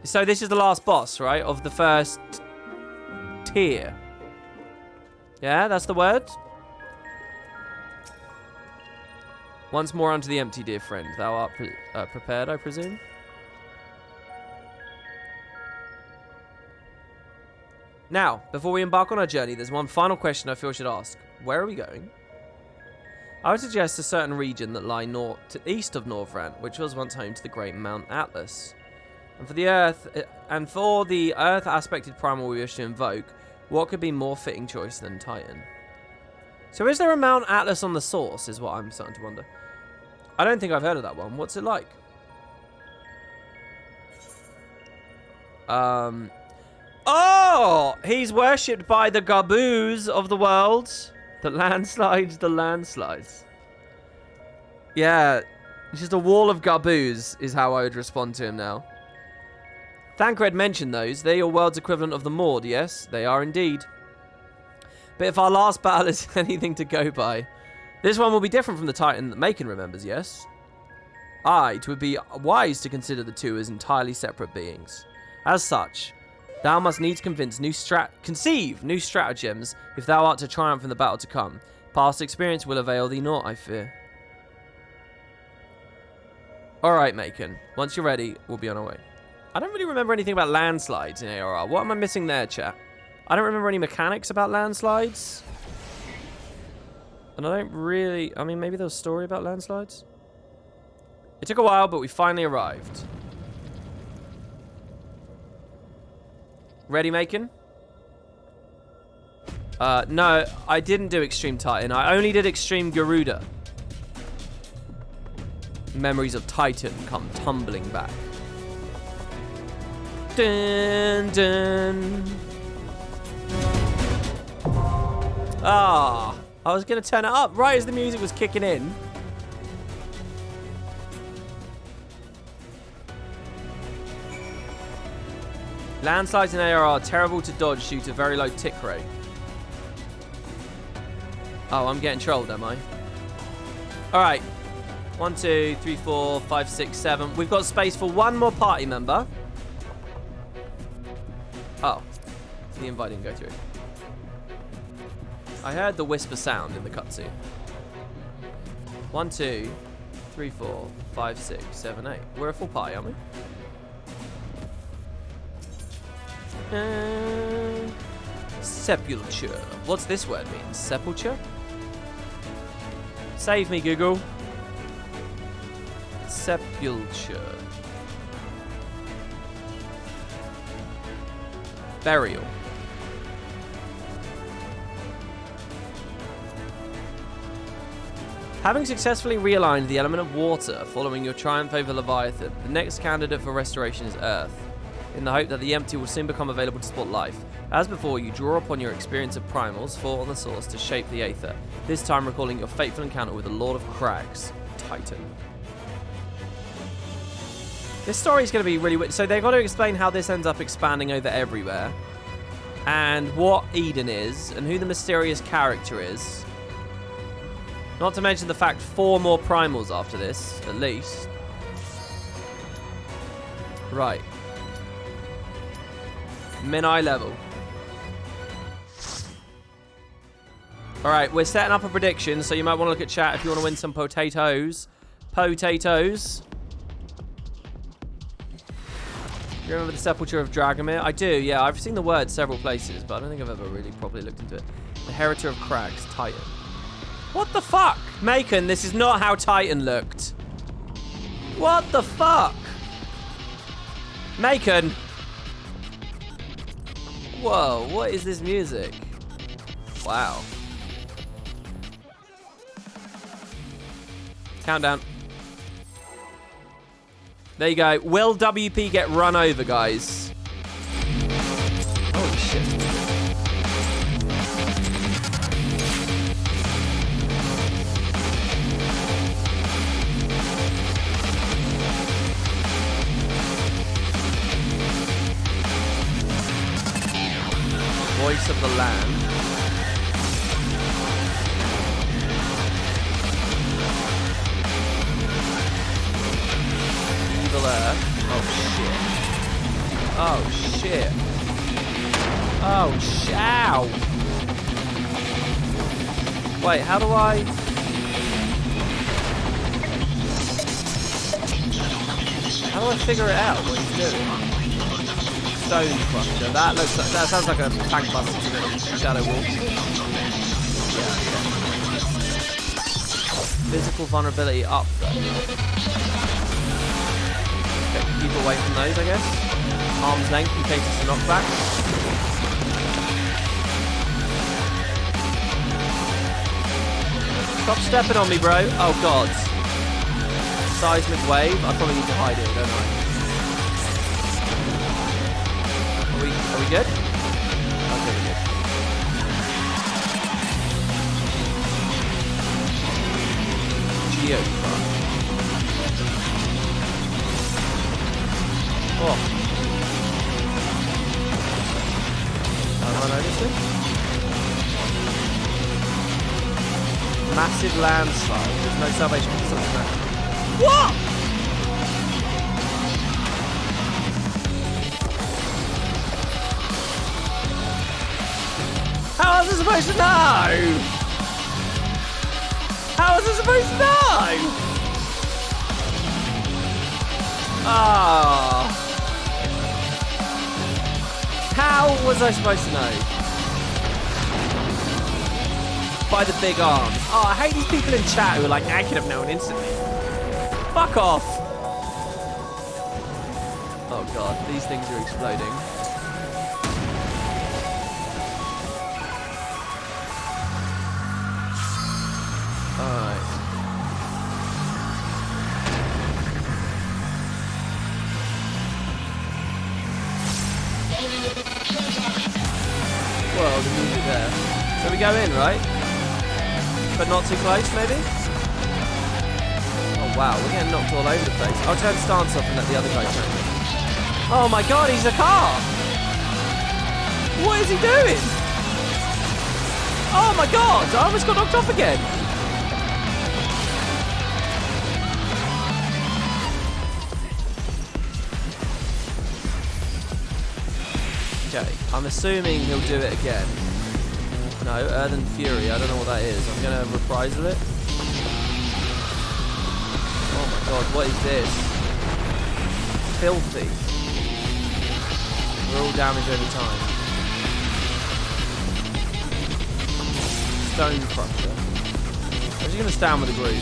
So this is the last boss, right, of the first tier. Yeah, that's the word. Once more unto the empty, dear friend. Thou art prepared, I presume? Now, before we embark on our journey, there's one final question I feel I should ask. Where are we going? I would suggest a certain region that lie east of Northrant, which was once home to the great Mount Atlas. And for the Earth aspected primal we wish to invoke, what could be more fitting choice than Titan? So is there a Mount Atlas on the source, is what I'm starting to wonder. I don't think I've heard of that one. What's it like? Oh! He's worshipped by the Gaboos of the world. The landslides. Yeah, just a wall of Gaboos is how I would respond to him now. Thancred mentioned those. They're your world's equivalent of the Maud, yes? They are indeed. But if our last battle is anything to go by, this one will be different from the Titan that Macon remembers, yes? It would be wise to consider the two as entirely separate beings. As such, thou must needs conceive new stratagems if thou art to triumph in the battle to come. Past experience will avail thee naught, I fear. Alright, Macon. Once you're ready, we'll be on our way. I don't really remember anything about landslides in ARR. What am I missing there, chat? I don't remember any mechanics about landslides. And I don't really... I mean, maybe there was a story about landslides? It took a while, but we finally arrived. Ready, Macon? No, I didn't do Extreme Titan. I only did Extreme Garuda. Memories of Titan come tumbling back. Dun, dun. Ah, I was going to turn it up right as the music was kicking in. Landslides in AR are terrible to dodge due to very low tick rate. Oh, I'm getting trolled, am I? Alright. 1, 2, 3, 4, 5, 6, 7. We've got space for one more party member. Oh. The invite didn't go through. I heard the whisper sound in the cutscene. 1, 2, 3, 4, 5, 6, 7, 8. We're a full party, aren't we? Sepulture. What's this word mean? Sepulture? Save me, Google. Sepulture. Burial. Having successfully realigned the element of water following your triumph over Leviathan, the next candidate for restoration is Earth, in the hope that the empty will soon become available to support life. As before, you draw upon your experience of primals, fought on the source to shape the Aether, this time recalling your fateful encounter with the Lord of Crags, Titan. This story is going to be really weird. So they've got to explain how this ends up expanding over everywhere, and what Eden is, and who the mysterious character is. Not to mention the fact 4 more primals after this, at least. Right. Min-eye level. Alright, we're setting up a prediction, so you might want to look at chat if you want to win some potatoes. Potatoes. Do you remember the Sepulchre of Dragomir? I do, yeah. I've seen the word several places, but I don't think I've ever really properly looked into it. The Heritor of Crags, Titan. What the fuck? Macon, this is not how Titan looked. What the fuck? Macon. Whoa, what is this music? Wow. Countdown. There you go. Will WP get run over, guys? Holy shit. Voice of the land. Evil Earth. Oh shit. Oh shit. Ow. Wait, how do I... How do I figure it out what he's doing? Stone Crusher. That sounds like a tank buster to the Shadow Wolf. Yeah, okay. Physical vulnerability up though. Okay, keep away from those, I guess. Arm's length in case it's a knockback. Stop stepping on me, bro. Oh god. Seismic wave. I probably need to hide it, don't I? Are we good? Okay, we're good. Geocrust. Oh. Have I noticed it? Massive landslide. There's no salvation for something like that. What? How was I supposed to know? How was I supposed to know? Ah. How was I supposed to know? By the big arms. Oh, I hate these people in chat who are like, I could have known instantly. Fuck off. Oh god, these things are exploding. Alright. Whoa, the music there. So we go in, right? But not too close, maybe? Oh wow, we're getting knocked all over the place. I'll turn stance off and let the other guy turn. Oh my god, he's a car! What is he doing? Oh my god, I almost got knocked off again. Okay, I'm assuming he'll do it again. No, Earthen Fury, I don't know what that is. I'm going to reprisal it. Oh my god, what is this? Filthy. We're all damaged over time. Stone Crusher. I'm just going to stand with the group.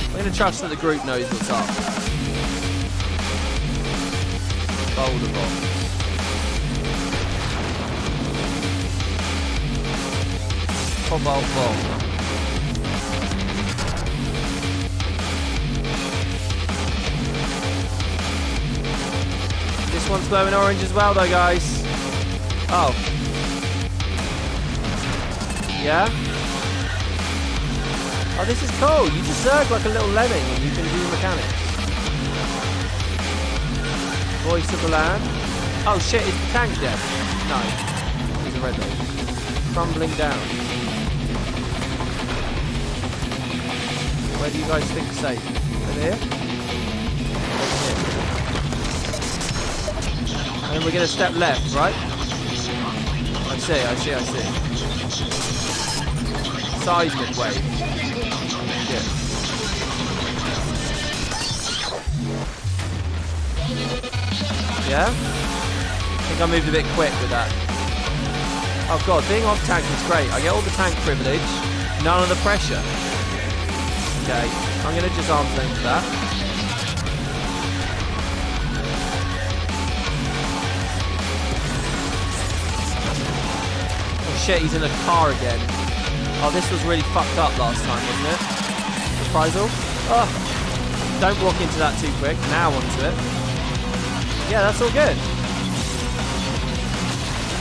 I'm going to trust that the group knows what's up. Boulder Box. Cobalt Bomb. This one's glowing orange as well though, guys. Oh. Yeah? Oh, this is cool. You just zerg like a little lemming and you can do mechanics. Voice of the land. Oh shit, is the tank dead? No. He's a red one. Crumbling down. Where do you guys think safe? Over here? Over here. And then we're going to step left, right? I see. Seismic wave. Shit. Yeah? I think I moved a bit quick with that. Oh god, being off tank is great. I get all the tank privilege, none of the pressure. Okay, I'm going to just arms length that. Oh shit, he's in a car again. Oh, this was really fucked up last time, wasn't it? Reprisal? Oh, don't walk into that too quick. Now onto it. Yeah, that's all good.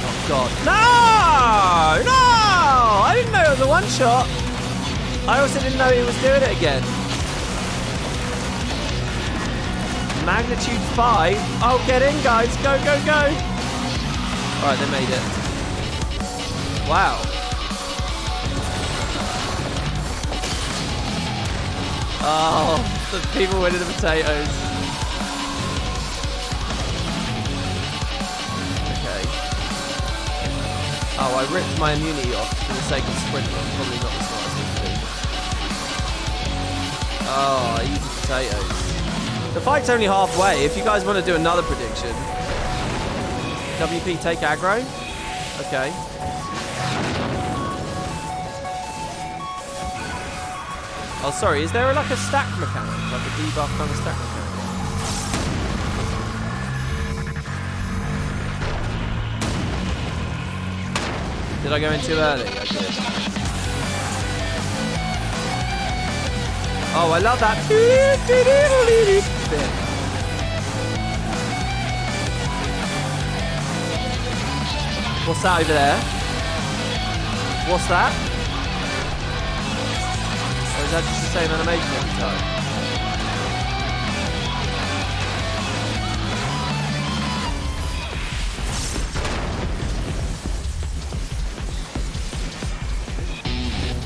Oh god. No! No! I didn't know it was a one shot. I also didn't know he was doing it again. Magnitude 5. Oh, get in, guys. Go, go, go. Alright, they made it. Wow. Oh, the people winning the potatoes. Okay. Oh, I ripped my immunity off for the sake of sprint run. Probably not the smartest thing to do. Oh, easy potatoes. The fight's only halfway. If you guys want to do another prediction. WP take aggro. Okay. Oh, sorry. Is there like a stack mechanic? Like a debuff kind of stack mechanic? Did I go in too early? I did. Oh, I love that bit. What's that over there? What's that? Or is that just the same animation every time?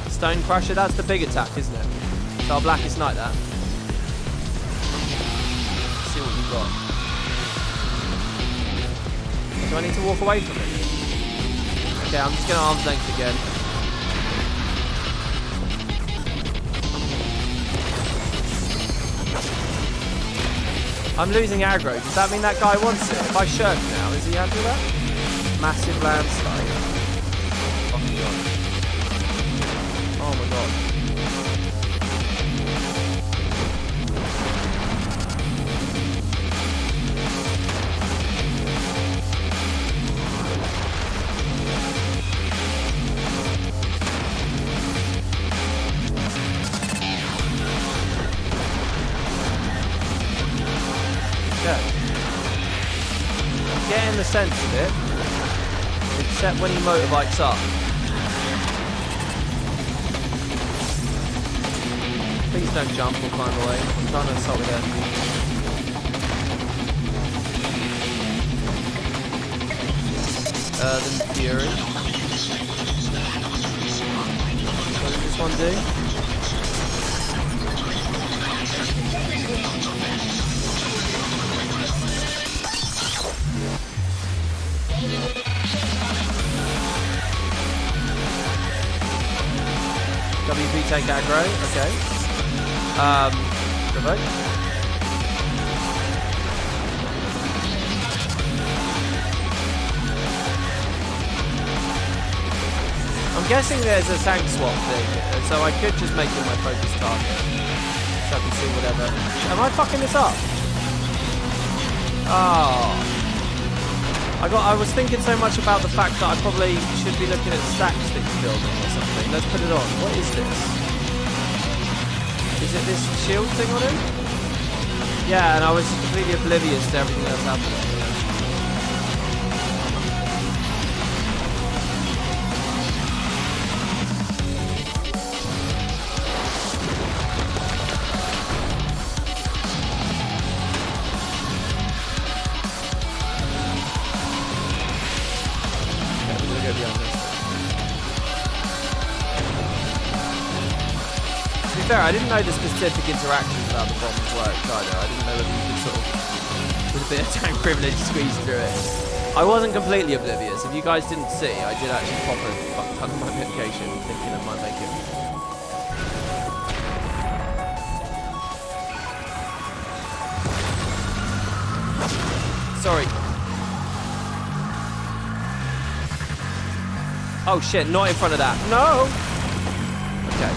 Stone Crusher, that's the big attack, isn't it? So our Blackest Knight that. Let's see what we've got. Do I need to walk away from it? Okay, I'm just going to arm's length again. I'm losing aggro. Does that mean that guy wants it? If I shirk now, is he happy with that? Massive landslide. Oh my god. Oh my god. I'm getting the sense of it, except when he motorbikes up. Please don't jump or climb away. I'm trying to assault with it. The Fury. What does this one do? WP take aggro, okay. Provoke. I'm guessing there's a tank swap thing, so I could just make it my focus target. So I can see whatever. Am I fucking this up? Oh. I was thinking so much about the fact that I probably should be looking at stack stick building or something. Let's put it on. What is this? Is it this shield thing on him? Yeah, and I was completely oblivious to everything that's happening. Fair, I didn't know the specific interactions about the bombs worked either. I didn't know whether you could sort of, with a bit of tank privilege, squeeze through it. I wasn't completely oblivious. If you guys didn't see, I did actually pop a fuck ton of my medication thinking it might make it. Sorry. Oh shit, not in front of that. No! Okay.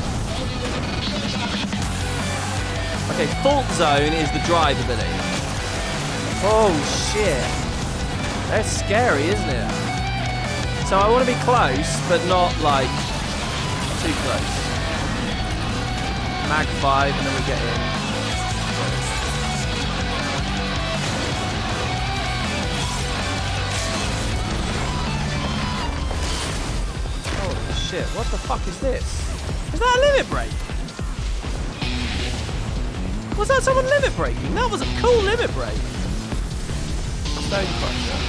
Okay, fault zone is the drive ability. Oh shit. That's scary, isn't it? So I want to be close, but not like too close. Mag 5 and then we get in. Holy shit, what the fuck is this? Is that a limit break? Was that someone limit breaking? That was a cool limit break. Stone Crusher.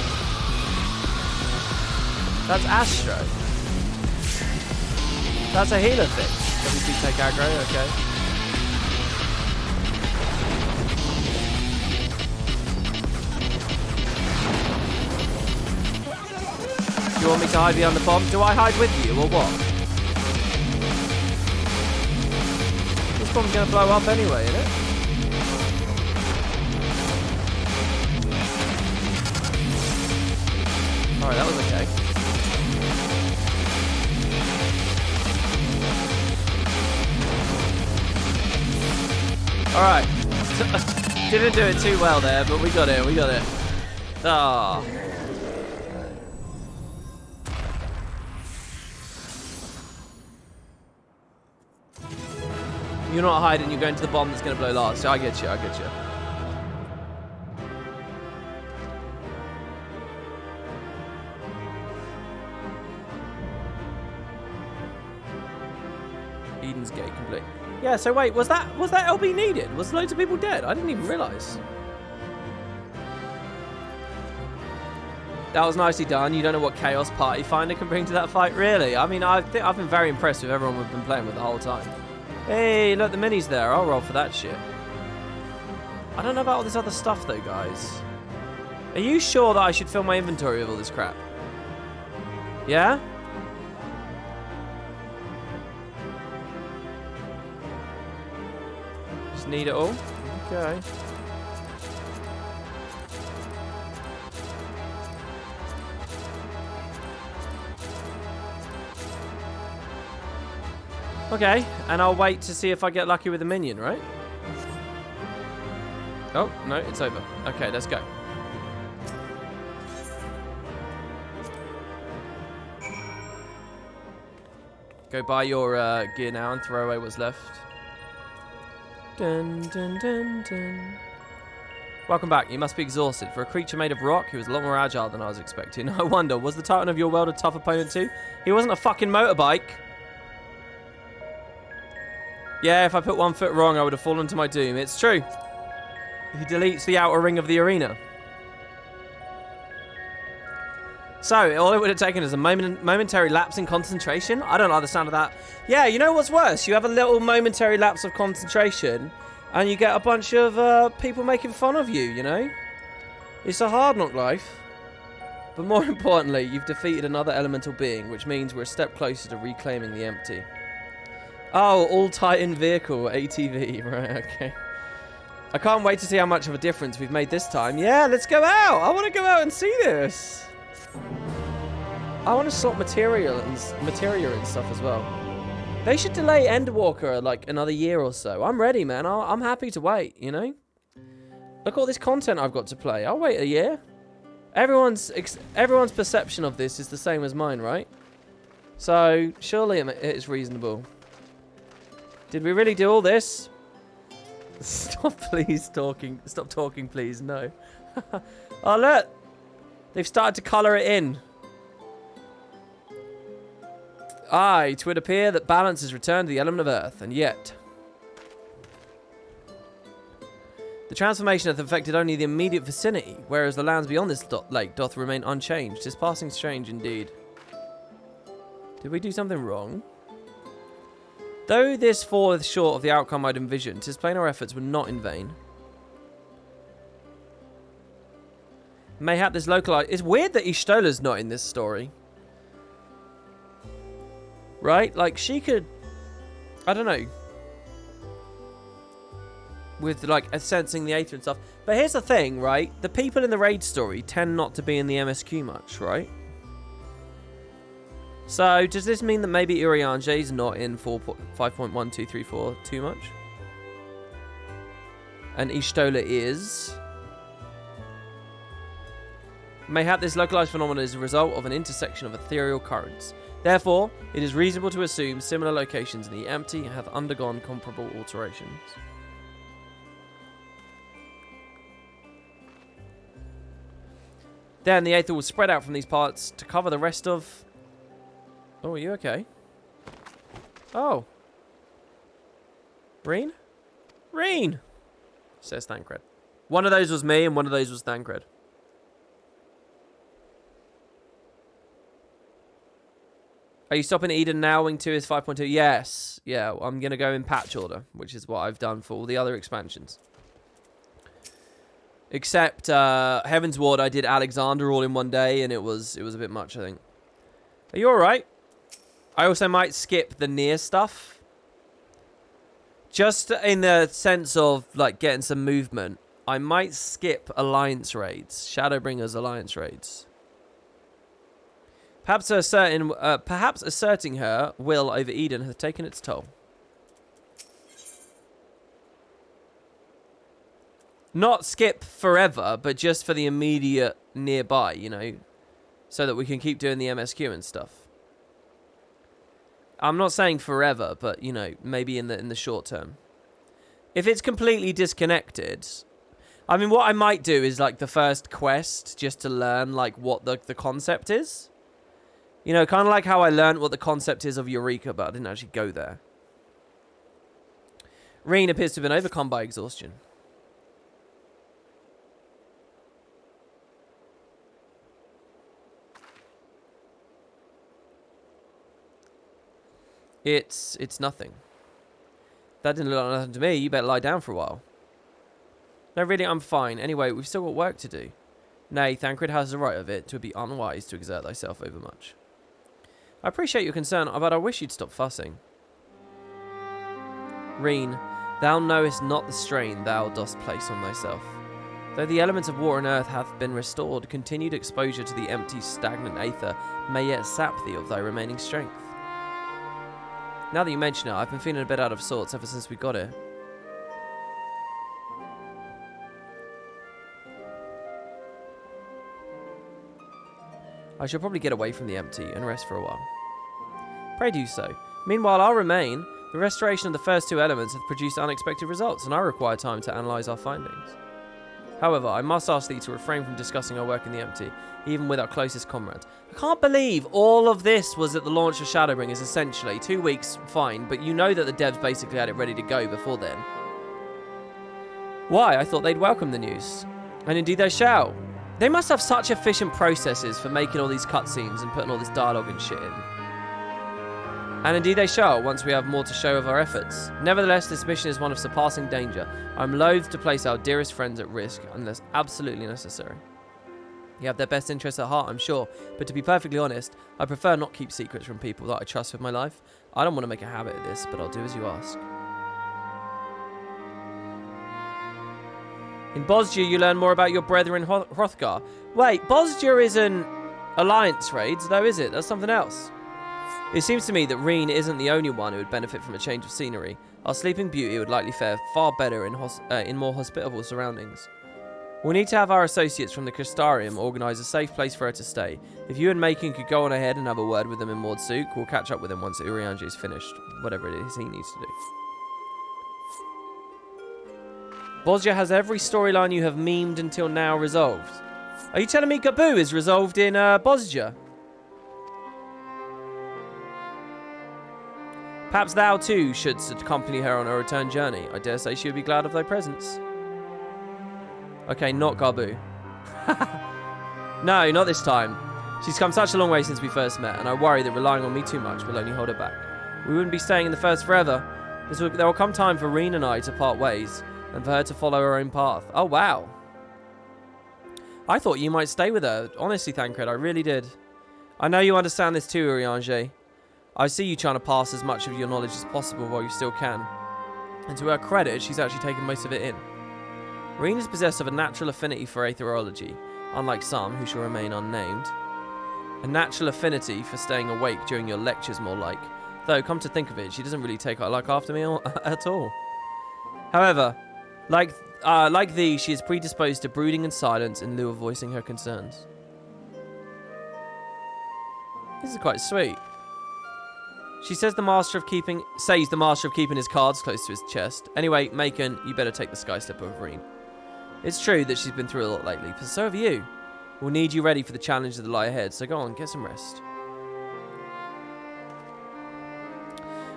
That's Astro. That's a healer thing. WP take aggro, okay. Do you want me to hide behind the bomb? Do I hide with you or what? This bomb's gonna blow up anyway, isn't it? Alright, that was okay. Alright. Didn't do it too well there, but we got it, we got it. Ah. You're not hiding, you're going to the bomb that's going to blow last. So I get you, I get you. Eden's Gate complete. Yeah, so wait, was that LB needed? Was loads of people dead? I didn't even realise. That was nicely done. You don't know what Chaos Party Finder can bring to that fight, really? I mean, I've been very impressed with everyone we've been playing with the whole time. Hey, look, the mini's there. I'll roll for that shit. I don't know about all this other stuff, though, guys. Are you sure that I should fill my inventory with all this crap? Yeah? Just need it all? Okay. Okay, and I'll wait to see if I get lucky with a minion, right? Oh, no, it's over. Okay, let's go. Go buy your gear now and throw away what's left. Dun, dun, dun, dun. Welcome back. You must be exhausted. For a creature made of rock, he was a lot more agile than I was expecting. I wonder, was the Titan of your world a tough opponent too? He wasn't a fucking motorbike. Yeah, if I put 1 foot wrong, I would have fallen to my doom. It's true. He deletes the outer ring of the arena. So, all it would have taken is a momentary lapse in concentration. I don't like the sound of that. Yeah, you know what's worse? You have a little momentary lapse of concentration, and you get a bunch of people making fun of you, you know? It's a hard knock life. But more importantly, you've defeated another elemental being, which means we're a step closer to reclaiming the empty. Oh, all-Titan vehicle, ATV. Right, okay. I can't wait to see how much of a difference we've made this time. Yeah, let's go out. I want to go out and see this. I want to sort material and stuff as well. They should delay Endwalker like another year or so. I'm ready, man. I'm happy to wait, you know? Look at all this content I've got to play. I'll wait a year. Everyone's perception of this is the same as mine, right? So, surely it is reasonable. Did we really do all this? Stop, please, talking. Stop talking, please. No. Oh, look. They've started to colour it in. Aye, it would appear that balance has returned to the element of Earth, and yet... The transformation hath affected only the immediate vicinity, whereas the lands beyond this lake doth remain unchanged. 'Tis passing strange indeed. Did we do something wrong? Though this falleth short of the outcome I'd envisioned, 'tis plain our efforts were not in vain. Mayhap this localized... It's weird that Ishtola's not in this story. Right? Like, she could... I don't know. With, like, sensing the Aether and stuff. But here's the thing, right? The people in the raid story tend not to be in the MSQ much, right? So, does this mean that maybe Urianger's not in 5.1234 too much? And Ishtola is? Mayhap this localized phenomenon is a result of an intersection of ethereal currents. Therefore, it is reasonable to assume similar locations in the empty have undergone comparable alterations. Then the aether will spread out from these parts to cover the rest of... Oh, are you okay? Oh. Reen? Reen! Says Thancred. One of those was me and one of those was Thancred. Are you stopping Eden now? Wing 2 is 5.2. Yes. Yeah, I'm going to go in patch order, which is what I've done for all the other expansions. Except Heaven's Ward, I did Alexander all in one day, and it was a bit much, I think. Are you alright? I also might skip the near stuff. Just in the sense of, like, getting some movement. I might skip Alliance raids. Shadowbringers Alliance raids. Perhaps asserting her will over Eden has taken its toll. Not skip forever, but just for the immediate nearby, you know, so that we can keep doing the MSQ and stuff. I'm not saying forever, but, you know, maybe in the short term. If it's completely disconnected, I mean, what I might do is, like, the first quest, just to learn, like, what the concept is. You know, kind of like how I learned what the concept is of Eureka, but I didn't actually go there. Reen appears to have been overcome by exhaustion. It's nothing. That didn't look like nothing to me. You better lie down for a while. No, really, I'm fine. Anyway, we've still got work to do. Nay, Thancred has the right of it. 'Twould be unwise to exert thyself overmuch. I appreciate your concern, but I wish you'd stop fussing. Reen, thou knowest not the strain thou dost place on thyself. Though the elements of water and earth hath been restored, continued exposure to the empty, stagnant aether may yet sap thee of thy remaining strength. Now that you mention it, I've been feeling a bit out of sorts ever since we got here. I shall probably get away from the empty and rest for a while. Pray do so. Meanwhile, I'll remain. The restoration of the first two elements have produced unexpected results, and I require time to analyse our findings. However, I must ask thee to refrain from discussing our work in the empty, even with our closest comrades. I can't believe all of this was at the launch of Shadowbringers, essentially. 2 weeks, fine, but you know that the devs basically had it ready to go before then. Why? I thought they'd welcome the news. And indeed they shall. They must have such efficient processes for making all these cutscenes and putting all this dialogue and shit in. And indeed they shall, once we have more to show of our efforts. Nevertheless, this mission is one of surpassing danger. I'm loath to place our dearest friends at risk unless absolutely necessary. You have their best interests at heart, I'm sure, but to be perfectly honest, I prefer not keep secrets from people that I trust with my life. I don't want to make a habit of this, but I'll do as you ask. In Bosgia, you learn more about your brethren Hrothgar. Wait, Bosgia isn't Alliance raids, though, is it? That's something else. It seems to me that Reen isn't the only one who would benefit from a change of scenery. Our Sleeping Beauty would likely fare far better in more hospitable surroundings. We'll need to have our associates from the Crystarium organise a safe place for her to stay. If you and Macon could go on ahead and have a word with them in Mordsuk, we'll catch up with him once Urianger is finished. Whatever it is he needs to do. Bosgia has every storyline you have memed until now resolved. Are you telling me Gaboo is resolved in Bosgia? Perhaps thou too shouldst accompany her on her return journey. I dare say she would be glad of thy presence. Okay, not Gaboo. No, not this time. She's come such a long way since we first met, and I worry that relying on me too much will only hold her back. We wouldn't be staying in the First forever. There will come time for Reen and I to part ways, and for her to follow her own path. Oh, wow. I thought you might stay with her. Honestly, Thancred, I really did. I know you understand this too, Urianger. I see you trying to pass as much of your knowledge as possible while you still can. And to her credit, she's actually taken most of it in. Reen is possessed of a natural affinity for aetherology, unlike some who shall remain unnamed. A natural affinity for staying awake during your lectures, more like. Though, come to think of it, she doesn't really take like after me at all. However, like thee, she is predisposed to brooding in silence in lieu of voicing her concerns. This is quite sweet. She says the master of keeping his cards close to his chest. Anyway, Macon, you better take the sky slipper of Reen. It's true that she's been through a lot lately, but so have you. We'll need you ready for the challenges that lie ahead, so go on, get some rest.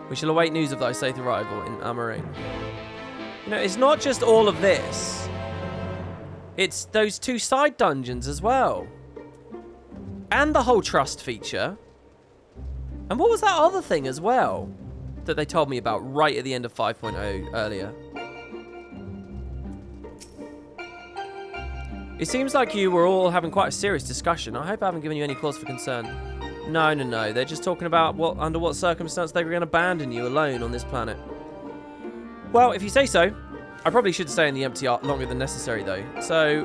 We shall await news of thy safe arrival in Amaring. You know, it's not just all of this. It's those 2 side dungeons as well. And the whole trust feature. And what was that other thing as well that they told me about right at the end of 5.0 earlier? It seems like you were all having quite a serious discussion. I hope I haven't given you any cause for concern. No. They're just talking about under what circumstance they were going to abandon you alone on this planet. Well, if you say so. I probably should stay in the empty art longer than necessary, though. So,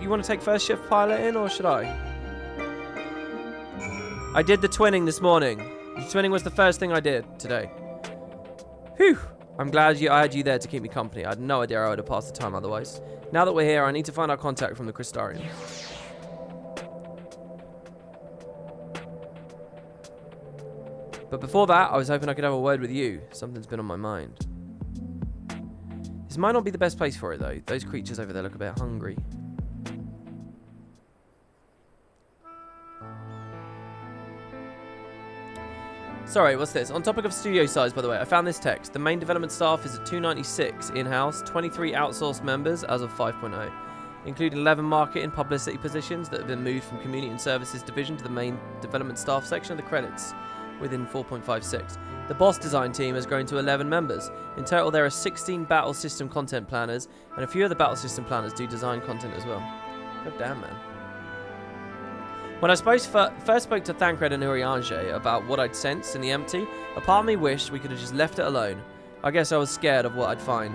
you want to take first shift pilot in, or should I? I did the twinning this morning. The twinning was the first thing I did today. Whew. I'm glad I had you there to keep me company. I had no idea I would have passed the time otherwise. Now that we're here, I need to find our contact from the Crystarian. But before that, I was hoping I could have a word with you. Something's been on my mind. This might not be the best place for it, though. Those creatures over there look a bit hungry. Sorry, what's this? On topic of studio size, by the way, I found this text. The main development staff is at 296 in-house, 23 outsourced members as of 5.0, including 11 market and publicity positions that have been moved from Community and Services Division to the main development staff section of the credits within 4.56. The boss design team has grown to 11 members. In total, there are 16 battle system content planners, and a few of the battle system planners do design content as well. God damn, man. When I first spoke to Thancred and Uriange about what I'd sensed in the empty, a part of me wished we could have just left it alone. I guess I was scared of what we'd find.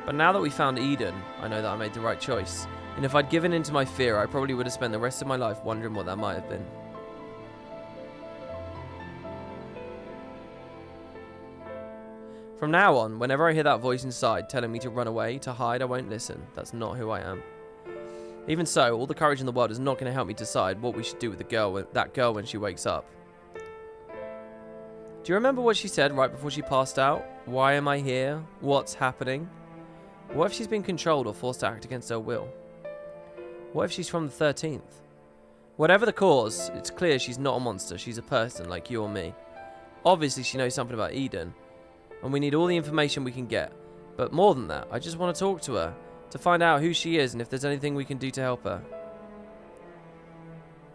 But now that we found Eden, I know that I made the right choice. And if I'd given in to my fear, I probably would have spent the rest of my life wondering what that might have been. From now on, whenever I hear that voice inside telling me to run away, to hide, I won't listen. That's not who I am. Even so, all the courage in the world is not going to help me decide what we should do with that girl when she wakes up. Do you remember what she said right before she passed out? Why am I here? What's happening? What if she's been controlled or forced to act against her will? What if she's from the 13th? Whatever the cause, it's clear she's not a monster. She's a person like you or me. Obviously, she knows something about Eden. And we need all the information we can get. But more than that, I just want to talk to her, to find out who she is and if there's anything we can do to help her.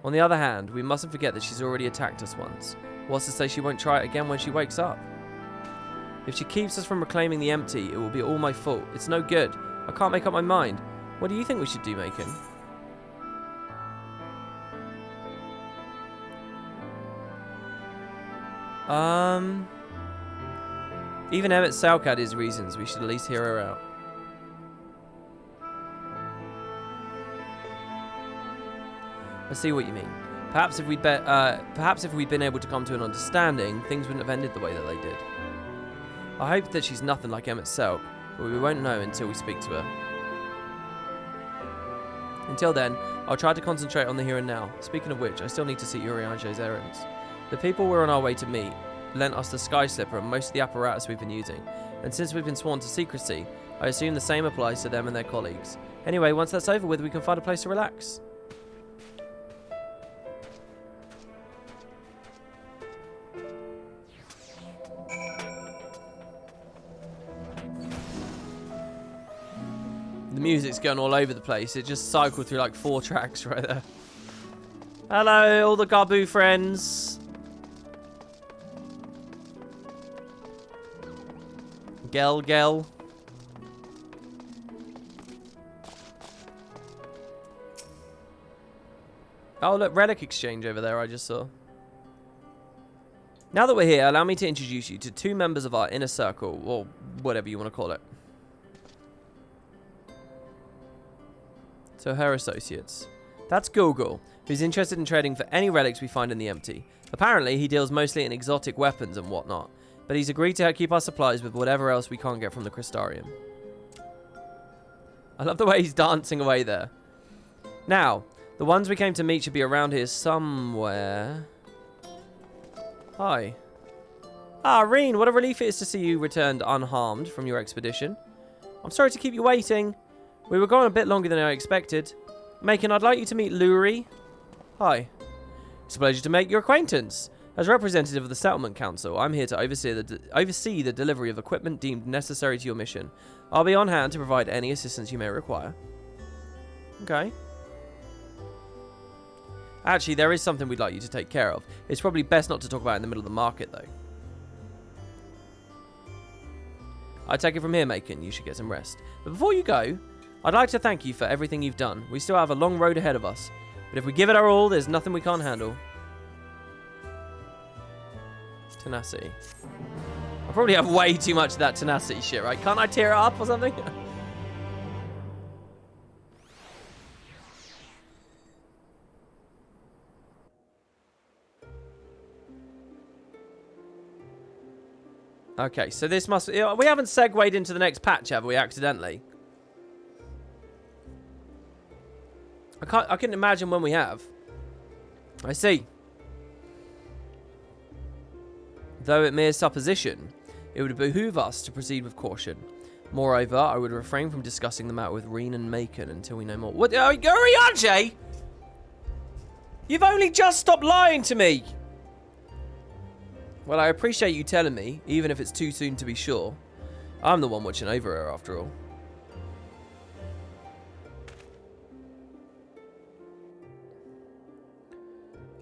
On the other hand, we mustn't forget that she's already attacked us once. What's to say she won't try it again when she wakes up? If she keeps us from reclaiming the empty, it will be all my fault. It's no good. I can't make up my mind. What do you think we should do, Macon? Even Emmett Salk had his reasons. We should at least hear her out. I see what you mean. Perhaps if we'd been able to come to an understanding, things wouldn't have ended the way that they did. I hope that she's nothing like Emmett Salk, but we won't know until we speak to her. Until then, I'll try to concentrate on the here and now. Speaking of which, I still need to see Uriange's errands. The people we're on our way to meet lent us the Sky Slipper and most of the apparatus we've been using, and since we've been sworn to secrecy, I assume the same applies to them and their colleagues. Anyway, once that's over with, we can find a place to relax. The music's going all over the place. It just cycled through like 4 tracks right there. Hello, all the Gabu friends. Gel. Oh, look, relic exchange over there I just saw. Now that we're here, allow me to introduce you to 2 members of our inner circle, or whatever you want to call it. So her associates. That's Google, who's interested in trading for any relics we find in the empty. Apparently, he deals mostly in exotic weapons and whatnot, but he's agreed to keep our supplies with whatever else we can't get from the Crystarium. I love the way he's dancing away there. Now, the ones we came to meet should be around here somewhere. Hi. Ah, Reen, what a relief it is to see you returned unharmed from your expedition. I'm sorry to keep you waiting. We were gone a bit longer than I expected. Macon, I'd like you to meet Luri. Hi. It's a pleasure to make your acquaintance. As representative of the Settlement Council, I'm here to oversee the delivery of equipment deemed necessary to your mission. I'll be on hand to provide any assistance you may require. Okay. Actually, there is something we'd like you to take care of. It's probably best not to talk about it in the middle of the market, though. I take it from here, Macon. You should get some rest. But before you go, I'd like to thank you for everything you've done. We still have a long road ahead of us. But if we give it our all, there's nothing we can't handle. Tenacity. I probably have way too much of that tenacity shit, right? Can't I tear it up or something? Okay, so this must... We haven't segued into the next patch, have we, accidentally? I couldn't imagine when we have. I see. Though it mere supposition, it would behoove us to proceed with caution. Moreover, I would refrain from discussing the matter with Reen and Macon until we know more. What? Urianger! You've only just stopped lying to me! Well, I appreciate you telling me, even if it's too soon to be sure. I'm the one watching over her, after all.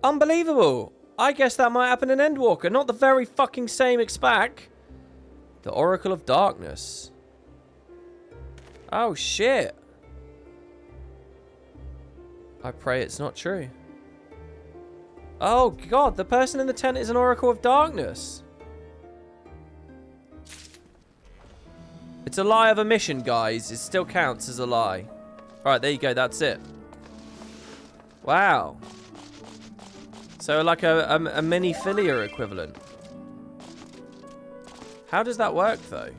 Unbelievable! I guess that might happen in Endwalker, not the very fucking same expect. The Oracle of Darkness. Oh, shit. I pray it's not true. Oh, God, the person in the tent is an Oracle of Darkness. It's a lie of omission, guys. It still counts as a lie. Alright, there you go. That's it. Wow. So, like a mini Philia equivalent. How does that work, though?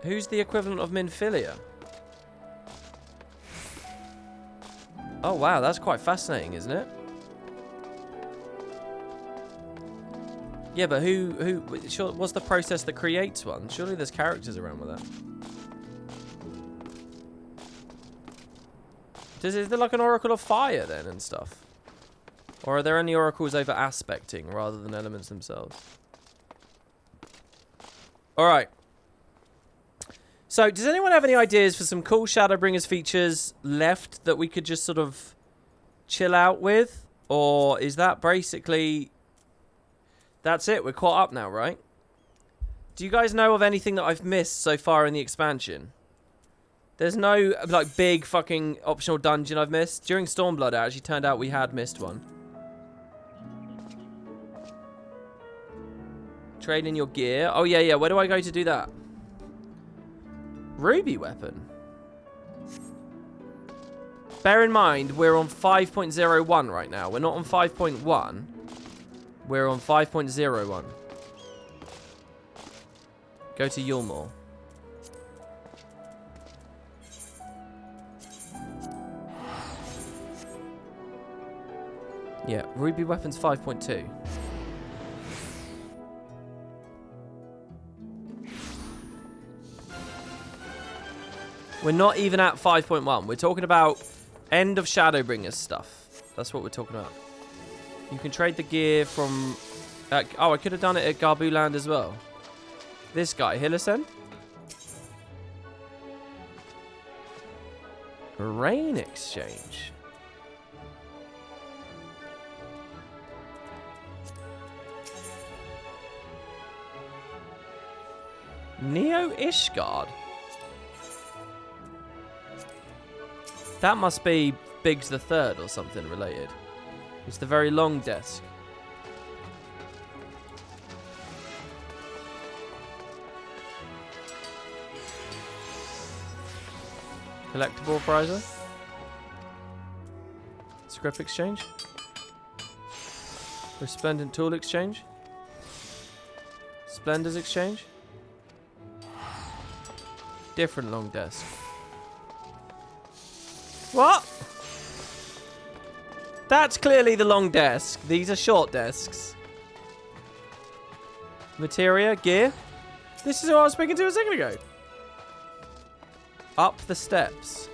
Who's the equivalent of Minfilia? Oh, wow, that's quite fascinating, isn't it? Yeah, but what's the process that creates one? Surely there's characters around with that. Is there like an Oracle of Fire then and stuff? Or are there only oracles over aspecting rather than elements themselves? Alright. So, does anyone have any ideas for some cool Shadowbringers features left that we could just sort of chill out with? Or is that basically... That's it, we're caught up now, right? Do you guys know of anything that I've missed so far in the expansion? There's no, like, big fucking optional dungeon I've missed. During Stormblood, it actually turned out we had missed one. Trade in your gear. Oh, yeah, where do I go to do that? Ruby weapon. Bear in mind, we're on 5.01 right now. We're not on 5.1. We're on 5.01. Go to Yulmore. Yeah, Ruby Weapons 5.2. We're not even at 5.1. We're talking about end of Shadowbringers stuff. That's what we're talking about. You can trade the gear from... oh, I could have done it at Garbuland as well. This guy, Hillisen. Rain exchange. Neo Ishgard. That must be Biggs the Third or something related. It's the very long desk. Collectible prizer. Scrap exchange. Resplendent tool exchange. Splendors exchange. Different long desk. What? That's clearly the long desk. These are short desks. Materia, gear. This is who I was speaking to a second ago. Up the steps.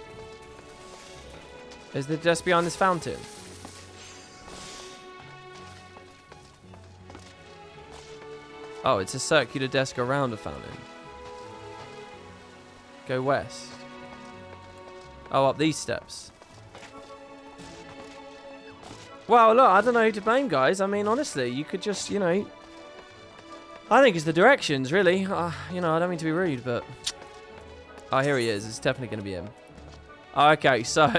Is the desk behind this fountain? Oh, it's a circular desk around a fountain. Go west. Oh, up these steps. Well, look, I don't know who to blame, guys. I mean, honestly, you could just, you know... I think it's the directions, really. You know, I don't mean to be rude, but... Oh, here he is. It's definitely going to be him. Okay, so...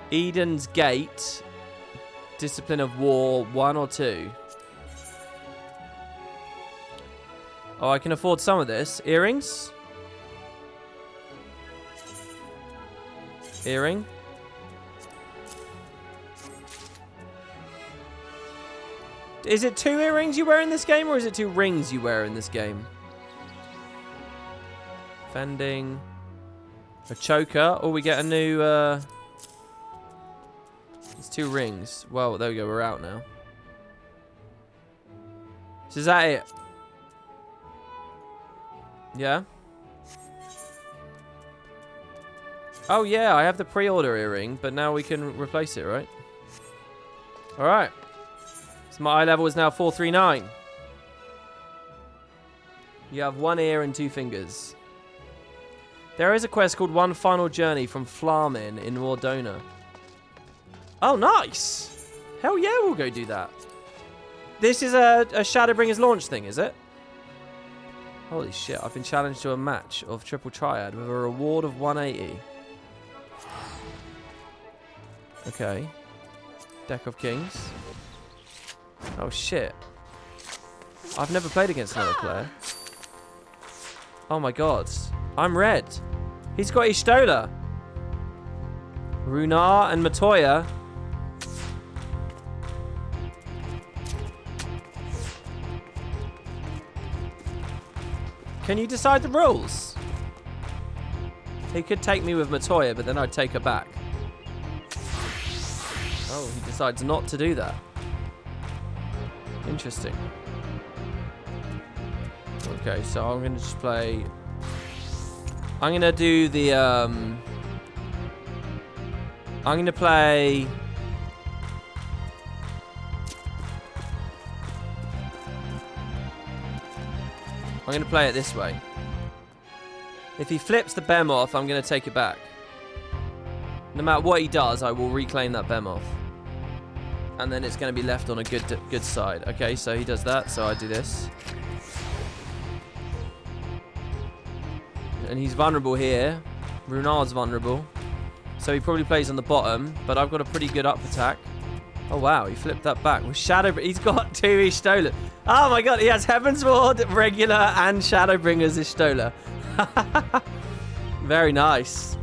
Eden's Gate. Discipline of War, 1 or 2. Oh, I can afford some of this. Earrings? Earring? Is it 2 earrings you wear in this game, or is it 2 rings you wear in this game? Fending. A choker. Oh, we get a new... It's 2 rings. Well, there we go. We're out now. So is that it? Yeah? Oh, yeah. I have the pre-order earring, but now we can replace it, right? Alright. So my eye level is now 439. You have 1 ear and 2 fingers. There is a quest called One Final Journey from Flarmin in Wardona. Oh, nice! Hell yeah, we'll go do that. This is a Shadowbringers launch thing, is it? Holy shit, I've been challenged to a match of Triple Triad with a reward of 180. Okay. Deck of Kings. Oh shit. I've never played against another player. Oh my god. I'm red. He's got Ishtola. Runar and Matoya. Can you decide the rules? He could take me with Matoya, but then I'd take her back. Oh, he decides not to do that. Interesting. Okay, so I'm going to just play... I'm going to do the... I'm going to play... I'm going to play it this way. If he flips the Behemoth, I'm going to take it back. No matter what he does, I will reclaim that Behemoth. And then it's going to be left on a good side. Okay, so he does that, so I do this. And he's vulnerable here. Runar's vulnerable. So he probably plays on the bottom, but I've got a pretty good up attack. Oh wow, he flipped that back. With he's got 2 Ishtola. Oh my god, he has Heaven's Ward, regular, and Shadowbringers Ishtola. Very nice.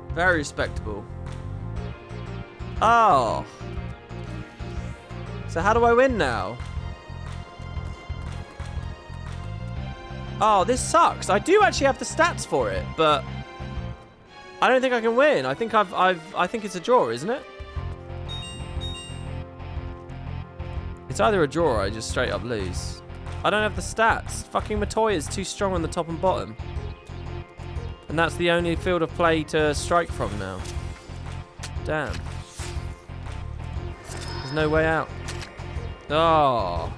Very respectable. Oh. So how do I win now? Oh, this sucks. I do actually have the stats for it, but I don't think I can win. I think I think it's a draw, isn't it? It's either a draw or I just straight up lose. I don't have the stats. Fucking Matoya is too strong on the top and bottom. And that's the only field of play to strike from now. Damn. There's no way out. Oh.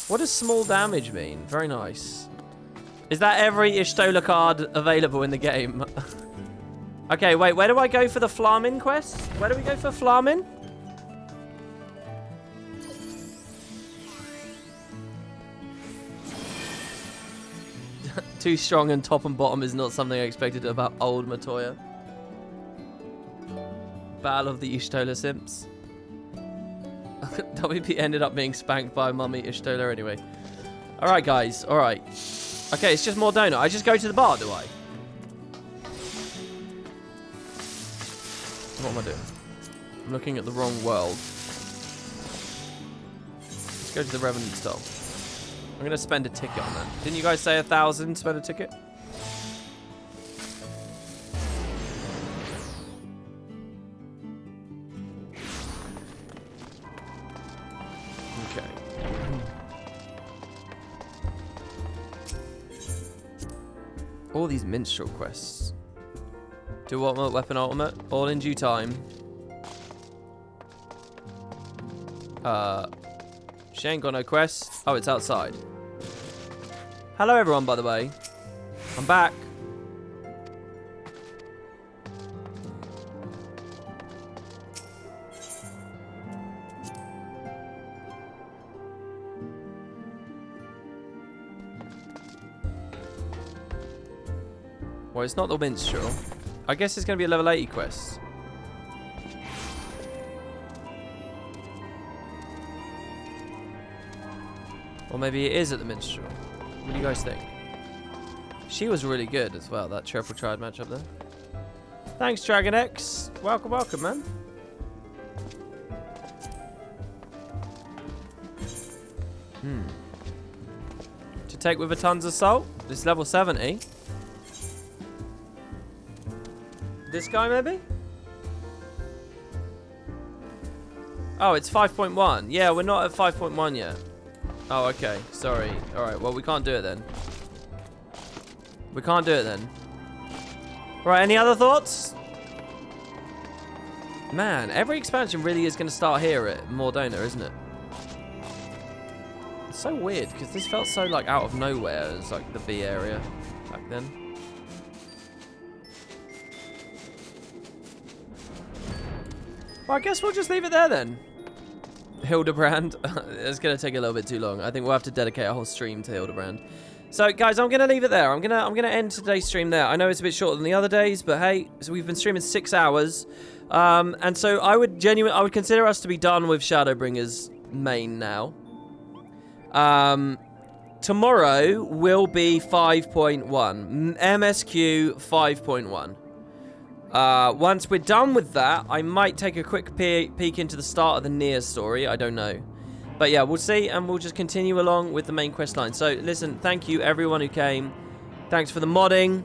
What does small damage mean? Very nice. Is that every Ishtola card available in the game? Okay, wait. Where do I go for the Flarmin quest? Where do we go for Flarmin? Too strong and top and bottom is not something I expected about old Matoya. Battle of the Ishtola Simps. WP ended up being spanked by Mummy Ishtola anyway. Alright, guys. Alright. Okay, it's just more donut. I just go to the bar, do I? What am I doing? I'm looking at the wrong world. Let's go to the Revenant stall. I'm going to spend a ticket on that. Didn't you guys say 1,000 spend a ticket? Okay. All these minstrel quests. Do ultimate, weapon ultimate. All in due time. She ain't got no quest. Oh, it's outside. Hello, everyone, by the way. I'm back. Well, it's not the minstrel. I guess it's going to be a level 80 quest. Or maybe it is at the minstrel. What do you guys think? She was really good as well, that triple triad match up there. Thanks, Dragon X. Welcome, welcome, man. To take with a tons of salt. This is level 70. This guy, maybe? Oh, it's 5.1. Yeah, we're not at 5.1 yet. Oh, okay. Sorry. Alright, well, we can't do it then. We can't do it then. Right, any other thoughts? Man, every expansion really is going to start here at Mordona, isn't it? It's so weird, because this felt so, like, out of nowhere as, like, the B area back then. Well, I guess we'll just leave it there then. Hildebrand. It's going to take a little bit too long. I think we'll have to dedicate a whole stream to Hildebrand. So, guys, I'm going to leave it there. I'm gonna end today's stream there. I know it's a bit shorter than the other days, but hey, so we've been streaming 6 hours. And so I would consider us to be done with Shadowbringers main now. Tomorrow will be 5.1. MSQ 5.1. Once we're done with that, I might take a quick peek into the start of the Nier story. I don't know. But yeah, we'll see, and we'll just continue along with the main quest line. So, listen, thank you, everyone who came. Thanks for the modding.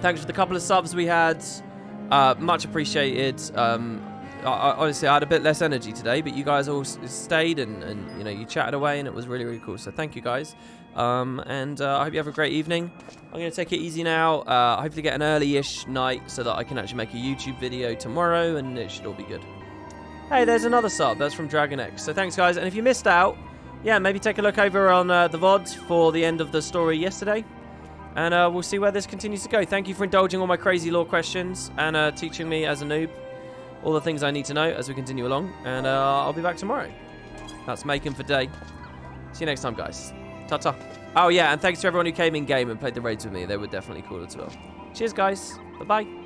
Thanks for the couple of subs we had. Much appreciated. Honestly, I had a bit less energy today, but you guys all stayed, and you know, you chatted away, and it was really, really cool. So thank you, guys. I hope you have a great evening. I'm going to take it easy now. Hopefully get an early-ish night so that I can actually make a YouTube video tomorrow, and it should all be good. Hey, there's another sub. That's from Dragon X. So thanks, guys. And if you missed out, yeah, maybe take a look over on the VODs for the end of the story yesterday. And we'll see where this continues to go. Thank you for indulging all my crazy lore questions and teaching me as a noob all the things I need to know as we continue along. And I'll be back tomorrow. That's Macon for day. See you next time, guys. Ta-ta. Oh, yeah, and thanks to everyone who came in-game and played the raids with me. They were definitely cool as well. Cheers, guys. Bye-bye.